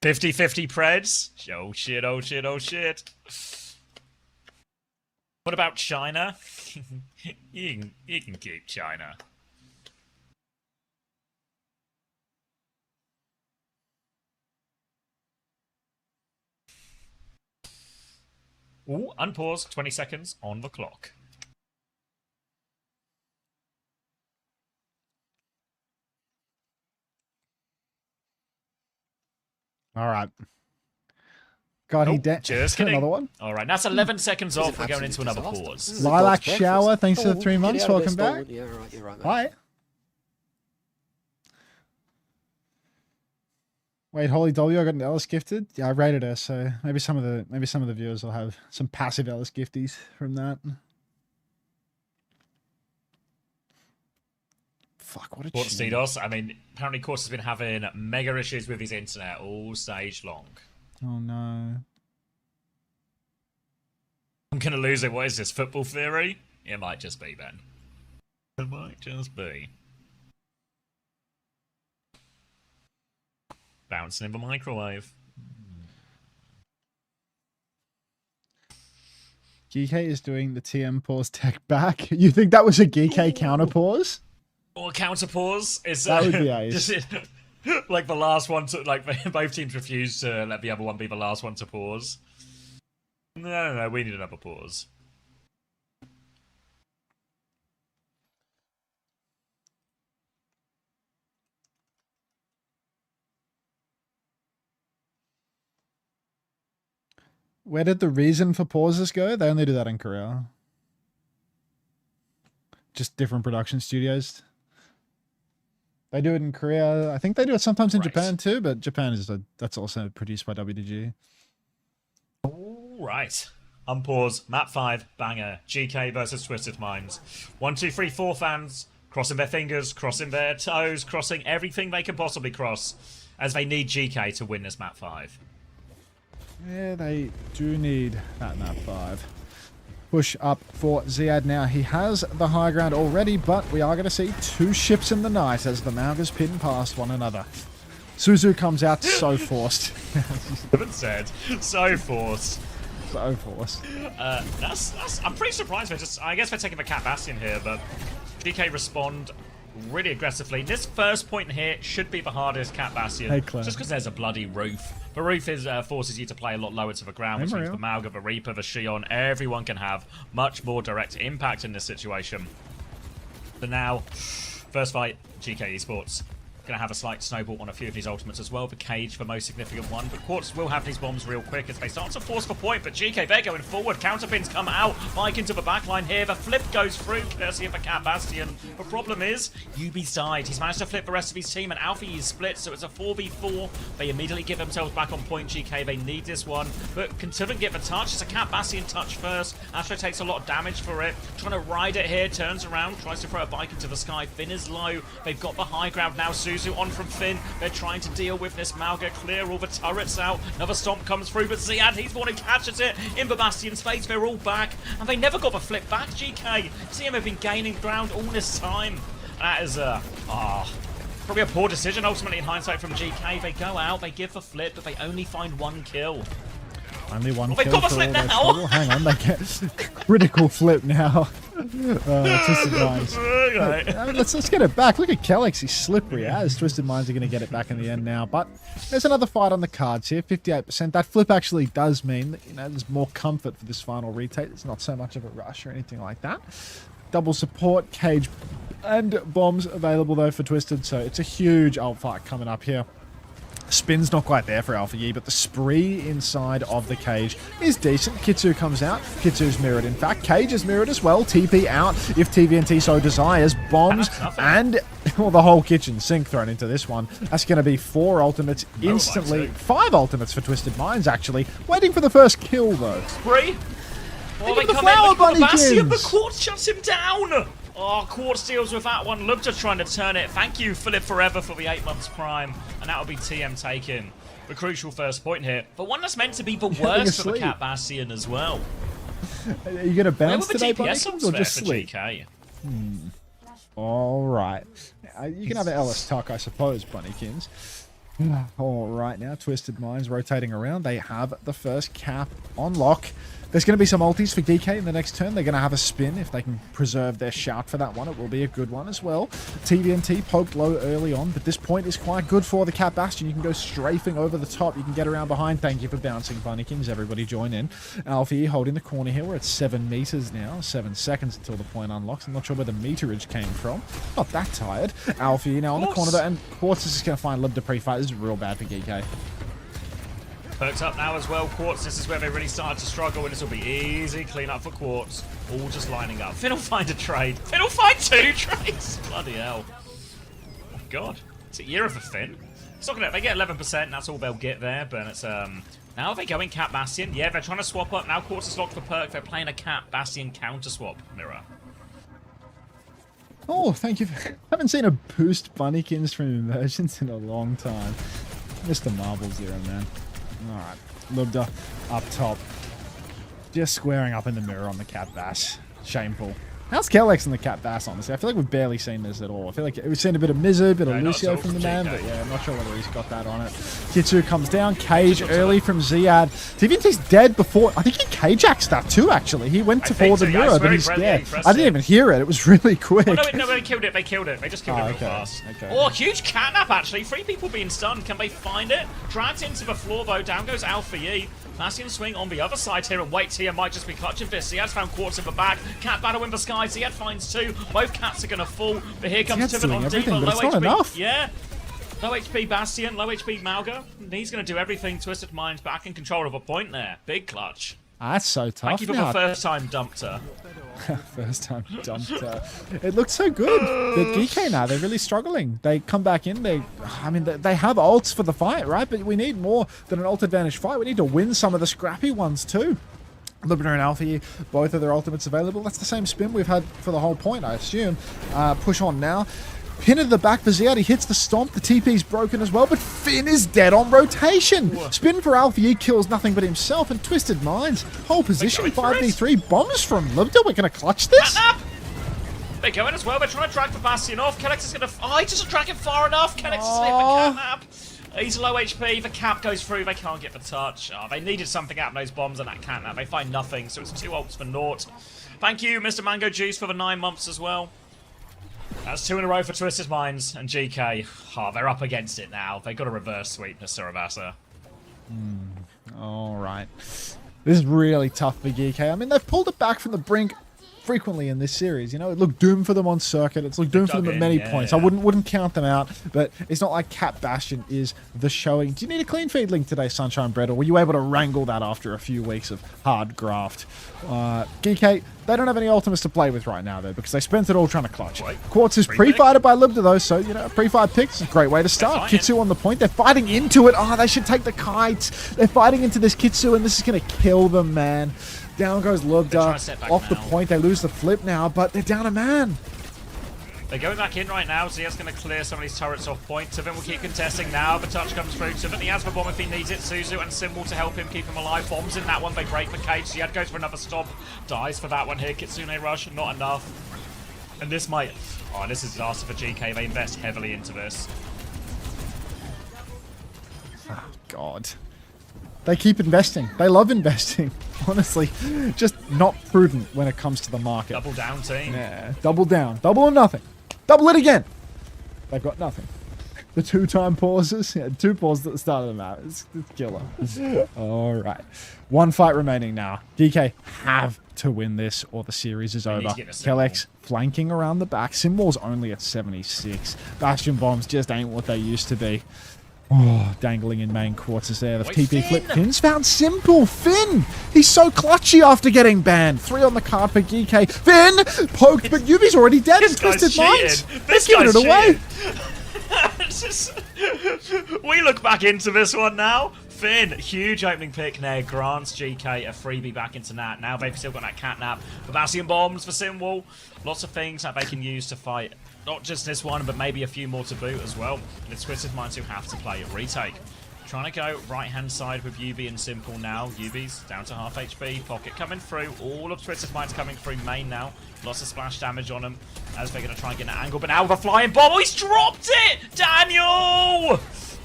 50-50 Preds. Oh shit, oh shit, oh shit. What about China? you can keep China. Ooh, unpause. 20 seconds on the clock. All right. God, he dead. Just kidding. Another one. All right, that's 11 seconds This is off. an We're going into absolute another disaster. pause. This is a Lilac dog's Shower, breakfast. thanks for the 3 get months. out of there, Welcome back. stolen. Yeah, right, you're right, mate. Hi. Wait, Holy W, I got an Ellis gifted. Yeah, I rated her, so maybe some of the viewers will have some passive Ellis gifties from that. Fuck, what a What's tune. DDoS? I mean, apparently Course has been having mega issues with his internet all stage long. Oh no. I'm gonna lose it. What is this? Football theory? It might just be, Ben. It might just be. Bouncing in the microwave. Geekay is doing the TM pause tech back. You think that was a Geekay counter pause? Or counter pause is That would be ace. just like the last one to both teams refused to let the other one be the last one to pause. No, we need another pause. Where did the reason for pauses go? They only do that in Korea. Just different production studios. They do it in Korea. I think they do it sometimes in Right. Japan too, but Japan is that's also produced by WDG. All right. Unpause. Map 5. Banger. GK versus Twisted Minds. 1, 2, 3, 4 fans. Crossing their fingers, crossing their toes, crossing everything they can possibly cross as they need GK to win this Map 5. Yeah, they do need that map 5. Push up for Ziad now. He has the high ground already, but we are going to see 2 ships in the night as the Maugas pin past one another. Suzu comes out so forced. Haven't said. So forced. So forced. That's. I'm pretty surprised. I guess they're taking the Cat Bastion here, but GK respond really aggressively. This first point here should be the hardest Cat Bastion, Hey, Claire. just because there's a bloody roof. The roof forces you to play a lot lower to the ground, which means the Mauga, the Reaper, the Shion, everyone can have much more direct impact in this situation. So now, first fight, GK Esports. Going to have a slight snowball on a few of these ultimates as well. The Cage, the most significant one. But Quartz will have these bombs real quick as they start to force the point. But GK, they're going forward. Counterpins come out. Mike into the backline here. The flip goes through, courtesy of the Cat Bastion. The problem is, Yubi's died. He's managed to flip the rest of his team, and Alfie is split, so it's a 4v4. They immediately get themselves back on point, GK. They need this one. But can Tiven get the touch? It's a Cat Bastion touch first. Astro takes a lot of damage for it. Trying to ride it here. Turns around. Tries to throw a bike into the sky. Finn is low. They've got the high ground now. Zuzu on from Finn. They're trying to deal with this. Mauga clear all the turrets out. Another stomp comes through, but Ziad, he's the one who catches it in the Bastion space. They're all back, and they never got the flip back. GK, see him have been gaining ground all this time. That is probably a poor decision ultimately in hindsight from GK. They go out, they give the flip, but they only find one kill. Only one They've kill got the for flip all their now. trouble. Hang on, they get critical flip now. Twisted Minds. Okay. I mean, let's get it back. Look at Kellex, he's slippery as Twisted Minds are going to get it back in the end now. But there's another fight on the cards here, 58%. That flip actually does mean that, you know, there's more comfort for this final retake. It's not so much of a rush or anything like that. Double support, cage, and bombs available though for Twisted, so it's a huge ult fight coming up here. Spin's not quite there for Alpha Yi, but the spree inside of the cage is decent. Kitsu comes out. Kitsu's mirrored, in fact. Cage is mirrored as well. TP out if TVNT so desires. Bombs and well, the whole kitchen sink thrown into this one. That's going to be 4 ultimates instantly. 5 ultimates for Twisted Minds, actually. Waiting for the first kill, though. Spree. Oh, they the come flower in, look at the Bastion, bunnykins. but Quartz shuts him down. Oh, Quartz deals with that one. Lubda trying to turn it. Thank you, Philip Forever, for the 8 months prime. And that'll be TM taken. The crucial first point here. But one that's meant to be the worst for the Cat Bastion as well. Are you going to bounce Where were the today, DPS Bunnykins, ups or there just for sleep? GK? All right. You can have an Ellis tuck, I suppose, Bunnykins. All right, now Twisted Minds rotating around. They have the first cap on lock. There's going to be some ultis for Geekay in the next turn. They're going to have a spin if they can preserve their shout for that one. It will be a good one as well. TVNT poked low early on, but this point is quite good for the Cat Bastion. You can go strafing over the top. You can get around behind. Thank you for bouncing, Bunnykins. Everybody join in. Alfie holding the corner here. We're at 7 meters now. 7 seconds until the point unlocks. I'm not sure where the meterage came from. Not that tired. Alfie now on the corner though, and Quartz is just going to find Lib to pre-fight. This is real bad for Geekay. Perked up now as well, Quartz. This is where they really started to struggle, and this will be easy clean up for Quartz. All just lining up. Finn will find a trade. Finn will find 2 trades. Bloody hell. Oh, God. It's a year of the Finn. It's not gonna, they get 11%, that's all they'll get there, but it's, now are they going Cat Bastion? Yeah, they're trying to swap up. Now Quartz is locked for perk. They're playing a Cat Bastion counter swap, Mirror. Oh, thank you. I haven't seen a boost Bunnykins from Emergence in a long time. Mr. Marble Zero, man. Alright, Lubda up top. Just squaring up in the mirror on the Cat Bass. Shameful. How's Kellex and the Cat Bass, honestly? I feel like we've barely seen this at all. I feel like we've seen a bit of Mizu, a bit of Lucio from the man, but yeah, I'm not sure whether he's got that on it. Kitsu comes down. Cage early from Ziad. TVNT's dead before. I think he K-Jaxed that too, actually. He went to for the mirror, but he's dead. I didn't even hear it. It was really quick. Oh, no, they killed it. They killed it. They just killed it real fast. Okay. Oh, huge catnap, actually. 3 people being stunned. Can they find it? Dragged into the floor, though. Down goes Alpha Yi. Bastion swing on the other side here, and wait, Tia might just be clutching this. Ziad's found Quartz in the back. Cat battle in the sky. Ziad finds 2. Both cats are going to fall, but here comes Tivit on deeper. Low HP. Enough. Yeah. Low HP Bastion, low HP Mauga. He's going to do everything. Twisted Minds back in control of a point there. Big clutch. That's so tough. Thank you for the first time dumped her. First time dumped her. It looked so good. But Geekay now, they're really struggling. They come back in. They have ults for the fight, right? But we need more than an ult advantage fight. We need to win some of the scrappy ones too. Lubna and Alfie, both of their ultimates available. That's the same spin we've had for the whole point, I assume. Push on now. Pin into the back for Ziad. He hits the stomp. The TP's broken as well, but Finn is dead on rotation. Spin for Alfie kills nothing but himself, and Twisted Minds. Whole position, 5v3 bombs from Lubda. We're going to clutch this. They're going as well. They're trying to drag the Bastion off. Kellex is going to... Oh, he doesn't drag him far enough. Kellex is hit the catnap. He's low HP. The cap goes through. They can't get the touch. Oh, they needed something out of those bombs and that catnap. They find nothing, so it's 2 ults for naught. Thank you, Mr. Mango Juice, for the 9 months as well. That's 2 in a row for Twisted Minds and GK. Oh, they're up against it now. They've got a reverse sweep, Mr. Rabassa. All right. This is really tough for Geekay. I mean, they've pulled it back from the brink frequently in this series. You know, it looked doomed for them on circuit. It's looked doomed for them at many points. Yeah. I wouldn't count them out, but it's not like Cat Bastion is the showing. Do you need a clean feed link today, Sunshine Bread, or were you able to wrangle that after a few weeks of hard graft? Geekay, they don't have any ultimates to play with right now, though, because they spent it all trying to clutch. Quartz is pre-fighted by Lubda, though, so, you know, a pre-fight pick is a great way to start. Kitsu on the point. They're fighting into it. Oh, they should take the kites. They're fighting into this Kitsu, and this is going to kill them, man. Down goes Lubda. Off the point. They lose the flip now, but they're down a man. They're going back in right now. Zia's going to clear some of these turrets off point. Tivin will keep contesting now. The touch comes through. Tivin, he has the bomb if he needs it. Suzu and Symbol to help him keep him alive. Bombs in that one. They break the cage. Ziad goes for another stop. Dies for that one here. Kitsune Rush, not enough. And this might... Oh, this is disaster for GK. They invest heavily into this. Oh, God. They keep investing. They love investing. Honestly, just not prudent when it comes to the market. Double down team. Yeah, double down. Double or nothing. Double it again. They've got nothing. The 2-time pauses. Yeah, 2 pauses at the start of the map. It's killer. All right. 1 fight remaining now. DK have to win this or the series is over. Kellex flanking around the back. Symbol's only at 76. Bastion bombs just ain't what they used to be. Oh, dangling in main quarters there. The TP flip. Finn's found Simple. Finn! He's so clutchy after getting banned. 3 on the card for Geekay. Finn! Poked, but Yubi's already dead. This Twisted Minds. This giving it away. We look back into this one now. Finn, huge opening pick there. Grants GK a freebie back into Nat. Now they've still got that catnap. Bastion bombs for Simwall. Lots of things that they can use to fight. Not just this one, but maybe a few more to boot as well. And it's Twisted Minds who have to play a retake. Trying to go right-hand side with Yubi and Simple now. Yubi's down to half HP. Pocket coming through. All of Twisted Minds coming through main now. Lots of splash damage on them as they're going to try and get an angle. But now the flying bomb. Oh, he's dropped it! Daniel!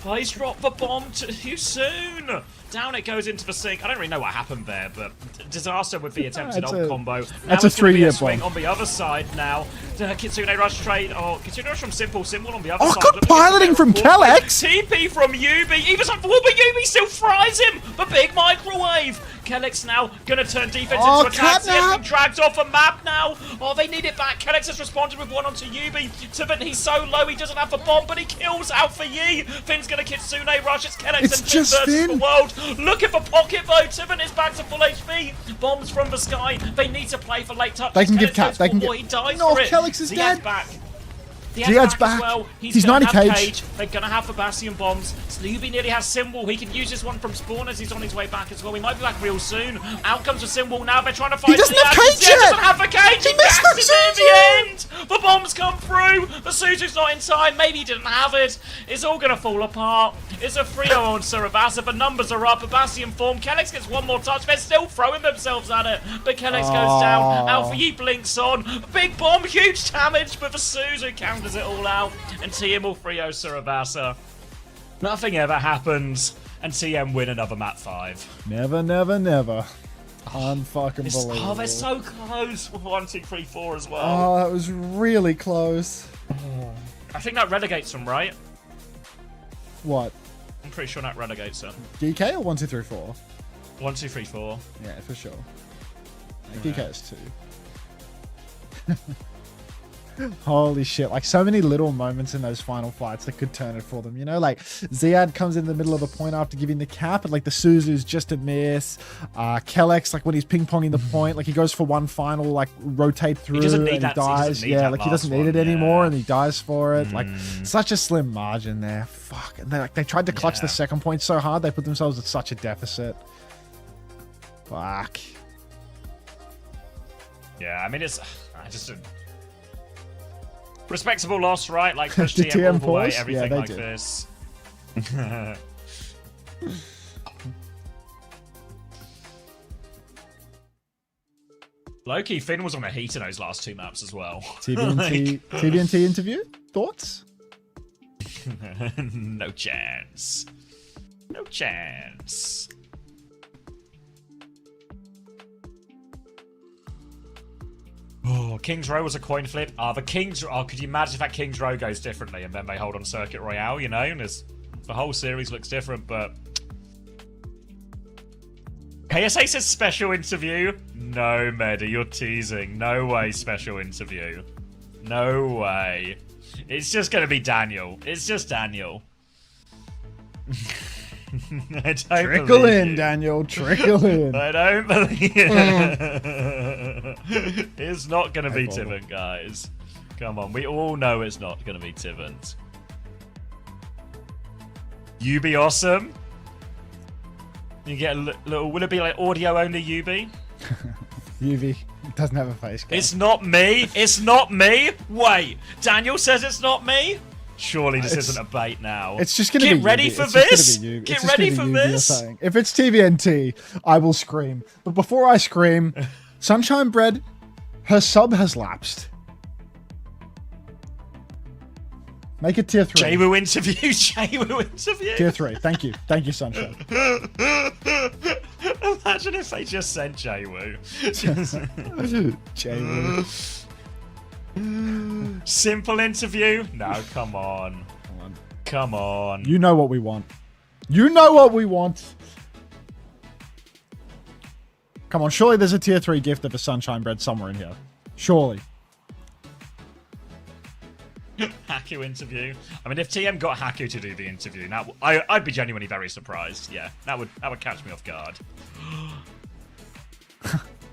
Oh, he's dropped the bomb too soon. Down it goes into the sink. I don't really know what happened there, but disaster with the attempted ult combo. That's a 3-year swing bomb. On the other side now. Kitsune Rush trade. Oh, Kitsune Rush from Simple. Simple on the other side. Good piloting from Kellex. TP from Yubi. He was on forward, but Yubi still fries him. The big microwave. Kellex now going to turn defense into attack. He has been dragged off a map now. Oh, they need it back. Kellex has responded with one onto Yubi. Tivin, he's so low, he doesn't have the bomb, but he kills Alpha Yi. Finn's going to Kitsune Rush. It's Kellex and Finn versus the world. Look at the pocket, though. Tivin is back to full HP. Bombs from the sky. They need to play for late touch. They can give cap. They can give... He dies No, for it. Kellex is dead. Back. Ziad's back. Well. He's 90 cage. They're going to have the Bastion bombs. Yubi nearly has Symbol. He can use this one from spawn as he's on his way back as well. He might be back real soon. Out comes the Symbol now. They're trying to fight. He doesn't have cage yet. He doesn't have the cage. He missed it in the end. The bombs come through. The Suzu's not in time. Maybe he didn't have it. It's all going to fall apart. It's a 3-0 on Surabasa. The numbers are up. A Bastion form. Kellex gets one more touch. They're still throwing themselves at it. But Kellex goes down. Alpha Yi blinks on. Big bomb. Huge damage. But the Suzu counters it all out. And TM will 3-0 Surabasa. Nothing ever happens, and TM win another map 5. Never, never, never. Unfucking believable. Oh, they're so close. 1, 2, 3, 4 as well. Oh, that was really close. I think that relegates them, right? What? I'm pretty sure that relegates them. DK or 1, 2, 3, 4? 1, 2, 3, 4. Yeah, for sure. DK is 2. Holy shit, like so many little moments in those final fights that could turn it for them, you know, like Ziad comes in the middle of the point after giving the cap and like the Suzu's just a miss. Kellex, like when he's ping-ponging the point, like he goes for one final like rotate through and he dies. Yeah, like he doesn't need it anymore and he dies for it. Like such a slim margin there. Fuck. And they tried to clutch the second point so hard they put themselves at such a deficit. Fuck. Yeah, I mean it's just a respectable loss, right? Like push TM all the way, everything like this. Low-key, Finn was on a heat in those last 2 maps as well. TBNT interview? Thoughts? No chance. No chance. Oh, King's Row was a coin flip. The King's... Oh, could you imagine if that King's Row goes differently and then they hold on Circuit Royale, you know? And the whole series looks different, but... KSA says special interview. No, Medi, you're teasing. No way special interview. No way. It's just going to be Daniel. It's just Daniel. I don't trickle in, you. Daniel. Trickle in. I don't believe it. It's not going to be Tivant, guys. Come on, we all know it's not going to be Tivant. You be awesome. You get a little. Will it be like audio only? UB? UV. Doesn't have a face cam. It's not me. It's not me. Wait, Daniel says it's not me. Surely this isn't a bait now. It's just gonna be Get ready you. for It's just this. gonna be you. Get It's just ready gonna for be you, you're this. saying. If it's TVNT, I will scream. But before I scream, Sunshine Bread, her sub has lapsed. Make it tier 3. Jaywoo interview. Jaywoo interview. Tier 3. Thank you. Thank you, Sunshine. Imagine if they just sent Jaywoo. Jaywoo. Simple interview? No, come on. Come on. Come on. You know what we want. You know what we want. Come on, surely there's a tier 3 gift of a Sunshine Bread somewhere in here. Surely. Haku interview. I mean, if TM got Haku to do the interview, now I'd be genuinely very surprised. Yeah, that would catch me off guard.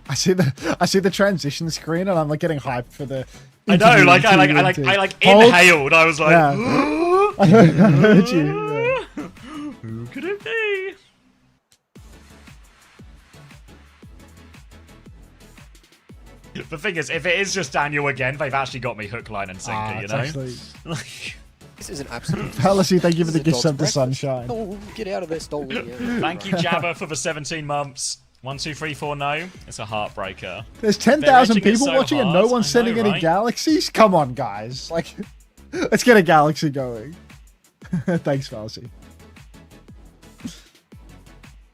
I see the transition screen and I'm like getting hyped for the I know, interview like I Hold. inhaled. I was like, Yeah. I heard you. Yeah. who could it be? The thing is, if it is just Daniel again, they've actually got me hook, line, and sinker. You It's know. actually... This is an absolute Telacy, thank you for the This is gift a sub to dog's breakfast. Sunshine. Oh, get out of there, stolen. Yeah. Thank you, Jabba, for the 17 months. 1, 2, 3, 4, no. It's a heartbreaker. There's They're 10,000 edging it people so watching and hard. no one's I sending know, any right? galaxies? Come on, guys. Like, let's get a galaxy going. Thanks, Telacy.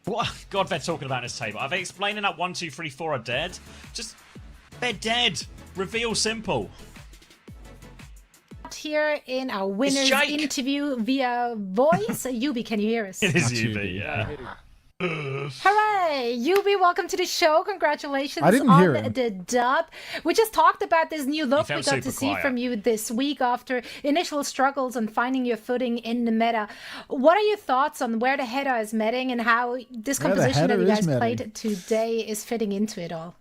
What? God, they're talking about this table. Are they explaining that 1, 2, 3, 4 are dead? Just, they're dead. Reveal simple. Here in our winners Jake. interview via voice. Yubi, can you hear us? It is That's UB, UB, yeah. Hooray! Yubi, welcome to the show. Congratulations I didn't on hear him. the dub. We just talked about this new look felt we got to super see quiet. from you this week after initial struggles on finding your footing in the meta. What are your thoughts on where the header is meting and how this Where the composition that header you is guys meting. played today is fitting into it all?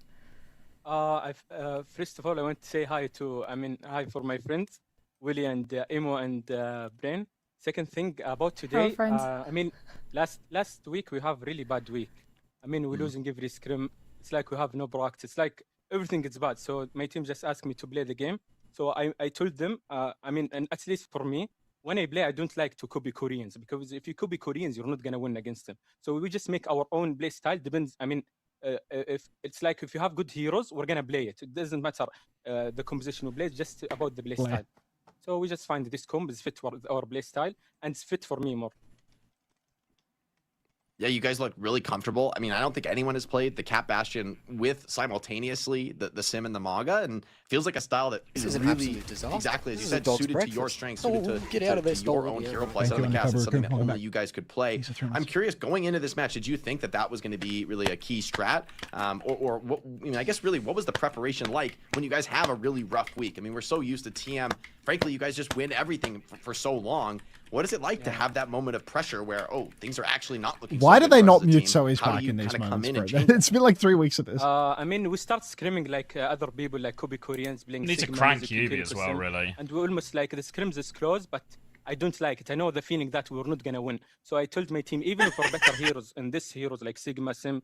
First of all, I want to say hi for my friends, Willie and Emo and Brain. Second thing about today, friends. last week we have really bad week. We're losing every scrim. It's like we have no practice. It's like everything is bad. So my team just asked me to play the game. So I told them, and at least for me, when I play, I don't like to copy Koreans because if you copy Koreans, you're not gonna win against them. So we just make our own play style. Depends. If it's like if you have good heroes, we're gonna play it. It doesn't matter the composition we play. It's just about the play style. So we just find this comp is fit for our play style and it's fit for me more. Yeah, you guys look really comfortable. I don't think anyone has played the Cat Bastion with simultaneously the Sim and the Maga, and feels like a style that This is is an really absolute disaster. exactly as This you is a said, dog's suited to your breakfast. strengths, Oh, suited get to out of there, your stolen. own Yeah. hero play Thank on the you, cast. It's something that welcome only back. you guys could play. Thanks for throwing I'm us. curious, going into this match, did you think that was going to be really a key strat, or what? I guess really, what was the preparation like when you guys have a really rough week? We're so used to TM. Frankly, you guys just win everything for so long. What is it like to have that moment of pressure where, things are actually not looking Why so do good they for us not as a mute team? so he's How do back you in these kinda come moments, in bro? and change It's been like 3 weeks of this. We start screaming like other people, like Kobe Koreans playing. You need to Sigma crank music, Yubi as well, 20%, really. And we almost like the scrims is close, but I don't like it. I know the feeling that we're not gonna win. So I told my team, even if we're better heroes, and this heroes like Sigma, Sim,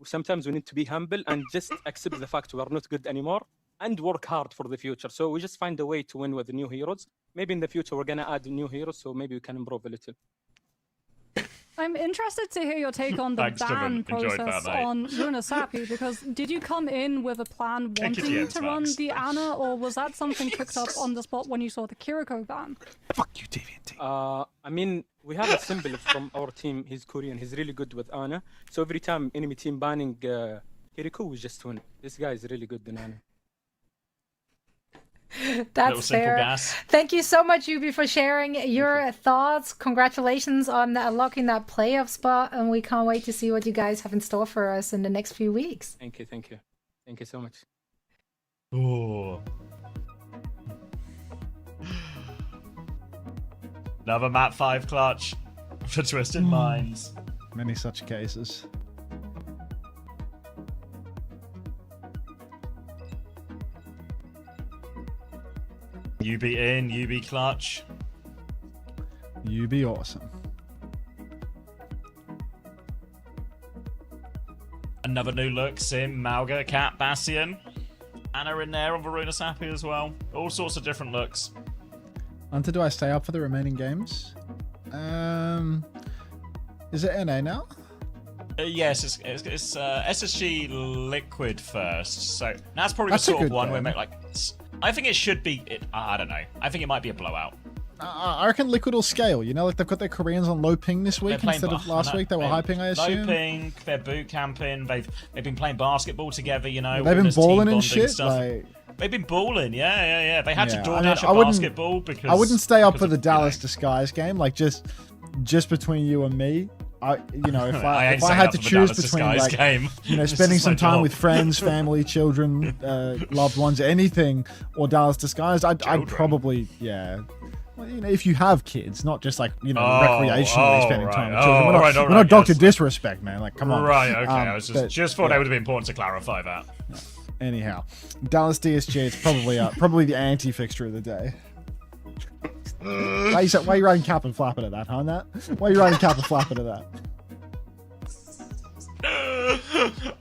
sometimes we need to be humble and just accept the fact we're not good anymore and work hard for the future. So we just find a way to win with new heroes. Maybe in the future we're gonna add new heroes, so maybe we can improve a little. I'm interested to hear your take on the Thanks, Devin. ban Enjoyed process that, mate. on Runasapi, because did you come in with a plan Kick it wanting in, to run Max. the Ana, or was that something cooked up on the spot when you saw the Kiriko ban? Fuck you, TVNT. We have a symbol from our team. He's Korean. He's really good with Ana. So every time enemy team banning Kiriko, we just win. This guy is really good in Ana. Little That's simple fair. gas. Thank you so much, Yubi, for sharing your thoughts. Congratulations on unlocking that playoff spot, and we can't wait to see what you guys have in store for us in the next few weeks. Thank you. Thank you so much. Ooh. Another map 5 clutch for Twisted Minds. Many such cases. UB in, UB clutch. You be awesome. Another new look, Sim, Malga, Cat, Bastion. Anna in there on Varuna Sappy as well. All sorts of different looks. Unter, do I stay up for the remaining games? Is it NA now? Yes, it's SSG Liquid first. So that's probably the That's a sort of good one where game. like I think it should be. I don't know. I think it might be a blowout. I reckon Liquid will scale. You know, like they've got their Koreans on low ping this week instead of last week. They were high ping, I assume. Low ping. They're boot camping. They've been playing basketball together. You know, They've all been this team balling and bonding shit. stuff. Like, They've been balling. Yeah. They had to Yeah, I DoorDash mean, a I wouldn't- basketball because I wouldn't stay up because for the of, you know, Dallas Disguise game. Like just between you and me. If I ain't I staying had up to for the choose Dallas between Disguise like game. This spending is my some time job. with friends, family, children, loved ones, anything, or Dallas Disguised, I'd Children. probably Well, if you have kids, not just like recreationally spending time with children. We're not Dr. yes. Disrespect, man. Like, come on. Right, okay. I was but, just thought it would have been important to clarify that. Anyhow, Dallas DSG, it's probably the anti-fixture of the day. Why are you writing cap and flapping at that, huh, Nat? Why are you writing cap and flapping at that?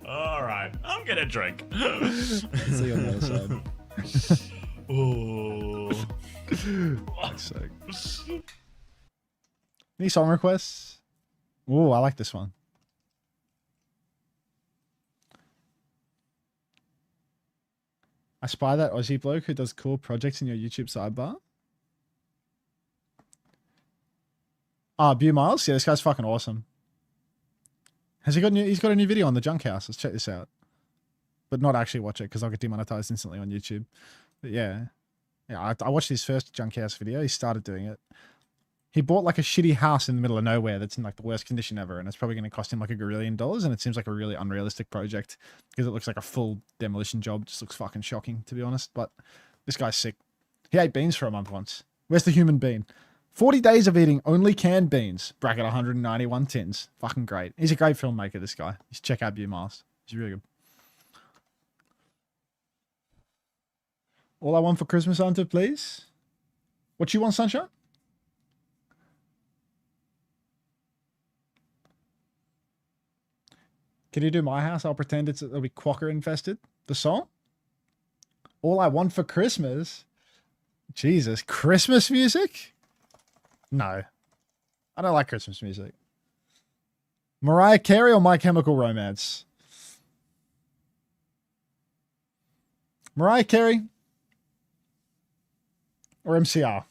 Alright, I'm gonna drink. See you on the other side. Ooh. Fuck's sake. Any song requests? Ooh, I like this one. I spy that Aussie bloke who does cool projects in your YouTube sidebar. Bu Miles? Yeah, this guy's fucking awesome. He's got a new video on the Junk House. Let's check this out. But not actually watch it because I'll get demonetized instantly on YouTube. But yeah. Yeah, I watched his first Junk House video. He started doing it. He bought like a shitty house in the middle of nowhere that's in like the worst condition ever, and it's probably going to cost him like $1 gazillion, and it seems like a really unrealistic project because it looks like a full demolition job. It just looks fucking shocking, to be honest. But this guy's sick. He ate beans for a month once. Where's the human bean? 40 days of eating only canned beans. Bracket 191 tins. Fucking great. He's a great filmmaker, this guy. You should check out Bu Miles. He's really good. All I want for Christmas, Unter, please. What you want, Sunshine? Can you do my house? I'll pretend it'll be quokka infested. The song? All I want for Christmas? Jesus, Christmas music? No. I don't like Christmas music. Mariah Carey or My Chemical Romance? Mariah Carey or MCR?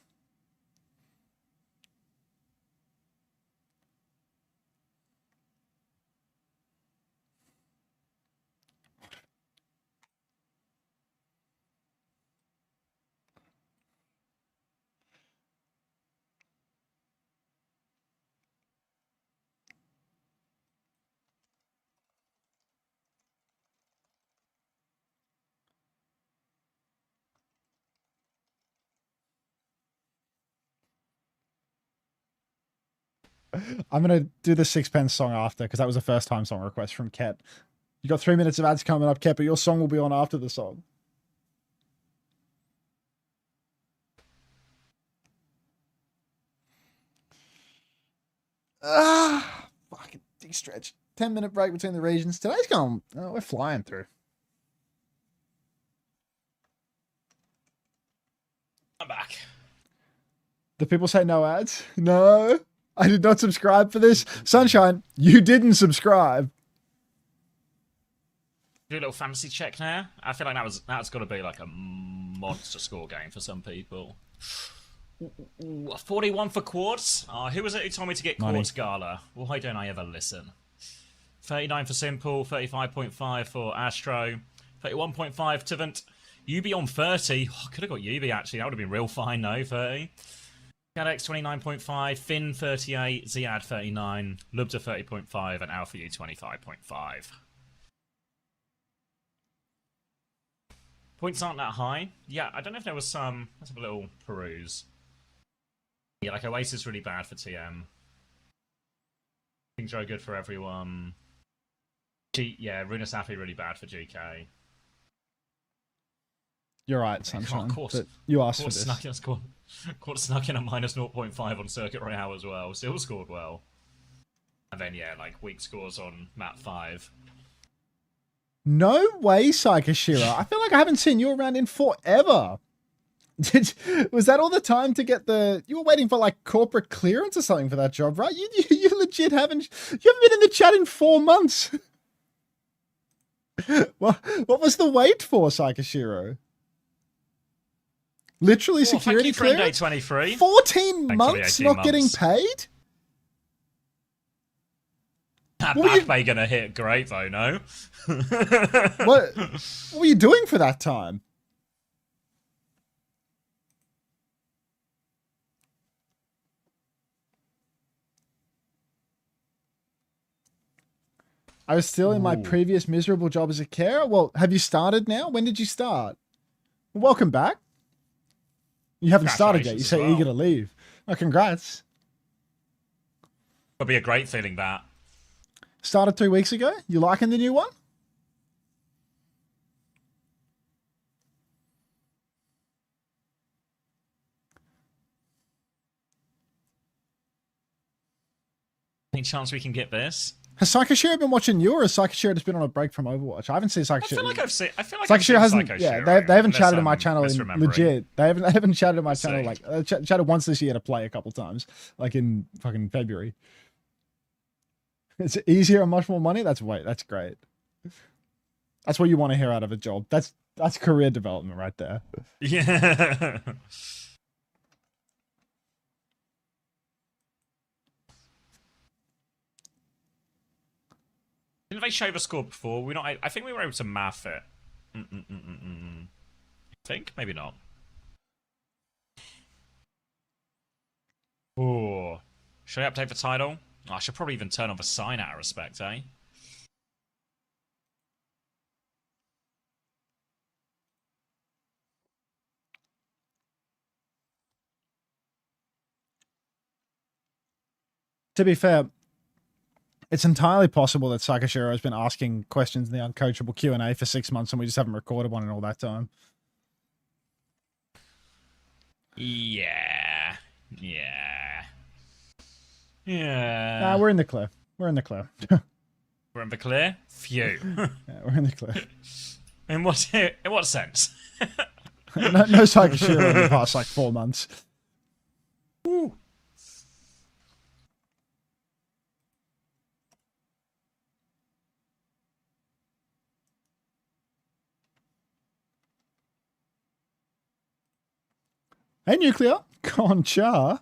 I'm going to do the Sixpence song after because that was a first time song request from Ket. You got 3 minutes of ads coming up, Ket, but your song will be on after the song. Fucking de-stretch. 10-minute break between the regions. Today's going, we're flying through. I'm back. The people say no ads? No. I did not subscribe for this. Sunshine, you didn't subscribe. Do a little fantasy check now. I feel like that's got to be like a monster score game for some people. Ooh, 41 for Quartz. Who was it who told me to get Money. Quartz Gala? Why don't I ever listen? 39 for Simple, 35.5 for Astro, 31.5 Tivant. Yubi on 30. Oh, I could have got Yubi actually. That would have been real fine though. 30. Cadex 29.5, Finn 38, Ziad 39, Lubda 30.5, and Alpha U 25.5. Points aren't that high. Yeah, I don't know if there was some. Let's have a little peruse. Yeah, like Oasis really bad for TM. Things are good for everyone. Yeah, Runa Safi really bad for GK. You're right, Sunshine. Of course. But you asked for Quartz this. snuck in a minus 0.5 on Circuit Royale as well. Still scored well. And then, yeah, like weak scores on map 5. No way, Psychoshira. I feel like I haven't seen you around in forever. Was that all the time to get the... You were waiting for like corporate clearance or something for that job, right? You legit haven't... You haven't been in the chat in 4 months. What was the wait for, Psychoshiro? Literally security thank you, clearance? 23. 14 months not getting months. paid? That What were back pay gonna hit great though, no? What were you doing for that time? I was still in my previous miserable job as a carer. Well, have you started now? When did you start? Welcome back. You haven't started yet. You say eager to leave. Oh, congrats. It'll be a great feeling that. Started 3 weeks ago. You liking the new one? Any chance we can get this? Has Psychoshira been watching you, or has Psychoshira just been on a break from Overwatch? I haven't seen Psychoshira. I feel like I've seen. Psychoshira hasn't. Yeah, they haven't chatted in my channel in misremembering. legit. They haven't chatted in my channel like chatted once this year to play a couple times, like in fucking February. It's easier and much more money. That's great. That's what you want to hear out of a job. That's career development right there. Yeah. Didn't they show the score before? We're not. I think we were able to math it. I think maybe not. Oh, should I update the title? Oh, I should probably even turn on the sign out of respect, eh? To be fair, it's entirely possible that Psychoshiro has been asking questions in the uncoachable Q&A for 6 months and we just haven't recorded one in all that time. Yeah. Nah, we're in the clear. We're in the clear. We're in the clear? Phew. Yeah, we're in the clear. In what sense? No Psychoshiro in the past like 4 months. Woo. Hey, Nuclear. Concha.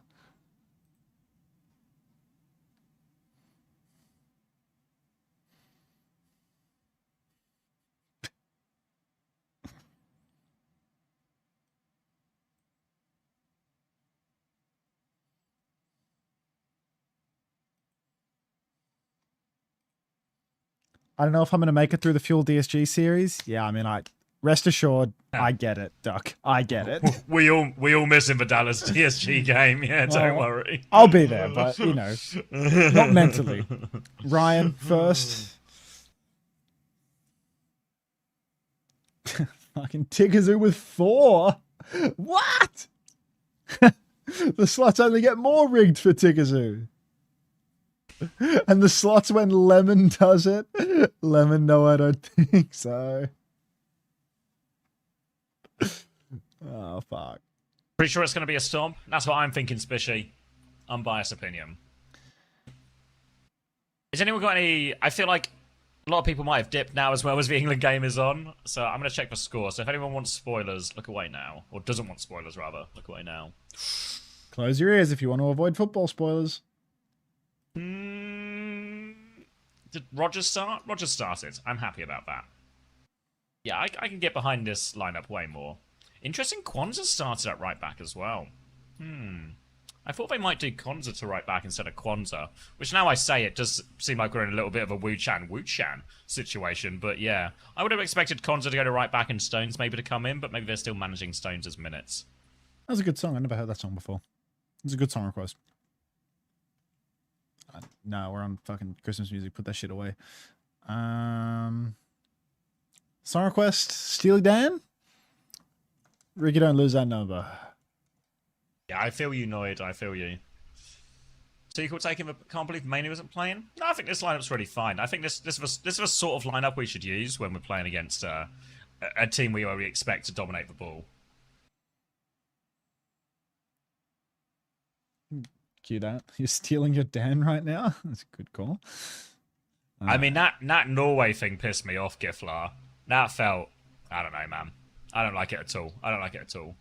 I don't know if I'm going to make it through the Fuel DSG series. Yeah, I mean, rest assured, I get it, Duck. I get it. We all miss him for Dallas TSG game. Yeah, don't worry. I'll be there, but, you know, not mentally. Ryan first. Fucking Tigazoo with 4. What? The slots only get more rigged for Tigazoo. And the slots when Lemon does it. Lemon, no, I don't think so. Oh, fuck. Pretty sure it's going to be a storm. That's what I'm thinking, Spishy. Unbiased opinion. Has anyone got any... I feel like a lot of people might have dipped now as well as the England game is on. So I'm going to check the score. So if anyone wants spoilers, look away now. Or doesn't want spoilers, rather. Look away now. Close your ears if you want to avoid football spoilers. Did Rogers start? Rogers started. I'm happy about that. Yeah, I can get behind this lineup way more. Interesting, Kwanzaa started at right back as well. I thought they might do Kwanzaa to right back instead of Kwanzaa, which now I say it does seem like we're in a little bit of a Wu-Chan situation, but yeah. I would have expected Kwanzaa to go to right back and Stones maybe to come in, but maybe they're still managing Stones as minutes. That was a good song. I never heard that song before. It's a good song request. No, we're on fucking Christmas music. Put that shit away. Song request, Steely Dan? Ricky, don't lose that number. Yeah, I feel you, Noid. I feel you. Sequel taking, can't believe Manu isn't playing. No, I think this lineup's really fine. I think this is a sort of lineup we should use when we're playing against a team we already expect to dominate the ball. Cue that. You're stealing your Dan right now? That's a good call. I mean, that Norway thing pissed me off, Giflar. That felt... I don't know, man. I don't like it at all. I don't like it at all.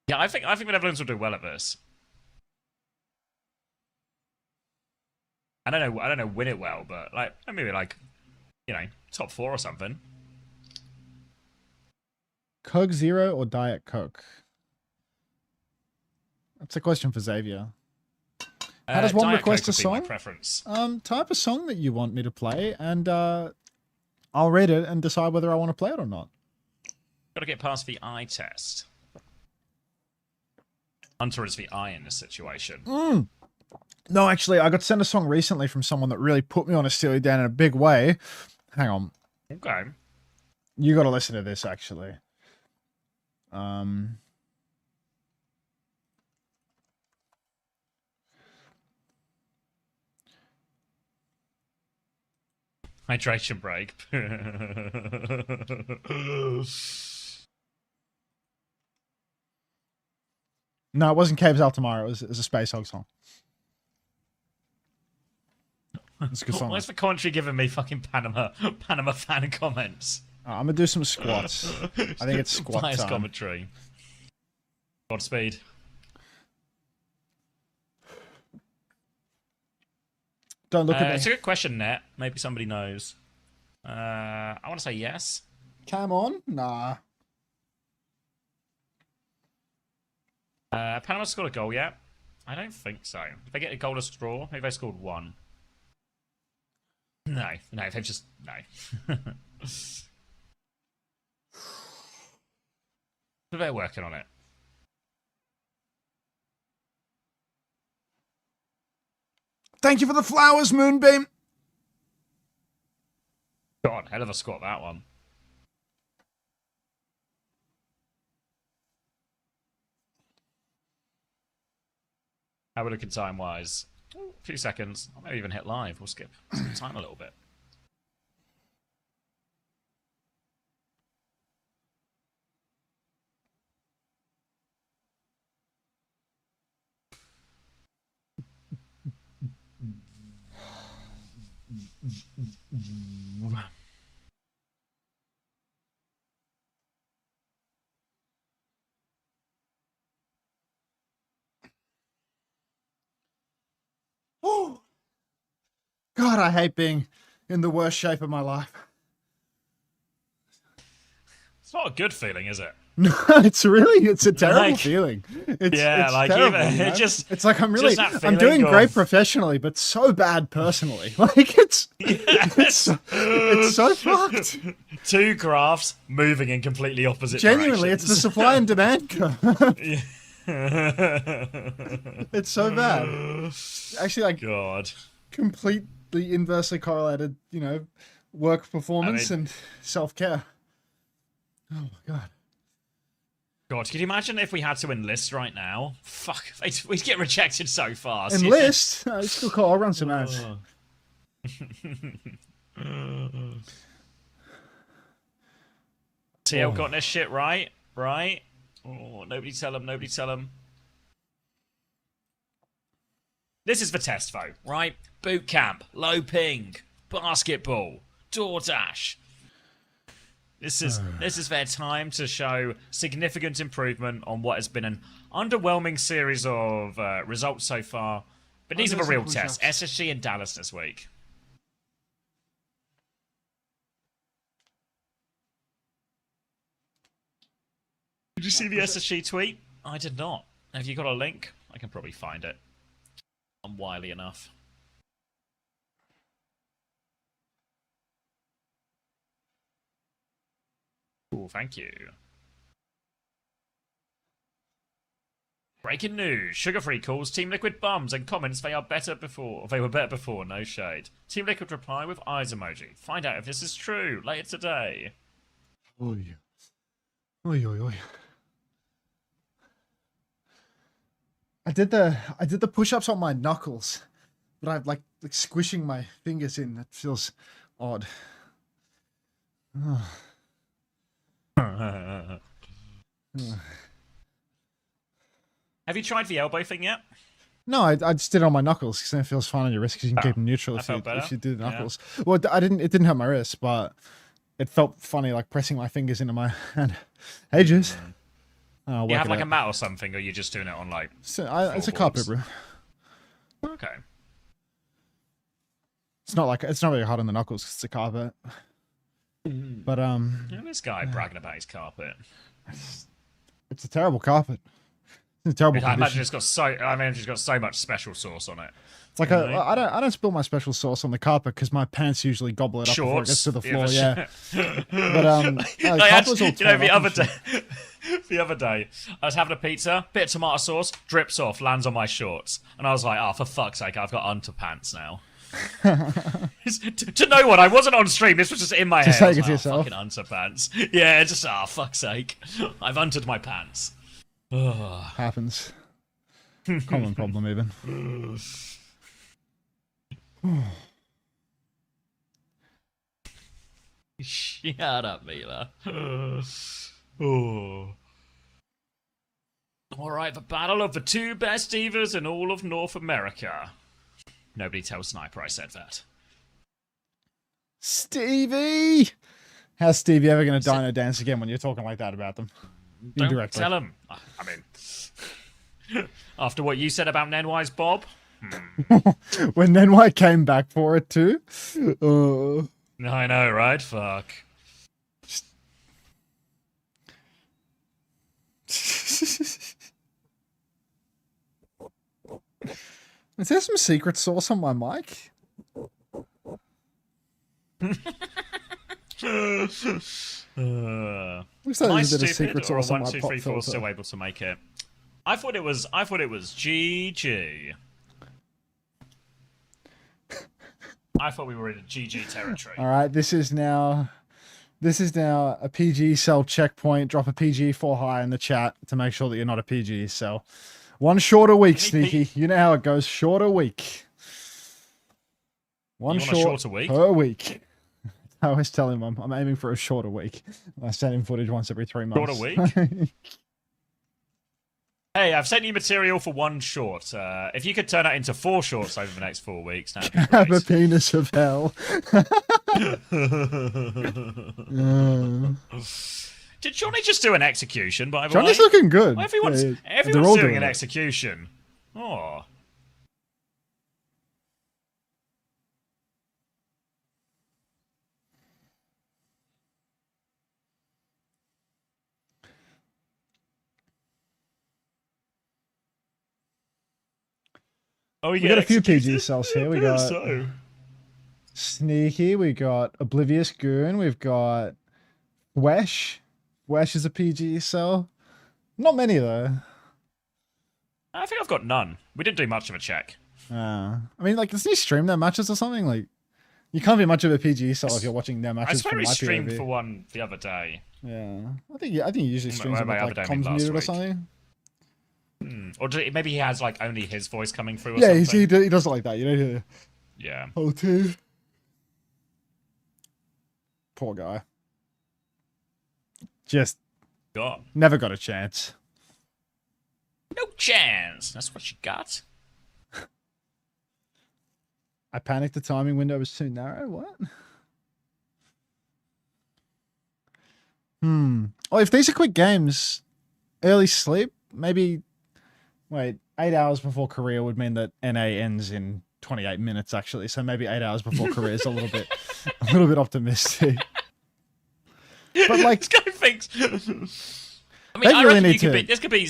Yeah, I think the Netherlands will do well at this. I don't know win it well, but like maybe like, you know, top 4 or something. Coke Zero or Diet Coke? That's a question for Xavier. How does one Diet request Coke a would be my song? preference. Type a song that you want me to play, and I'll read it and decide whether I want to play it or not. Gotta get past the eye test. Unter is the eye in this situation. No, actually, I got sent a song recently from someone that really put me on a Steely Dan in a big way. Hang on. Okay. You got to listen to this, actually. Hydration break. No, it wasn't Caves Altamara. It was a Space Hog song. It's a good song. Where's the commentary giving me fucking Panama fan comments? I'm going to do some squats. I think it's squat Biased time. commentary. Godspeed. Don't look at me. It's a good question, Net. Maybe somebody knows. I want to say yes. Cam on? Nah. Panama scored a goal yet? I don't think so. Did they get a goalless draw? Maybe they scored 1. No, they've just... No. But they're working on it. Thank you for the flowers, Moonbeam. God, hell of a squat, that one. How we looking time-wise? A few seconds. I may even hit live. We'll skip time a little bit. Oh, God, I hate being in the worst shape of my life. It's not a good feeling, is it? No, it's a terrible Like, feeling. It's like terrible, even, you know? it just it's like I'm that I'm doing feeling great of- professionally, but so bad personally. Like it's so fucked. 2 graphs moving in completely opposite Genuinely, it's the directions. supply and demand curve. It's so bad. Actually, like God. completely inversely correlated, you know, work performance and self-care. Oh my God. God, can you imagine if we had to enlist right now? Fuck, we'd get rejected so fast. Enlist? Oh, it's still cool. I'll run some ads. TL got this shit right? Right? Oh, nobody tell him, nobody tell him. This is the test, though, right? Boot camp, low ping, basketball, DoorDash. This is their time to show significant improvement on what has been an underwhelming series of results so far. But these are the real tests. SSG and Dallas this week. Did you see the SSG tweet? I did not. Have you got a link? I can probably find it. I'm wily enough. Cool, thank you. Breaking news. Sugar-Free calls Team Liquid bums and comments they were better before, no shade. Team Liquid reply with eyes emoji. Find out if this is true later today. Oy. Oy, oy, oy. I did the push-ups on my knuckles, but I'm like squishing my fingers in. That feels odd. Have you tried the elbow thing yet? No, I just did it on my knuckles because then it feels fine on your wrist because you can keep them neutral if you do the knuckles. Yeah. Well, it didn't hurt my wrist, but it felt funny like pressing my fingers into my hand. Ages. Do you have like a mat or something, or are you just doing it on like? It's a carpet, bro. Okay. It's not really hard on the knuckles because it's a carpet. But this guy bragging about his carpet. It's a terrible carpet. It's a terrible. I imagine it's got so much special sauce on it. It's like I don't spill my special sauce on the carpet because my pants usually gobble it up before it gets to the floor. Yeah. But the other day, I was having a pizza, bit of tomato sauce, drips off, lands on my shorts, and I was like, "Oh, for fuck's sake, I've got Unter pants now." To no one, I wasn't on stream. This was just in my head. Just take it to yourself. Fucking Unter pants. Yeah, just fuck's sake, I've Untered my pants. Happens. Common problem, even. Shut up, Mila. Oh. Alright, the battle of the two best divas in all of North America. Nobody tells Sniper I said that. Stevie! How's Stevie ever going to dino dance again when you're talking like that about them? Don't tell him. I mean, after what you said about Nenwise Bob. When Nenwise came back for it too. I know, right? Fuck. Is there some secret sauce on my mic? Looks like there's a bit of secret sauce on my pop filter. Still able to make it. I thought it was GG. I thought we were in a GG territory. All right, this is now a PG cell checkpoint. Drop a PG 4 high in the chat to make sure that you're not a PG cell. One shorter week, Sneaky. You know how it goes. Shorter week. One shorter week per week. I always tell him I'm aiming for a shorter week. I send him footage once every 3 months. Shorter week? Hey, I've sent you material for 1 short. If you could turn that into 4 shorts over the next 4 weeks, that'd be great. Have a penis of hell. Did Johnny just do an execution, by the way? Johnny's looking good. Everyone's doing an execution. Oh. Oh, we got a few PG cells here. We got Sneaky. We got Oblivious Goon. We've got Wesh. Wesh is a PG cell. Not many though. I think I've got none. We didn't do much of a check. I mean, like, does he stream their matches or something? Like, you can't be much of a PG cell if you're watching their matches. I swear he streamed POV. for one the other day. Yeah, I think he usually streams with like comms muted or something. Or maybe he has like only his voice coming through. Or yeah, something. he does it like that. You know. Yeah. Oh, too. Poor guy. Just never got a chance. No chance. That's what you got. I panicked. The timing window was too narrow. What? Oh, if these are quick games, early sleep, maybe. Wait, 8 hours before Korea would mean that NA ends in 28 minutes, actually. So maybe 8 hours before Korea is a little bit optimistic. But like, this guy thinks. I mean, I reckon this could be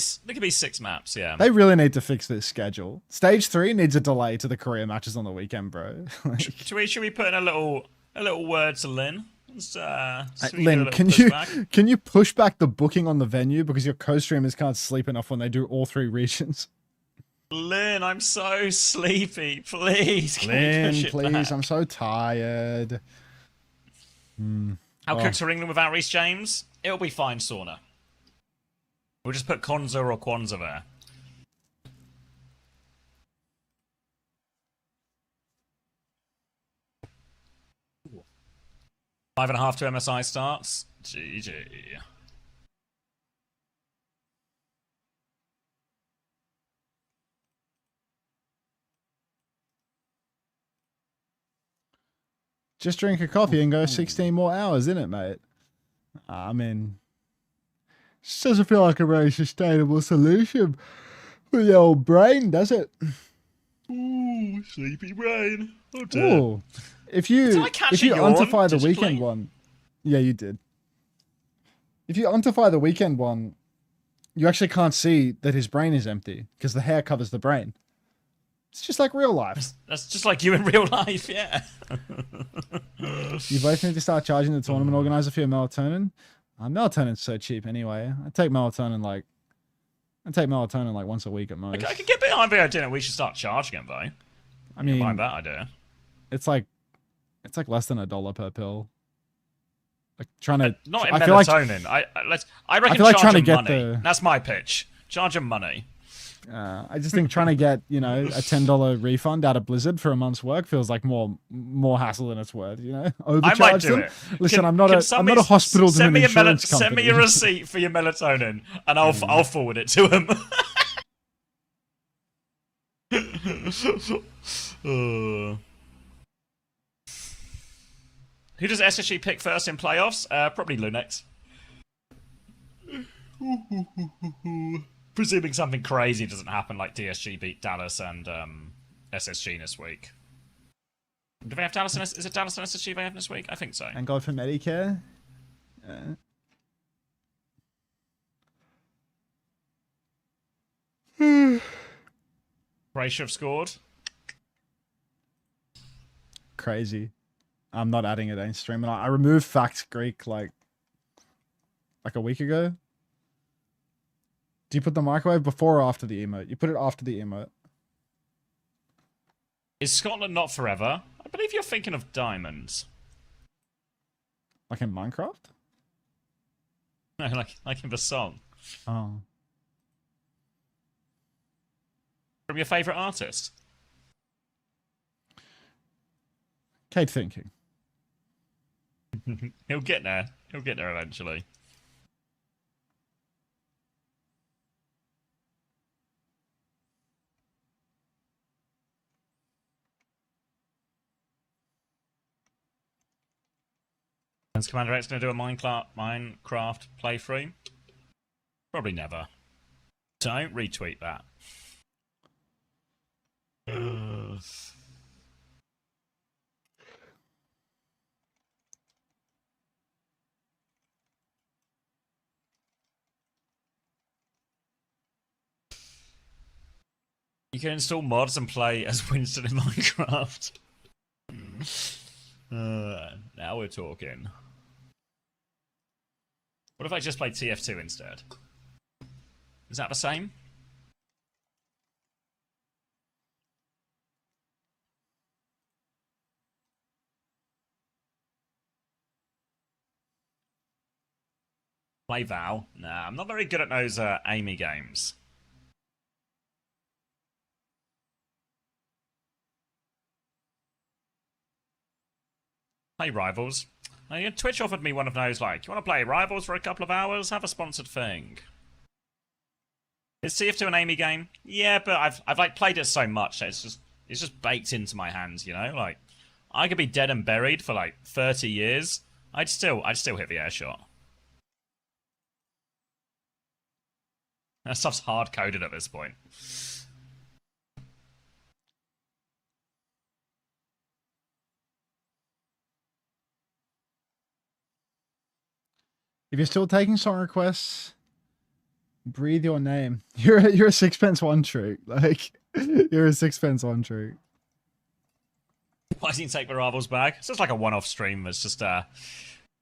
6 maps. Yeah, they really need to fix this schedule. Stage 3 needs a delay to the Korea matches on the weekend, bro. Should we put in a little word to Lynn? Lynn, can you push back the booking on the venue because your co-streamers can't sleep enough when they do all 3 regions? Lynn, I'm so sleepy. Please, can Lynn, you push it please, back? I'm so tired. How cooks are England without Reece James? It'll be fine, Sauna. We'll just put Konza or Kwanzaa there. Ooh. 5.5 to MSI starts. GG. Just drink a coffee and go 16 more hours, innit, mate? I mean, just doesn't feel like a very sustainable solution for the old brain, does it? Ooh, sleepy brain. Oh dear. Ooh. If you untify the weekend one, yeah, you did. If you untify the weekend one, you actually can't see that his brain is empty because the hair covers the brain. It's just like real life. That's just like you in real life, yeah. You both need to start charging the tournament organizer for your melatonin. Melatonin's so cheap anyway. I take melatonin like once a week at most. I could get behind the idea we should start charging it though. I mean, mind that idea. It's like less than $1 per pill. Like trying to not in I melatonin. Feel like, I reckon feel like charge trying to them get money. That's my pitch. Charge them money. I just think trying to get, a $10 refund out of Blizzard for a month's work feels like more hassle than it's worth, Overcharge I might do them. it. Listen, I'm not a hospital to an insurance company. Send me a receipt for your melatonin, and I'll forward it to him. Who does SSG pick first in playoffs? Probably Lunex. Presuming something crazy doesn't happen, like DSG beat Dallas and SSG this week. Do they have Dallas and is it Dallas and SSG they have this week? I think so. And God for Medicare. Croatia have scored. Crazy. I'm not adding it in stream. And I removed Fact Greek like a week ago. Do you put the microwave before or after the emote? You put it after the emote. Is Scotland not forever? I believe you're thinking of diamonds. Like in Minecraft? No, like in the song. Oh. From your favourite artist? Kate thinking. He'll get there. He'll get there eventually. Is Commander X going to do a Minecraft playthrough? Probably never. Don't retweet that. You can install mods and play as Winston in Minecraft. Now we're talking. What if I just played TF2 instead? Is that the same? Play Val? Nah, I'm not very good at those EMEA games. Play Rivals. Twitch offered me one of those, like, you want to play Rivals for a couple of hours? Have a sponsored thing. Is TF2 an EMEA game? Yeah, but I've like played it so much that it's just baked into my hands, Like, I could be dead and buried for like 30 years. I'd still hit the air shot. That stuff's hard coded at this point. If you're still taking song requests, breathe your name. You're a sixpence one trick. Like, you're a sixpence one trick. Why didn't you take the Rivals back? It's just like a one-off stream. It's just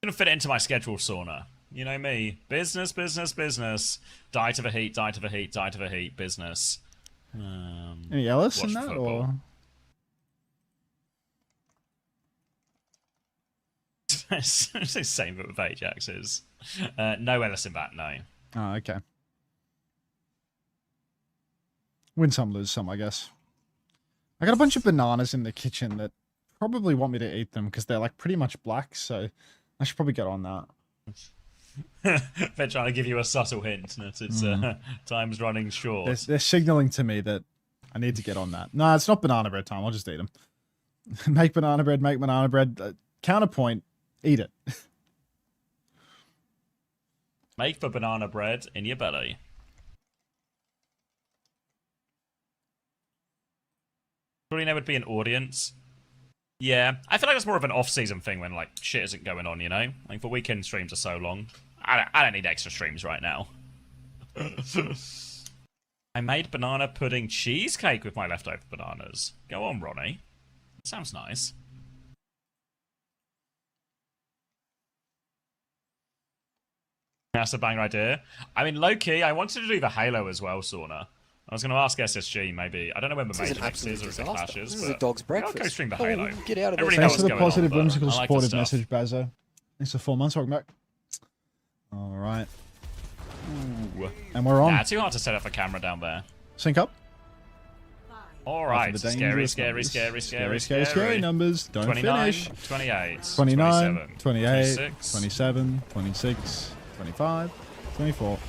Gonna fit it into my schedule, Sauna. You know me. Business, business, business. Die to the heat, die to the heat, die to the heat, business. Any Ellis in watch that, football. or? Same but with Ajax's. No Ellis in that, no. Oh, okay. Win some, lose some, I guess. I got a bunch of bananas in the kitchen that probably want me to eat them because they're like pretty much black, so I should probably get on that. They're trying to give you a subtle hint that it's time's running short. They're signaling to me that I need to get on that. No, it's not banana bread time. I'll just eat them. Make banana bread, make banana bread. Counterpoint, eat it. Make the banana bread in your belly. Surely there would be an audience. Yeah, I feel like it's more of an off-season thing when like shit isn't going on, you know? Like the weekend streams are so long. I don't need extra streams right now. I made banana pudding cheesecake with my leftover bananas. Go on, Ronnie. Sounds nice. That's a banger idea. I mean, low-key, I wanted to do the Halo as well, Sauna. I was going to ask SSG, maybe. I don't know when the This is major an mix is or if it absolute clashes, disaster. This is but a dog's I'll breakfast. go stream the Oh, Halo. get out of there. Everybody Thanks knows for the what's going positive, on, but whimsical, I like the supportive stuff. message, Bazzo. Thanks for 4 months, welcome back. All right. Ooh. And we're on. Nah, too hard to set up a camera down there. Sync up. All After right, the scary, dangerous scary, numbers. scary, scary, scary, scary numbers. Don't 29, finish. 28, 29, 27, 28, 26. 27, 26, 25, 24,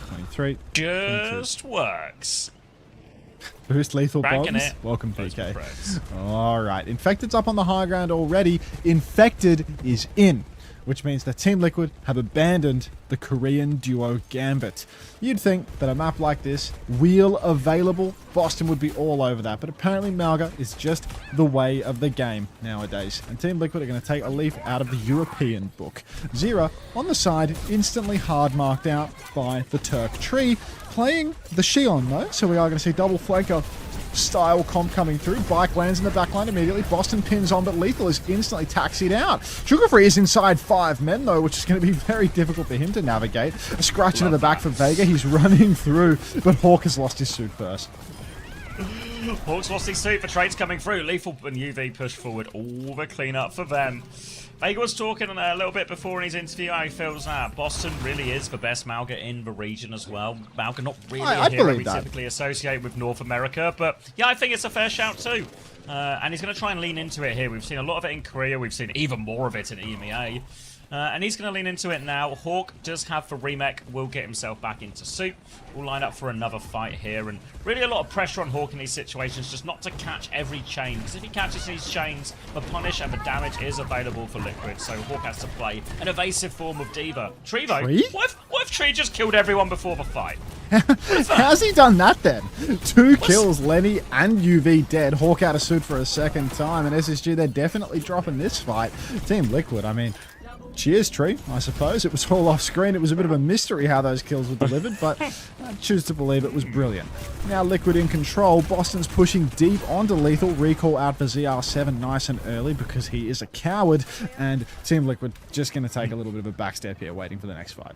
23. Just works. Boost lethal Cranking bombs. it. Welcome, Those PK. press. All right. Infected's up on the high ground already. Infected is in, which means that Team Liquid have abandoned the Korean duo Gambit. You'd think that a map like this, wheel available, Boston would be all over that, but apparently Malga is just the way of the game nowadays, and Team Liquid are going to take a leaf out of the European book. Zera, on the side, instantly hard marked out by the Turk tree, playing the Xion though, so we are going to see double flanker style comp coming through. Bike lands in the backline immediately. Boston pins on, but Lethal is instantly taxied out. Sugar-Free is inside 5 men, though, which is going to be very difficult for him to navigate. A scratch into the back for Vega. He's running through, but Hawk has lost his suit first. Hawks lost his suit for trades coming through. Lethal and UV push forward. All the cleanup for them. Vega was talking a little bit before in his interview how he feels that Boston really is the best Malga in the region as well. Malga not really I a hero believe we that. typically associate with North America, but yeah, I think it's a fair shout too. And he's going to try and lean into it here. We've seen a lot of it in Korea. We've seen even more of it in EMEA. And he's going to lean into it now. Hawk does have for remake, will get himself back into suit. We'll line up for another fight here. And really a lot of pressure on Hawk in these situations, just not to catch every chain. Because if he catches these chains, the punish and the damage is available for Liquid. So Hawk has to play an evasive form of Diva. Trevo, Tree? what if Tree just killed everyone before the fight? How's he done that then? 2 kills, Lenny and UV dead. Hawk out of suit for a second time. And SSG, they're definitely dropping this fight. Team Liquid, I mean, cheers, Tree, I suppose. It was all off screen. It was a bit of a mystery how those kills were delivered, but I choose to believe it was brilliant. Now Liquid in control. Boston's pushing deep onto Lethal. Recall out for ZR7 nice and early because he is a coward. And Team Liquid just going to take a little bit of a backstep here, waiting for the next fight.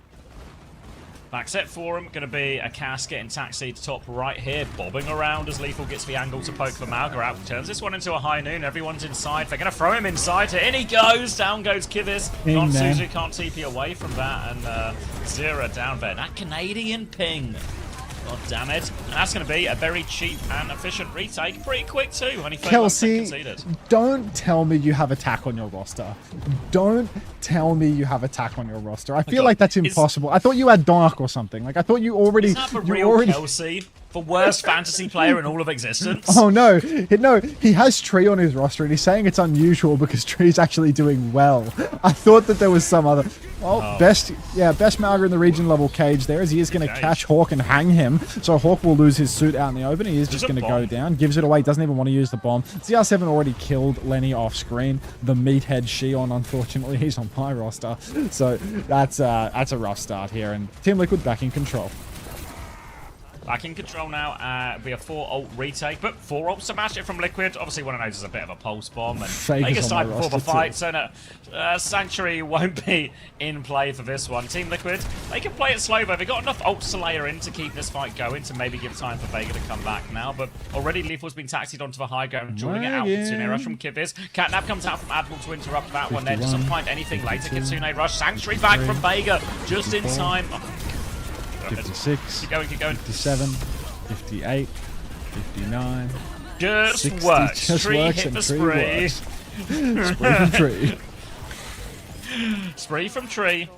Back set for him, going to be a Cass getting taxied top right here, bobbing around as Lethal gets the angle to poke the Malga out. Turns this one into a high noon, everyone's inside. They're going to throw him inside here. In he goes, down goes Kivis. Non-Suzu can't TP away from that, and Zera down there. That Canadian ping. God damn it. And that's going to be a very cheap and efficient retake. Pretty quick too, only 31 seconds Kelsey, conceded. don't tell me you have attack on your roster. Don't tell me you have attack on your roster. I feel like that's impossible. I thought you had Dark or something. Like I thought you already. Is that the real Kelsey? The worst fantasy player in all of existence? Oh no, no, he has Tree on his roster and he's saying it's unusual because Tree's actually doing well. I thought that there was some other... best Malga in the region level cage there as he is going to catch Hawk and hang him. So Hawk will lose his suit out in the open. He is just going to go down. Gives it away. Doesn't even want to use the bomb. ZR7 already killed Lenny off screen. The meathead Xion, unfortunately, he's on my roster. So that's a rough start here. And Team Liquid back in control. Back in control now. We have 4 ult retake, but 4 ults to match it from Liquid. Obviously, one of those is a bit of a pulse bomb, and Vegas died before the fight, so no, Sanctuary won't be in play for this one. Team Liquid, they can play it slow, but they've got enough ults to layer in to keep this fight going, to maybe give time for Vega to come back now. But already Lethal's been taxied onto the high ground, drawing it out. Kitsune Rush from Kiviz. Catnap comes out from Admiral to interrupt that one there. Doesn't find anything later. Kitsune Rush. Sanctuary back from Vega, just in time. 56, keep going, 57, 58, 59. Just 60, works. just Tree works, hit and the Tree spree. works. Spree from Tree. Spree from Tree.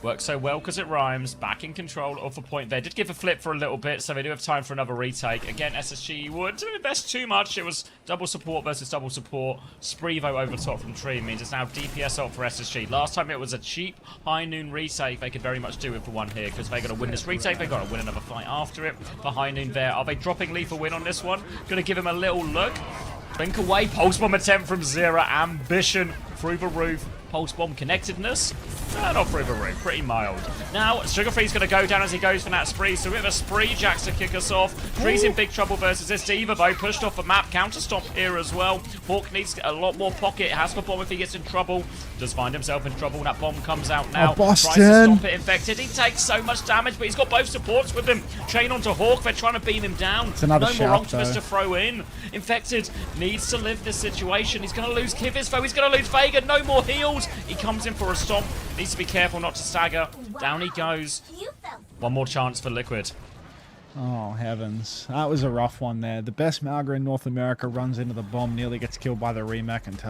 Works so well because it rhymes. Back in control of the point there. Did give a flip for a little bit, so they do have time for another retake. Again, SSG wouldn't invest too much. It was double support versus double support. Spree, though, over top from Tree means it's now DPS ult for SSG. Last time it was a cheap high noon retake. They could very much do it for one here because they're going to win this retake. They've got to win another fight after it. For high noon there. Are they dropping lethal win on this one? Going to give him a little look. Blink away. Pulse bomb attempt from Zera. Ambition through the roof. Pulse bomb connectedness. Not through the roof, pretty mild. Now, Sugarfree's going to go down as he goes for that spree, so we have a spree Jax to kick us off. Tree's in big trouble versus this Diva, though, pushed off the map. Counter stomp here as well. Hawk needs a lot more pocket. Has the bomb if he gets in trouble. Does find himself in trouble. That bomb comes out now. Boston. Tries to stomp it. Infected. He takes so much damage, but he's got both supports with him. Chain onto Hawk. They're trying to beam him down. It's another no more shout, Optimus though. to throw in. Infected needs to live this situation. He's going to lose Kivis, though. He's going to lose Vega. No more heals. He comes in for a stomp. Needs to be careful not to stagger. Down he goes. One more chance for Liquid. Oh, heavens. That was a rough one there. The best Malga in North America runs into the bomb, nearly gets killed by the remake, and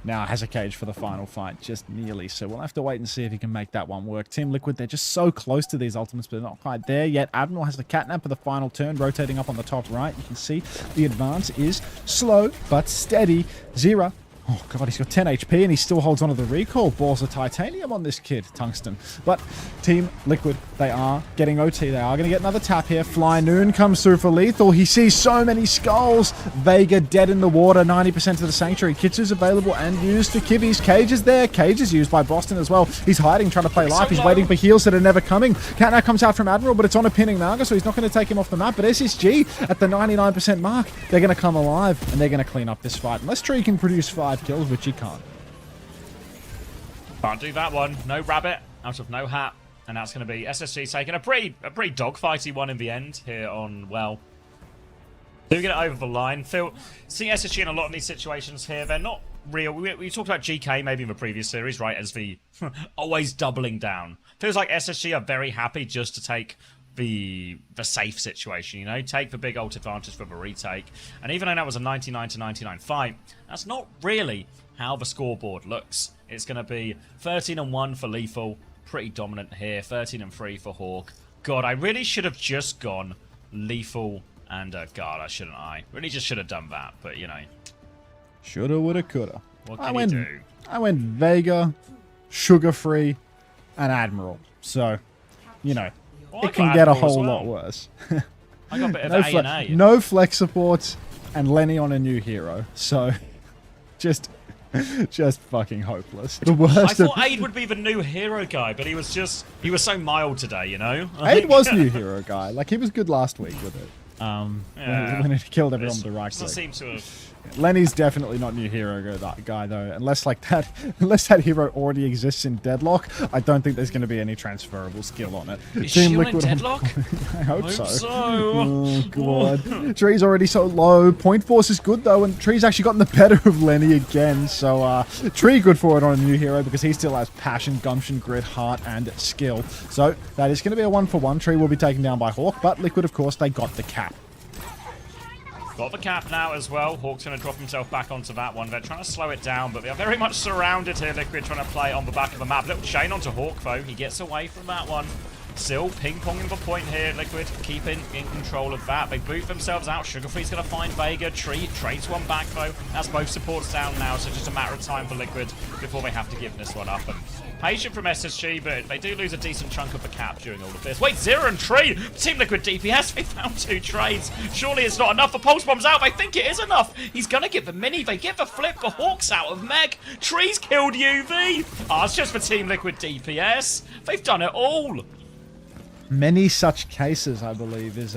now has a cage for the final fight. Just nearly. So we'll have to wait and see if he can make that one work. Team Liquid, they're just so close to these ultimates, but they're not quite there yet. Admiral has the catnap for the final turn, rotating up on the top right. You can see the advance is slow but steady. Zera. Oh, God, he's got 10 HP and he still holds onto the recall. Balls of titanium on this kid, Tungsten. But Team Liquid, they are getting OT. They are going to get another tap here. Fly Noon comes through for lethal. He sees so many skulls. Vega dead in the water, 90% to the Sanctuary. Kitsu's available and used for Kibby's. Cage is there. Cage is used by Boston as well. He's hiding, trying to play life. He's waiting for heals that are never coming. Catnap comes out from Admiral, but it's on a pinning Malga, so he's not going to take him off the map. But SSG at the 99% mark, they're going to come alive and they're going to clean up this fight. Unless Tree can produce 5 kills, which he can't. Can't do that one. No rabbit out of no hat. And that's going to be SSG taking a pretty dogfighty one in the end here on, well, do get it over the line. Phil, seeing SSG in a lot of these situations here, they're not real. We talked about GK maybe in the previous series, right, as the always doubling down. Feels like SSG are very happy just to take the safe situation, you know, take the big ult advantage for the retake. And even though that was a 99-99 fight, that's not really how the scoreboard looks. It's going to be 13-1 for Lethal, pretty dominant here. 13-3 for Hawk. God, I really should have just gone Lethal and God, I shouldn't. I really just should have done that, but you know, Shoulda, woulda, coulda. what can you do? I went Vega, Sugar Free, and Admiral. So, you know, Well, I it can got get a Admiral as whole well. lot worse. I got a bit of no, A&A. no flex supports, and Lenny on a new hero. So, just fucking hopeless. The worst. I thought Aid would be the new hero guy, but he was so mild today, you know? Aid was new hero guy. Like, he was good last week with it. Yeah. When he killed everyone with the right Doesn't click. seem to have... Lenny's definitely not new hero guy though, unless that hero already exists in Deadlock. I don't think there's going to be any transferable skill on it. Is she in Deadlock? I hope so. Oh, God. Tree's already so low. Point force is good though, and Tree's actually gotten the better of Lenny again. So Tree good for it on a new hero because he still has passion, gumption, grit, heart, and skill. So that is going to be a 1-for-1. Tree will be taken down by Hawk, but Liquid, of course, they got the cap. Got the cap now as well. Hawk's going to drop himself back onto that one. They're trying to slow it down, but they are very much surrounded here. Liquid trying to play on the back of the map. Little chain onto Hawk, though. He gets away from that one. Still ping-ponging the point here. Liquid keeping in control of that. They boot themselves out. Sugarfree's going to find Vega. Tree trades one back, though. That's both supports down now, so just a matter of time for Liquid before they have to give this one up. And patient from SSG, but they do lose a decent chunk of the cap during all of this. Wait, Zero and Tree! Team Liquid DPS, they found 2 trades. Surely it's not enough. The Pulse Bomb's out. They think it is enough. He's going to get the mini. They get the flip. The Hawk's out of Meg. Tree's killed UV. Ah, it's just for Team Liquid DPS. They've done it all. Many such cases, I believe, is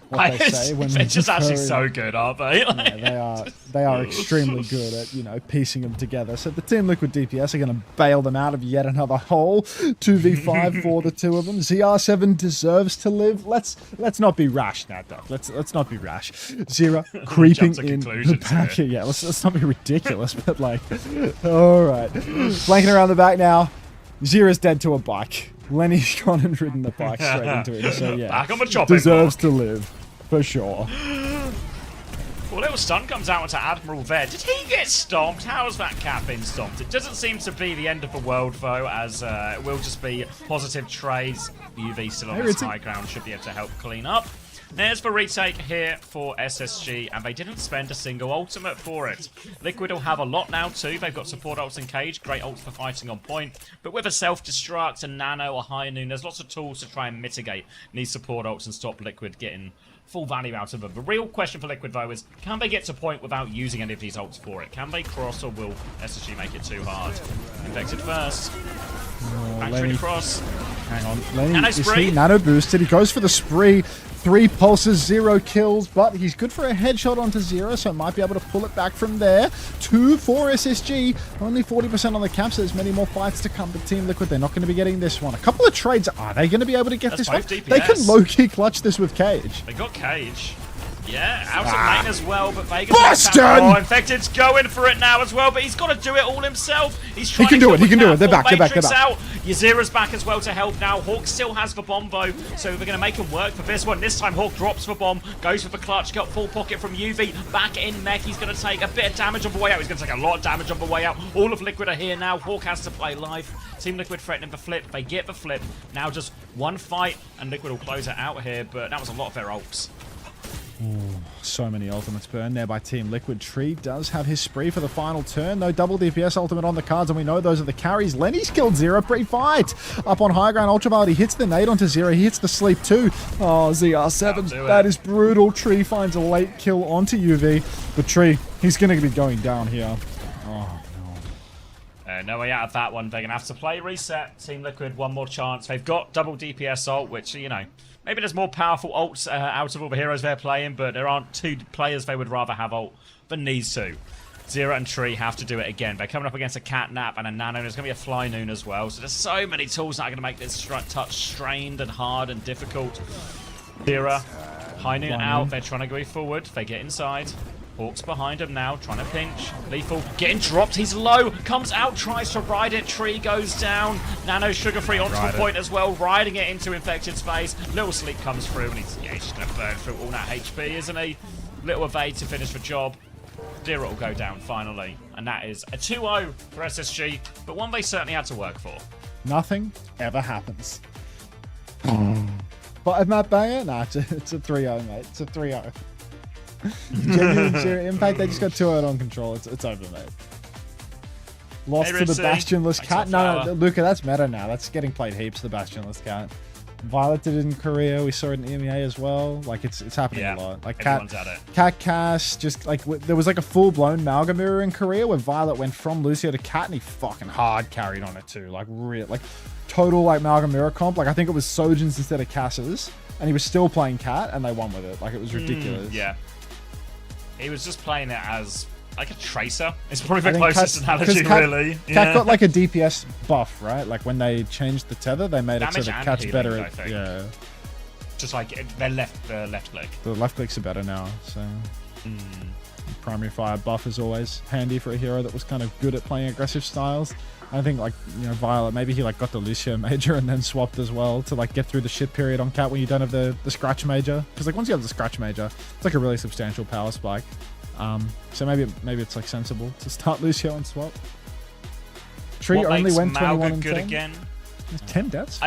what they say when They're just actually referring- so good, aren't they? Yeah, they are extremely good at, you know, piecing them together. So the Team Liquid DPS are going to bail them out of yet another hole. 2v5 for the two of them. ZR7 deserves to live. Let's not be rash now, Doc. Let's not be rash. Zira creeping to in the conclusions back here. here. Yeah, let's not be ridiculous, but like, all right. Flanking around the back now. Zira's dead to a bike. Lenny's gone and ridden the bike straight into him. So yeah, Back on the chopping deserves block. to live for sure. Well, little stun comes out onto Admiral there. Did he get stomped? How has that cat been stomped? It doesn't seem to be the end of the world, though, as it will just be positive trades. UV still on this high ground, should be able to help clean up. There's the retake here for SSG, and they didn't spend a single ultimate for it. Liquid will have a lot now too. They've got support ults and Cage, great ults for fighting on point. But with a self-destruct, a nano, a high noon, there's lots of tools to try and mitigate these support ults and stop Liquid getting full value out of them. The real question for Liquid, though, is can they get to point without using any of these ults for it? Can they cross, or will SSG make it too hard? Infected first. Back through the cross. Hang on. Lenny, Nano is spree. he nano boosted? He goes for the spree. 3 pulses, 0 kills, but he's good for a headshot onto 0, so might be able to pull it back from there. 2 for SSG. Only 40% on the cap, so there's many more fights to come. But Team Liquid, they're not going to be getting this one. A couple of trades. Are they going to be able to get That's this one? both DPS. They can low-key clutch this with Cage. They got Cage. Yeah, out of lane as well, but Vegas... Boston! Oh, Infected's going for it now as well, but he's got to do it all himself. He's trying can to do it, he can do it. They're back, they're back, Matrix they're back. out. Yazira's back as well to help now. Hawk still has the bomb, though, so they're going to make him work for this one. This time, Hawk drops the bomb, goes for the clutch, got full pocket from UV. Back in mech, he's going to take a bit of damage on the way out. He's going to take a lot of damage on the way out. All of Liquid are here now. Hawk has to play live. Team Liquid threatening the flip. They get the flip. Now just one fight, and Liquid will close it out here, but that was a lot of their ults. So many ultimates burned there by Team Liquid. Tree does have his spree for the final turn. No double DPS ultimate on the cards, and we know those are the carries. Lenny's killed Zero pre-fight. Up on high ground, Ultraviolet, he hits the nade onto Zero. He hits the sleep too. Oh, ZR7, that is brutal. Tree finds a late kill onto UV. But Tree, he's going to be going down here. Oh, no. No way out of that one. They're going to have to play reset. Team Liquid, one more chance. They've got double DPS ult, which, you know, maybe there's more powerful ults out of all the heroes they're playing, but there aren't 2 players they would rather have ult than these 2. Zero and Tree have to do it again. They're coming up against a Catnap and a Nano. There's going to be a Fly Noon as well. So there's so many tools that are going to make this touch strained and hard and difficult. Zero, High Noon out. They're trying to go forward. They get inside. Hawk's behind him now, trying to pinch. Lethal getting dropped. He's low. Comes out, tries to ride it. Tree goes down. Nano sugar-free onto the point as well, riding it into Infected's face. Little Sleep comes through, and he's just going to burn through all that HP, isn't he? Little evade to finish the job. Zero will go down finally, and that is a 2-0 for SSG, but one they certainly had to work for. Nothing ever happens. But in that banger? Nah, it's a 3-0, mate. It's a 3-0. Genuine zero impact. They just got 2-0 on control. It's over, mate. Lost to the Bastionless Cat. No, Luca, that's meta now. That's getting played heaps, the Bastionless Cat. Violet did it in Korea. We saw it in EMEA as well. Like, it's happening a lot. Like, everyone's at it. Cat Cass, just like, there was like a full-blown Malga mirror in Korea where Violet went from Lucio to Cat, and he fucking hard carried on it too. Like, real, like, total, like, Malga mirror comp. Like, I think it was Sojin's instead of Cass's, and he was still playing Cat, and they won with it. Like, it was ridiculous. Yeah. He was just playing it as like a tracer. It's probably the closest analogy, really. Cat got like a DPS buff, right? Like when they changed the tether, they made damage it so that Cat's healing, better I think. yeah. Just like their left click. The left clicks are better now, so primary fire buff is always handy for a hero that was kind of good at playing aggressive styles. I think like, you know, Violet, maybe he like got the Lucio major and then swapped as well to like get through the shit period on Cat when you don't have the scratch major, because like once you have the scratch major, it's like a really substantial power spike. So maybe it's like sensible to start Lucio and swap. Tree what only went Malga 21 and good 10. again? 10 deaths.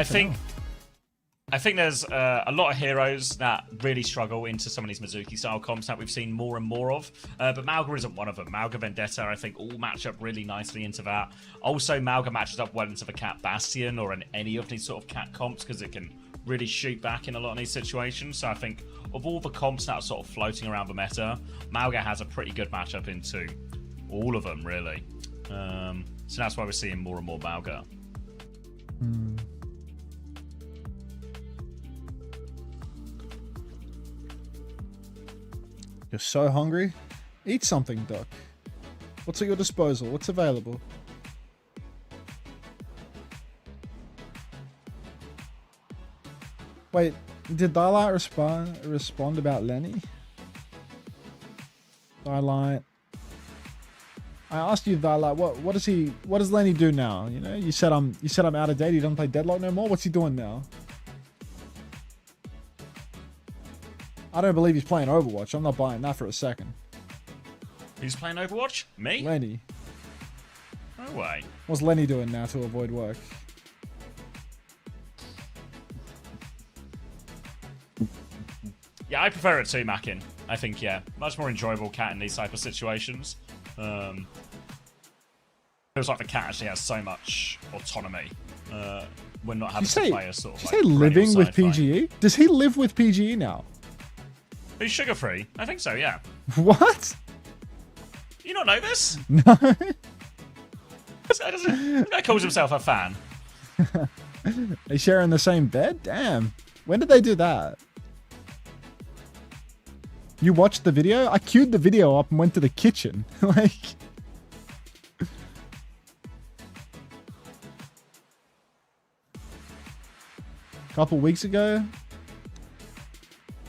I think there's a lot of heroes that really struggle into some of these Mizuki style comps that we've seen more and more of, but Malga isn't one of them. Malga Vendetta, I think, all match up really nicely into that. Also, Malga matches up well into the Cat Bastion or in any of these sort of Cat comps because it can really shoot back in a lot of these situations. So I think of all the comps that are sort of floating around the meta, Malga has a pretty good matchup into all of them, really. So that's why we're seeing more and more Malga. You're so hungry? Eat something, Doc. What's at your disposal? What's available? Wait, did Daylight respond about Lenny? Daylight. I asked you, Daylight, what does Lenny do now? You know, you said I'm out of date. He doesn't play Deadlock no more. What's he doing now? I don't believe he's playing Overwatch. I'm not buying that for a second. Who's playing Overwatch? Me? Lenny. No way. What's Lenny doing now to avoid work? Yeah, I prefer it too, Mackin. I think, yeah, much more enjoyable cat in these type of situations. Feels like the cat actually has so much autonomy when not having to play a sort of Did like you say living with perennial side PGE? Does he live with PGE now? fight. Who's sugar free? I think so, yeah. What? You not know this? No. This guy calls himself a fan. They sharing the same bed? Damn. When did they do that? You watched the video? I queued the video up and went to the kitchen. Like... A couple weeks ago,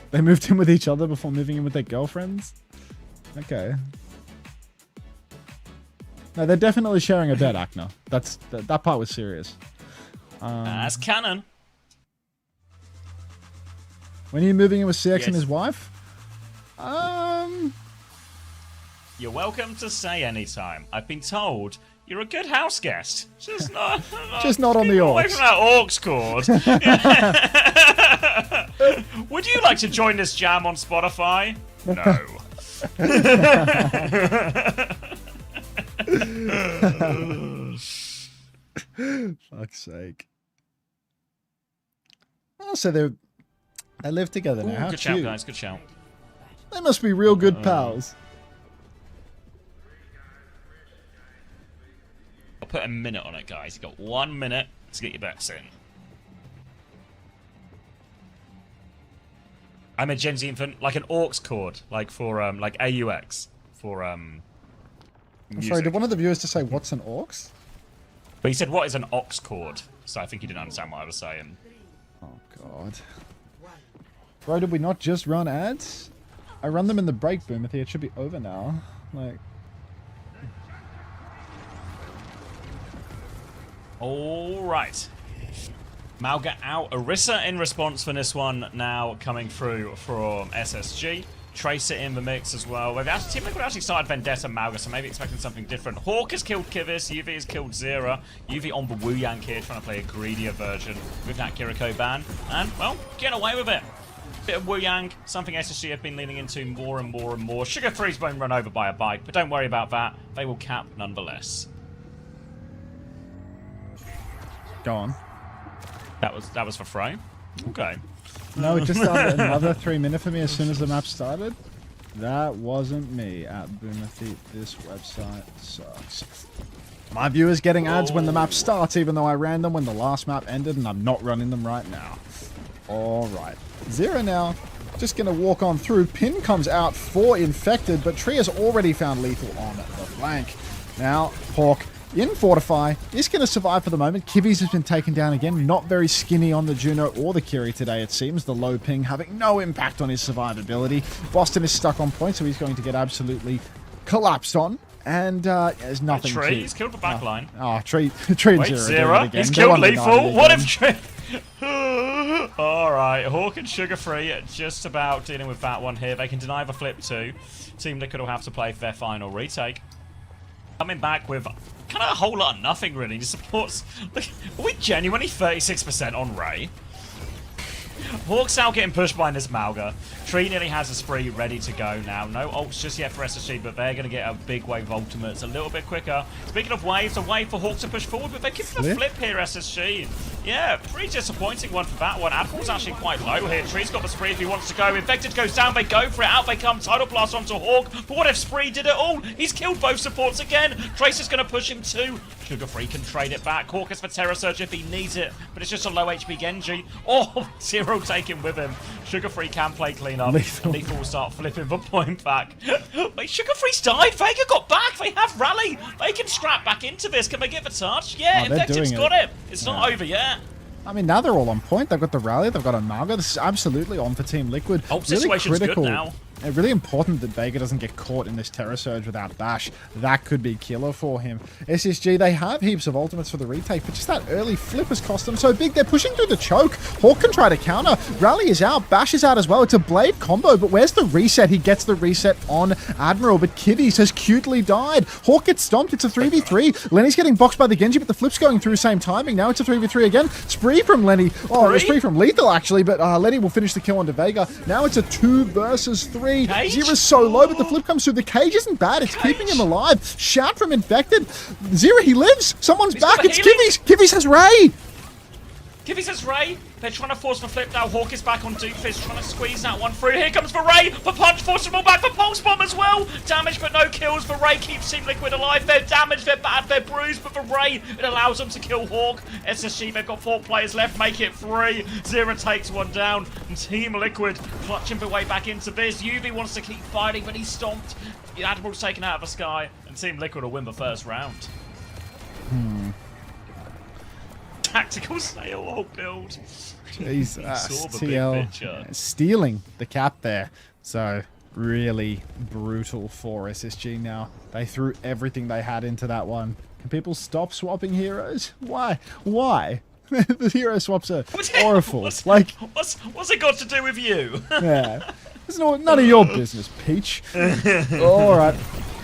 they moved in with each other before moving in with their girlfriends. Okay. No, they're definitely sharing a bed, Akna. That part was serious. That's canon. When are you moving in with CX and Yes. his wife? You're welcome to say anytime. I've been told you're a good house guest. Just not, Just not on keep the away orcs. from that orcs chord. Would you like to join this jam on Spotify? No. Fuck's sake. Oh, so they live together now. Ooh, How good cute. shout, guys. Good shout. They must be real good pals. I'll put a minute on it, guys. You've got 1 minute to get your bets in. I'm a Gen Z infant, like an orcs chord, like for like AUX for I'm music. sorry, did one of the viewers just say, what's an orcs? But he said, "What is an ox chord?" So I think he didn't understand what I was saying. Oh, God. Bro, did we not just run ads? I run them in the break, Boomathy. It should be over now. Like... All right. Malga out. Orisa in response for this one now coming through from SSG. Tracer in the mix as well. Team Liquid actually started Vendetta Malga, so maybe expecting something different. Hawk has killed Kivis. UV has killed Zera. UV on the Wu Yang here, trying to play a greedier version with that Kiriko ban. And, well, getting away with it. Bit of Wu Yang, something SSG have been leaning into more and more and more. Sugar Free's been run over by a bike, but don't worry about that. They will cap nonetheless. Go on. That was for Frey. Okay. No, it just started another 3 minutes for me as soon as the map started. That wasn't me at Boomathy. This website sucks. My viewers getting ads when the map starts, even though I ran them when the last map ended, and I'm not running them right now. Alright. Zero now. Just gonna walk on through. Pin comes out for Infected, but Tree has already found Lethal on the flank. Now, Hawk in Fortify is going to survive for the moment. Kivis has been taken down again. Not very skinny on the Juno or the Kiri today, it seems. The low ping having no impact on his survivability. Boston is stuck on point, so he's going to get absolutely collapsed on. And there's nothing Tree, to... he's killed the back line. Tree Wait, Zero. He's killed Lethal. What if Tree... Alright, Hawk and Sugar Free just about dealing with that one here. They can deny the flip too. Team Liquid will have to play for their final retake. Coming back with kind of a whole lot of nothing really. He supports... Look, are we genuinely 36% on Ray? Hawk's out getting pushed by this Malga. Tree nearly has a spree ready to go now. No ults just yet for SSG, but they're going to get a big wave of ultimates a little bit quicker. Speaking of waves, a wave for Hawk to push forward, but they're giving a flip here, SSG. Yeah, pretty disappointing one for that one. Admiral's actually quite low here. Tree's got the spree if he wants to go. Infected goes down, they go for it. Out they come. Tidal Blast onto Hawk. But what if Spree did it all? He's killed both supports again. Tracer's going to push him too. Sugar Free can trade it back. Hawk is for Terror Surge if he needs it, but it's just a low HP Genji. Oh, Zero taken with him. Sugar Free can play clean up. Lethal. Lethal will start flipping the point back. Wait, Sugar Free's died. Vega got back. They have rally. They can scrap back into this. Can they give a touch? Yeah, Oh, they're Invective's doing got it. it. It's not over yet. I mean, now they're all on point. They've got the rally. They've got a Naga. This is absolutely on for Team Liquid. Oh, situation's good now. And really important that Vega doesn't get caught in this Terror Surge without Bash. That could be killer for him. SSG, they have heaps of ultimates for the retake, but just that early flip has cost them so big. They're pushing through the choke. Hawk can try to counter. Rally is out. Bash is out as well. It's a Blade combo, but where's the reset? He gets the reset on Admiral, but Kivis has cutely died. Hawk gets stomped. It's a 3v3. Lenny's getting boxed by the Genji, but the flip's going through same timing. Now it's a 3v3 again. Spree from Lenny. Oh, it was Spree from Lethal, actually, but Lenny will finish the kill onto Vega. Now it's a 2 versus 3. Cage? Zera's so low, but the flip comes through. The cage isn't bad. It's keeping him alive. Shout from Infected. Zera, he lives. Someone's He's back. got a It's healing. Kivis. Kivis has Ray. Kivis says Ray. They're trying to force the flip now. Hawk is back on Doofist, trying to squeeze that one through. Here comes the Ray. The punch forces them all back. The Pulse Bomb as well. Damage but no kills. The Ray keeps Team Liquid alive. They're damaged, they're bad, they're bruised, but the Ray, it allows them to kill Hawk. SSG, they've got 4 players left. Make it 3. Zera takes one down. And Team Liquid clutching their way back into this. UV wants to keep fighting, but he's stomped. The Admiral's taken out of the sky. And Team Liquid will win the first round. Tactical sail log build. Jesus. Saw the big TL picture. stealing the cap there. So really brutal for SSG now. They threw everything they had into that one. Can people stop swapping heroes? Why? Why? The hero swaps are awful. What's it got to do with you? Yeah. It's none of your business, Peach. Alright.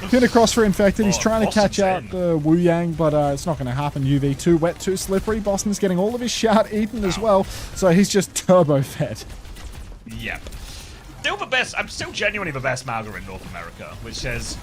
Pin across for Infected. He's trying to catch out the Wu Yang, but it's not going to happen. UV, too wet, too slippery. Boston's getting all of his shout eaten as well, so he's just turbo fed. Yep. Still the best. I'm still genuinely the best Mauga in North America, which says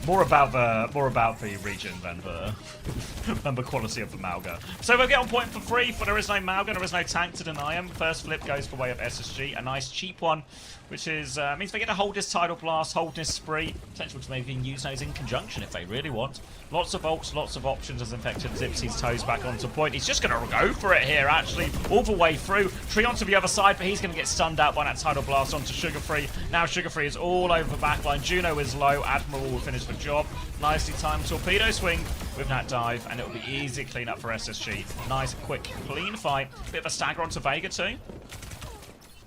more about the region than the quality of the Mauga. So we'll get on point for free, but there is no Mauga, there is no tank to deny him. First flip goes the way of SSG, a nice cheap one, which is means they get to hold this Tidal Blast, hold this Spree, potential to maybe use those in conjunction if they really want. Lots of ults, lots of options as Infected zips his toes back onto point. He's just going to go for it here, actually, all the way through. Tree onto the other side, but he's going to get stunned out by that Tidal Blast onto Sugar Free. Now Sugar Free is all over the backline. Juno is low. Admiral will finish the job. Nicely timed torpedo swing with that dive, and it will be easy clean up for SSG. Nice, quick, clean fight. Bit of a stagger onto Vega too.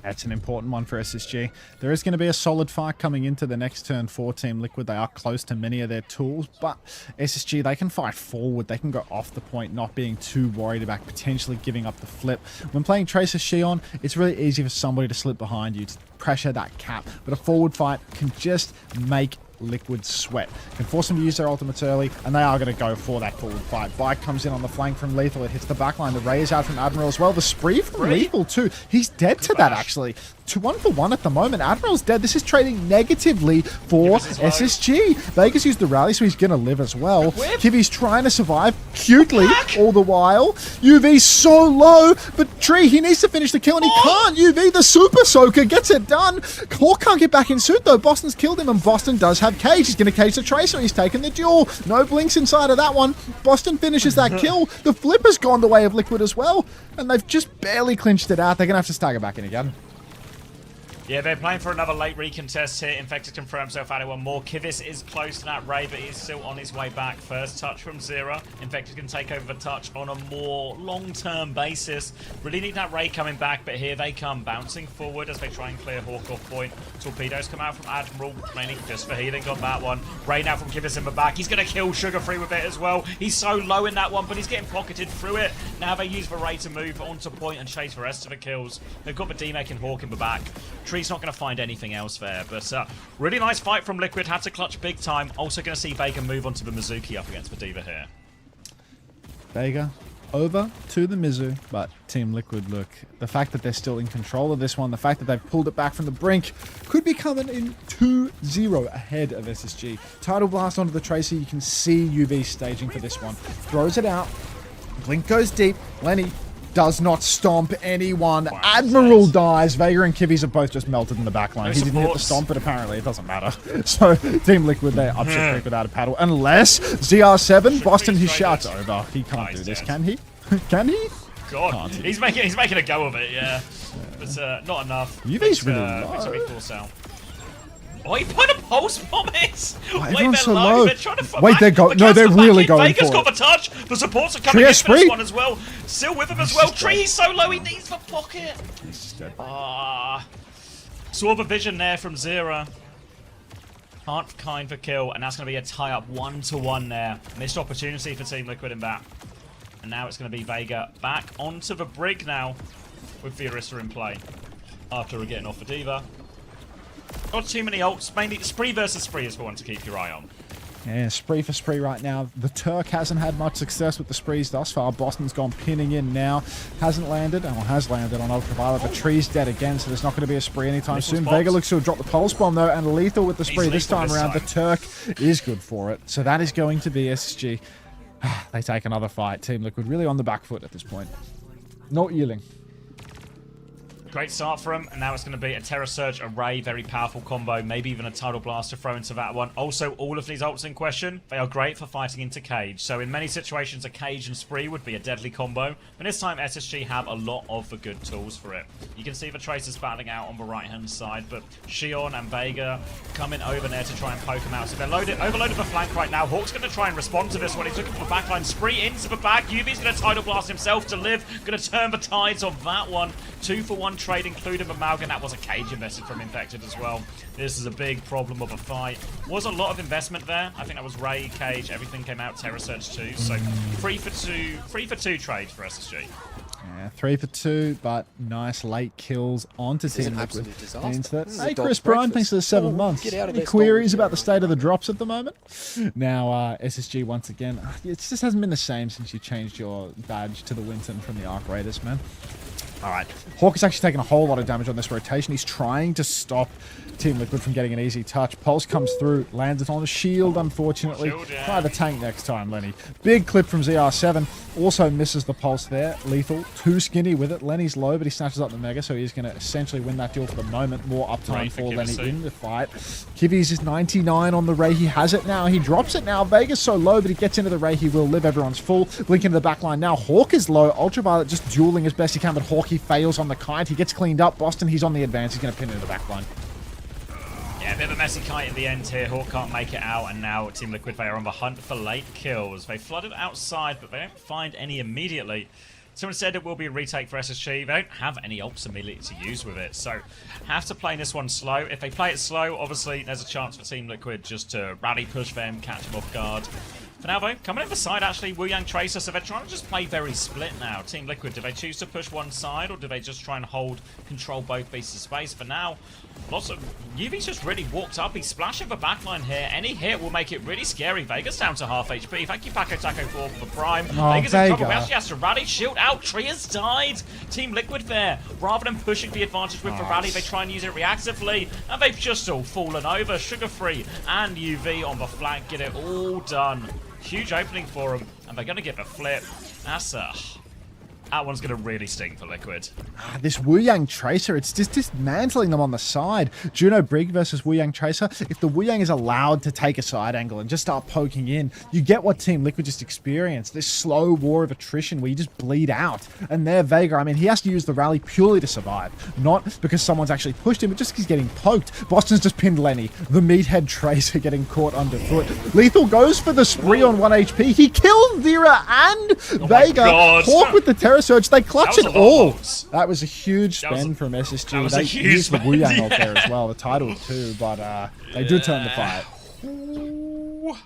That's an important one for SSG. There is going to be a solid fight coming into the next turn for Team Liquid. They are close to many of their tools, but SSG, they can fight forward. They can go off the point, not being too worried about potentially giving up the flip. When playing Tracer Shion, it's really easy for somebody to slip behind you, to pressure that cap, but a forward fight can just make Liquid sweat. Can force them to use their ultimates early, and they are going to go for that forward fight. Bike comes in on the flank from Lethal. It hits the backline. The Ray is out from Admiral as well. The Spree from Lethal too. He's dead to that, actually. 1-for-1 at the moment. Admiral's dead. This is trading negatively for SSG. Vegas used the rally, so he's going to live as well. Kivi's trying to survive cutely all the while. UV's so low, but Tree, he needs to finish the kill, and he can't. UV, the Super Soaker, gets it done. Hawk can't get back in suit, though. Boston's killed him, and Boston does have Cage. He's going to cage the Tracer. He's taken the duel. No blinks inside of that one. Boston finishes that kill. The flip has gone the way of Liquid as well, and they've just barely clinched it out. They're going to have to stagger back in again. Yeah, they're playing for another late recontest here. Infected can throw himself out of one more. Kivis is close to that Ray, but he's still on his way back. First touch from Zera. Infected can take over the touch on a more long-term basis. Really need that Ray coming back, but here they come, bouncing forward as they try and clear Hawk off point. Torpedoes come out from Admiral, mainly just for healing on that one. Ray now from Kivis in the back. He's going to kill Sugar Free with it as well. He's so low in that one, but he's getting pocketed through it. Now they use the Ray to move onto point and chase the rest of the kills. They've got the D-Mech and Hawk in the back. Tree's not going to find anything else there, but really nice fight from Liquid. Had to clutch big time. Also going to see Vega move on to the Mizuki up against the Diva here. Vega over to the Mizu, but Team Liquid, look, the fact that they're still in control of this one, the fact that they've pulled it back from the brink, could be coming in 2-0 ahead of SSG. Tidal Blast onto the Tracer. You can see UV staging for this one. Throws it out. Blink goes deep. Lenny does not stomp anyone. Admiral dies. Vega and Kivis are both just melted in the backline. He didn't hit the stomp, but apparently it doesn't matter. So, Team Liquid, they're up shit creek without a paddle. Unless ZR7, Boston, his shout's over. He can't do this, can he? Can he? God, he's making a go of it, yeah. but not enough. UV's really Makes a low. big force out. Oh, he put a pulse bomb in! Way everyone's so below. low. They're trying to Wait, they're but no, Kaz they're got back really in. going Vega's for got it. the touch. The supports are Tree coming in has for this spree. one as well. Still with him as He's well. just Tree, dead. he's so low, he needs the pocket. He's just dead. Sort of a vision there from Zera. Can't kind for kill, and that's going to be a tie-up 1-1 there. Missed opportunity for Team Liquid in that. And now it's going to be Vega back onto the brig now with Fiorista in play. After we're getting off the D.Va. Not too many ults, mainly Spree versus Spree is the one to keep your eye on. Yeah, spree for spree right now. The Turk hasn't had much success with the sprees thus far. Boston's gone pinning in now. Hasn't landed, or has landed on Ultraviolet, but Tree's dead again, so there's not going to be a spree anytime soon. Vega looks to have dropped the pulse bomb though, and lethal with the spree this time around. The Turk is good for it, so that is going to be SSG. They take another fight. Team Liquid really on the back foot at this point. Not yielding. Great start for him, and now it's going to be a Terror Surge Array, very powerful combo, maybe even a Tidal Blast to throw into that one. Also, all of these ults in question, they are great for fighting into Cage. So in many situations, a Cage and Spree would be a deadly combo, but this time SSG have a lot of the good tools for it. You can see the Tracers battling out on the right-hand side, but Shion and Vega coming over there to try and poke him out. So they're overloaded the flank right now. Hawk's going to try and respond to this one. He's looking for the backline. Spree into the back. UV's going to Tidal Blast himself to live. Going to turn the tides on that one. 2-for-1 trade, including the Malgan. That was a Cage invested from Infected as well. This is a big problem of a fight. Was a lot of investment there. I think that was Ray, Cage, everything came out. Terror Surge too. So 3 for 2 trade for SSG. Yeah, 3 for 2, but nice late kills onto This is Team an Liquid. absolute disaster. Means that, This is a hey, dog's Chris Prime, breakfast. thanks for the 7 Oh, months. get out of Any there, queries Storm. about the state of the drops at the moment? Now, SSG once again, it just hasn't been the same since you changed your badge to the Winton from the Arc Raiders, man. All right, Hawk is actually taking a whole lot of damage on this rotation. He's trying to stop Team Liquid from getting an easy touch. Pulse comes through, lands it on a shield, unfortunately. Shield, yeah. Try the tank next time, Lenny. Big clip from ZR7. Also misses the pulse there. Lethal, too skinny with it. Lenny's low, but he snatches up the Mega, so he's going to essentially win that duel for the moment. More uptime Right, for for Lenny Qadsiah. in the fight. Kivi's is 99 on the Ray. He has it now. He drops it now. Vega's so low, but he gets into the Ray. He will live. Everyone's full. Blink into the back line now. Hawk is low. Ultraviolet just dueling as best he can, but Hawk, he fails on the kite. He gets cleaned up. Boston, he's on the advance. He's going to pin into the back line. Yeah, a bit of a messy kite in the end here. Hawk can't make it out, and now Team Liquid, they are on the hunt for late kills. They flooded outside, but they don't find any immediately. Someone said it will be a retake for SSG. They don't have any ults immediately to use with it, so have to play this one slow. If they play it slow, obviously there's a chance for Team Liquid just to rally push them, catch them off guard. For now, though, coming in the side, actually, Wu Yang Tracer, so they're trying to just play very split now. Team Liquid, do they choose to push one side, or do they just try and control both pieces of space? For now, lots of... UV's just really walked up. He's splashing the backline here. Any hit will make it really scary. Vega's down to half HP. Thank you, Paco Taco 4 for the prime. Oh, Vega's in trouble. Vega. He actually has to rally. Shield out. Tree has died. Team Liquid there. Rather than pushing the advantage with the rally, they try and use it reactively, and they've just all fallen over. Sugar Free and UV on the flank get it all done. Huge opening for them, and they're going to get the flip. That one's going to really sting for Liquid. This Wu Yang Tracer, it's just dismantling them on the side. Juno Brig versus Wu Yang Tracer. If the Wu Yang is allowed to take a side angle and just start poking in, you get what Team Liquid just experienced. This slow war of attrition where you just bleed out. And there, Vega, I mean, he has to use the rally purely to survive. Not because someone's actually pushed him, but just because he's getting poked. Boston's just pinned Lenny. The Meathead Tracer getting caught underfoot. Lethal goes for the spree on 1 HP. He kills Vera and Vega. God. Hawk with the Terror Surge. They clutch That was it a lot of all. ults. That was a huge That was spend a- from SSG. that was a They huge used the spend, Wu Yang ult yeah. there as well, the title too, but they do turn the fight. Ooh.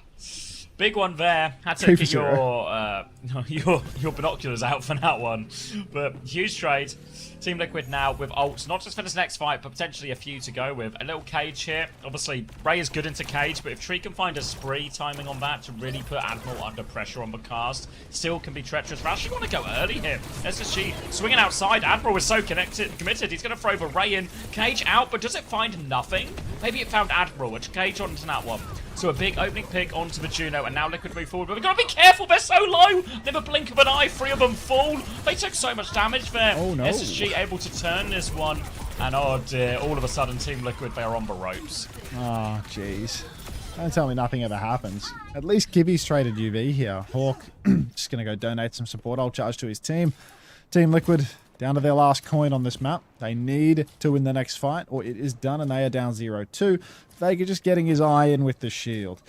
Big one there. Had to 2 for get 0. your binoculars out for that one. But huge trade. Team Liquid now with ults, not just for this next fight, but potentially a few to go with. A little Cage here. Obviously, Ray is good into Cage, but if Tree can find a spree timing on that to really put Admiral under pressure on the cast, still can be treacherous. We actually want to go early here. SSG swinging outside. Admiral is so committed. He's going to throw the Ray in. Cage out, but does it find nothing? Maybe it found Admiral, which Cage onto that one. So a big opening pick onto the Juno, and now Liquid move forward. But we've got to be careful, they're so low! Never blink of an eye, 3 of them fall. They took so much damage there. Oh, no. SSG able to turn this one. And oh dear, all of a sudden Team Liquid, they are on the ropes. Oh, jeez. Don't tell me nothing ever happens. At least Kivi's traded UV here. Hawk just going to go donate some support. I'll charge to his team. Team Liquid, Down to their last coin on this map. They need to win the next fight, or it is done, and they are down 0-2. Vega just getting his eye in with the shield.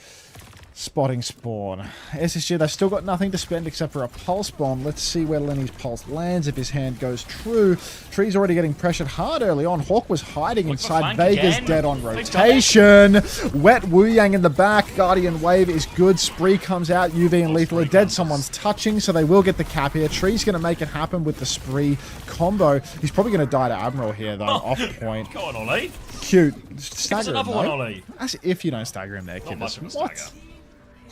Spotting spawn. SSG, they've still got nothing to spend except for a pulse bomb. Let's see where Lenny's pulse lands, if his hand goes true. Tree's already getting pressured hard early on. Hawk was hiding inside. Vega's again. dead on rotation. Wet Wu Yang in the back. Guardian Wave is good. Spree comes out. UV and Lethal are dead. Someone's touching, so they will get the cap here. Tree's going to make it happen with the Spree combo. He's probably going to die to Admiral here, though, off point. Go on, Ollie. Cute. Give us Stagger him, another one, though. Ollie. As if you don't stagger him there, Not kid. much of a What? stagger.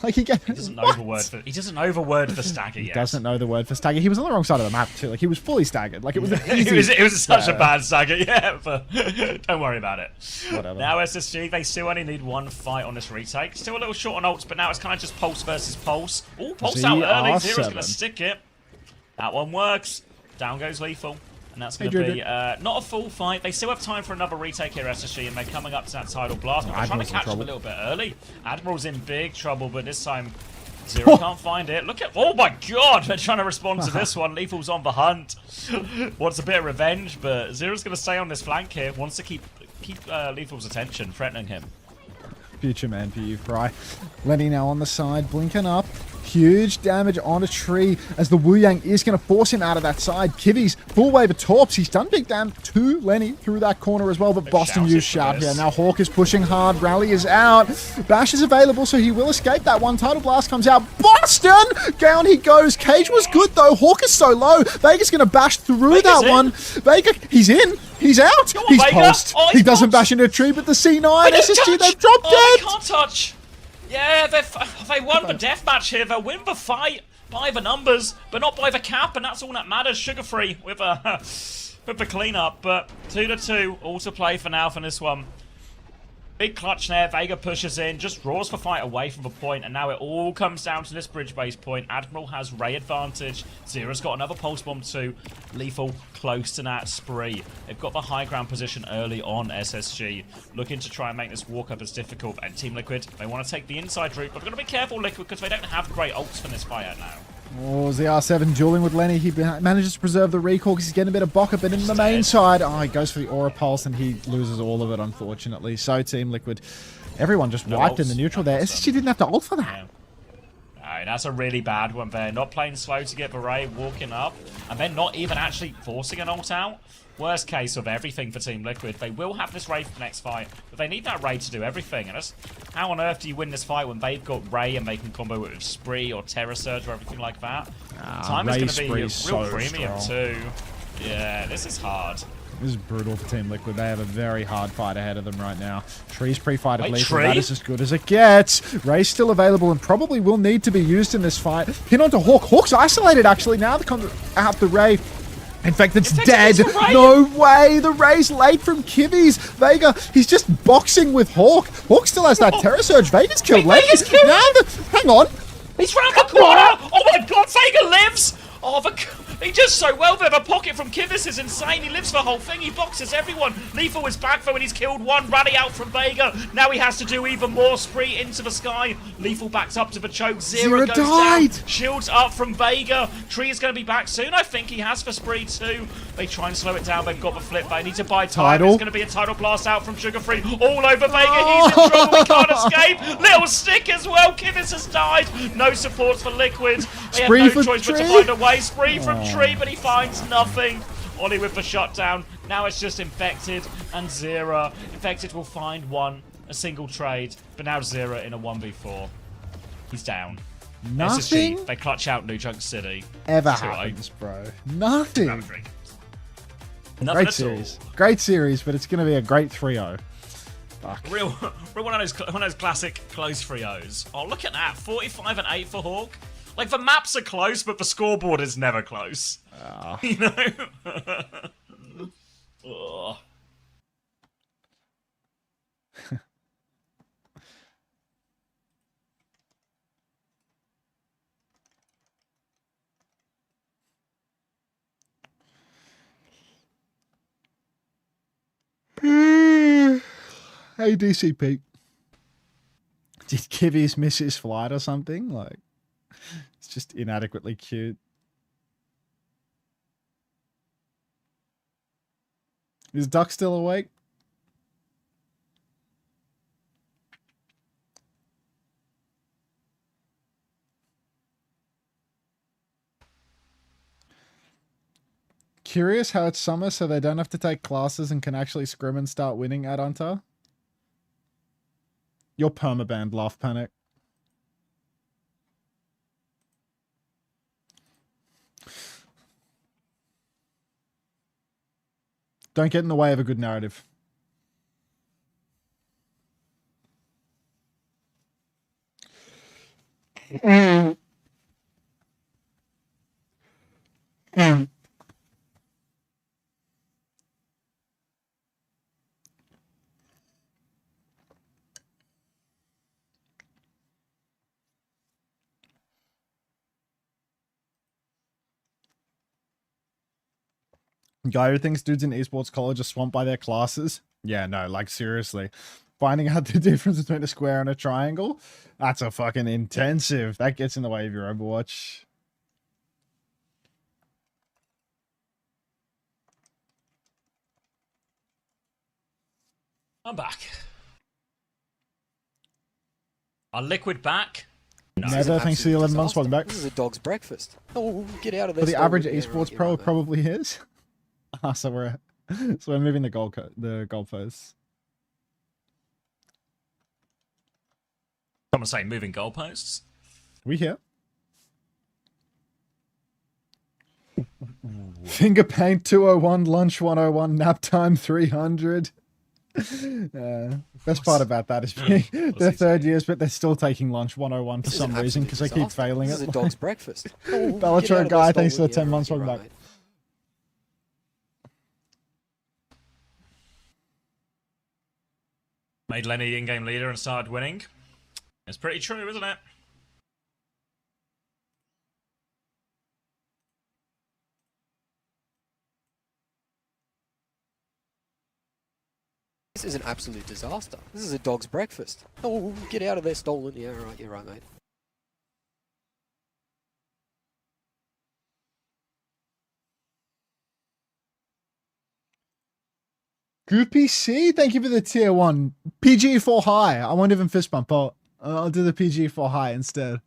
Like he doesn't know the word for. He doesn't know the word for stagger yet. doesn't know the word for stagger. He was on the wrong side of the map too. Like he was fully staggered. Like it was an easy. it was such a bad stagger. Yeah, but don't worry about it. Whatever. Now SSG, they still only need one fight on this retake. Still a little short on ults, but now it's kind of just Pulse versus Pulse. Oh, Pulse out early. ZR7. Zero's gonna stick it. That one works. Down goes Lethal. And that's going to be not a full fight. They still have time for another retake here, SSG, and they're coming up to that tidal blast. But they're trying to catch them a little bit early. Admiral's in big trouble, but this time Zero can't find it. Look at... Oh my god! They're trying to respond to this one. Lethal's on the hunt. Wants a bit of revenge, but Zero's going to stay on this flank here. Wants to keep Lethal's attention, threatening him. Future man for you, Fry. Lenny now on the side, blinking up. Huge damage on a tree as the Wu Yang is going to force him out of that side. Kivi's full wave of torps. He's done big damage to Lenny through that corner as well, but Boston used shout here. Now Hawk is pushing hard. Rally is out. Bash is available, so he will escape that one. Tidal Blast comes out. Boston! Down he goes. Cage was good, though. Hawk is so low. Vega's going to bash through that one. Vega, he's in. He's out. He's pulsed. He doesn't bash into a tree, but the C9, SSG, they've dropped dead. They can't touch. Yeah, they won the deathmatch here. They'll win the fight by the numbers, but not by the cap, and that's all that matters. Sugar-free with the cleanup, but 2-2, all to play for now for this one. Big clutch there. Vega pushes in, just draws the fight away from the point, and now it all comes down to this bridge base point. Admiral has Ray advantage. Zero's got another pulse bomb too. Lethal close to that Spree. They've got the high ground position early on, SSG. Looking to try and make this walk up as difficult. And Team Liquid, they want to take the inside route, but they've got to be careful, Liquid, because they don't have great ults for this fight out now. Oh, ZR7 dueling with Lenny. He manages to preserve the recall because he's getting a bit of Bocker, but in the main side, oh, he goes for the Aura Pulse and he loses all of it, unfortunately. So, Team Liquid, everyone just wiped in the neutral there. SSG didn't have to ult for that. No, that's a really bad one there. Not playing slow to get the Ray walking up, and then not even actually forcing an ult out. Worst case of everything for Team Liquid. They will have this Ray for the next fight, but they need that Ray to do everything. And that's, how on earth do you win this fight when they've got Ray and they can combo with Spree or Terror Surge or everything like that? Time is going to be a real premium too. Yeah, this is hard. This is brutal for Team Liquid. They have a very hard fight ahead of them right now. Tree's pre-fight of Lethal. That is as good as it gets. Ray's still available and probably will need to be used in this fight. Pin onto Hawk. Hawk's isolated, actually. Now out the Ray. In fact, it's dead. No way. The Ray's late from Kivi's. Vega, he's just boxing with Hawk. Hawk still has that Terror Surge. Vega's killed late. Hang on. He's round the corner. Oh my god, Vega lives. Oh, he does so well there. The pocket from Kivis is insane. He lives the whole thing. He boxes everyone. Lethal is back though, and he's killed one. Rally out from Vega. Now he has to do even more. Spree into the sky. Lethal backs up to the choke. Zero goes down. Shields up from Vega. Tree is going to be back soon. I think he has for Spree too. They try and slow it down. They've got the flip. They need to buy time. It's going to be a tidal blast out from Sugar-Free. All over Vega. He's in trouble. He can't escape. Little stick as well. Kivis has died. No supports for Liquid. They have no choice but to find a way. Spree from Tree, but he finds nothing. Ollie with the shutdown. Now it's just Infected and Zera. Infected will find a single trade, but now Zera in a 1v4. He's down. Nothing SSG, they clutch out New Junk City. Ever happens, bro. Nothing. Great series. Great series, but it's going to be a great 3-0. Fuck. Real one of those classic close 3-0s. Oh, look at that. 45 and 8 for Hawk. Like, the maps are close, but the scoreboard is never close. You know? Hey, DCP. Did Kivi's miss his flight or something? Like, it's just inadequately cute. Is Duck still awake? Curious how it's summer, so they don't have to take classes and can actually scrim and start winning at Unter. You're permabanned, Laugh Panic. Don't get in the way of a good narrative. Guy who thinks dudes in esports college are swamped by their classes. Yeah, no, like seriously. Finding out the difference between a square and a triangle, that's a fucking intensive. That gets in the way of your Overwatch. I'm back. Are Liquid back? No. Never, thanks for the 11 months. Welcome back. This is a dog's breakfast. Oh, get out of there. For the stall. average Yeah, esports right, pro, right, mate. probably is. Ah, so we're moving the goalposts. Someone say moving goalposts. We here? Finger paint 201, lunch 101, nap time 300. Best part about that is they're third years, but they're still taking lunch 101 for This is some an reason absolute because they keep disaster. failing This it. is a dog's breakfast. Oh, get Bellator out of guy, there, thanks for the stall. 10 months. Yeah, Welcome right, back. mate. Made Lenny in-game leader and started winning. It's pretty true, isn't it? This is an absolute disaster. This is a dog's breakfast. Oh, get out of there, stolen. Yeah, right, you're right, mate. Goopy C, thank you for the tier 1. PG for high. I won't even fist bump. I'll do the PG for high instead.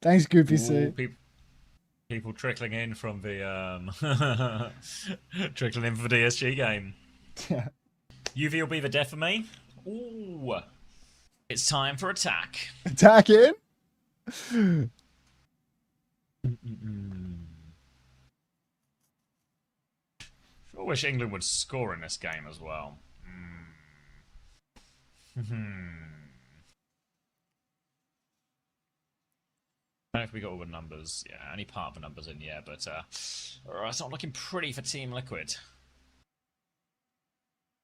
Thanks, Goopy C. Ooh, people trickling in from the trickling in for the DSG game. Yeah. UV will be the death of me. Ooh, it's time for attack. Attack in. I wish England would score in this game as well. I don't know if we got all the numbers. Yeah, only part of the numbers in, yeah, but it's not looking pretty for Team Liquid.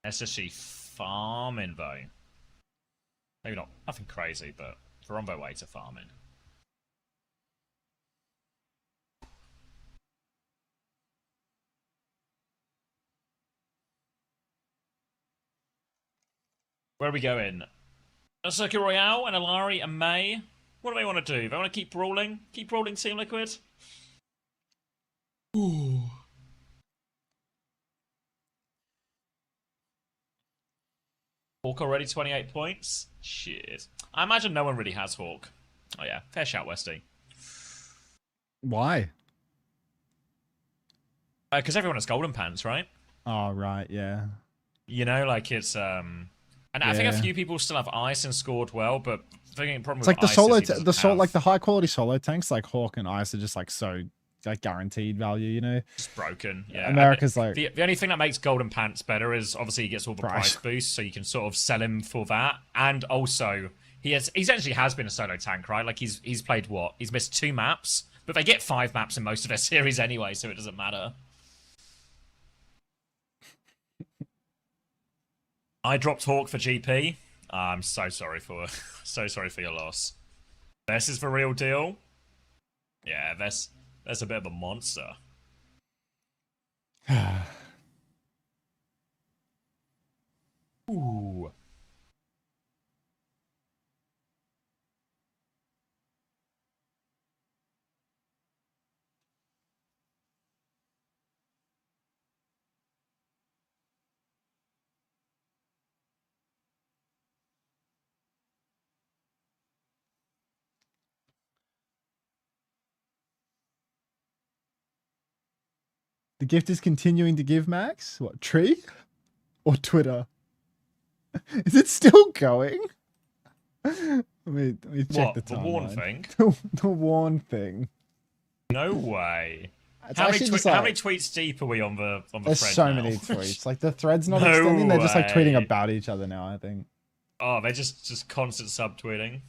SSG farming though. Maybe not nothing crazy, but they're on their way to farming. Where are we going? A Circuit Royale and Alari and May. What do they want to do? They want to keep brawling? Keep brawling Team Liquid? Ooh. Hawk already 28 points? Shit. I imagine no one really has Hawk. Oh yeah, fair shout, Westy. Why? Because everyone has golden pants, right? Oh, right, yeah. You know, like it's and I think a Yeah. few people still have ice and scored well, but the problem It's with like the ice solo, is he doesn't have- like the high quality solo tanks, like Hawk and Ice, are just like so like guaranteed value, you know. It's broken. Yeah, America's and like the only thing that makes Golden Pants better is obviously he gets all the price Price. boosts, so you can sort of sell him for that, and also he essentially has been a solo tank, right? Like he's played what? He's missed 2 maps, but they get 5 maps in most of their series anyway, so it doesn't matter. I dropped Hawk for GP. I'm so sorry for your loss. This is the real deal. Yeah, that's a bit of a monster. Ooh. The gift is continuing to give, Max? What, Tree? Or Twitter? Is it still going? Let me check What, the the timeline. Warn thing? The Warn thing. No way. It's How many, actually just like, how many tweets deep are we on the there's thread so now? many tweets. Like the thread's not No extending. They're just like tweeting way. about each other now, I think. Oh, they're just constant subtweeting.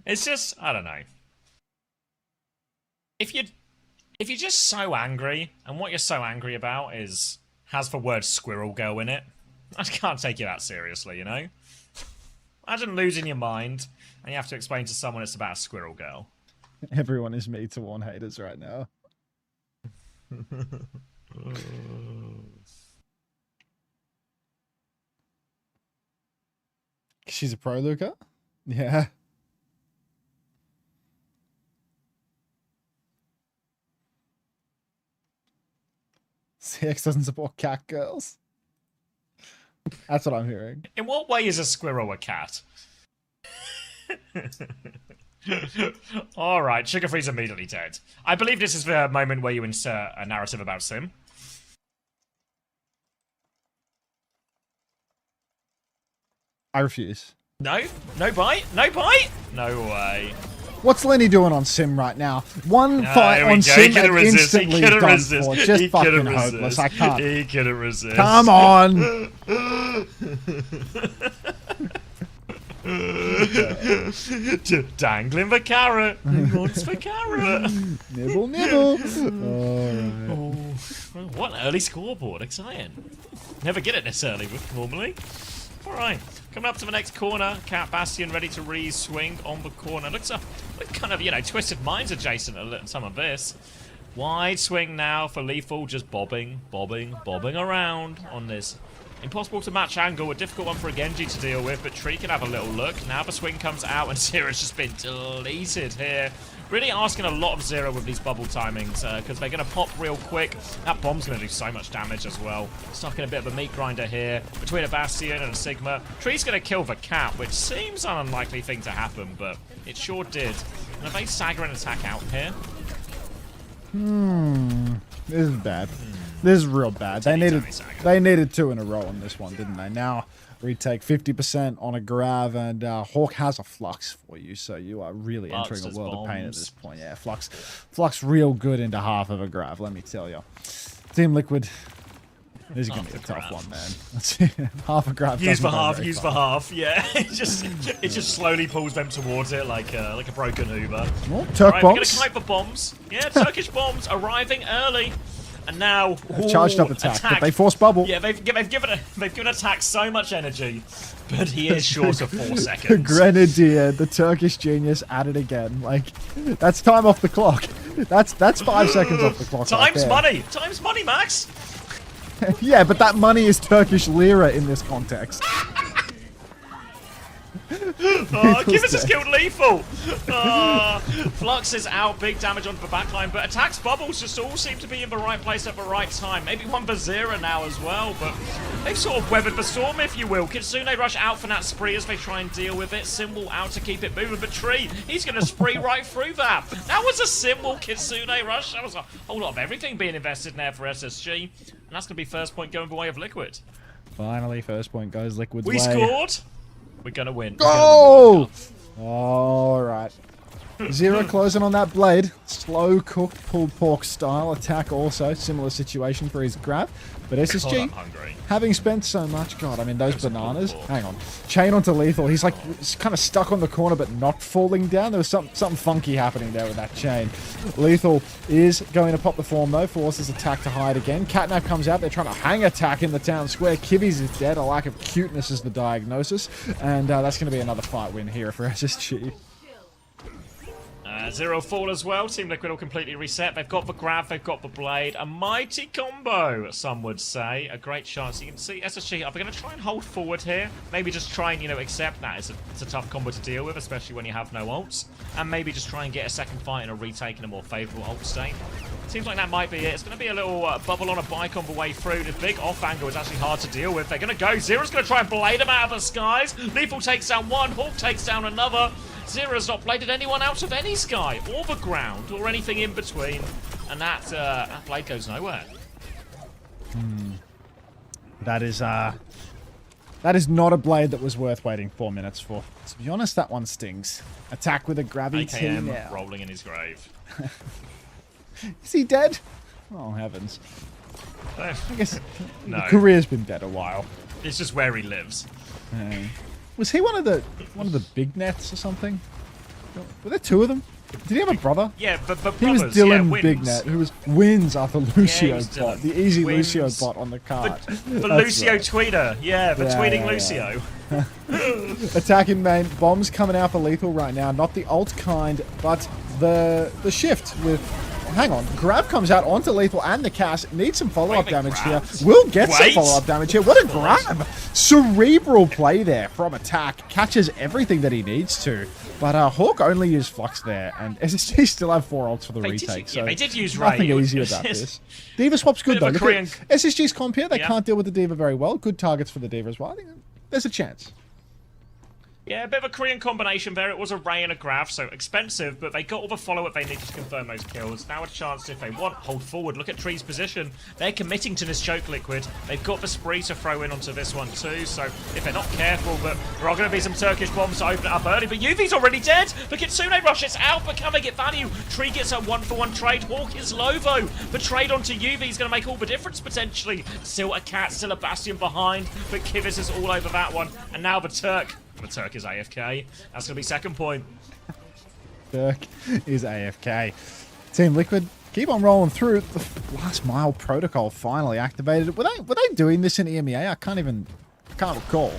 It's just, I don't know. If you're just so angry, and what you're so angry about has the word squirrel girl in it, I can't take you that seriously, you know? Imagine losing your mind, and you have to explain to someone it's about a squirrel girl. Everyone is me to Warn haters right now. She's a pro, Luca? Yeah. CX doesn't support cat girls. That's what I'm hearing. In what way is a squirrel a cat? Alright, Sugar Free's immediately dead. I believe this is the moment where you insert a narrative about Sim. I refuse. No? No bite? No bite? No way. What's Lenny doing on Sim right now? One No, fight here we on go. Sim He couldn't and resist. He instantly couldn't done resist. for. Just He fucking couldn't hopeless. resist. I can't. He couldn't resist. Come on! Dangling the carrot. He wants the carrot. Nibble, nibble. Alright. Oh, what an early scoreboard. Exciting. Never get it this early normally. Alright, coming up to the next corner. Cat Bastion ready to re-swing on the corner. Looks kind of, you know, Twisted Minds adjacent to some of this. Wide swing now for Lethal, just bobbing around on this. Impossible to match angle, a difficult one for a Genji to deal with, but Tree can have a little look. Now the swing comes out and Zero's just been deleted here. Really asking a lot of Zero with these bubble timings, because they're going to pop real quick. That bomb's going to do so much damage as well. Stuck in a bit of a meat grinder here between a Bastion and a Sigma. Tree's going to kill the Cat, which seems an unlikely thing to happen, but it sure did. And they stagger an attack out here. This is bad. This is real bad. They needed two in a row on this one, didn't they? Now retake 50% on a Grav, and Hawk has a Flux for you, so you are really entering a world of pain at this point. Yeah, Flux real good into half of a Grav, let me tell you. Team Liquid, this is going to be a tough one, man. Half a Grav. Use for half, yeah. it just slowly pulls them towards it like a broken Hoover. Oh, Turk right, bombs. we're going to kite the bombs. Yeah, Turkish bombs arriving early. And now, charged up attack, but they force bubble. Yeah, they've given attack so much energy, but he is short of 4 seconds. Grenadier, the Turkish genius, at it again. Like, that's time off the clock. That's 5 seconds off the clock. Time's money. Time's money, Max. Yeah, but that money is Turkish lira in this context. Oh, give us a skilled Lethal. Flux is out, big damage onto the backline, but attacks bubbles just all seem to be in the right place at the right time. Maybe one Bazira now as well, but they've sort of weathered the storm, if you will. Kitsune rush out for that spree as they try and deal with it. Symbol out to keep it moving, but Tree, he's going to spree right through that. That was a Symbol Kitsune rush. That was a whole lot of everything being invested in there for SSG, and that's going to be first point going the way of Liquid. Finally, first point goes Liquid's way. We scored. We're going to win. Go! All right. Zero closing on that blade. Slow cooked pulled pork style attack also. Similar situation for his grab. But SSG, God, I'm hungry. having spent so much, God, I mean, those bananas. Hang on. Chain onto Lethal. He's like kind of stuck on the corner but not falling down. There was something funky happening there with that chain. Lethal is going to pop the form though. Forces attack to hide again. Catnap comes out. They're trying to hang attack in the town square. Kivies is dead. A lack of cuteness is the diagnosis. And that's going to be another fight win here for SSG. Zero fall as well. Team Liquid will completely reset. They've got the grab, they've got the blade. A mighty combo, some would say. A great chance. You can see SSG, are they going to try and hold forward here? Maybe just try and, accept that. It's a tough combo to deal with, especially when you have no ults. And maybe just try and get a second fight in a retake in a more favourable ult state. Seems like that might be it. It's going to be a little bubble on a bike on the way through. The big off angle is actually hard to deal with. They're going to go. Zero's going to try and blade him out of the skies. Lethal takes down one. Hawk takes down another. Zera's not bladed anyone out of any sky, or the ground, or anything in between. And that blade goes nowhere. That is not a blade that was worth waiting 4 minutes for. To be honest, that one stings. Attack with a grabby T AKM now. rolling in his grave. Is he dead? Oh, heavens. I guess No. the career's been dead a while. It's just where he lives. Was he one of the big nets or something? Were there two of them? Did he have a brother? Yeah, but He was brothers, yeah, Dylan wins. Bignet, who was wins after Lucio he was bot, Dylan. the easy Wins. Lucio bot on the card. The That's Lucio right. tweeter. Yeah, the Yeah, tweeting yeah, yeah. Lucio. Attacking main, bombs coming out for lethal right now. Not the ult kind, but the shift with. Hang on, grab comes out onto lethal and the cast. Needs some follow-up Wait, damage here. grabbed? Will get some Wait. follow-up damage here. What a grab! Cerebral play there from attack. Catches everything that he needs to. But Hawk only used Flux there, and SSG still have 4 ults for the retake. So they did use Ray. nothing easy about this. Diva swap's good Bit though. of a Look Korean- at SSG's comp here. They Yeah. can't deal with the Diva very well. Good targets for the Diva as well. I think there's a chance. Yeah, a bit of a Korean combination there. It was a Ray and a Graf, so expensive, but they got all the follow-up they needed to confirm those kills. Now a chance, if they want, hold forward. Look at Tree's position. They're committing to this choke liquid. They've got the spree to throw in onto this one too, so if they're not careful, but there are going to be some Turkish bombs to open it up early, but Yuvi's already dead! The Kitsune rushes out, but can they get value? Tree gets a 1-for-1 trade. Hawk is low, though. The trade onto Yuvi is going to make all the difference, potentially. Still a Cat, still a Bastion behind, but Kivis is all over that one. And now the Turk. The Turk is AFK. That's going to be second point. Turk is AFK. Team Liquid keep on rolling through. The last mile protocol finally activated. Were they doing this in EMEA? I can't recall.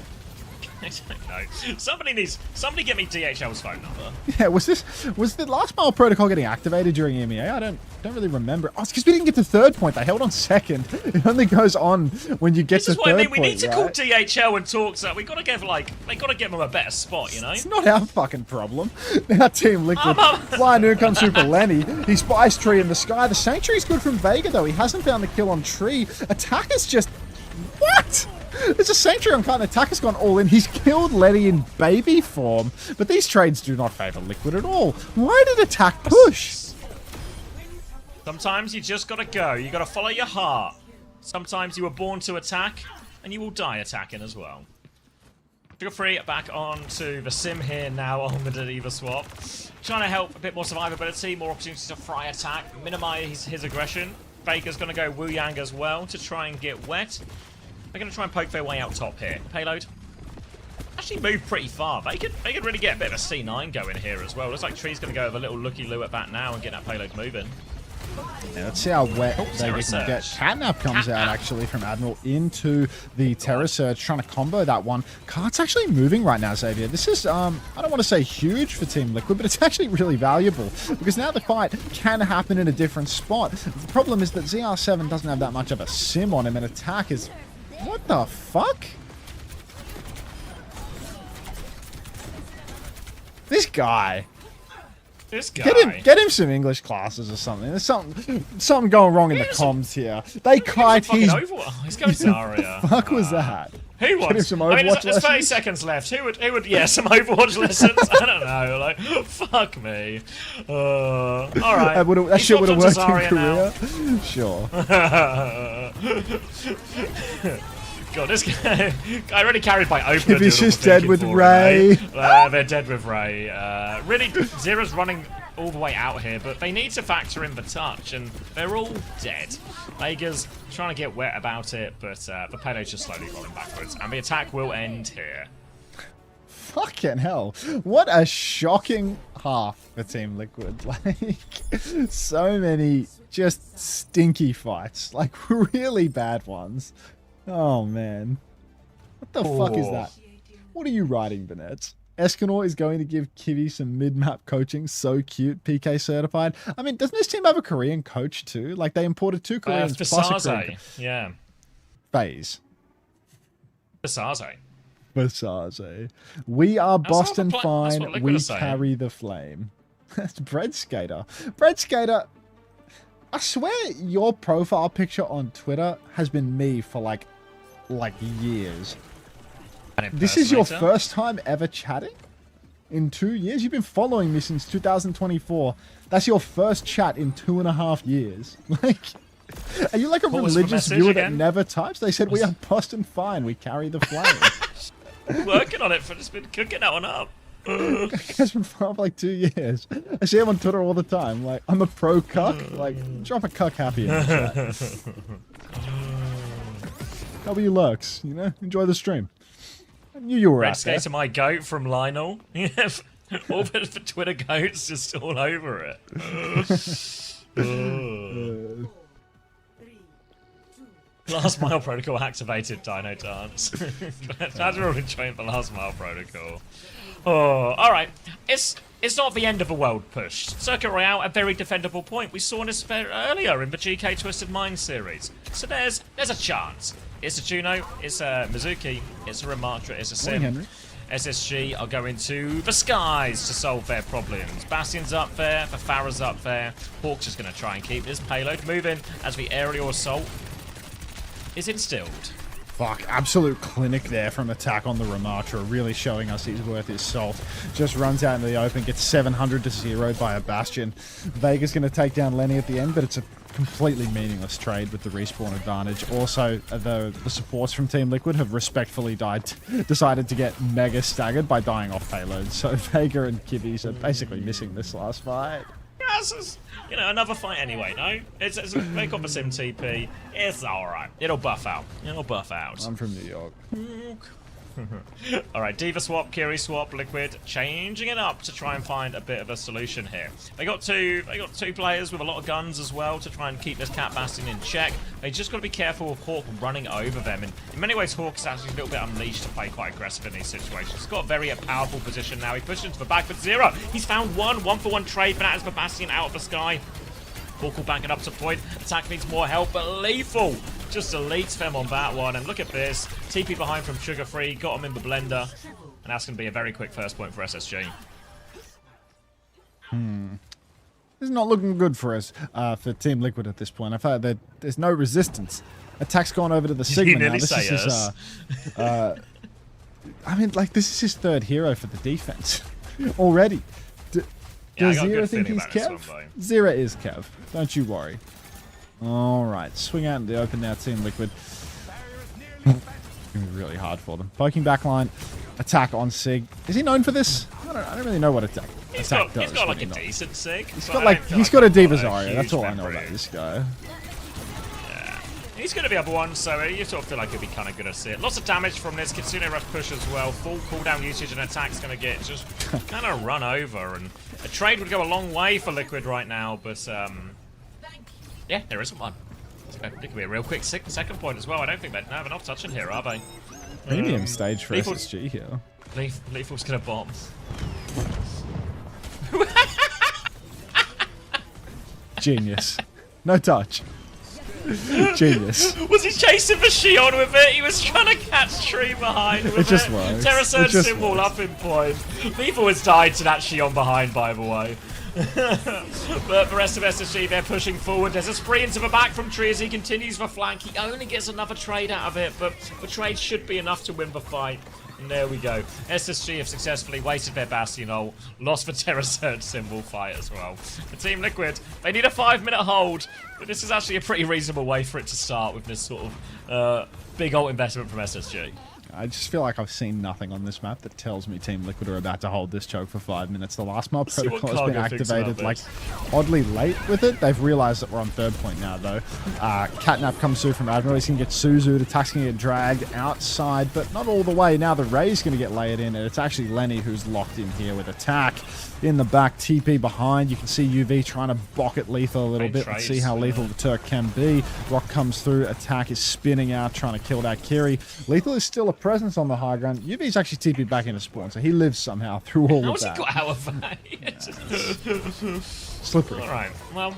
I don't know. Somebody get me DHL's phone number. Yeah, was the last mile protocol getting activated during EMEA? I don't really remember. Oh, it's because we didn't get to third point. They held on second. It only goes on when you get This to is third what I point. mean. We need to call right? DHL and talk to. We got to give they got to give them a better spot, you know. It's not our fucking problem. Now Team Liquid. I'm- Flying Noon comes through for Lenny. He spies Tree in the sky. The Sanctuary's good from Vega though. He hasn't found the kill on Tree. Attack is just what? There's a Sanctuary on card and Attack has gone all in. He's killed Lenny in baby form. But these trades do not favor Liquid at all. Why did Attack push? Sometimes you just got to go. You got to follow your heart. Sometimes you were born to attack, and you will die attacking as well. Feel free back onto the sim here now on the D.Va swap. Trying to help a bit more survivability, more opportunities to fry attack, minimize his aggression. Baker's going to go Wu Yang as well to try and get wet. They're going to try and poke their way out top here. Payload actually moved pretty far. They could really get a bit of a C9 going here as well. Looks like Tree's going to go with a little looky-loo at that now and get that payload moving. Yeah, let's see how wet Terra Vega can get. Surge. Catnap comes out actually from Admiral into the Terra Surge, trying to combo that one. Card's actually moving right now, Xavier. This is, I don't want to say huge for Team Liquid, but it's actually really valuable because now the fight can happen in a different spot. The problem is that ZR7 doesn't have that much of a sim on him, and Attack is... What the fuck? This guy... This guy. Get him some English classes or something. There's something going wrong in the comms here. They kite He's his... He's going Zarya. fuck was that? Who Get him wants? some I mean, Overwatch there's 30 lessons? seconds left. Who would? Yeah, some Overwatch lessons. I don't know. Like, fuck me. All right. That shit would have worked in Korea. Now. Sure. God, this guy already carried by opener. If he's doing all just the dead thinking with for him, Ray. eh? They're dead with Ray. Really, Zera's running all the way out here, but they need to factor in the touch, and they're all dead. Vega's trying to get wet about it, but the payload's just slowly rolling backwards, and the attack will end here. Fucking hell. What a shocking half for Team Liquid. Like, so many just stinky fights. Like, really bad ones. Oh, man. What the fuck is that? What are you writing, Bennett? Escanor is going to give Kiwi some mid-map coaching. So cute. PK certified. I mean, doesn't this team have a Korean coach too? Like, they imported 2 Koreans plus a Korean. Yeah. FaZe. Basaze. Basaze. We are Boston that's fine. what Liquid We are saying. carry the flame. That's Bread Skater. Bread Skater, I swear your profile picture on Twitter has been me for like years. This is your first time ever chatting? in 2 years? You've been following me since 2024. That's your first chat in 2.5 years. Like, are you like a What was the religious message viewer that again? never types? They said, we are Boston fine. We carry the flame. Working on it for just been cooking that one up. Guy's been following for like 2 years. I see him on Twitter all the time. Like, I'm a pro cuck. Like, drop a cuck happy in the chat. W lurks, you know? Enjoy the stream. I knew you were Red out there. Skater my goat from Lionel. Yeah, all for Twitter goats just all over it. Last Mile Protocol activated Dino Dance. Glad we're all enjoying the Last Mile Protocol. Oh, alright. It's not the end of the world push. Circuit Royale, a very defendable point. We saw this earlier in the GK Twisted Mind series. So there's a chance. It's a Juno, it's a Mizuki, it's a Ramatra, it's a Morning, Sim. Henry. SSG are going to the skies to solve their problems. Bastion's up there, the Farah's up there. Hawk's just going to try and keep this payload moving as the aerial assault is instilled. Fuck, absolute clinic there from attack on the Ramatra, really showing us he's worth his salt. Just runs out into the open, gets 700 to 0 by a Bastion. Vega's going to take down Lenny at the end, but it's a completely meaningless trade with the respawn advantage. Also, the supports from Team Liquid have respectfully decided to get mega staggered by dying off payloads. So Vega and Kibbies are basically missing this last fight. Yeah, it's you know, another fight anyway, no? They got the Sim TP. It's alright. It'll buff out. It'll buff out. I'm from New York. Alright, Diva swap, Kiri swap, Liquid, changing it up to try and find a bit of a solution here. They got two players with a lot of guns as well to try and keep this Cat Bastion in check. They just got to be careful of Hawk running over them. And in many ways, Hawk is actually a little bit unleashed to play quite aggressive in these situations. He's got a very powerful position now. He pushed into the back, but Zero. He's found one-for-one trade, but that is the Bastion out of the sky. Hawk will back it up to point. Attack needs more help, but Lethal just deletes them on that one. And look at this. TP behind from Sugar Free. Got him in the blender. And that's going to be a very quick first point for SSG. This is not looking good for us, for Team Liquid at this point. I feel like there's no resistance. Attack's gone over to the Sigma now. This is his, I mean, like, this is his third hero for the defense already. Yeah, I Does got a Zero good think feeling he's about this Kev? one, though. Zero is Kev. Don't you worry. Alright, swing out in the open now, Team Liquid. It's going to be really hard for them. Poking backline, attack on Sig. Is he known for this? I don't really know what attack He's does. got like really a not. decent sig. He's got a Diva Zarya. That's all I know about this guy. He's good at the other one, so you sort of feel like he'll be kind of good at it. Lots of damage from this Kitsune Rush push as well. Full cooldown usage and attack's going to get just kind of run over. And a trade would go a long way for Liquid right now, but yeah, there isn't one. It could be a real quick second point as well. I don't think they're not touching here, are they? Premium stage for Lethal's- SSG here. Lethal's going to bomb. Genius. No touch. Genius. Was he chasing the Shion with it? He was trying to catch Tree behind with it. It just works. Terra It Surge just symbol works. up in point. Lethal has died to that Shion behind, by the way. But the rest of SSG, they're pushing forward. There's a spree into the back from Tree as he continues the flank. He only gets another trade out of it, but the trade should be enough to win the fight. And there we go. SSG have successfully wasted their Bastion ult, lost the Terra Surge symbol fight as well. The Team Liquid, they need a 5-minute hold, but this is actually a pretty reasonable way for it to start with this sort of big ult investment from SSG. I just feel like I've seen nothing on this map that tells me Team Liquid are about to hold this choke for 5 minutes. The last mob See what protocol has been Cargo thinks about activated like this. oddly late with it. They've realized that we're on third point now though. Catnap comes through from Admiral. He's going to get Suzu. Attack's going to get dragged outside, but not all the way. Now the Ray's going to get layered in, and it's actually Lenny who's locked in here with attack. In the back, TP behind. You can see UV trying to bock at Lethal a little bit. Let's see how lethal the Turk can be. Rock comes through. Attack is spinning out, trying to kill that Kiri. Lethal is still a presence on the high ground. UV's actually TP'd back into spawn, so he lives somehow through all How's of he that. got out of that? Slippery. Alright, well,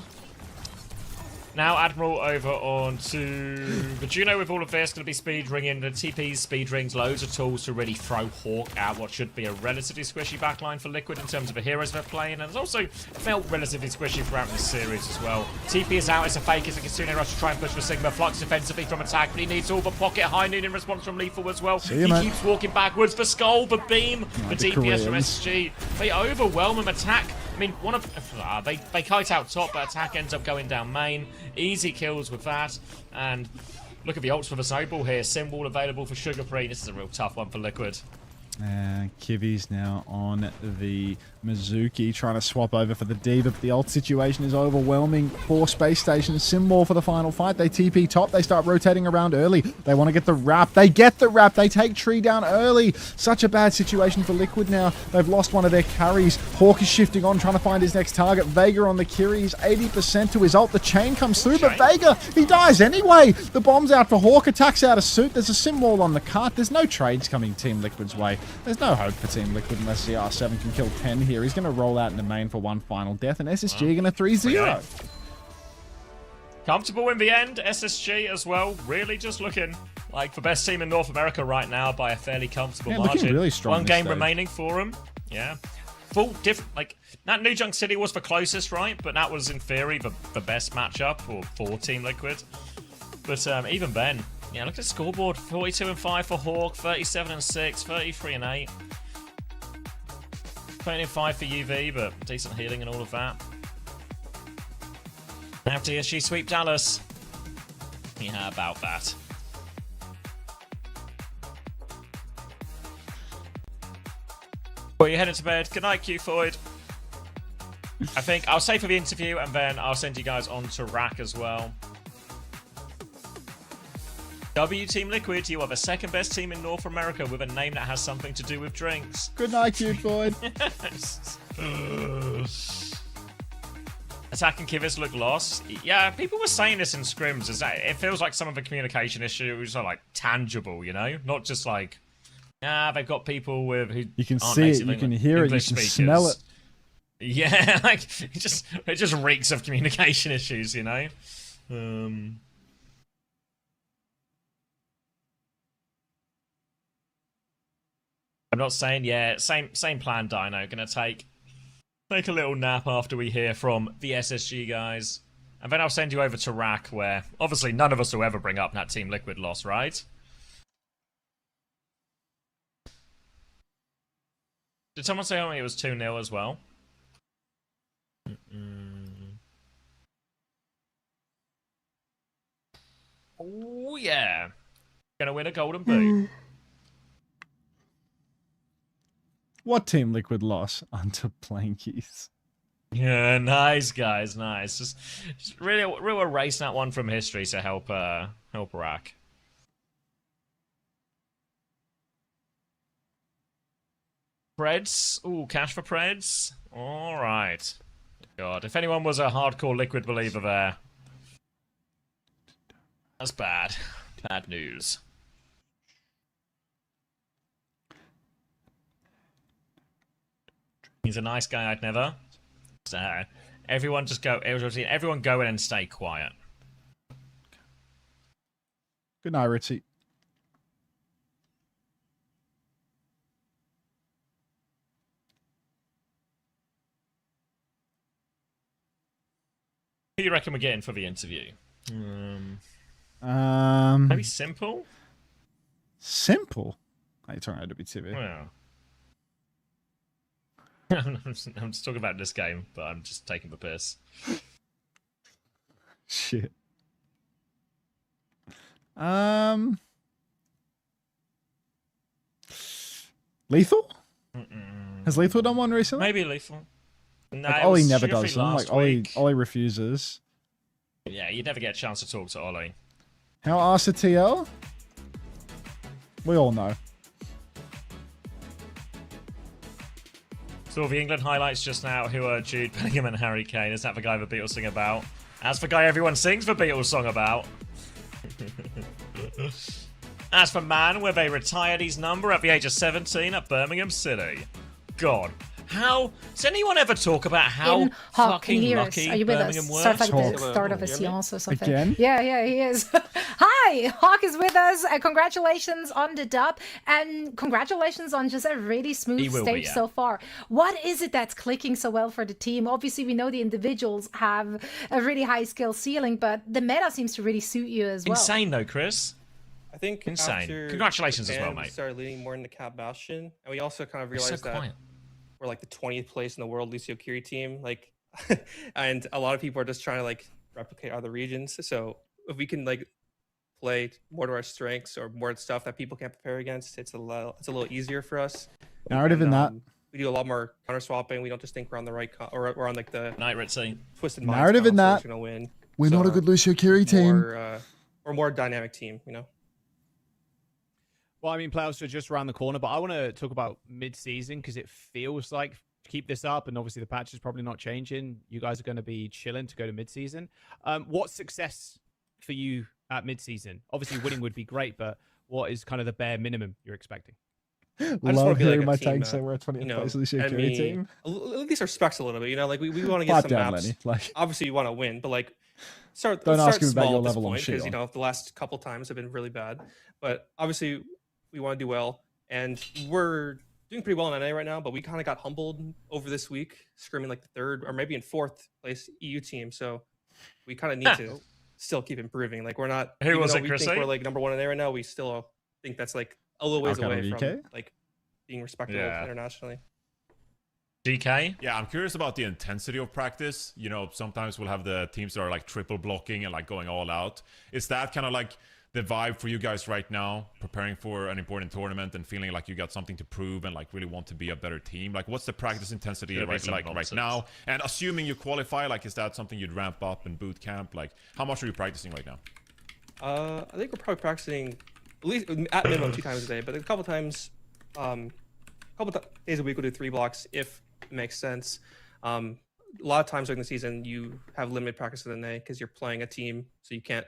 Now Admiral over on to Virgino with all of this. Going to be speed ringing. The TPs, speed rings, loads of tools to really throw Hawk out what should be a relatively squishy backline for Liquid in terms of the heroes they're playing. And it's also felt relatively squishy throughout this series as well. TP is out. It's a fake. It's a Kitsune rush to try and push for Sigma. Flux defensively from attack, but he needs all the pocket. High noon in response from Lethal as well. He keeps walking backwards. The skull, the beam, the DPS from SSG. They overwhelm him attack. I mean, one of they kite out top, but attack ends up going down main. Easy kills with that, and look at the ults for the snowball here. Symbol available for Sugarfree. This is a real tough one for Liquid. And Kivi's now on the Mizuki, trying to swap over for the D, but the ult situation is overwhelming for Space Station. Symbol for the final fight. They TP top. They start rotating around early. They want to get the wrap. They get the wrap. They take Tree down early. Such a bad situation for Liquid now. They've lost one of their carries. Hawk is shifting on, trying to find his next target. Vega on the Kyries, 80% to his ult. The chain comes through, but Vega, he dies anyway. The bomb's out for Hawk. Attacks out of suit. There's a Symbol on the cart. There's no trades coming Team Liquid's way. There's no hope for Team Liquid unless CR7 can kill 10 here. He's going to roll out in the main for one final death, and SSG going to 3-0. Comfortable in the end. SSG as well. Really just looking like the best team in North America right now by a fairly comfortable margin. Really strong. One game remaining for them. Yeah. Full different. Like, that New Junk City was the closest, right? But that was in theory the best matchup for Team Liquid. But even then, yeah, look at the scoreboard. 42-5 for Hawk, 37-6, 33-8. 20-5 for UV, but decent healing and all of that. Now TSG sweep Dallas. Yeah, how about that? Well, you're heading to bed. Good night, Q Floyd. I think I'll stay for the interview and then I'll send you guys on to Rack as well. W Team Liquid, you are the second best team in North America with a name that has something to do with drinks. Good night, cute boy. Attack and Kivas look lost. Yeah, people were saying this in scrims. Is that it feels like some of the communication issues are like tangible, you know, not just like they've got people with who you can see it, you can hear it, you can smell it. Yeah, like it just reeks of communication issues, you know. I'm not saying, yeah, same plan, Dino. Gonna take a little nap after we hear from the SSG guys. And then I'll send you over to Rack, where obviously none of us will ever bring up that Team Liquid loss, right? Did someone say it was 2-0 as well? Oh, yeah. Gonna win a golden boot. What Team Liquid loss? Unter Plankies. Yeah, nice guys, nice. Just really erase that one from history to help Rack. Preds, ooh, cash for Preds. All right. God, if anyone was a hardcore Liquid believer there, that's bad. Bad news. He's a nice guy. I'd never. So, everyone just go. Everyone go in and stay quiet. Good night, Ritzy. Who do you reckon we're getting for the interview? Maybe Simple. Simple. Are you talking about WTV? Well. I'm just talking about this game, but I'm just taking the piss. Shit. Lethal? Has Lethal done one recently? Maybe Lethal. No, like Ollie never does them. Like Ollie refuses. Yeah, you'd never get a chance to talk to Ollie. How arse a TL? We all know. Saw the England highlights just now. Who are Jude Bellingham and Harry Kane? Is that the guy the Beatles sing about? That's the guy everyone sings the Beatles song about. As for man with a retired his number at the age of 17 at Birmingham City. God, How does anyone ever talk about how In Hawk, can you fucking hear us? lucky Are you with Birmingham us? were? Sounds like the Hawk. start of a Hear me? seance or something. Again? Yeah, he is. Hi, Hawk is with us. Congratulations on the dub, and congratulations on just a really He smooth will be, stage yeah. so far. What is it that's clicking so well for the team? Obviously, we know the individuals have a really high skill ceiling, but the meta seems to really suit you as well. Insane though, Chris. I think Insane. after Congratulations as Japan, well, we mate. started leaning more into Cap Bastion, and we also kind of You're so realized that quiet. we're like the 20th place in the world Lucio Kiri team, like, and a lot of people are just trying to like replicate other regions. So if we can like play more to our strengths or more stuff that people can't prepare against, it's a little easier for us. Narrative And, in that. we do a lot more counter swapping. We don't just think we're on the right or we're on like the Night Ritzy. twisted minds Narrative in console, that. we're gonna win. We're not a So, good Lucio Kiri team. Or more dynamic team, you know. Well, I mean, playoffs are just around the corner, but I want to talk about mid-season because it feels like to keep this up, and obviously the patch is probably not changing. You guys are going to be chilling to go to mid-season. What's success for you at mid-season? Obviously, winning would be great, but what is kind of the bare minimum you're expecting? just wanna Love be like hearing a my team tank that, say we're a 20th you know, place Lucio and Kiri me- team. at least our specs a little bit, you know, like we want to get Pipe some down, maps. Lenny. Like, Obviously, you want to win, but like start. Don't let's ask him start about small your at this level on point, because you Shion. know the last couple times have been really bad. But obviously, we want to do well, and we're doing pretty well in NA right now. But we kind of got humbled over this week, scrimming like the third or maybe in fourth place EU team. So we kind of need to still keep improving. Like we're not. Who even was though it, we Chrissy? think we're like number one in NA right now, we still think that's like a little ways Alcano away from VK? like being respectable Yeah. internationally. DK. Yeah, I'm curious about the intensity of practice. You know, sometimes we'll have the teams that are like triple blocking and like going all out. Is that kind of like the vibe for you guys right now, preparing for an important tournament and feeling like you got something to prove and like really want to be a better team? Like, what's the practice intensity Gonna be right, some like right nonsense. now? And assuming you qualify, like, is that something you'd ramp up in boot camp? Like, how much are you practicing right now? I think we're probably practicing at least at minimum 2 times a day, but a couple times, days a week we'll do 3 blocks if it makes sense. A lot of times during the season you have limited practice in the day because you're playing a team, so you can't.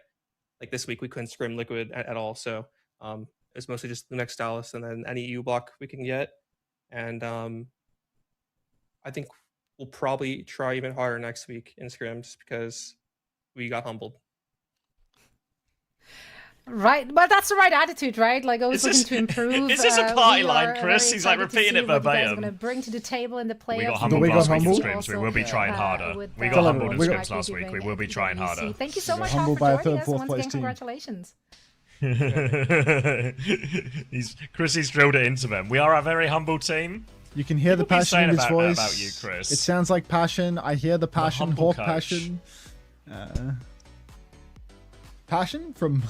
Like this week we couldn't scrim Liquid at all, so it's mostly just the next Dallas and then any EU block we can get, and I think we'll probably try even harder next week in scrims because we got humbled. Right, but that's the right attitude, right? Like always Is looking this- to improve. is this a party we line, are Chris? very He's, like, excited to repeating see it what you guys are verbatim. going to bring to the table in the playoffs. We got Do humbled we got last week in humbled? scrims. We will be trying harder. with, We uh, got humbled in we scrims got- last week. We will be trying harder. Thank you so We much, got Hawk, humbled for by a joining third, us. fourth Once place again, team. congratulations. Chrissy's drilled it into them. We are a very humble team. You can hear the People been passion in saying his about that voice. about you, Chris. It sounds like passion. I hear the passion, humble Hawk coach. passion. Passion from.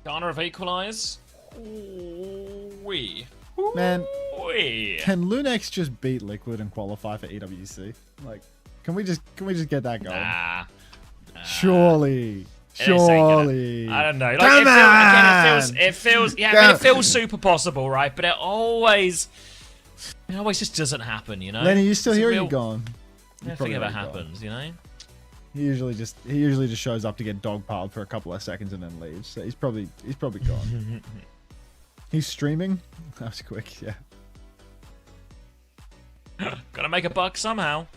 Garner of Equalize. Man, Wee. can Lunex just beat Liquid and qualify for EWC? Like, can we just get that going? Nah. Surely. This ain't gonna- Surely. I don't know. Like, Come it feels. Yeah, I mean, it feels super possible, right? But it always just doesn't happen, you know. Lenny, you still It's a here? Or real- you gone? You Nothing probably ever already gone. happens, you know. He usually just shows up to get dogpiled for a couple of seconds and then leaves. So he's probably gone. He's streaming. That was quick. Yeah. Gotta make a buck somehow.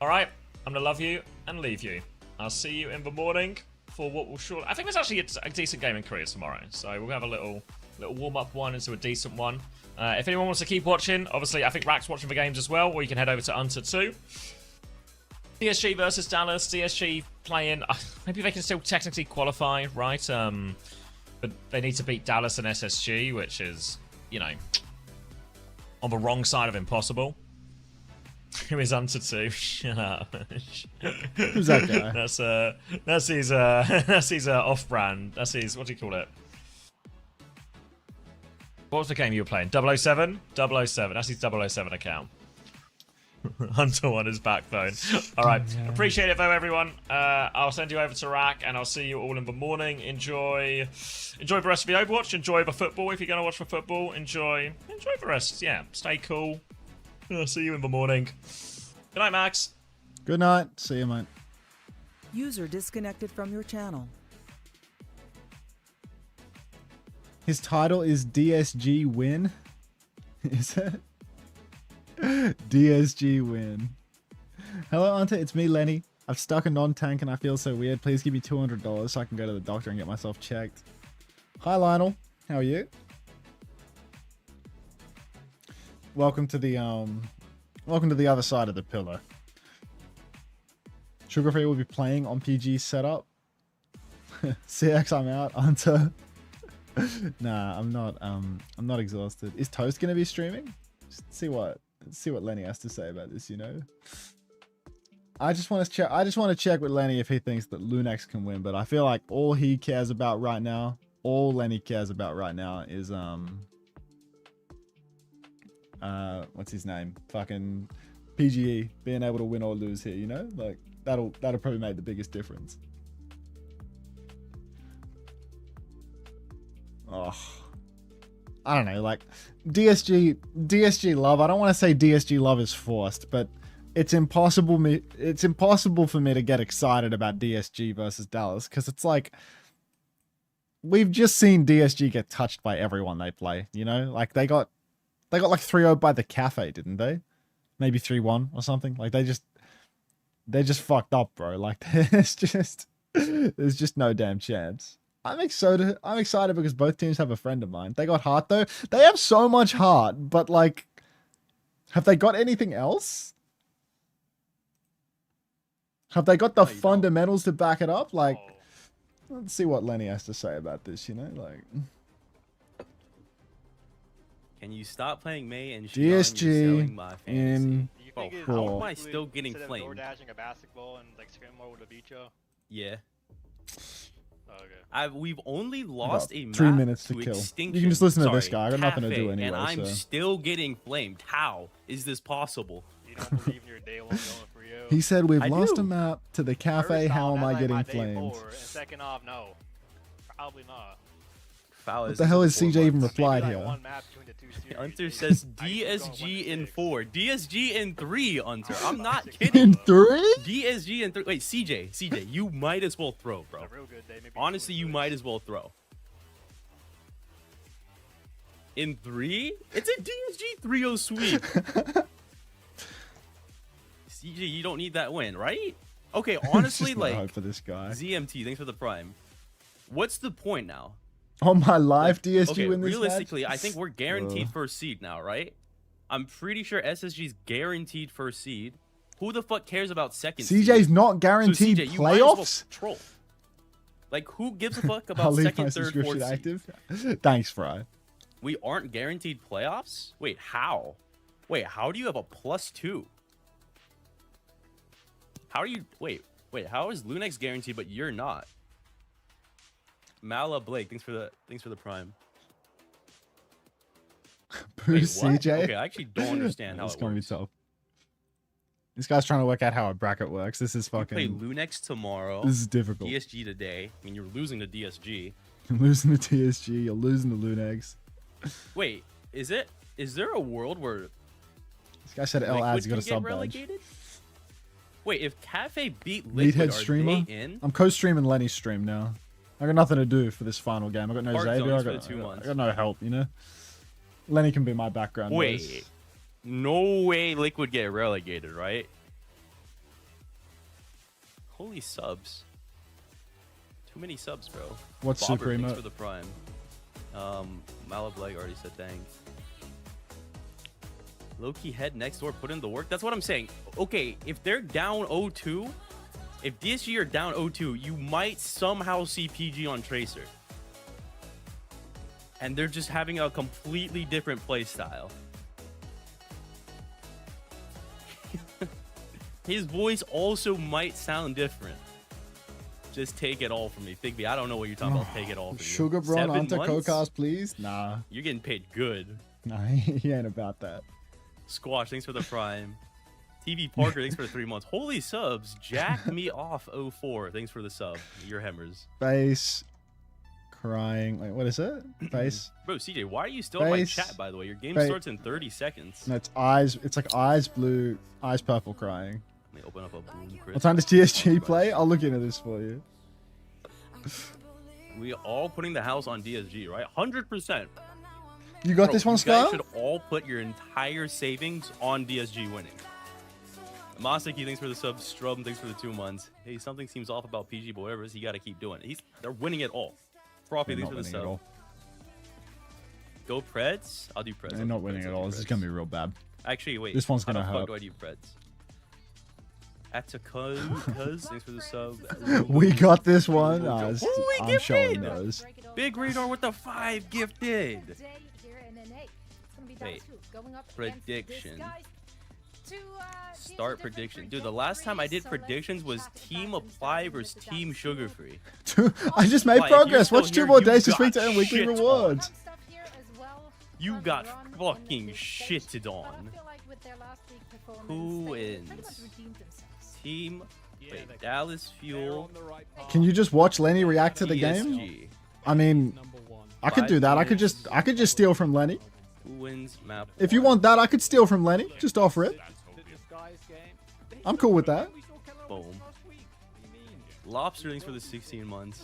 All right, I'm gonna love you and leave you. I'll see you in the morning for what will surely. I think there's actually a decent game in Korea tomorrow, so we'll have a little warm up one into a decent one. If anyone wants to keep watching, obviously I think Rack's watching the games as well, or you can head over to Unter too. DSG versus Dallas. DSG playing. Maybe they can still technically qualify, right? But they need to beat Dallas and SSG, which is, you know, on the wrong side of impossible. Who is Unter 2? Shut up. Who's that guy? That's his off-brand. That's his, what do you call it? What was the game you were playing? 007? 007. That's his 007 account. Hunter on his backbone. All right. Appreciate it though, everyone. I'll send you over to Rack, and I'll see you all in the morning. Enjoy the rest of the Overwatch. Enjoy the football if you're going to watch the football. Enjoy the rest. Yeah. Stay cool. I'll see you in the morning. Good night, Max. Good night. See you, mate. User disconnected from your channel. His title is DSG Win. Is it? DSG win. Hello, Unter. It's me, Lenny. I've stuck a non-tank and I feel so weird. Please give me $200 so I can go to the doctor and get myself checked. Hi, Lionel. How are you? Welcome to the other side of the pillow. Sugarfree will be playing on PG setup. CX, I'm out. Unter. Nah, I'm not exhausted. Is Toast gonna be streaming? Just see what Lenny has to say about this, you know? I just want to check with Lenny if he thinks that Lunex can win, but I feel like all he cares about right now, all Lenny cares about right now is what's his name? Fucking PGE being able to win or lose here, you know? Like that'll probably make the biggest difference. Oh, I don't know, like DSG love. I don't want to say DSG love is forced, but it's impossible for me to get excited about DSG versus Dallas because it's like we've just seen DSG get touched by everyone they play, you know? Like they got like 3-0 by the Cafe, didn't they? Maybe 3-1 or something. Like they just fucked up, bro. Like there's just no damn chance. I'm excited because both teams have a friend of mine. They got heart though. They have so much heart, but like, have they got anything else? Have they got the fundamentals to back it up? Like, let's see what Lenny has to say about this, you know? Like, can you stop playing May and DSG in how am I still getting Instead flamed? of DoorDashing a basketball and like scrim more with a bicho? Yeah. Okay. We've only lost a map 3 minutes to to kill. extinction. You can just listen to this Sorry, guy. I got nothing to do Cafe, anyway. And I'm so. still getting flamed. How is this possible? You don't believe in your day one going for you. He said we've I lost do. a map to the Cafe. First How off, am that's I like getting my day flamed? 4, and second off, no. Probably not. Foul What the hell is CJ even replied Maybe, like, here? one map between the two series, Unter maybe. says I used to go DSG 1 in to 6. 4. DSG in 3, Unter. I'm not kidding. In 3? DSG in 3. Wait, CJ, you might as well throw, bro. It's a real good day, maybe Honestly, 2 you and might 6. as well throw. In 3? It's a DSG 3-0 sweep. CJ, you don't need that win, right? Okay, honestly, Just no like, hope for this guy. ZMT, thanks for the prime. What's the point now? On my live Like, DSG okay, win this realistically, match? I think we're guaranteed Ugh. first seed now, right? I'm pretty sure SSG's guaranteed first seed. Who the fuck cares about second seed? CJ's not guaranteed CJ, you might as well playoffs? troll. Like, who gives a fuck I'll about leave my second, third, subscription fourth seed? active. Thanks, Fry. We aren't guaranteed playoffs? Wait, how? Wait, how do you have a +2? How are you... Wait, how is Lunex guaranteed, but you're not? Mala Blake, thanks for the prime. Boost Wait, what? CJ. Okay, I actually don't understand how It's it gonna works. be tough. This guy's trying to work out how a bracket works. This is You play fucking. Lunex tomorrow. This is difficult. DSG today. I mean, you're losing to DSG. You're losing to TSG. You're losing to Lunex. Wait, is there a world where This guy said L Liquid ads. You got a can get sub badge. relegated? Wait, if Cafe beat Liquid, Meathead are streamer. they in? I'm co-streaming Lenny's stream now. I got nothing to do for this final game. I got no Hard Xavier. zones I for got, the 2 months. I got no help. You know. Lenny can be my background noise. Wait, no way Liquid get relegated, right? Holy subs. Too many subs, bro. What's Bobber, super thanks emote? for the prime. Malableg already said thanks. Low-key head next door, put in the work. That's what I'm saying. Okay, if they're down 0-2, if DSG are down 0-2, you might somehow see PG on Tracer. And they're just having a completely different play style. His voice also might sound different. Just take it all from me. Figby, I don't know what you're talking about. Take it all from me. Sugar Bron 7 onto months? Cocas, please. Nah, You're getting paid good. nah, he ain't about that. Squash, thanks for the prime. TV Parker, thanks for the 3 months. Holy subs. Jack me off 04. Thanks for the sub. Your hammers. Face crying. Wait, what is it? Face. Bro, CJ, why are you still in my Face. chat, by the way? Your game Face. starts in 30 seconds. No, it's eyes. It's like eyes blue, eyes purple crying. Let me open up a boom crit. What time does TSG play? I'll look into this for you. We all putting the house on DSG, right? 100%. You got Bro, this one, you guys Sky? should all put your entire savings on DSG winning. Masaki, thanks for the sub. Strub, thanks for the 2 months. Hey, something seems off about PG, but whatever it is, you got to keep doing it. They're winning it all. Profi, thanks for the sub. Go Preds? I'll do Preds. They're not winning at all. This is gonna be real bad. Actually, wait. This one's how gonna the fuck hurt. do I do Preds? Cuz, thanks for the sub. We got this one. Holy I'm showing gifted! those. Big Radar with the 5 gifted. Wait, prediction. Start prediction. Dude, the last time I did predictions was Team Apply versus Team Sugar Free. I just made Apply, if you're progress. still Watch 2 here, more you days to got speak to earn weekly shit on. rewards. You got fucking shitted on. Who wins? Team. Wait, Dallas Fuel. Can you just watch Lenny react to the game? PSG. I mean, I could do that. I could just steal from Lenny. Who wins map? If you want that, I could steal from Lenny. Just offer it. I'm cool with that. Boom. Lobster, thanks for the 16 months.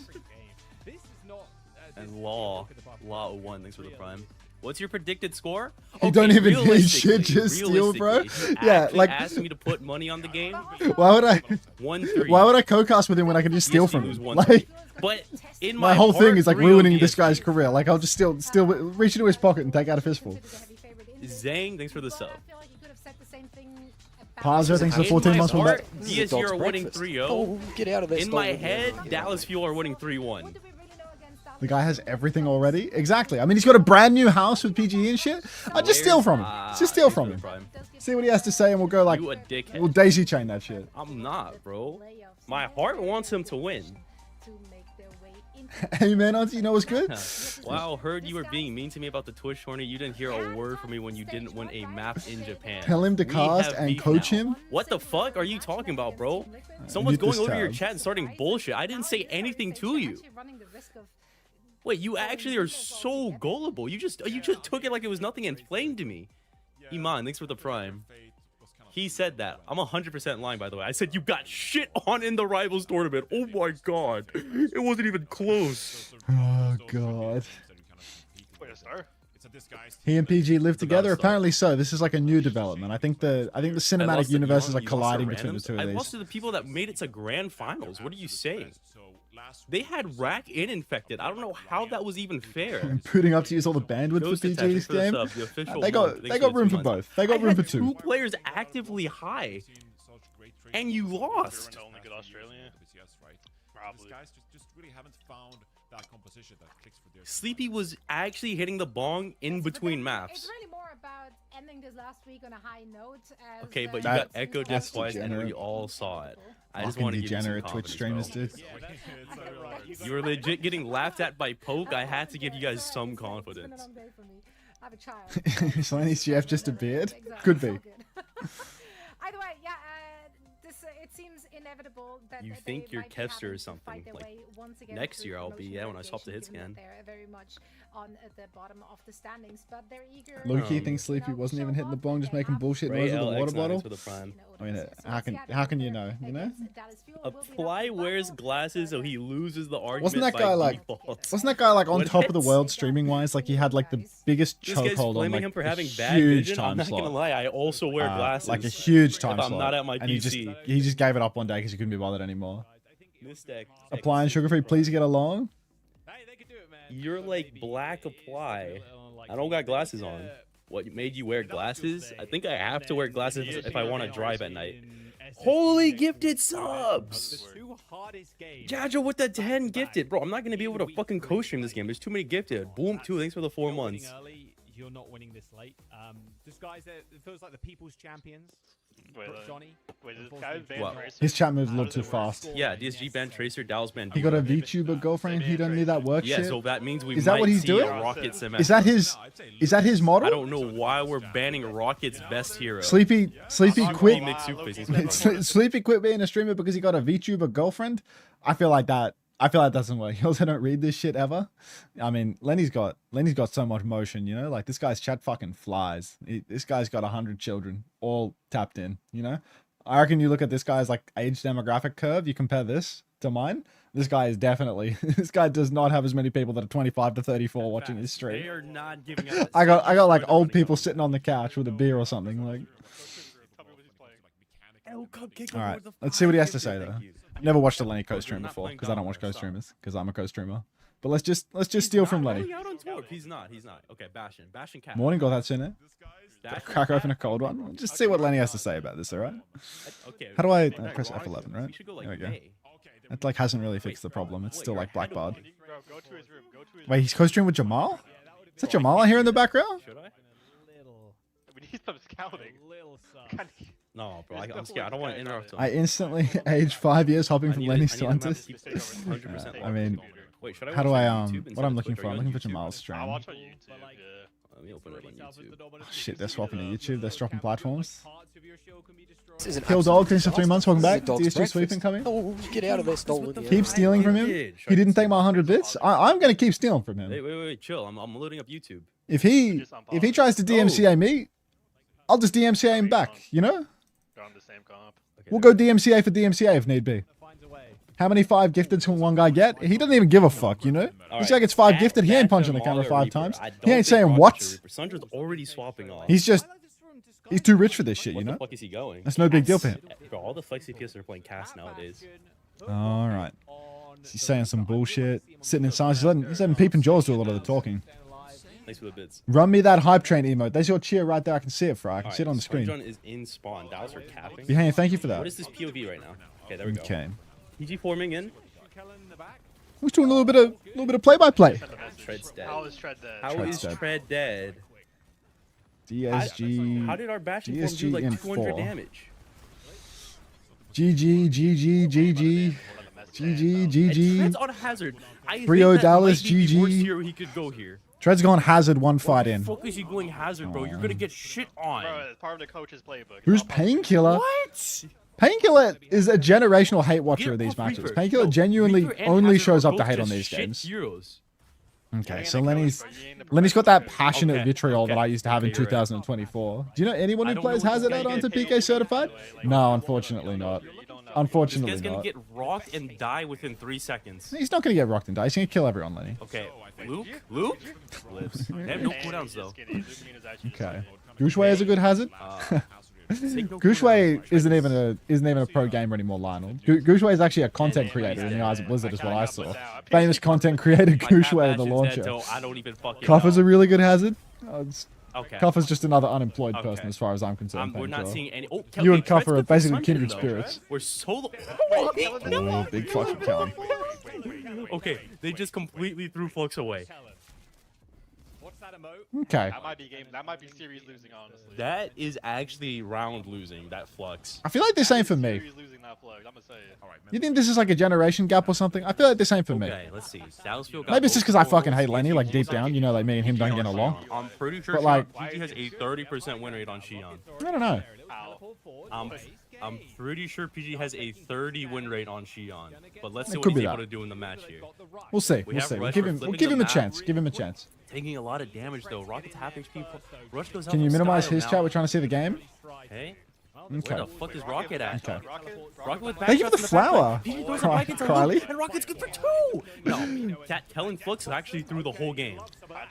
And Law 01, thanks for the prime. What's your predicted score? You don't even need realistically- shit, just steal, bro. realistically, he Yeah, actually like asked me to put money on the game. why would I? 1-3. Why would I co-cast with him when I can just steal from lose him? 1-3. Like, But in my whole thing heart, is like 3 ruining on this guy's PSG. career. Like I'll just steal, reach into his pocket and take out a fistful. Zang, thanks for the sub. Parzer, thanks for In 14 my months for heart, that. DSG are winning 3-0. Oh, get out of there, In my Stolen. head, Dallas Fuel are winning 3-1. The guy has everything already. Exactly. I mean, he's got a brand new house with PGE and shit. I just steal from him. Just steal from him. See what he has to say, and we'll go like, You a dickhead. we'll daisy chain that shit. I'm not, bro. My heart wants him to win. Hey man, auntie, you know what's good? Wow, heard you were being mean to me about the Twitch tournament. You didn't hear a word from me when you didn't win a map in Japan. Tell him to We cast have and beef coach now. him. What the fuck are you talking about, bro? Someone's mute this going over your tab. chat and starting bullshit. I didn't say anything to you. Wait, you actually are so gullible. You just took it like it was nothing and flamed me. Iman, thanks for the prime. He said that. I'm 100% lying, by the way. I said you got shit on in the Rivals tournament. Oh my god. It wasn't even close. Oh god. Wait, a star? He and PG live together. Apparently so. This is like a new development. I think the cinematic universe is like colliding between the two I of lost these. to the people that made it to grand finals. What are you saying? They had rack in infected. I don't know how that was even fair. And putting up to use all the bandwidth for Ghost PG Attack this for the game. sub, the official They month. got Thanks for the room 2 for months. both. They got I room for had two. 2 players actively high, and you lost. The only good Australian? Probably. Just really haven't found that composition that clicks for their Sleepy was actually hitting the bong in between maps. It's really more about ending this last week on a high note. As, Okay, but you That- got echoed that's just twice, and we degenerate. all saw it. I just Fucking want to give you some degenerate Twitch streamers, confidence, dude. bro. You were legit getting laughed at by Poke. I had to give you guys some confidence. I have a child. Is Lenny's GF just a beard? Could be. Either way, yeah, it seems inevitable that You they think you're might be Kevster having or to something, fight their like, way once again next through year I'll be, promotion yeah, when I swap the relegation, hits given that again. They're very much on the bottom of the standings, but they're eager. Low-key Um, thinks Sleepy wasn't even hitting the bong, just making bullshit Ray noises with a water LX9 bottle. for the prime. I mean, how can you know? You know? Apply wears glasses so he loses the argument. Wasn't that by guy like? default. Wasn't that guy like on What top of the hits? world streaming wise? Like he had like the biggest This guy's chokehold on blaming like him for a having bad huge vision. I'm time not gonna slot. lie, I also wear glasses. Like a huge time if slot. I'm not at my and PC. he just gave it up one day because he couldn't be bothered anymore. This deck. Apply and Sugar Free, please get along. You're like black apply. I don't got glasses on. What made you wear glasses? I think I have to wear glasses if I want to drive at night. Holy gifted subs! Jaja with the 10 gifted. Bro, I'm not going to be able to fucking co-stream this game. There's too many gifted. Boom, 2. Thanks for the 4 months. You're not winning this late. This guy's it feels like the people's champions. Wait, Johnny. Wait, this guy's banned What? Tracer? His chat moves a little too fast. Yeah, DSG banned Tracer, Dallas banned. He got a VTuber girlfriend. He don't need that work Yeah, shit. so that means we Is that might what he's see doing? a Rocket semester. Is that his model? I don't know why we're banning Rocket's best hero. Sleepy quit. McSoup Sleepy quit being a streamer because he got a VTuber girlfriend. I feel like that doesn't work. He also don't read this shit ever. I mean, Lenny's got so much motion, you know. Like this guy's chat fucking flies. This guy's got 100 children all tapped in, you know. I reckon you look at this guy's like age demographic curve. You compare this to mine. This guy is definitely. This guy does not have as many people that are 25 to 34 watching his They stream. are not giving out. I got like old people sitting on the couch with a beer or something. Like, all right, let's see what he has to say though. Never watched a Lenny co-stream before because I don't watch co-streamers because I'm a co-streamer. But let's just steal from Lenny. He's not. Okay, Bastion cat. Morning, got that in it. Crack open a cold one. Just see what Lenny has to say about this. All right. How do I press F11? Right. There we go. That like hasn't really fixed the problem. It's still like black barred. Wait, he's co-streaming with Jamal? Is that Jamal I hear in the background? We need some scouting. No, bro, I'm scared. I don't want to interrupt him. I instantly aged 5 years hopping from Lenny's to Unter's. I mean, Wait, should I how do watch I it on YouTube what instead I'm of looking Twitch? for? Are I'm you looking on for Jamal's I'll stream. watch on YouTube. Yeah. Let me open it on YouTube. Oh, shit, they're swapping to YouTube. They're swapping platforms. This is an Kill Dog, thanks for 3 months. Welcome This is back. a dog's DSG breakfast. sweeping coming. Oh, get out of there, stolen. Keep stealing from him. He didn't take my 100 bits. I'm gonna keep stealing from him. Wait, chill. I'm loading up YouTube. If he tries to DMCA me, I'll just DMCA him back. You know? They're on the same comp. We'll go DMCA for DMCA if need be. How many 5 gifted can one guy get? He doesn't even give a fuck, you know? This guy gets 5 gifted, he ain't punching the camera 5 times. He ain't saying what. Sunder's already swapping off. He's too rich for this shit, you know? Where the fuck is he going? That's no big deal for him. Bro, all the Flexi PS are playing cast nowadays. Alright. He's saying some bullshit. Sitting in silence. He's letting Peep and Jaws do a lot of the talking. Thanks for the bits. Run me that hype train emote. There's your cheer right there. I can see it, Fry. I can see it on the screen. John is in spawn. Dallas are capping. Behane, thank you for that. What is this POV right now? Okay, there we go. Okay. PG forming in. We're doing a little bit of play-by-play. Tread's dead. How is Tread dead? How is Tread dead? DSG. How did our Bastion form do DSG like in 200 4. damage? GG. Tread's on hazard. I Brio think that Dallas, might be the worst GG. hero he could go here. Tread's gone hazard one fight in. Fuck is he going hazard, bro? You're gonna get shit on. Bro, it's part of the coach's playbook. Who's Painkiller? What? Painkiller is a generational hate watcher of these matches. Painkiller genuinely only shows up to hate on these games. Okay, so Lenny's got that passionate vitriol that I used to have in 2024. Do you know anyone who plays Hazard out onto PK certified? No, unfortunately not. Unfortunately This guy's gonna not. get rocked and die within 3 seconds. He's not gonna get rocked and die. He's gonna kill everyone, Lenny. Okay, Luke lives. They have no cooldowns though. Okay. Gushway is a good Hazard. Gushway isn't even a pro gamer anymore, Lionel. Gushway is actually a content creator in the eyes of Blizzard, is what I saw. Famous content creator Gushway in the launcher. Cuffer's a really good Hazard. Okay. Cuffer's just another unemployed person as far as I'm concerned. We're not seeing any. Oh, You and Cuffer are basically kindred spirits. We're so. Oh, big fucking Kelly. Okay, they just completely threw Flux away. Okay. That might be series losing, honestly. That is actually round losing, that Flux. I feel like this ain't for me. Series losing that plug, I'm gonna say it. You think this is like a generation gap or something? I feel like this ain't for me. Okay, let's see. Maybe it's just because I fucking hate Lenny, like deep down. You know, like me and him don't get along. I'm pretty sure But like, PG has a 30% win rate on Xion. I don't know. I'm pretty sure PG has a 30 win rate on Xion. But let's see It what could he's be able that. to do in the match here. We'll see. We We'll have see. We'll Rush give for him flipping a the map. chance. Give him a chance. Taking a lot of damage though. Rocket's half HP. Rush goes out Can you from minimize Skyle his now. chat? We're trying to see the game. Hey. Okay. Where the fuck is Rocket at? Okay. Rocket with Thank you for the flower, PG throws a bike into Kylie. Luke, and Rocket's good for 2! No, telling Flux actually threw the whole game.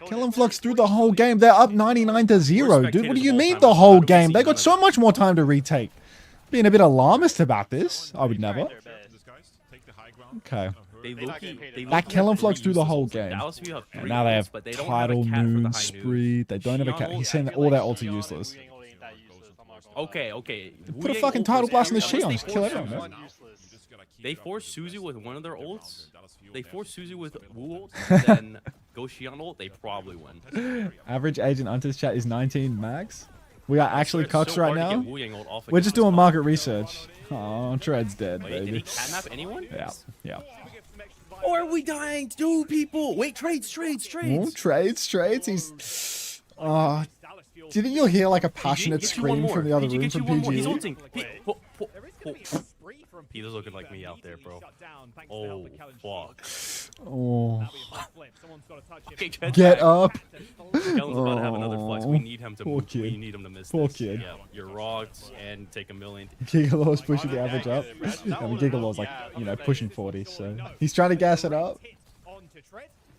Kill and Flux through the whole game. They're up 99-0, dude. What do you mean the whole game? They got so much more time to retake. Being a bit alarmist about this, I would never. Okay. That Kill and Flux through the whole game. And now they have Tidal, Moon, Spree. They don't have a cat. He's saying that all their ults are useless. Okay. Put a fucking Tidal Blast in the Xion. Just kill everyone, man. They force Suzu with one of their ults. They force Suzu with Wu ult, then go Xion ult, they probably win. Average age in Unter's chat is 19 max. We are actually cucks so right hard to now. get Wu Yang ult off We're just against doing market research. Oh, Tread's dead, Wait, did he baby. kidnap anyone? Yeah. Or are we dying? 2 people! Wait, trades! Oh, trades. He's. Do you think you'll hear like a passionate scream from the other room from PG? He's ulting. Peter's looking like me out there, bro. Oh, fuck. Oh. Okay, Get up. Kellen's about to have another flex. We Oh, need him to poor move. kid. We need him to miss Poor this. kid. Yeah, you're rocked and take a million. Gigalaw's pushing the average up. And Gigalaw's like, you know, pushing 40, so he's trying to gas it up.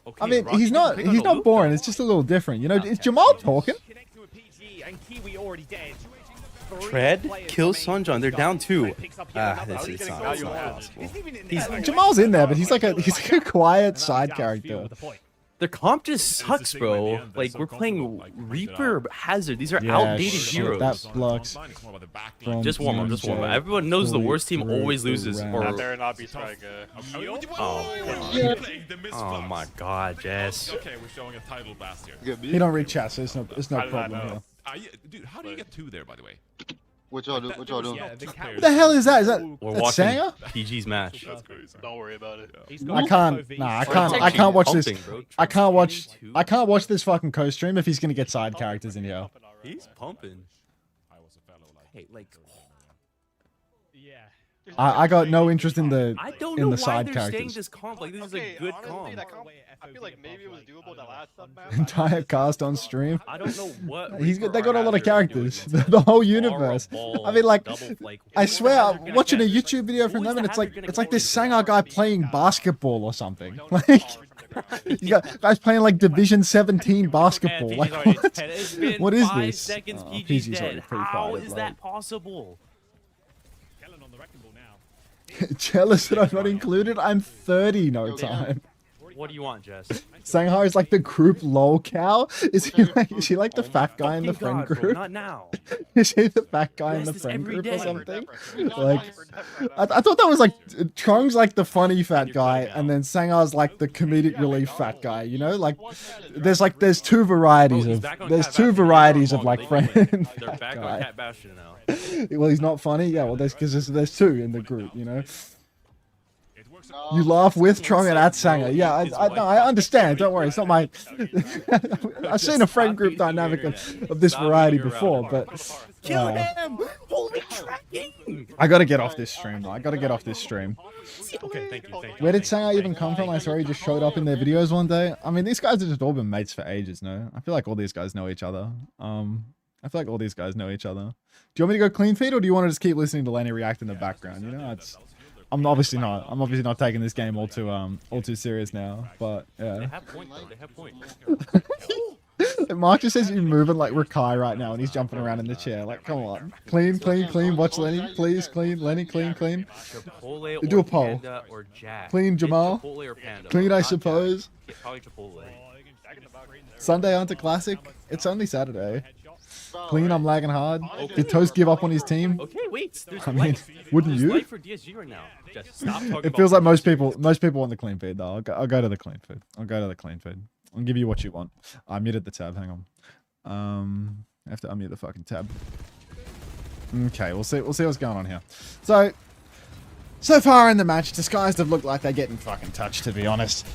Okay, I mean, Rocky he's can not pick on the loop, boring. though. It's just a little different. You know, is Jamal talking? Tread kills Sunjon. They're down 2. This is not possible. Jamal's in there, but he's like a quiet side character. Their comp just sucks, bro. Like, we're playing Reaper Hazard. These are outdated shit, heroes. that flux. Just warm up, just warm up. Everyone knows the worst team always loses. Not there and not be striker. Oh my god, Jess. Okay, we're showing a title blast here. He don't read chat, so it's no problem here. Dude, how do you get 2 there, by the way? What y'all do? What y'all doing? What the hell is that? Is that We're that watching Sanger? PG's match. Don't worry about it. I can't. Nah, I can't watch this. I can't watch this fucking co-stream if he's gonna get side characters in here. He's pumping. Hey, like, I got no interest in the I don't know why side they're staying characters. this comp. Like, this is a good comp. I feel like maybe it was doable the last sub map. Entire cast on stream. I don't know what. They got a lot of characters. The whole universe. I mean, like, I swear, I'm watching a YouTube video from them, and it's like this Sanger guy playing basketball or something. Like, you got guys playing like Division 17 basketball. Like, what is this? Oh, PG's already pretty How quiet, is like. that possible? Jealous that I'm not included? I'm 30 no time. What do you want, Jess? Sanghar is like the group lol cow. Is he like the fat guy in the friend Bro, group? not now. Is he the fat guy in the friend group or something? Like, I thought that was like Chong's like the funny fat guy, and then Sanghar's like the comedic relief fat guy. You know, like there's two varieties of like friend and They're fat back on guy. Cat Bastion now. Well, he's not funny. Yeah, well, there's two in the group. You know. You laugh with Trong and at Sanger. Yeah, I understand. Don't worry. It's not my. I've seen a friend group dynamic of this variety before, but. Kill him! Holy tracking! I gotta get off this stream, though. I gotta get off this stream. Okay, thank you. Where did Sanger even come from? I saw he just showed up in their videos one day. I mean, these guys have just all been mates for ages, no? I feel like all these guys know each other. I feel like all these guys know each other. Do you want me to go clean feed, or do you want to just keep listening to Lenny react in the background? You know, I'm obviously not taking this game all too serious now, but yeah. They have point though. They have point. Mark just says you're moving like Rakai right now, and he's jumping around in the chair. Like, come on, clean. Watch Lenny, please, clean. Lenny, clean. Chipotle Do a or poll. Panda or Jack. Clean Jamal. Chipotle or Panda. Clean, I Not suppose. Jack. Yeah, probably Chipotle. Sunday Unter Classic. It's only Saturday. Clean, I'm lagging hard. Did Toast give up on his team? Okay, wait. There's I mean, life. wouldn't There's you? life for DSG right now. Just stop talking It feels like about most people want the clean feed though. I'll go to the clean feed. I'll give you what you want. I muted the tab. Hang on. I have to unmute the fucking tab. Okay, we'll see what's going on here. So far in the match, Disguised have looked like they're getting fucking touched, to be honest.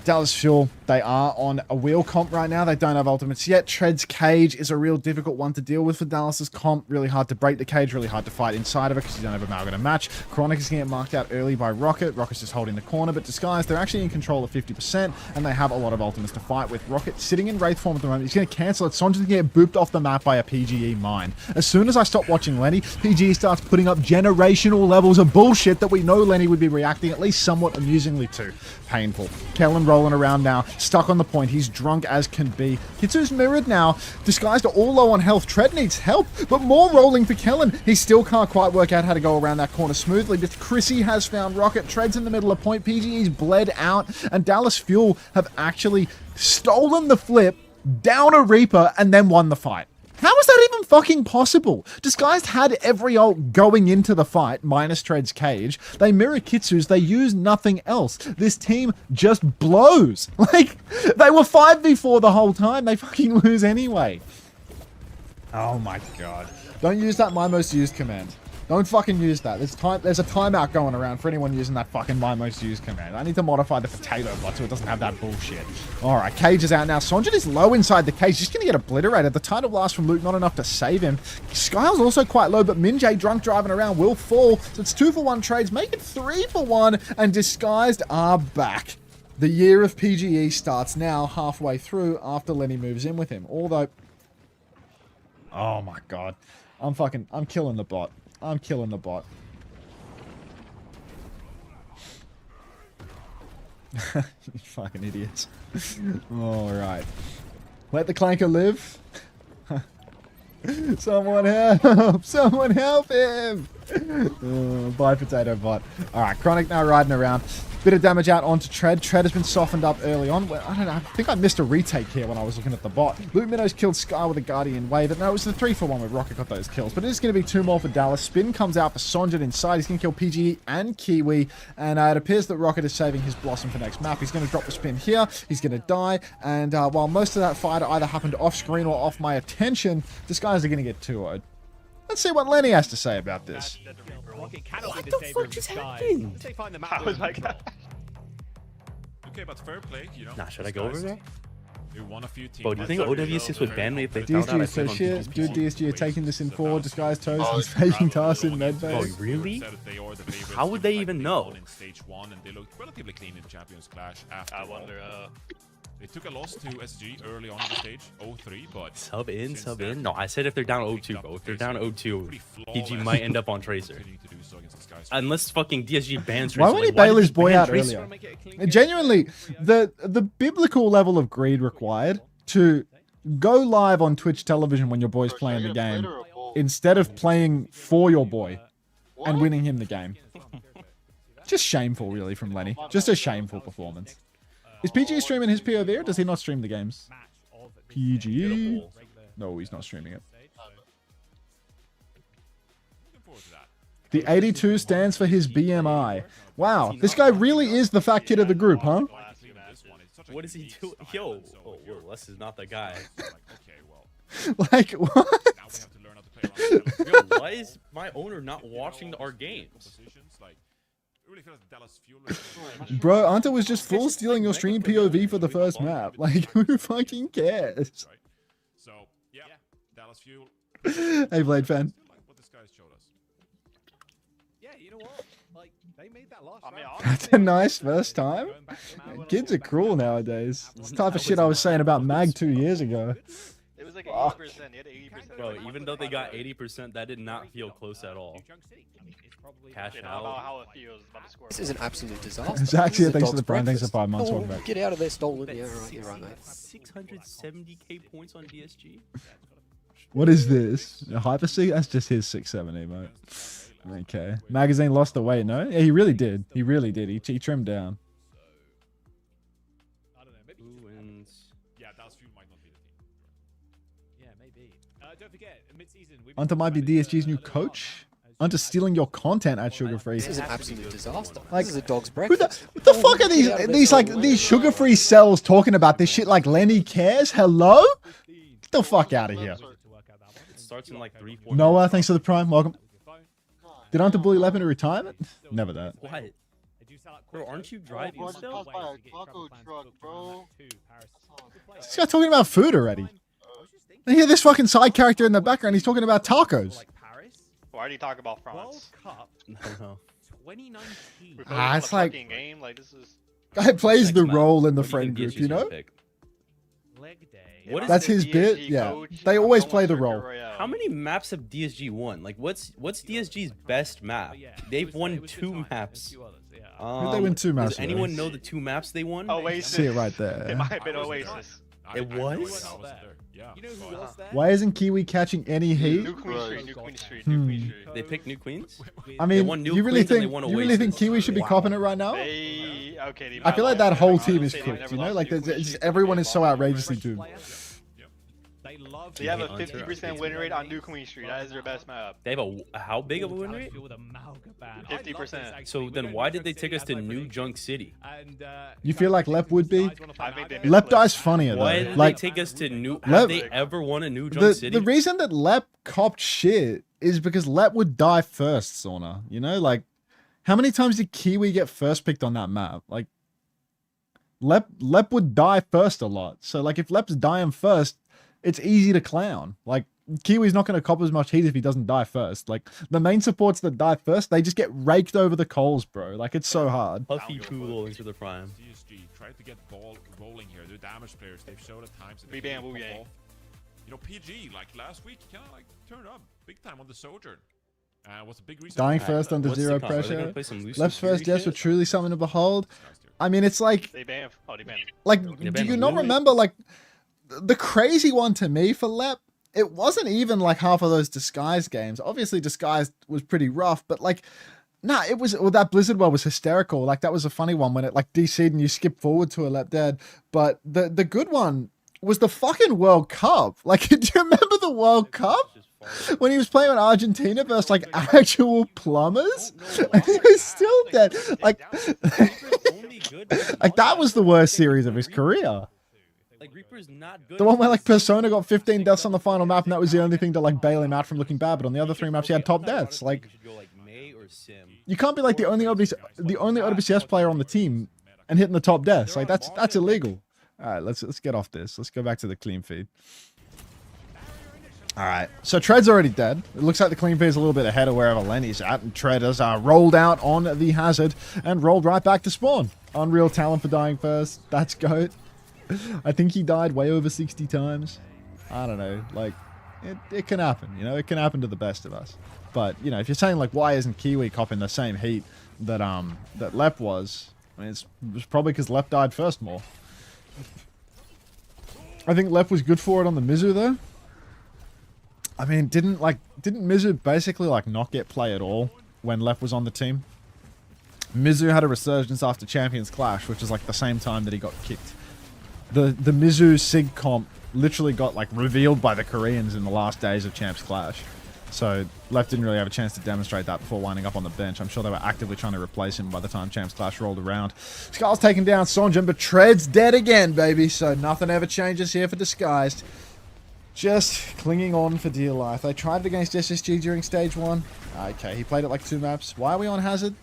Dallas Fuel, they are on a wheel comp right now. They don't have ultimates yet. Tread's cage is a real difficult one to deal with for Dallas's comp. Really hard to break the cage, really hard to fight inside of it because you don't have a Malga to match. Chronic is going to get marked out early by Rocket. Rocket's just holding the corner, but Disguised, they're actually in control of 50%, and they have a lot of ultimates to fight with. Rocket sitting in Wraith form at the moment. He's going to cancel it. Sonja's going to get booped off the map by a PGE mine. As soon as I stop watching Lenny, PGE starts putting up generational levels of bullshit that we know Lenny would be reacting at least somewhat amusingly to. Painful. Kellen rolling around now, stuck on the point. He's drunk as can be. Kitsu's mirrored now. Disguised are all low on health. Tread needs help, but more rolling for Kellen. He still can't quite work out how to go around that corner smoothly, but Chrissy has found Rocket. Tread's in the middle of point. PGE's bled out, and Dallas Fuel have actually stolen the flip, down a Reaper, and then won the fight. How is that even fucking possible? Disguised had every ult going into the fight, minus Tread's cage. They mirror Kitsu's, they use nothing else. This team just blows. Like, they were 5v4 the whole time. They fucking lose anyway. Oh my god. Don't use that my most used command. Don't fucking use that. There's a timeout going around for anyone using that fucking my most used command. I need to modify the potato bot so it doesn't have that bullshit. Alright, Cage is out now. Sonjin is low inside the cage. He's gonna get obliterated. The tidal blast from Luke not enough to save him. Skyle's also quite low, but Minjay drunk driving around will fall. So it's 2-for-1 trades. Make it 3-for-1, and Disguised are back. The year of PGE starts now, halfway through, after Lenny moves in with him. Although, oh my god, I'm killing the bot. I'm killing the bot. You fucking idiots. Alright. Let the clanker live. Someone help! Someone help him! Bye, potato bot. Alright, Chronic now riding around. Bit of damage out onto Tread. Tread has been softened up early on. Well, I don't know. I think I missed a retake here when I was looking at the bot. Luke Minnows killed Sky with a Guardian Wave. And no, it was the 3-for-1 where Rocket got those kills. But it is going to be 2 more for Dallas. Spin comes out for Sonjit inside. He's going to kill PGE and Kiwi. And it appears that Rocket is saving his Blossom for next map. He's going to drop the spin here. He's going to die. And while most of that fight either happened off screen or off my attention, the Skies are going to get 2-0'd. Let's see what Lenny has to say about this. What the fuck just happened? How was like that? Okay, but fair play, you know. Nah, should I go over there? They won a few teams. Bro, do you think OWCS would ban me if they found out I DSG, so played on shit. Dude, DSG are taking this in forward. Disguised toes. Oh, He's faking toss in Oh, medbay. really? How would they even know? In stage 1, and they looked relatively clean in Champions Clash after. I wonder. They took a loss to SG early on in the stage, 0-3, but Sub in. No, I said if they're down 0-2, bro. If they're down 0-2, PG might end up on Tracer. Unless fucking DSG bans Tracer. Why won't he bail his boy out earlier? Genuinely, the biblical level of greed required to go live on Twitch television when your boy's playing the game instead of playing for your boy and winning him the game. Just shameful, really, from Lenny. Just a shameful performance. Is PG streaming his POV or does he not stream the games? PG? No, he's not streaming it. The 82 stands for his BMI. Wow, this guy really is the fat kid of the group, huh? What is he doing? Yo, this is not the guy. Like, what? Yo, why is my owner not watching our games? Bro, Unter was just full stealing your stream POV for the first map. Like, who fucking cares? So, yeah, Dallas Fuel. Hey, Blade fan. What this guy's showed us. Yeah, you know what? Like, they made that last That's a nice first time. Kids are cruel nowadays. It's the type of shit I was saying about Mag 2 years ago. It was like 80%. He had 80%. Bro, even though they got 80%, that did not feel close at all. Cash out. How it feels about to score. This is an absolute disaster. It's actually This is a thanks to dog's the brand. Thanks breakfast. for 5 months. Oh, Welcome back. get out of there, stolen. Yeah, right, you're right, mate. 670k points on DSG? What is this? A Hyper C? That's just his 670, mate. Okay. Magazine lost the weight, no? Yeah, he really did. He really did. He trimmed down. Who wins? Yeah, Dallas Fuel might not be the team. Yeah, maybe. Don't forget, mid-season. Unter might be DSG's new coach. Unter stealing your content at Sugar Free. This is an absolute disaster. Like, This is a dog's What breakfast. the fuck are these Sugar Free cells talking about this shit like Lenny cares? Hello? Get the fuck out of here. It starts in like 3-4 Noah, thanks for the prime. Welcome. Did Unter bully Lep into retirement? Never that. What? Bro, aren't you driving Bro, still? just by a taco truck, bro. This guy talking about food already. I hear this fucking side character in the background. He's talking about tacos. Why do you talk about France? No. 2019. It's like game. Like this is. guy plays the role in the What do you friend think group, DSG's you know? gonna pick? Leg day. What is That's his bit. DSG Yeah, coach, they I'm always going play the Circuit role. Royale. How many maps have DSG won? Like, what's DSG's best map? They've won 2 maps. Who'd they win 2 maps Does with? anyone know the 2 maps they won? Oasis. See it right there. It might have been Oasis. It was? Yeah. You know who was there? Why isn't Kiwi catching any heat? New Queen Street. New Queen Street. Hmm. New Queen Street. They picked New Queens? I They mean, won New you really Queens and they think won you really think Oasis. Kiwi should be Wow. copping it right now? They okay. They I feel like that might whole lost- team is they cooked, never you know? lost Like, to New Queen it's, Street. everyone is so They outrageously doomed. They have a Unter, 50% win rate on New Queen Street. That is their best map. They have a how big of a win rate? 50%. So then why did they take us to New Junk City? You feel like Lep would be? I think they Lep Die's funnier, Why though. did Like, they take us to New? Lep- Have they ever won a New Junk City? the reason that Lep copped shit is because Lep would die first, Sauna. You know? Like, how many times did Kiwi get first picked on that map? Like, Lep would die first a lot. So, like, if Lep's dying first, it's easy to clown. Like, Kiwi's not going to cop as much heat if he doesn't die first. Like, the main supports that die first, they just get raked over the coals, bro. Like, it's so hard. Puffy Poodle into the prime. CSG tried to get ball rolling here. They're damage players. They've showed at times that they Bam, can Wu pop Yang. off. You know, PG, like last week, he kind of like turned up big time on the Sojourn. What's a big reason? Dying first under what's the zero comp? Are they pressure. gonna play some Lucius Left's first Fury deaths were shit? truly something to behold. I mean, it's like, They ban. Oh, they ban. like, Yeah, do Ben, you not really? remember, like, the crazy one to me for Lep? It wasn't even like half of those Disguised games. Obviously, Disguised was pretty rough, but like, nah, it was, well, that Blizzard one was hysterical. Like, that was a funny one when it like DC'd and you skip forward to a Lep dead. But the good one was the fucking World Cup. Like, do you remember the World Cup? When he was playing in Argentina versus like actual plumbers, and he was still dead. Like, like that was the worst series of his career. Like Reaper's not good. The one where like Persona got 15 deaths on the final map, and that was the only thing to like bail him out from looking bad. But on the other 3 maps, he had top deaths. Like, you can't be like the only OWCS player on the team and hitting the top deaths. Like, that's illegal. All right, let's get off this. Let's go back to the clean feed. All right, so Tread's already dead. It looks like the clean feed is a little bit ahead of wherever Lenny's at, and Tread has rolled out on the hazard and rolled right back to spawn. Unreal talent for dying first. That's GOAT. I think he died way over 60 times. I don't know, like, it can happen, you know? It can happen to the best of us. But, you know, if you're saying, like, why isn't Kiwi copping the same heat that Lep was, I mean, it was probably because Lep died first more. I think Lep was good for it on the Mizu, though. I mean, didn't Mizu basically, like, not get play at all when Lep was on the team? Mizu had a resurgence after Champions Clash, which is, like, the same time that he got kicked. The Mizu Sig comp literally got, like, revealed by the Koreans in the last days of Champs Clash. So, Left didn't really have a chance to demonstrate that before winding up on the bench. I'm sure they were actively trying to replace him by the time Champs Clash rolled around. Skull's taken down Sonjin, but Tread's dead again, baby. So, nothing ever changes here for Disguised. Just clinging on for dear life. They tried it against SSG during stage 1. Okay, he played it like 2 maps. Why are we on Hazard?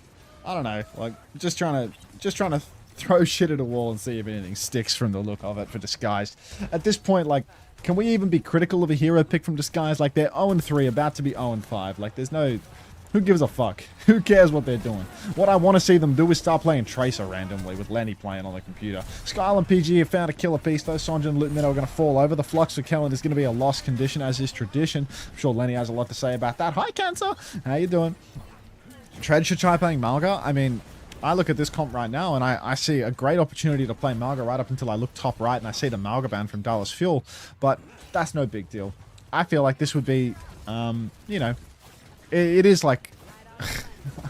I don't know. Like, just trying to throw shit at a wall and see if anything sticks from the look of it for Disguised. At this point, like, can we even be critical of a hero pick from Disguised? Like, they're 0-3, about to be 0-5. Like, there's no... Who gives a fuck? Who cares what they're doing? What I want to see them do is start playing Tracer randomly with Lenny playing on the computer. Skyle and PG have found a killer piece, though. Sonja and Luton are going to fall over. The Flux for Kellen is going to be a lost condition, as is tradition. I'm sure Lenny has a lot to say about that. Hi, Cancer! How you doing? Tread should try playing Malga. I mean, I look at this comp right now, and I see a great opportunity to play Malga right up until I look top right, and I see the Malga ban from Dallas Fuel, but that's no big deal. I feel like this would be, you know, it is like...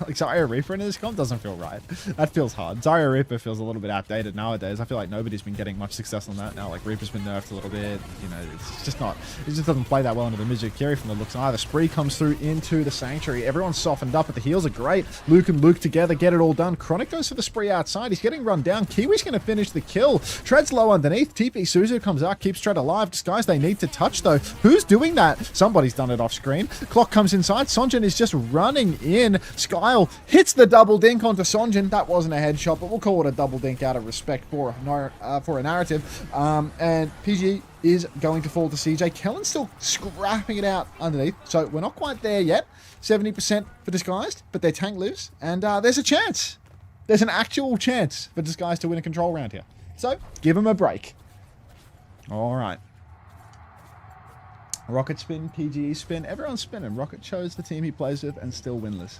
like Zarya Reaper in this comp doesn't feel right. That feels hard. Zarya Reaper feels a little bit outdated nowadays. I feel like nobody's been getting much success on that now. Like, Reaper's been nerfed a little bit. You know, it's just not... It just doesn't play that well into the Mizukiri from the looks either. Spree comes through into the Sanctuary. Everyone's softened up, but the heals are great. Luke and Luke together get it all done. Chronic goes for the Spree outside. He's getting run down. Kiwi's going to finish the kill. Tread's low underneath. TP Suzu comes out, keeps Tread alive. Disguise they need to touch, though. Who's doing that? Somebody's done it off screen. Clock comes inside. Sonjin is just running in. Skyle hits the double dink onto Sonjin. That wasn't a headshot, but we'll call it a double dink out of respect for a narrative. And PG is going to fall to CJ. Kellen's still scrapping it out underneath, so we're not quite there yet. 70% for Disguised, but their tank lives, and there's a chance. There's an actual chance for Disguised to win a control round here. So, give him a break. All right. Rocket spin, PGE spin, everyone's spinning. Rocket chose the team he plays with and still winless.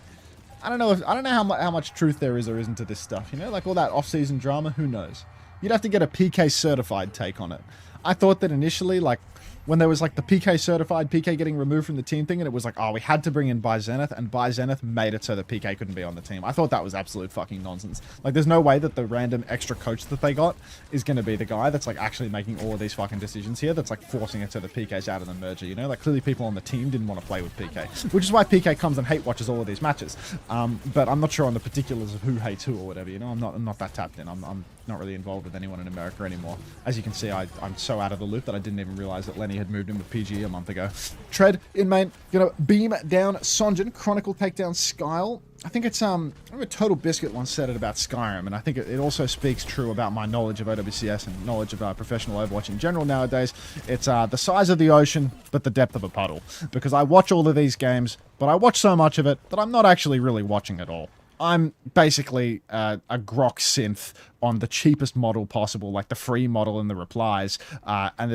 I don't know how much truth there is or isn't to this stuff, you know? Like all that off-season drama, who knows? You'd have to get a PK certified take on it. I thought that initially, like, when there was like the PK certified, PK getting removed from the team thing, and it was like, oh, we had to bring in By Zenith, and By Zenith made it so that PK couldn't be on the team. I thought that was absolute fucking nonsense. Like, there's no way that the random extra coach that they got is going to be the guy that's like actually making all of these fucking decisions here, that's like forcing it so the PK's out of the merger, you know? Like, clearly people on the team didn't want to play with PK, which is why PK comes and hate watches all of these matches. But I'm not sure on the particulars of who hates who or whatever, you know? I'm not that tapped in. I'm not really involved with anyone in America anymore. As you can see, I'm so out of the loop that I didn't even realize that Lenny had moved in with PG a month ago. Tread in main, gonna beam down Sonjin. Chronicle take down Skyle. I think it's, I remember Total Biscuit once said it about Skyrim, and I think it also speaks true about my knowledge of OWCS and knowledge of professional Overwatch in general nowadays. It's the size of the ocean, but the depth of a puddle. Because I watch all of these games, but I watch so much of it that I'm not actually really watching it all. I'm basically a grok synth on the cheapest model possible, like the free model in the replies, and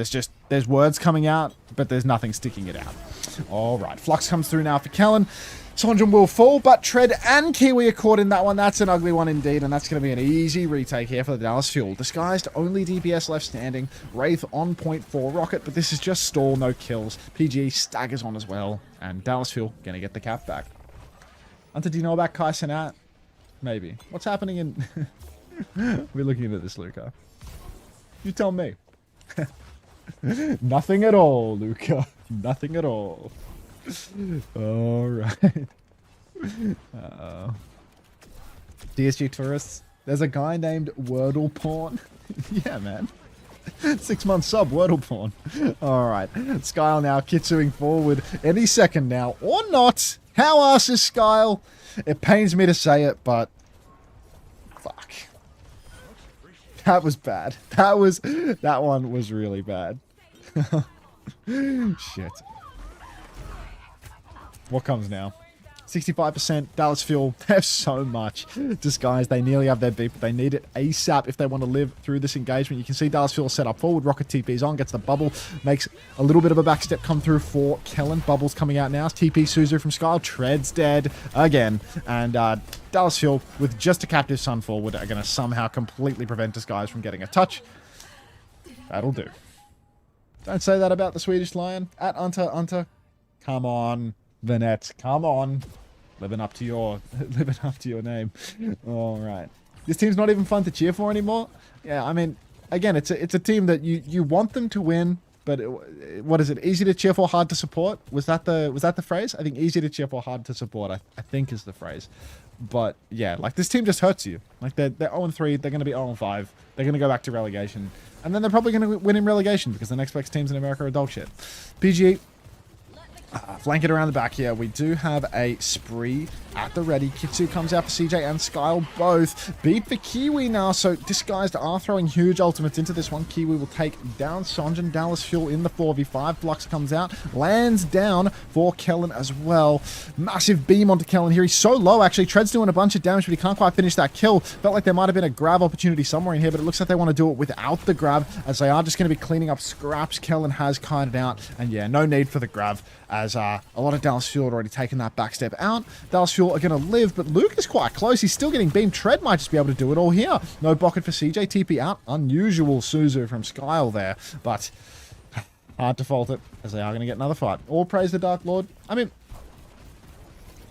there's words coming out, but there's nothing sticking it out. Alright, Flux comes through now for Kellen. Sonjin will fall, but Tread and Kiwi are caught in that one. That's an ugly one indeed, and that's going to be an easy retake here for the Dallas Fuel. Disguised, only DPS left standing. Wraith on point for Rocket, but this is just stall, no kills. PG staggers on as well, and Dallas Fuel going to get the cap back. Unter, do you know about Qadsiah? Maybe. What's happening in... We're looking into this, Luca. You tell me. Nothing at all, Luca. Nothing at all. Alright. Uh-oh. DSG tourists. There's a guy named Wordle Porn. Yeah, man. 6 month sub, Wordle Porn. Alright. Skyle now kitsuing forward any second now. Or not. How ass is Skyle? It pains me to say it, but... Fuck. That was bad. That one was really bad. Shit. What comes now? 65%, Dallas Fuel, they have so much. Disguise, they nearly have their beat, but they need it ASAP if they want to live through this engagement. You can see Dallas Fuel set up forward, Rocket TP's on, gets the bubble, makes a little bit of a backstep come through for Kellen. Bubble's coming out now, TP Suzu from Skyle, Tread's dead again, and Dallas Fuel, with just a Captive Sun forward, are going to somehow completely prevent Disguise from getting a touch. That'll do. Don't say that about the Swedish Lion. At Unter, come on. Vanette, come on. Living up to your name. All right. This team's not even fun to cheer for anymore. Yeah, I mean, again, it's a team that you want them to win, but what is it? Easy to cheer for, hard to support. Was that the phrase? I think easy to cheer for, hard to support. I think is the phrase. But yeah, like this team just hurts you. Like they're 0-3. They're going to be 0-5. They're going to go back to relegation, and then they're probably going to win in relegation because the next best teams in America are dog shit. PG. Flank it around the back here. We do have a spree at the ready. Kitsu comes out for CJ and Skyle both. Beat for Kiwi now, so Disguised are throwing huge ultimates into this one. Kiwi will take down Sonjin. Dallas Fuel in the 4v5. Flux comes out, lands down for Kellen as well. Massive beam onto Kellen here. He's so low, actually. Tread's doing a bunch of damage, but he can't quite finish that kill. Felt like there might have been a grab opportunity somewhere in here, but it looks like they want to do it without the grab, as they are just going to be cleaning up scraps. Kellen has kited out, and yeah, no need for the grab, as a lot of Dallas Fuel had already taken that back step out. Dallas Fuel are going to live, but Luke is quite close. He's still getting beamed. Tread might just be able to do it all here. No bucket for CJ. TP out. Unusual Suzu from Skyle there, but hard to fault it, as they are going to get another fight. All praise the Dark Lord. I mean,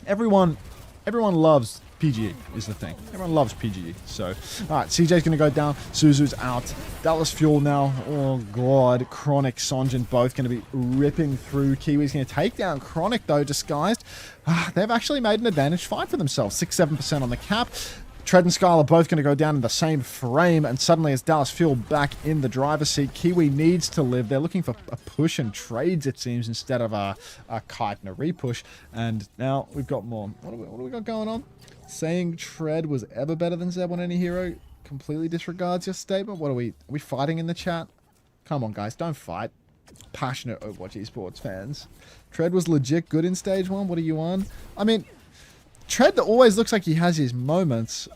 everyone loves PGE is the thing. Everyone loves PGE. So, alright, CJ's going to go down. Suzu's out. Dallas Fuel now. Oh, God. Chronic, Sonjin both going to be ripping through. Kiwi's going to take down Chronic, though, Disguised. They've actually made an advantage fight for themselves. 6-7% on the cap. Tread and Skyle are both going to go down in the same frame, and suddenly as Dallas Fuel back in the driver's seat, Kiwi needs to live. They're looking for a push and trades, it seems, instead of a kite and a repush. And now we've got more. What do we got going on? Saying Tread was ever better than Zeb on any hero completely disregards your statement. What are we fighting in the chat? Come on, guys, don't fight. Passionate Overwatch esports fans. Tread was legit good in stage 1. What are you on? I mean, Tread always looks like he has his moments.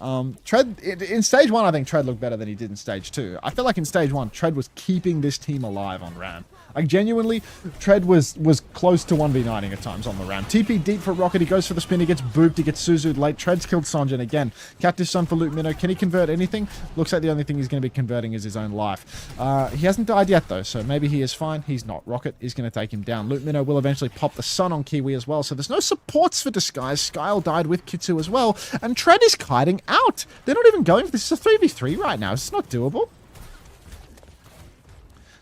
Tread in stage 1, I think Tread looked better than he did in stage 2. I feel like in stage 1, Tread was keeping this team alive on RAM. Like, genuinely, Tread was close to 1v9ing at times on the RAM. TP deep for Rocket. He goes for the spin. He gets booped. He gets Suzu'd late. Tread's killed Sonjin again. Captive Sun for Luke Minnow. Can he convert anything? Looks like the only thing he's going to be converting is his own life. He hasn't died yet, though, so maybe he is fine. He's not. Rocket is going to take him down. Luke Minnow will eventually pop the Sun on Kiwi as well, so there's no supports for Disguise. Skyle died with Kitsu as well, and Tread is kiting out. They're not even going for this. It's a 3v3 right now. It's not doable.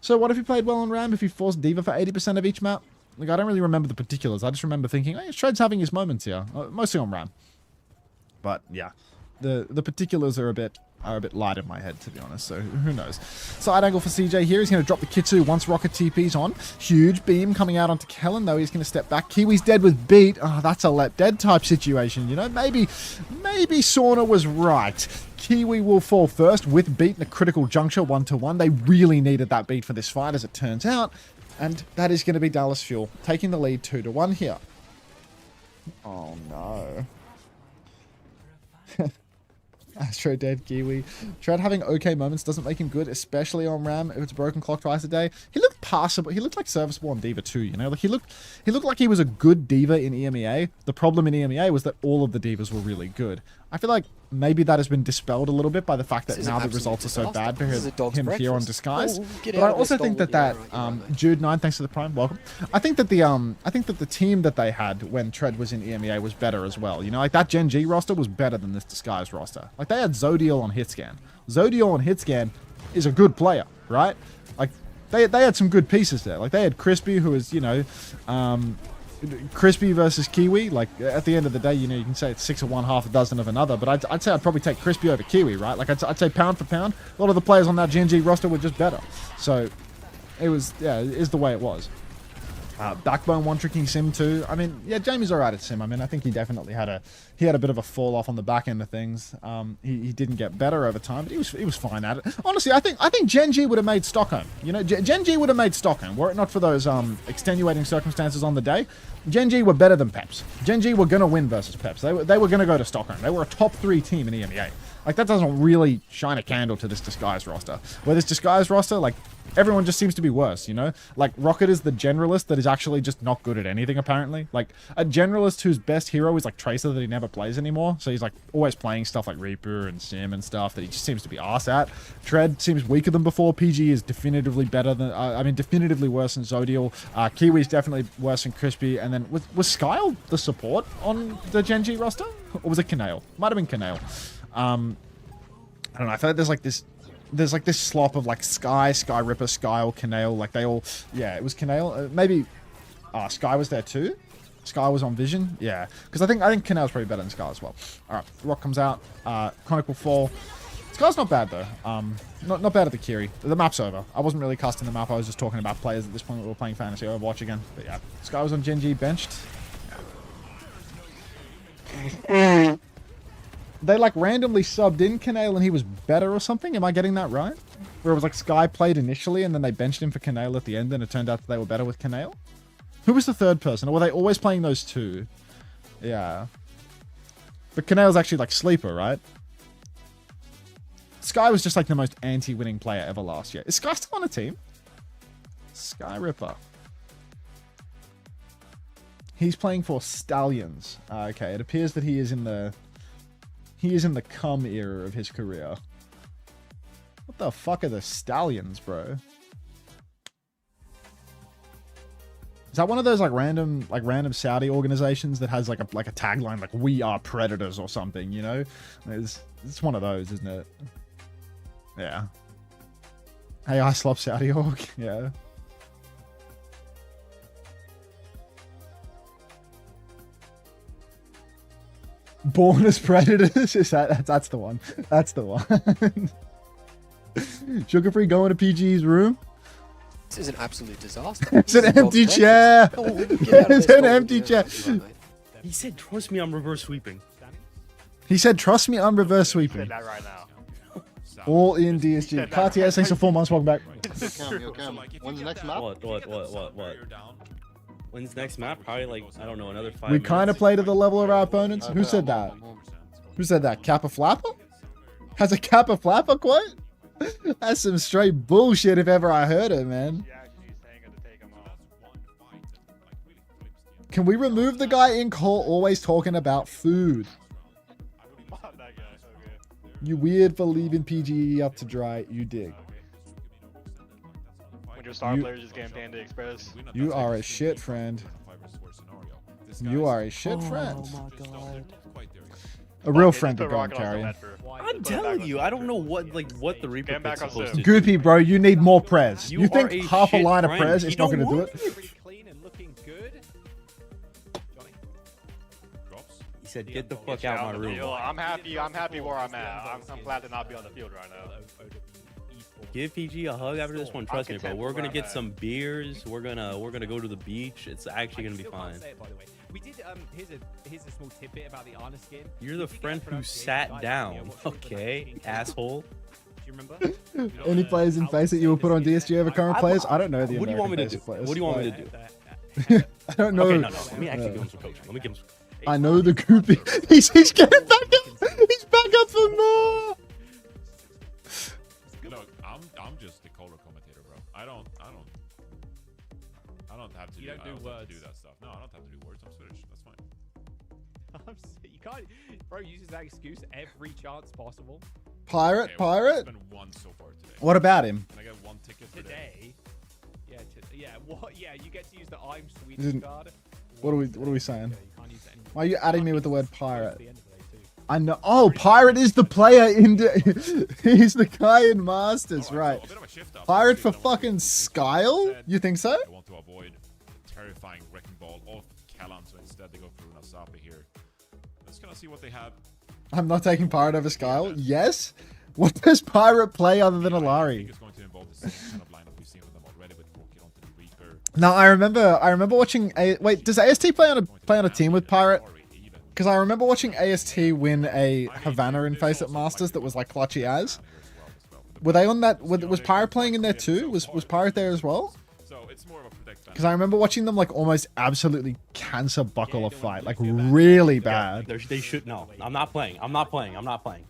So what if he played well on RAM? If he forced Diva for 80% of each map? Like, I don't really remember the particulars. I just remember thinking, hey, Tread's having his moments here. Mostly on RAM. But, yeah. The particulars are a bit are a bit light in my head, to be honest, so who knows. Side angle for CJ here. He's going to drop the Kitsu once Rocket TP's on. Huge beam coming out onto Kellen, though. He's going to step back. Kiwi's dead with beat. Oh, that's a let dead type situation, you know? Maybe Sauna was right. Kiwi will fall first with beat in a critical juncture 1-1. They really needed that beat for this fight, as it turns out. And that is going to be Dallas Fuel taking the lead 2-1 here. Oh, no. Astro dead, Kiwi. Tread having okay moments doesn't make him good, especially on Ram if it's broken clock twice a day. He looked passable. He looked like serviceable on D.Va too, you know? Like he looked like he was a good D.Va in EMEA. The problem in EMEA was that all of the D.Vas were really good. I feel like maybe that has been dispelled a little bit by the fact that now the results are so bad for him here on Disguise. But I also think that Jude9, thanks for the prime, welcome. I think that the team that they had when Tread was in EMEA was better as well. You know, like that Gen G roster was better than this Disguise roster. Like they had Zodiel on Hitscan. Zodiel on Hitscan is a good player, right? Like they had some good pieces there. Like they had Crispy, who is, you know, Crispy versus Kiwi. Like at the end of the day, you know, you can say it's 6 of one, half a dozen of another, but I'd say I'd probably take Crispy over Kiwi, right? Like I'd say pound for pound, a lot of the players on that Gen G roster were just better. So it was, yeah, it is the way it was. Backbone one-tricking Sim too. I mean, yeah, Jamie's alright at Sim. I mean, I think he definitely had a bit of a fall off on the back end of things. He didn't get better over time, but he was fine at it. Honestly, I think Gen G would have made Stockholm. You know, Gen G would have made Stockholm were it not for those extenuating circumstances on the day. Gen G were better than Peps. Gen G were gonna win versus Peps. They were gonna go to Stockholm. They were a top 3 team in EMEA. Like that doesn't really shine a candle to this Disguise roster. Where this Disguise roster, like, everyone just seems to be worse, you know? Like, Rocket is the generalist that is actually just not good at anything, apparently. Like, a generalist whose best hero is, like, Tracer that he never plays anymore. So he's, like, always playing stuff like Reaper and Sim and stuff that he just seems to be arse at. Tread seems weaker than before. PG is definitively better than... definitively worse than Zodiel. Kiwi's definitely worse than Crispy. And then, was Skyle the support on the Gen G roster? Or was it Kanale? Might have been Kanale. I don't know. I feel like there's like this slop of like Sky Ripper, Skyle, Kanale, like they all, yeah, it was Kanale. Maybe Sky was there too. Sky was on Vision, yeah, because I think Kanale's probably better than Sky as well. All right, Rock comes out, Chronicle Fall. Sky's not bad though. Not bad at the Kiri. The map's over. I wasn't really casting the map. I was just talking about players at this point. We were playing Fantasy Overwatch again, but yeah, Sky was on Gen G benched. Yeah. They like randomly subbed in Kanale and he was better or something. Am I getting that right? Where it was like Sky played initially and then they benched him for Kanale at the end and it turned out that they were better with Kanale? Who was the third person? Or were they always playing those two? Yeah. But Kanale's actually like sleeper, right? Sky was just like the most anti-winning player ever last year. Is Sky still on a team? Sky Ripper. He's playing for Stallions. Okay, it appears that he is in the cum era of his career. What the fuck are the Stallions, bro? Is that one of those like random Saudi organizations that has like a tagline like "We are predators" or something? You know, it's one of those, isn't it? Yeah. Hey, I slop Saudi org. Yeah. Born as predators? Is that's the one? That's the one. Sugar Free going to PG's room. This is an absolute disaster. It's an empty chair. It's an empty chair. He said, "Trust me, I'm reverse sweeping." He said, "Trust me, I'm reverse sweeping." Said that right now. All in DSG. Qadsiah, thanks for 4 months. Welcome back. When's the next map? What? When's next map? Probably like, I don't know, another 5 We kind of play to the level of our opponents. Who said that? Who said that? Kappa Flapper? Has a Kappa Flapper quote? That's some straight bullshit if ever I heard it, man. Can we remove the guy in call always talking about food? You weird for leaving PGE up to dry. You dig. When your star players just getting Panda Express. You are a shit friend. You are a shit friend. Oh my god. A real friend to go and carry. I'm telling you, I don't know what the Reaper is supposed to do. Goopy, bro, you need more prez. You think are a half a shit line of friend. prez You is not going to don't do want it? Clean and looking good. Johnny? He said, "Get the fuck out my room." Yo, I'm happy where I'm at. I'm glad to not be on the field right now. Give PG a hug after this one. Trust me, bro. We're gonna get some beers. We're gonna go to the beach. It's actually gonna be fine. We did. Here's a small tidbit about the Ana skin. You're the friend who sat down. Okay, asshole. Do you remember? Any players in face that you will put on DSG over current players? I don't know the What do you want me to American do? players. What do you want me to do? I don't know. Okay, no. Let me actually give him some coaching. Let me give him some. I know the goopy. He's getting back up. He's back up for more. Look, I'm just the color commentator, bro. I don't have to. You don't do words. Do that stuff. No, I don't have to do words. I'm Swedish. That's fine. You can't, bro. Uses that excuse every chance possible. Pirate. It's been one so far today. What about him? Can I get one ticket Today? Yeah. What? Yeah, you get to use the I'm Swedish Isn't- card. What are we saying? You can't use it anymore. Why are you adding me with the word pirate? The end of the day, too. I know. Oh, pirate is the player in. He's the guy in Masters, right? Pirate for fucking Skyle? You think so? I want to avoid terrifying wrecking ball off Callan, so instead they go for Nasapi here. Let's kind of see what they have. I'm not taking pirate over Skyle. Yes. What does pirate play other than Alari? It's going to involve the same kind of lineup we've seen with them already, with Rocket onto the weaker. No, I remember watching wait, does AST play on a team with pirate? Because I remember watching AST win a Havana in face at Masters that was like clutchy as. Were they on that? Was pirate playing in there too? Was pirate there as well? So it's more of a protect. Because I remember watching them like almost absolutely cancer buckle a fight, like really bad. They should no. I'm not playing.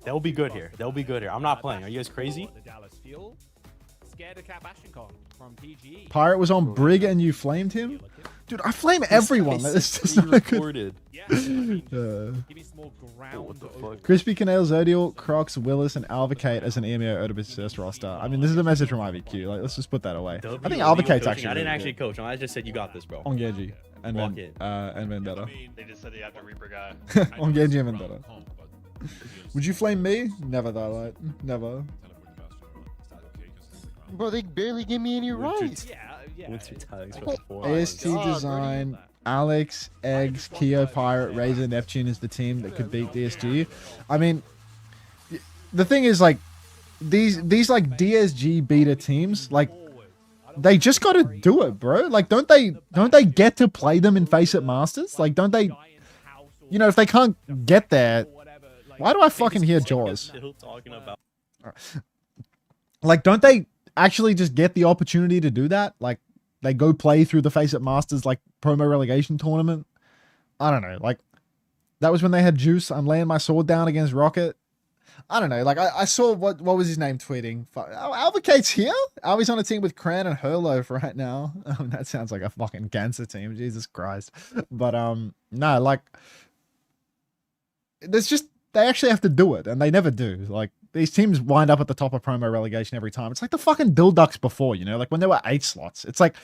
They'll be good here. I'm not playing. Are you guys crazy? The Dallas Fuel. Scared of Cap Ashenkong from PG. Pirate was on Brig and you flamed him? Dude, I flame everyone. It's just not good. Recorded. Give me some more ground. What the fuck? Crispy Canale, Zodial, Crocs, Willis, and Alvacate as an EMEA OWCS roster. I mean, this is a message from IVQ. Like, let's just put that away. I think Alvacate's actually. I didn't really actually good. coach him. I just said you got this, bro. On Genji and Walk it. and Vendetta. They just said they have to Reaper guy. On Genji and Vendetta. Would you flame me? Never, though. Like, never. Bro, they barely give me any rights. AST Design, Alex, Eggs, Keo, Pirate, Razor, Neptune is the team that could beat DSG. I mean, the thing is, like, these like DSG beta teams, like, they just got to do it, bro. Like, don't they get to play them in Face It Masters? Like, don't they? You know, if they can't get there, why do I fucking hear Jaws? Like, don't they actually just get the opportunity to do that? Like, they go play through the Face It Masters, like, promo relegation tournament? I don't know. Like, that was when they had Juice. I'm laying my sword down against Rocket. I don't know. Like, I saw what was his name tweeting? Alvacate's here? Alvy's on a team with Cran and Hurlo for right now. That sounds like a fucking cancer team. Jesus Christ. But, no, like, there's just, they actually have to do it, and they never do. Like, these teams wind up at the top of promo relegation every time. It's like the fucking Dilducks before, you know? Like, when there were 8 slots. It's like,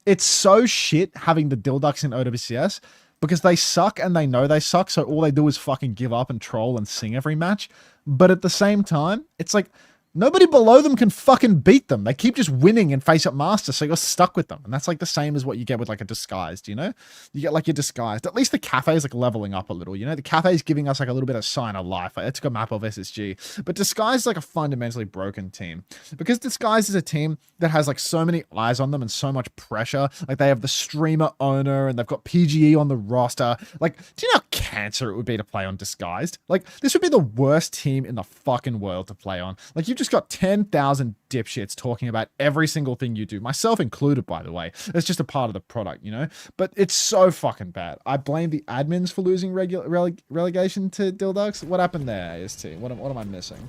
it's so shit having the Dilducks in OWCS because they suck and they know they suck, so all they do is fucking give up and troll and sing every match. But at the same time, it's like, nobody below them can fucking beat them. They keep just winning and Face Up Master, so you're stuck with them. And that's like the same as what you get with like a Disguised, you know? You get like your Disguised. At least the Cafe is like leveling up a little, you know? The Cafe is giving us like a little bit of sign of life. Like, it's got a map of SSG. But Disguised is like a fundamentally broken team. Because Disguised is a team that has like so many eyes on them and so much pressure. Like, they have the streamer owner and they've got PGE on the roster. Like, do you know how cancer it would be to play on Disguised? Like, this would be the worst team in the fucking world to play on. Like, you've just got 10,000 dipshits talking about every single thing you do, myself included, by the way. It's just a part of the product, you know? But it's so fucking bad. I blame the admins for losing relegation to Dilducks. What happened there, AST? What am I missing?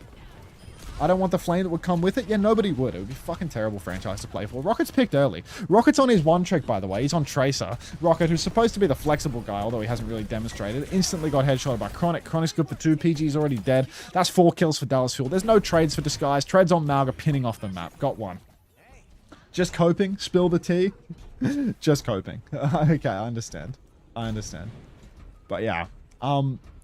I don't want the flame that would come with it. Yeah, nobody would. It would be a fucking terrible franchise to play for. Rocket's picked early. Rocket's on his one trick, by the way. He's on Tracer. Rocket, who's supposed to be the flexible guy, although he hasn't really demonstrated, instantly got headshotted by Chronic. Chronic's good for 2. PG's already dead. That's 4 kills for Dallas Fuel. There's no trades for Disguise. Trades on Malga, pinning off the map. Got 1. Just coping. Spill the tea. Just coping. Okay, I understand. But yeah.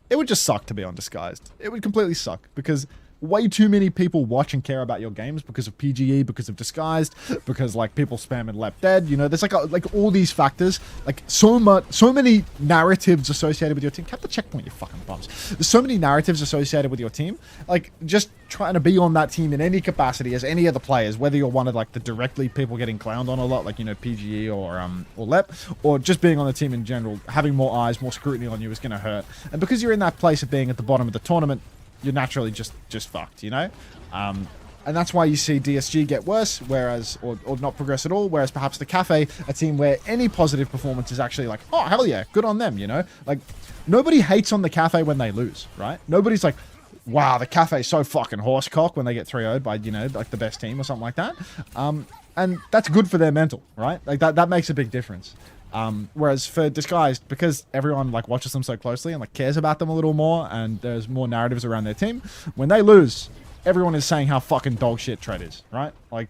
It would just suck to be on Disguised. It would completely suck because way too many people watch and care about your games because of PGE, because of Disguised, because like people spamming Left Dead. You know, there's like all these factors, like so many narratives associated with your team. Cut the checkpoint, you fucking bums. There's so many narratives associated with your team. Like just trying to be on that team in any capacity as any of the players, whether you're one of like the directly people getting clowned on a lot, like, you know, PGE or LEP, or just being on the team in general, having more eyes, more scrutiny on you is going to hurt. And because you're in that place of being at the bottom of the tournament, you're naturally just fucked, you know? And that's why you see DSG get worse, whereas, or not progress at all, whereas perhaps the Cafe, a team where any positive performance is actually like, oh, hell yeah, good on them, you know? Like, nobody hates on the Cafe when they lose, right? Nobody's like, wow, the Cafe's so fucking horsecock when they get 3-0'd by, you know, like the best team or something like that. And that's good for their mental, right? Like, that makes a big difference. Whereas for Disguised, because everyone like watches them so closely and like cares about them a little more, and there's more narratives around their team, when they lose, everyone is saying how fucking dog shit Tread is, right? Like,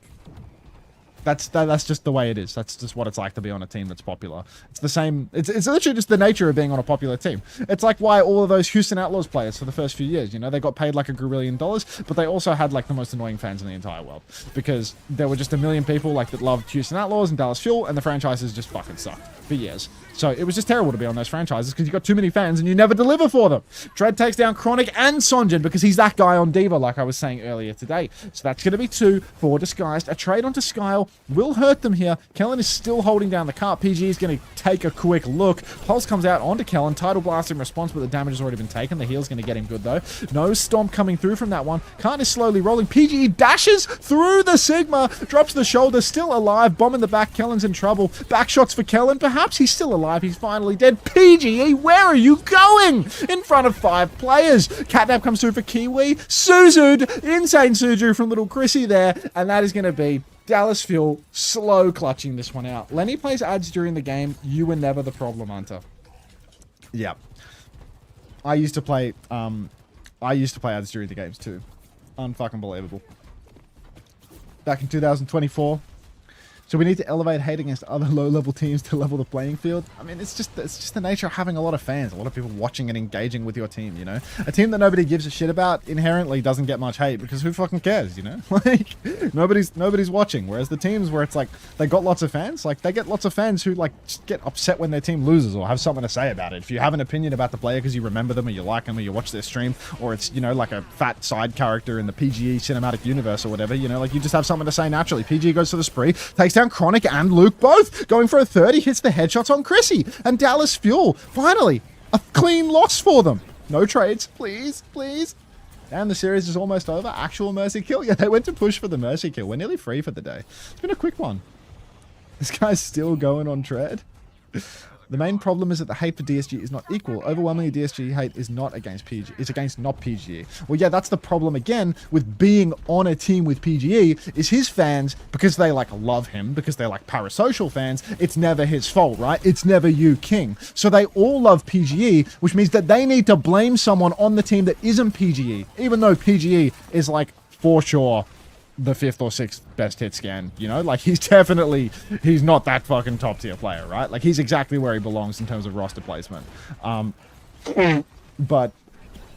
that's just the way it is. That's just what it's like to be on a team that's popular. It's the same. It's literally just the nature of being on a popular team. It's like why all of those Houston Outlaws players for the first few years, you know, they got paid like $1 gazillion, but they also had like the most annoying fans in the entire world because there were just a million people like that loved Houston Outlaws and Dallas Fuel, and the franchises just fucking sucked for years. So it was just terrible to be on those franchises because you got too many fans and you never deliver for them. Tread takes down Chronic and Sonjin because he's that guy on Diva, like I was saying earlier today. So that's going to be 2 for Disguised. A trade onto Skyle will hurt them here. Kellen is still holding down the cart. PG is going to take a quick look. Pulse comes out onto Kellen. Tidal Blast in response, but the damage has already been taken. The heal's going to get him good, though. No Stomp coming through from that one. Kant is slowly rolling. PG dashes through the Sigma. Drops the shoulder. Still alive. Bomb in the back. Kellen's in trouble. Back shots for Kellen. Perhaps he's still alive. He's finally dead. PGE, where are you going? In front of 5 players. Catnap comes through for Kiwi. Suzu'd. Insane Suzu from little Chrissy there. And that is going to be Dallas Fuel slow clutching this one out. Lenny plays ads during the game. You were never the problem, Hunter. Yeah. I used to play ads during the games too. Unfucking believable. Back in 2024. So we need to elevate hate against other low-level teams to level the playing field. I mean, it's just the nature of having a lot of fans, a lot of people watching and engaging with your team, you know? A team that nobody gives a shit about inherently doesn't get much hate because who fucking cares, you know? Like, nobody's watching. Whereas the teams where it's like, they got lots of fans, like, they get lots of fans who, like, just get upset when their team loses or have something to say about it. If you have an opinion about the player because you remember them or you like them or you watch their stream, or it's, you know, like a fat side character in the PGE cinematic universe or whatever, you know, like, you just have something to say naturally. PGE goes to the spree, takes down Chronic and Luke both, going for a 30, hits the headshots on Chrissy, and Dallas Fuel, finally, a clean loss for them. No trades, please, please. And the series is almost over. Actual mercy kill. Yeah, they went to push for the mercy kill. We're nearly free for the day. It's been a quick one. This guy's still going on Tread. The main problem is that the hate for DSG is not equal. Overwhelmingly, DSG hate is not against PG. It's against not PGE. Well, yeah, that's the problem again with being on a team with PGE. Is his fans, because they like love him, because they're like parasocial fans, it's never his fault, right? It's never you, King. So they all love PGE, which means that they need to blame someone on the team that isn't PGE, even though PGE is like for sure the 5th or 6th best hit scan, you know? Like, he's not that fucking top tier player, right? Like, he's exactly where he belongs in terms of roster placement. But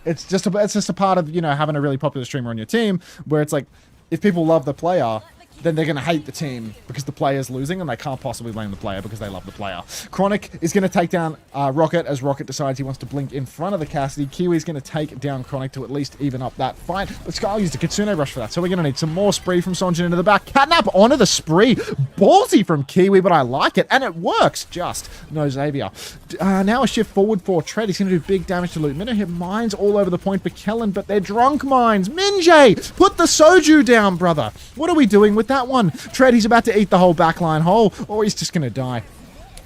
it's just a part of, you know, having a really popular streamer on your team where it's like, if people love the player, then they're going to hate the team because the player's losing and they can't possibly blame the player because they love the player. Chronic is going to take down Rocket as Rocket decides he wants to blink in front of the Cassidy. Kiwi's going to take down Chronic to at least even up that fight. But Skyle used a Kitsune Rush for that, so we're going to need some more spree from Sonjin into the back. Catnap onto the spree. Ballsy from Kiwi, but I like it, and it works. Just no Xavier. Now a shift forward for Tread. He's going to do big damage to Loot. Minnow hit mines all over the point for Kellen, but they're drunk mines. Minjay, put the Soju down, brother. What are we doing with that one? Tread, he's about to eat the whole backline whole, or he's just going to die.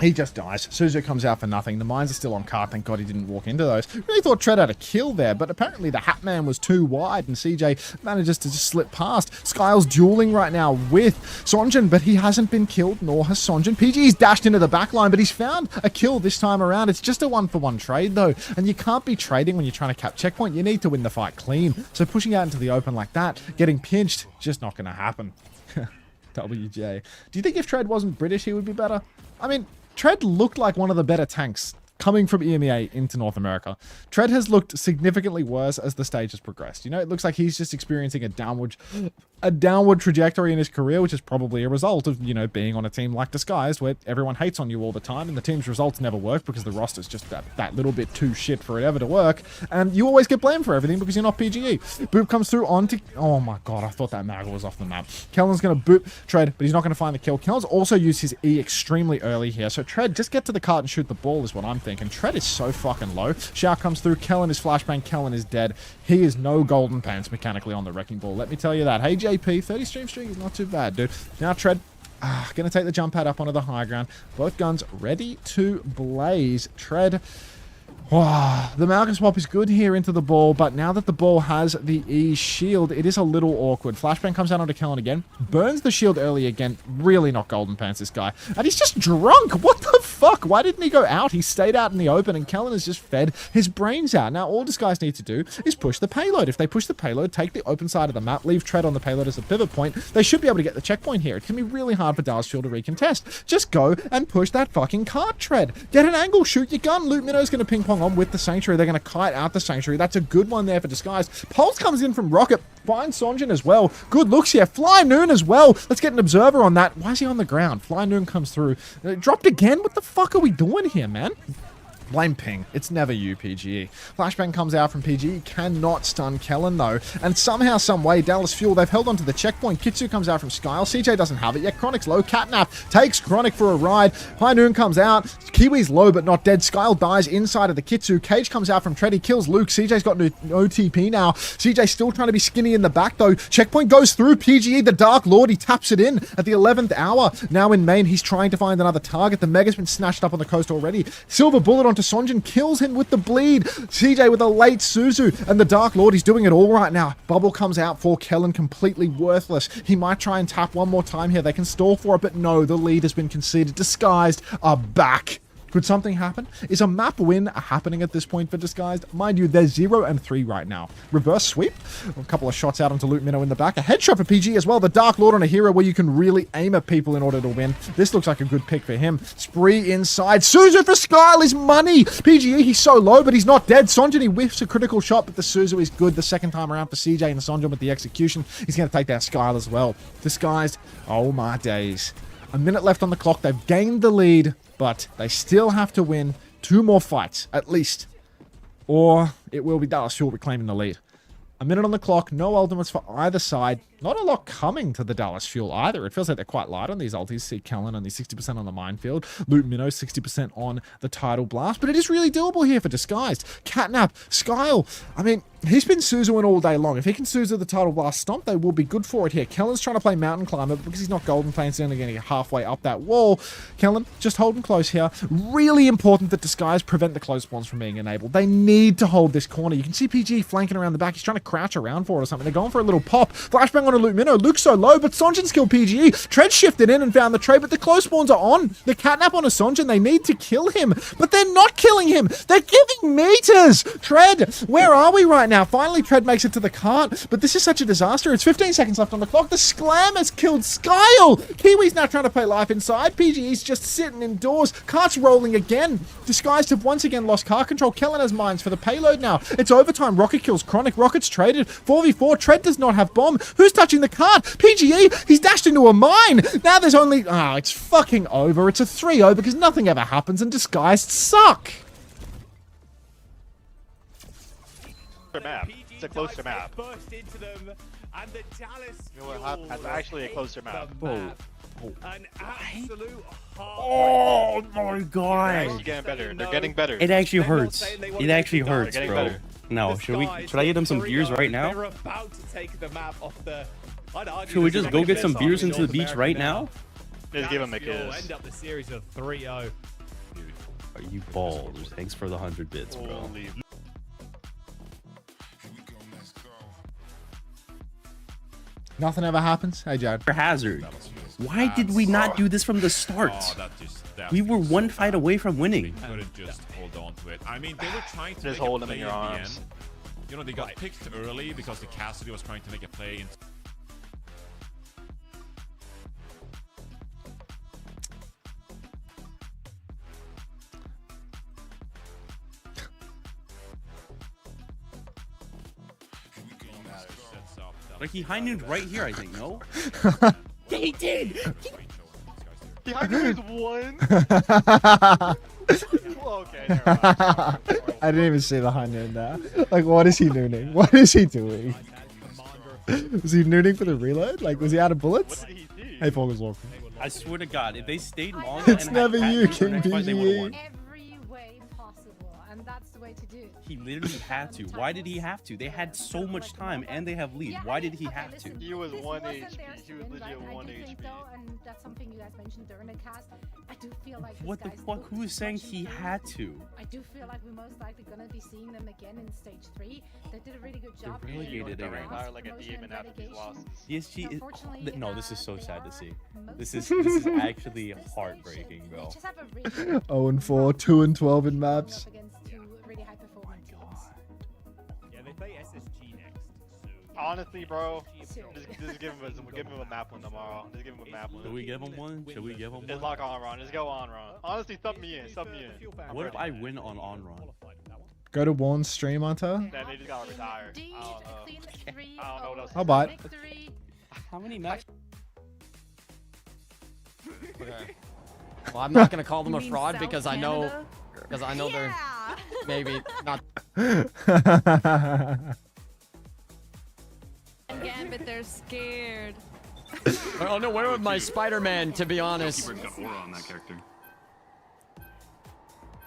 He just dies. Suzu comes out for nothing. The mines are still on cart. Thank God he didn't walk into those. Really thought Tread had a kill there, but apparently the Hat Man was too wide, and CJ manages to just slip past. Skyle's dueling right now with Sonjin, but he hasn't been killed, nor has Sonjin. PG's dashed into the backline, but he's found a kill this time around. It's just a 1-for-1 trade, though, and you can't be trading when you're trying to cap checkpoint. You need to win the fight clean. So pushing out into the open like that, getting pinched, just not going to happen. WJ. Do you think if Tread wasn't British, he would be better? I mean, Tread looked like one of the better tanks coming from EMEA into North America. Tread has looked significantly worse as the stage has progressed. You know, it looks like he's just experiencing a downward trajectory in his career, which is probably a result of, you know, being on a team like Disguised where everyone hates on you all the time and the team's results never work because the roster's just that little bit too shit for it ever to work, and you always get blamed for everything because you're not PGE. Boop comes through onto... Oh my god, I thought that Maggle was off the map. Kellen's going to boop Tread, but he's not going to find the kill. Kellen's also used his E extremely early here, so Tread, just get to the cart and shoot the ball is what I'm thinking. Tread is so fucking low. Xiao comes through, Kellen is flashbang, Kellen is dead. He is no golden pants mechanically on the wrecking ball, let me tell you that. Hey JP, 30 stream streak is not too bad, dude. Now Tread, gonna take the jump pad up onto the high ground. Both guns ready to blaze. Tread... Wow, the Malcolm swap is good here into the ball, but now that the ball has the E shield, it is a little awkward. Flashbang comes out onto Kellen again, burns the shield early again. Really not golden pants, this guy. And he's just drunk. What the fuck? Why didn't he go out? He stayed out in the open, and Kellen has just fed his brains out. Now, all this guys need to do is push the payload. If they push the payload, take the open side of the map, leave Tread on the payload as a pivot point, they should be able to get the checkpoint here. It can be really hard for Dallas Fuel to recontest. Just go and push that fucking cart, Tread. Get an angle, shoot your gun. Loot Minnow's going to ping pong on with the Sanctuary. They're going to kite out the Sanctuary. That's a good one there for Disguise. Pulse comes in from Rocket. Finds Sonjin as well. Good looks here. Fly Noon as well. Let's get an observer on that. Why is he on the ground? Fly Noon comes through. Dropped again? What the fuck are we doing here, man? Blame Ping. It's never you, PGE. Flashbang comes out from PGE. Cannot stun Kellen, though. And somehow, some way, Dallas Fuel, they've held onto the checkpoint. Kitsu comes out from Skyle. CJ doesn't have it yet. Chronic's low. Catnap takes Chronic for a ride. High Noon comes out. Kiwi's low, but not dead. Skyle dies inside of the Kitsu. Cage comes out from Tread. He kills Luke. CJ's got no TP now. CJ still trying to be skinny in the back, though. Checkpoint goes through. PGE, the Dark Lord, he taps it in at the 11th hour. Now in main, he's trying to find another target. The Mega's been snatched up on the coast already. Silver Bullet onto Sonjin, kills him with the bleed. CJ with a late Suzu, and the Dark Lord, he's doing it all right now. Bubble comes out for Kellen, completely worthless. He might try and tap one more time here. They can stall for it, but no, the lead has been conceded. Disguised are back. Could something happen? Is a map win happening at this point for Disguised? Mind you, they're 0-3 right now. Reverse sweep. A couple of shots out onto Loot Minnow in the back. A headshot for PG as well. The Dark Lord on a hero where you can really aim at people in order to win. This looks like a good pick for him. Spree inside. Suzu for Skyle is money. PGE, he's so low, but he's not dead. Sonjin, he whiffs a critical shot, but the Suzu is good the second time around for CJ, and the Sonjin with the execution. He's going to take down Skyle as well. Disguised. Oh my days. A minute left on the clock. They've gained the lead, but they still have to win 2 more fights, at least. Or it will be Dallas Fuel reclaiming the lead. A minute on the clock, no ultimates for either side. Not a lot coming to the Dallas Fuel either. It feels like they're quite light on these ultis. See Kellen only 60% on the minefield. Loot Minnow 60% on the Tidal Blast. But it is really doable here for Disguised. Catnap, Skyle. I mean, he's been Suzuing all day long. If he can Suzu the Tidal Blast stomp, they will be good for it here. Kellen's trying to play Mountain Climber, but because he's not Golden Plains, he's only going to get halfway up that wall. Kellen, just holding close here. Really important that Disguise prevent the close spawns from being enabled. They need to hold this corner. You can see PG flanking around the back. He's trying to crouch around for it or something. They're going for a little pop. Flashbang on a Loot Minnow. Luke's so low, but Sonjin's killed PGE. Tread shifted in and found the trade, but the close spawns are on. The Catnap on a Sonjin. They need to kill him, but they're not killing him. They're giving meters. Tread, where are we right now? Finally, Tread makes it to the cart, but this is such a disaster. It's 15 seconds left on the clock. The Sclam has killed Skyle. Kiwi's now trying to play life inside. PGE's just sitting indoors. Cart's rolling again. Disguised have once again lost car control. Kellen has mines for the payload now. It's overtime. Rocket kills Chronic. Rocket's traded. 4v4. Tread does not have bomb. Who's touching the cart? PGE, he's dashed into a mine. Now there's only... Oh, it's fucking over. It's a 3-0 because nothing ever happens and Disguised suck. Map. It's a closer map. It's actually a closer map. An absolute oh my god! They're actually getting better. They're getting better. It actually hurts. It actually hurts, bro. Better. No, should I get them some beers right now? Should we just go get some beers into the beach right now? Just give them a kiss. End up the series of 3-0. Are you balls? Thanks for the 100 bits, bro. Nothing ever happens. Hey, Jared. Hazard. Why did we not do this from the start? We were one fight away from winning. We couldn't just hold on to it. I mean, they were trying to just make hold a them in play your at the arms. end. You know, they got picked early because the Cassidy was trying to make a play. Like he high nooned right here, I think. No. Yeah, he did. He high nooned one. Well, okay, never mind. I didn't even see the high noon there. Like, what is he nooning? What is he doing? Was he nooning for the reload? Like, was he out of bullets? What did he do? Hey, Fogel's walking. I swear to God, if they stayed longer, It's and never had you, Cat King in the next fight, they would've won. Every way possible, and that's the way to do it. He literally had to. Why did he have to? They had so much time and they have lead. Why did he have to? He was This 1 wasn't HP. their He was spin, legit right? 1 I do think, HP. though, and that's something you guys mentioned during the cast. I do feel like What the this guy's fuck? both Who is saying touch and he turn. had to? I do feel like we're most likely gonna be seeing them again in stage 3. They did a really good They're job. relegated They're again. retired like a demon after these losses. PSG is. Unfortunately, No, this is so they sad to are see. most This is likely actually heartbreaking, They bro. just have a really 0-4, 2-12 in maps. up against two really high performing teams. Yeah, they play SSG next. So Honestly, bro, Seriously. just give him a map one tomorrow. Just give him a map one. Should we give him one? Should we give him Just one? lock on run. Just go on run. Honestly, sub me in. Sub me in. What if I win on run? Go to Warren's stream, Hunter. Then they just gotta retire. Indeed, I don't know. clean 3 I don't know what else. I'll buy it. victory. How many matches? Okay. Well, I'm not gonna call them a You mean fraud South because I Canada? know they're maybe not. Again, but they're scared. Oh no, where was my Spider-Man? To be honest, Keeper got aura on that character.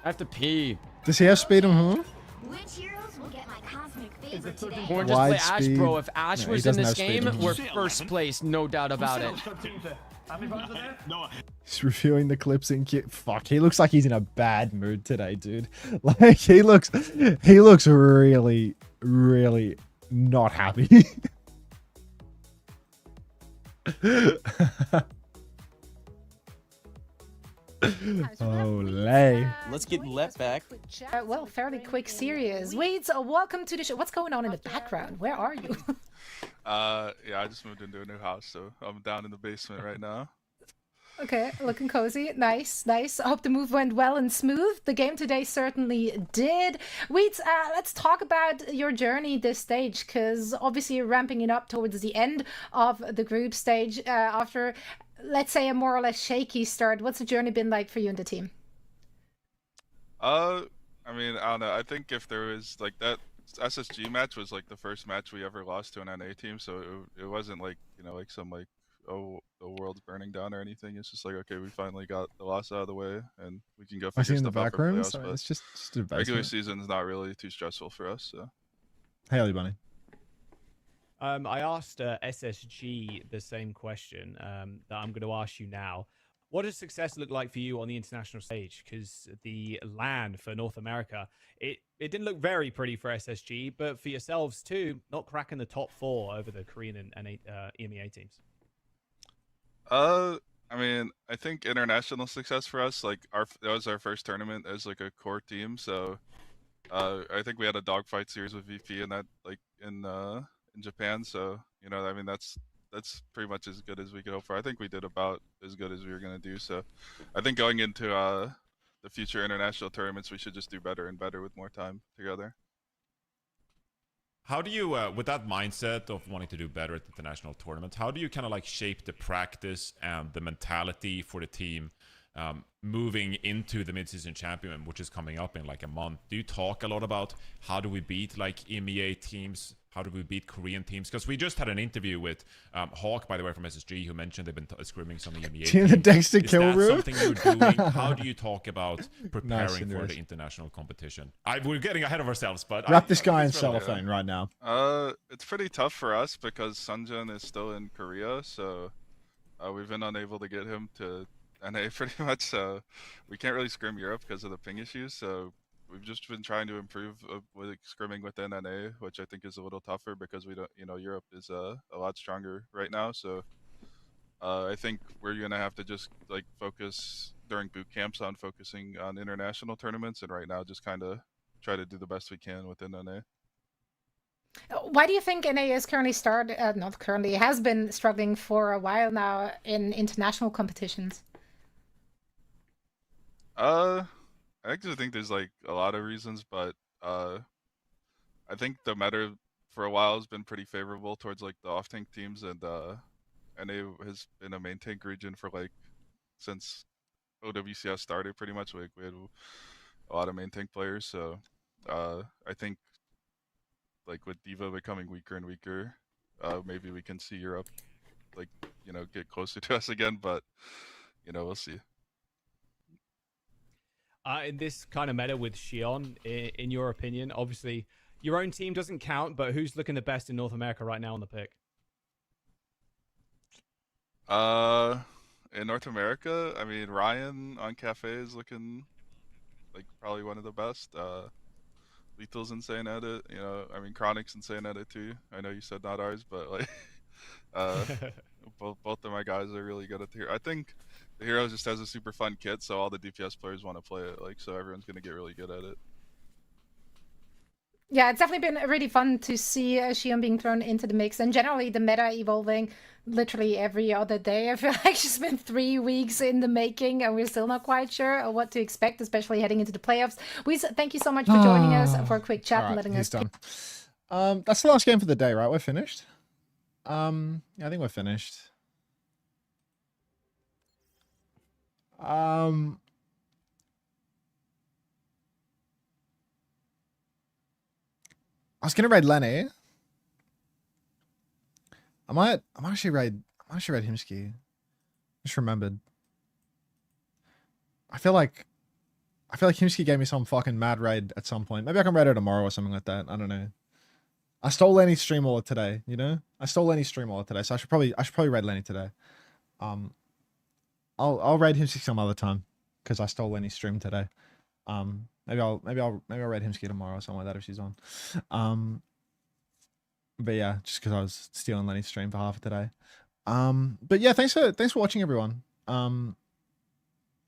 I have to pee. Does he have speed on who? Which heroes will get my cosmic favor today? Or just play Wide Ash, speed. bro. If Ash No, he was in doesn't this have speed game, on him. we're first place, no doubt about it. He's reviewing the clips in fuck, he looks like he's in a bad mood today, dude. Like he looks really, really not happy. Olay. Let's get let back. Well, fairly quick series. Weeds, welcome to the show. What's going on in the background? Where are you? Yeah, I just moved into a new house, so I'm down in the basement right now. Okay, looking cozy. Nice, nice. I hope the move went well and smooth. The game today certainly did. Weeds, let's talk about your journey this stage, because obviously you're ramping it up towards the end of the group stage after, let's say, a more or less shaky start. What's the journey been like for you and the team? I mean, I don't know. I think if there was like that SSG match was like the first match we ever lost to an NA team, so it wasn't like, you know, like some like, oh, the world's burning down or anything. It's just like, okay, we finally got the loss out of the way and we can go I see figure in the stuff out back for room. playoffs, Sorry, but it's just a regular basement. season's not really too stressful for us, so. Haley Bunny. I asked SSG the same question that I'm going to ask you now. What does success look like for you on the international stage? Because the LAN for North America, it didn't look very pretty for SSG, but for yourselves too, not cracking the top 4 over the Korean and EMEA teams. I mean, I think international success for us, like that was our first tournament as like a core team, so I think we had a dogfight series with VP in that, like in Japan, so you know, I mean that's pretty much as good as we could hope for. I think we did about as good as we were gonna do, so I think going into the future international tournaments, we should just do better and better with more time together. How do you, with that mindset of wanting to do better at the international tournament, how do you kind of like shape the practice and the mentality for the team moving into the mid-season champion, which is coming up in like a month? Do you talk a lot about how do we beat like EMEA teams? How do we beat Korean teams? Because we just had an interview with Hawk, by the way, from SSG, who mentioned they've been scrimming some EMEA teams. In the Dexter Is kill that room? something you're doing? How do you talk about preparing for Nice. the international competition? We're getting ahead of ourselves, but Wrap this guy in it's really- cellophane right now. It's pretty tough for us because Sunjun is still in Korea, so we've been unable to get him to NA pretty much. So we can't really scrim Europe because of the ping issues. So we've just been trying to improve with scrimming within NA, which I think is a little tougher because we don't, you know, Europe is a lot stronger right now. So I think we're gonna have to just like focus during boot camps on focusing on international tournaments, and right now just kind of try to do the best we can within NA. Why do you think NA is currently not currently, has been struggling for a while now in international competitions? I actually think there's like a lot of reasons, but I think the meta for a while has been pretty favorable towards like the off tank teams, and NA has been a main tank region for like since OWCS started. Pretty much, like we had a lot of main tank players. So I think like with Diva becoming weaker and weaker, maybe we can see Europe like get closer to us again. But we'll see. In this kind of meta with Xion, in your opinion, obviously your own team doesn't count, but who's looking the best in North America right now on the pick? In North America, I mean Ryan on Cafe is looking like probably one of the best. Lethal's insane at it. I mean Chronic's insane at it too. I know you said not ours, but like both of my guys are really good at the hero. I think the hero just has a super fun kit, so all the DPS players want to play it. Like, so everyone's gonna get really good at it. Yeah, it's definitely been really fun to see Xion being thrown into the mix, and generally the meta evolving literally every other day. I feel like it's been 3 weeks in the making, and we're still not quite sure what to expect, especially heading into the playoffs. We thank you so much for joining us for a quick chat and letting us. Done. That's the last game for the day, right? We're finished. Yeah, I think we're finished. I was gonna raid Lenny. I might actually raid Himski. Just remembered. I feel like Himski gave me some fucking mad raid at some point. Maybe I can raid her tomorrow or something like that. I don't know. I stole Lenny's stream wallet today, I stole Lenny's stream wallet today, so I should probably raid Lenny today. I'll raid Himski some other time because I stole Lenny's stream today. Maybe I'll raid Himski tomorrow or something like that if she's on. But yeah, just because I was stealing Lenny's stream for half of today. But yeah, thanks for watching, everyone. I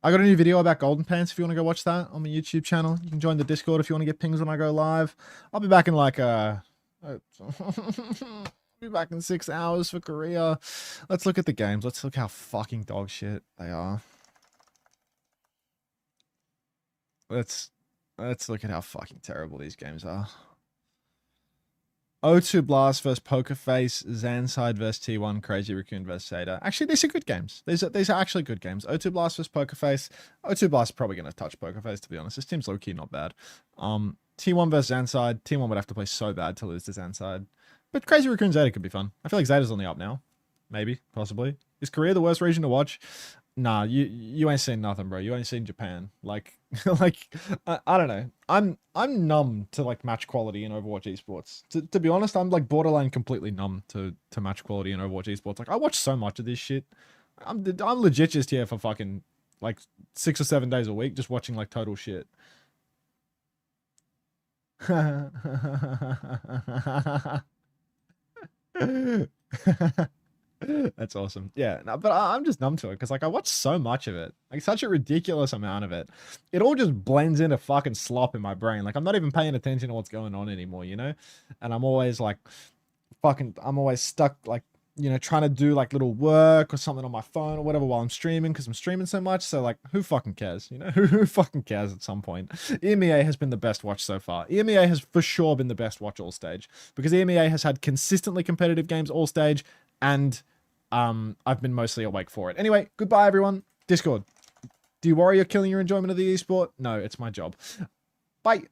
got a new video about Golden Pants if you want to go watch that on my YouTube channel. You can join the Discord if you want to get pings when I go live. I'll be back in like I'll be back in 6 hours for Korea. Let's look at the games. Let's look how fucking dog shit they are. Let's look at how fucking terrible these games are. O2 Blast versus Poker Face, Zanside versus T1, Crazy Raccoon versus Sada. Actually, these are good games. These are actually good games. O2 Blast versus Poker Face. O2 Blast is probably going to touch Poker Face, to be honest. This team's low-key not bad. T1 versus Zanside. T1 would have to play so bad to lose to Zanside. But Crazy Raccoon Zeta could be fun. I feel like Zeta's on the up now. Maybe, possibly. Is Korea the worst region to watch? Nah, you ain't seen nothing, bro. You ain't seen Japan. Like, I don't know. I'm numb to like match quality in Overwatch esports. To be honest, I'm like borderline completely numb to match quality in Overwatch esports. Like, I watch so much of this shit. I'm legit just here for fucking like 6 or 7 days a week, just watching like total shit. That's awesome. Yeah, no, but I'm just numb to it because like I watch so much of it, like such a ridiculous amount of it. It all just blends into fucking slop in my brain. Like I'm not even paying attention to what's going on anymore, And I'm always like, I'm always stuck like, trying to do like little work or something on my phone or whatever while I'm streaming because I'm streaming so much. So like, who fucking cares? Who fucking cares at some point? EMEA has been the best watch so far. EMEA has for sure been the best watch all stage because EMEA has had consistently competitive games all stage and I've been mostly awake for it. Anyway, goodbye everyone. Discord. Do you worry you're killing your enjoyment of the esport? No, it's my job. Bye.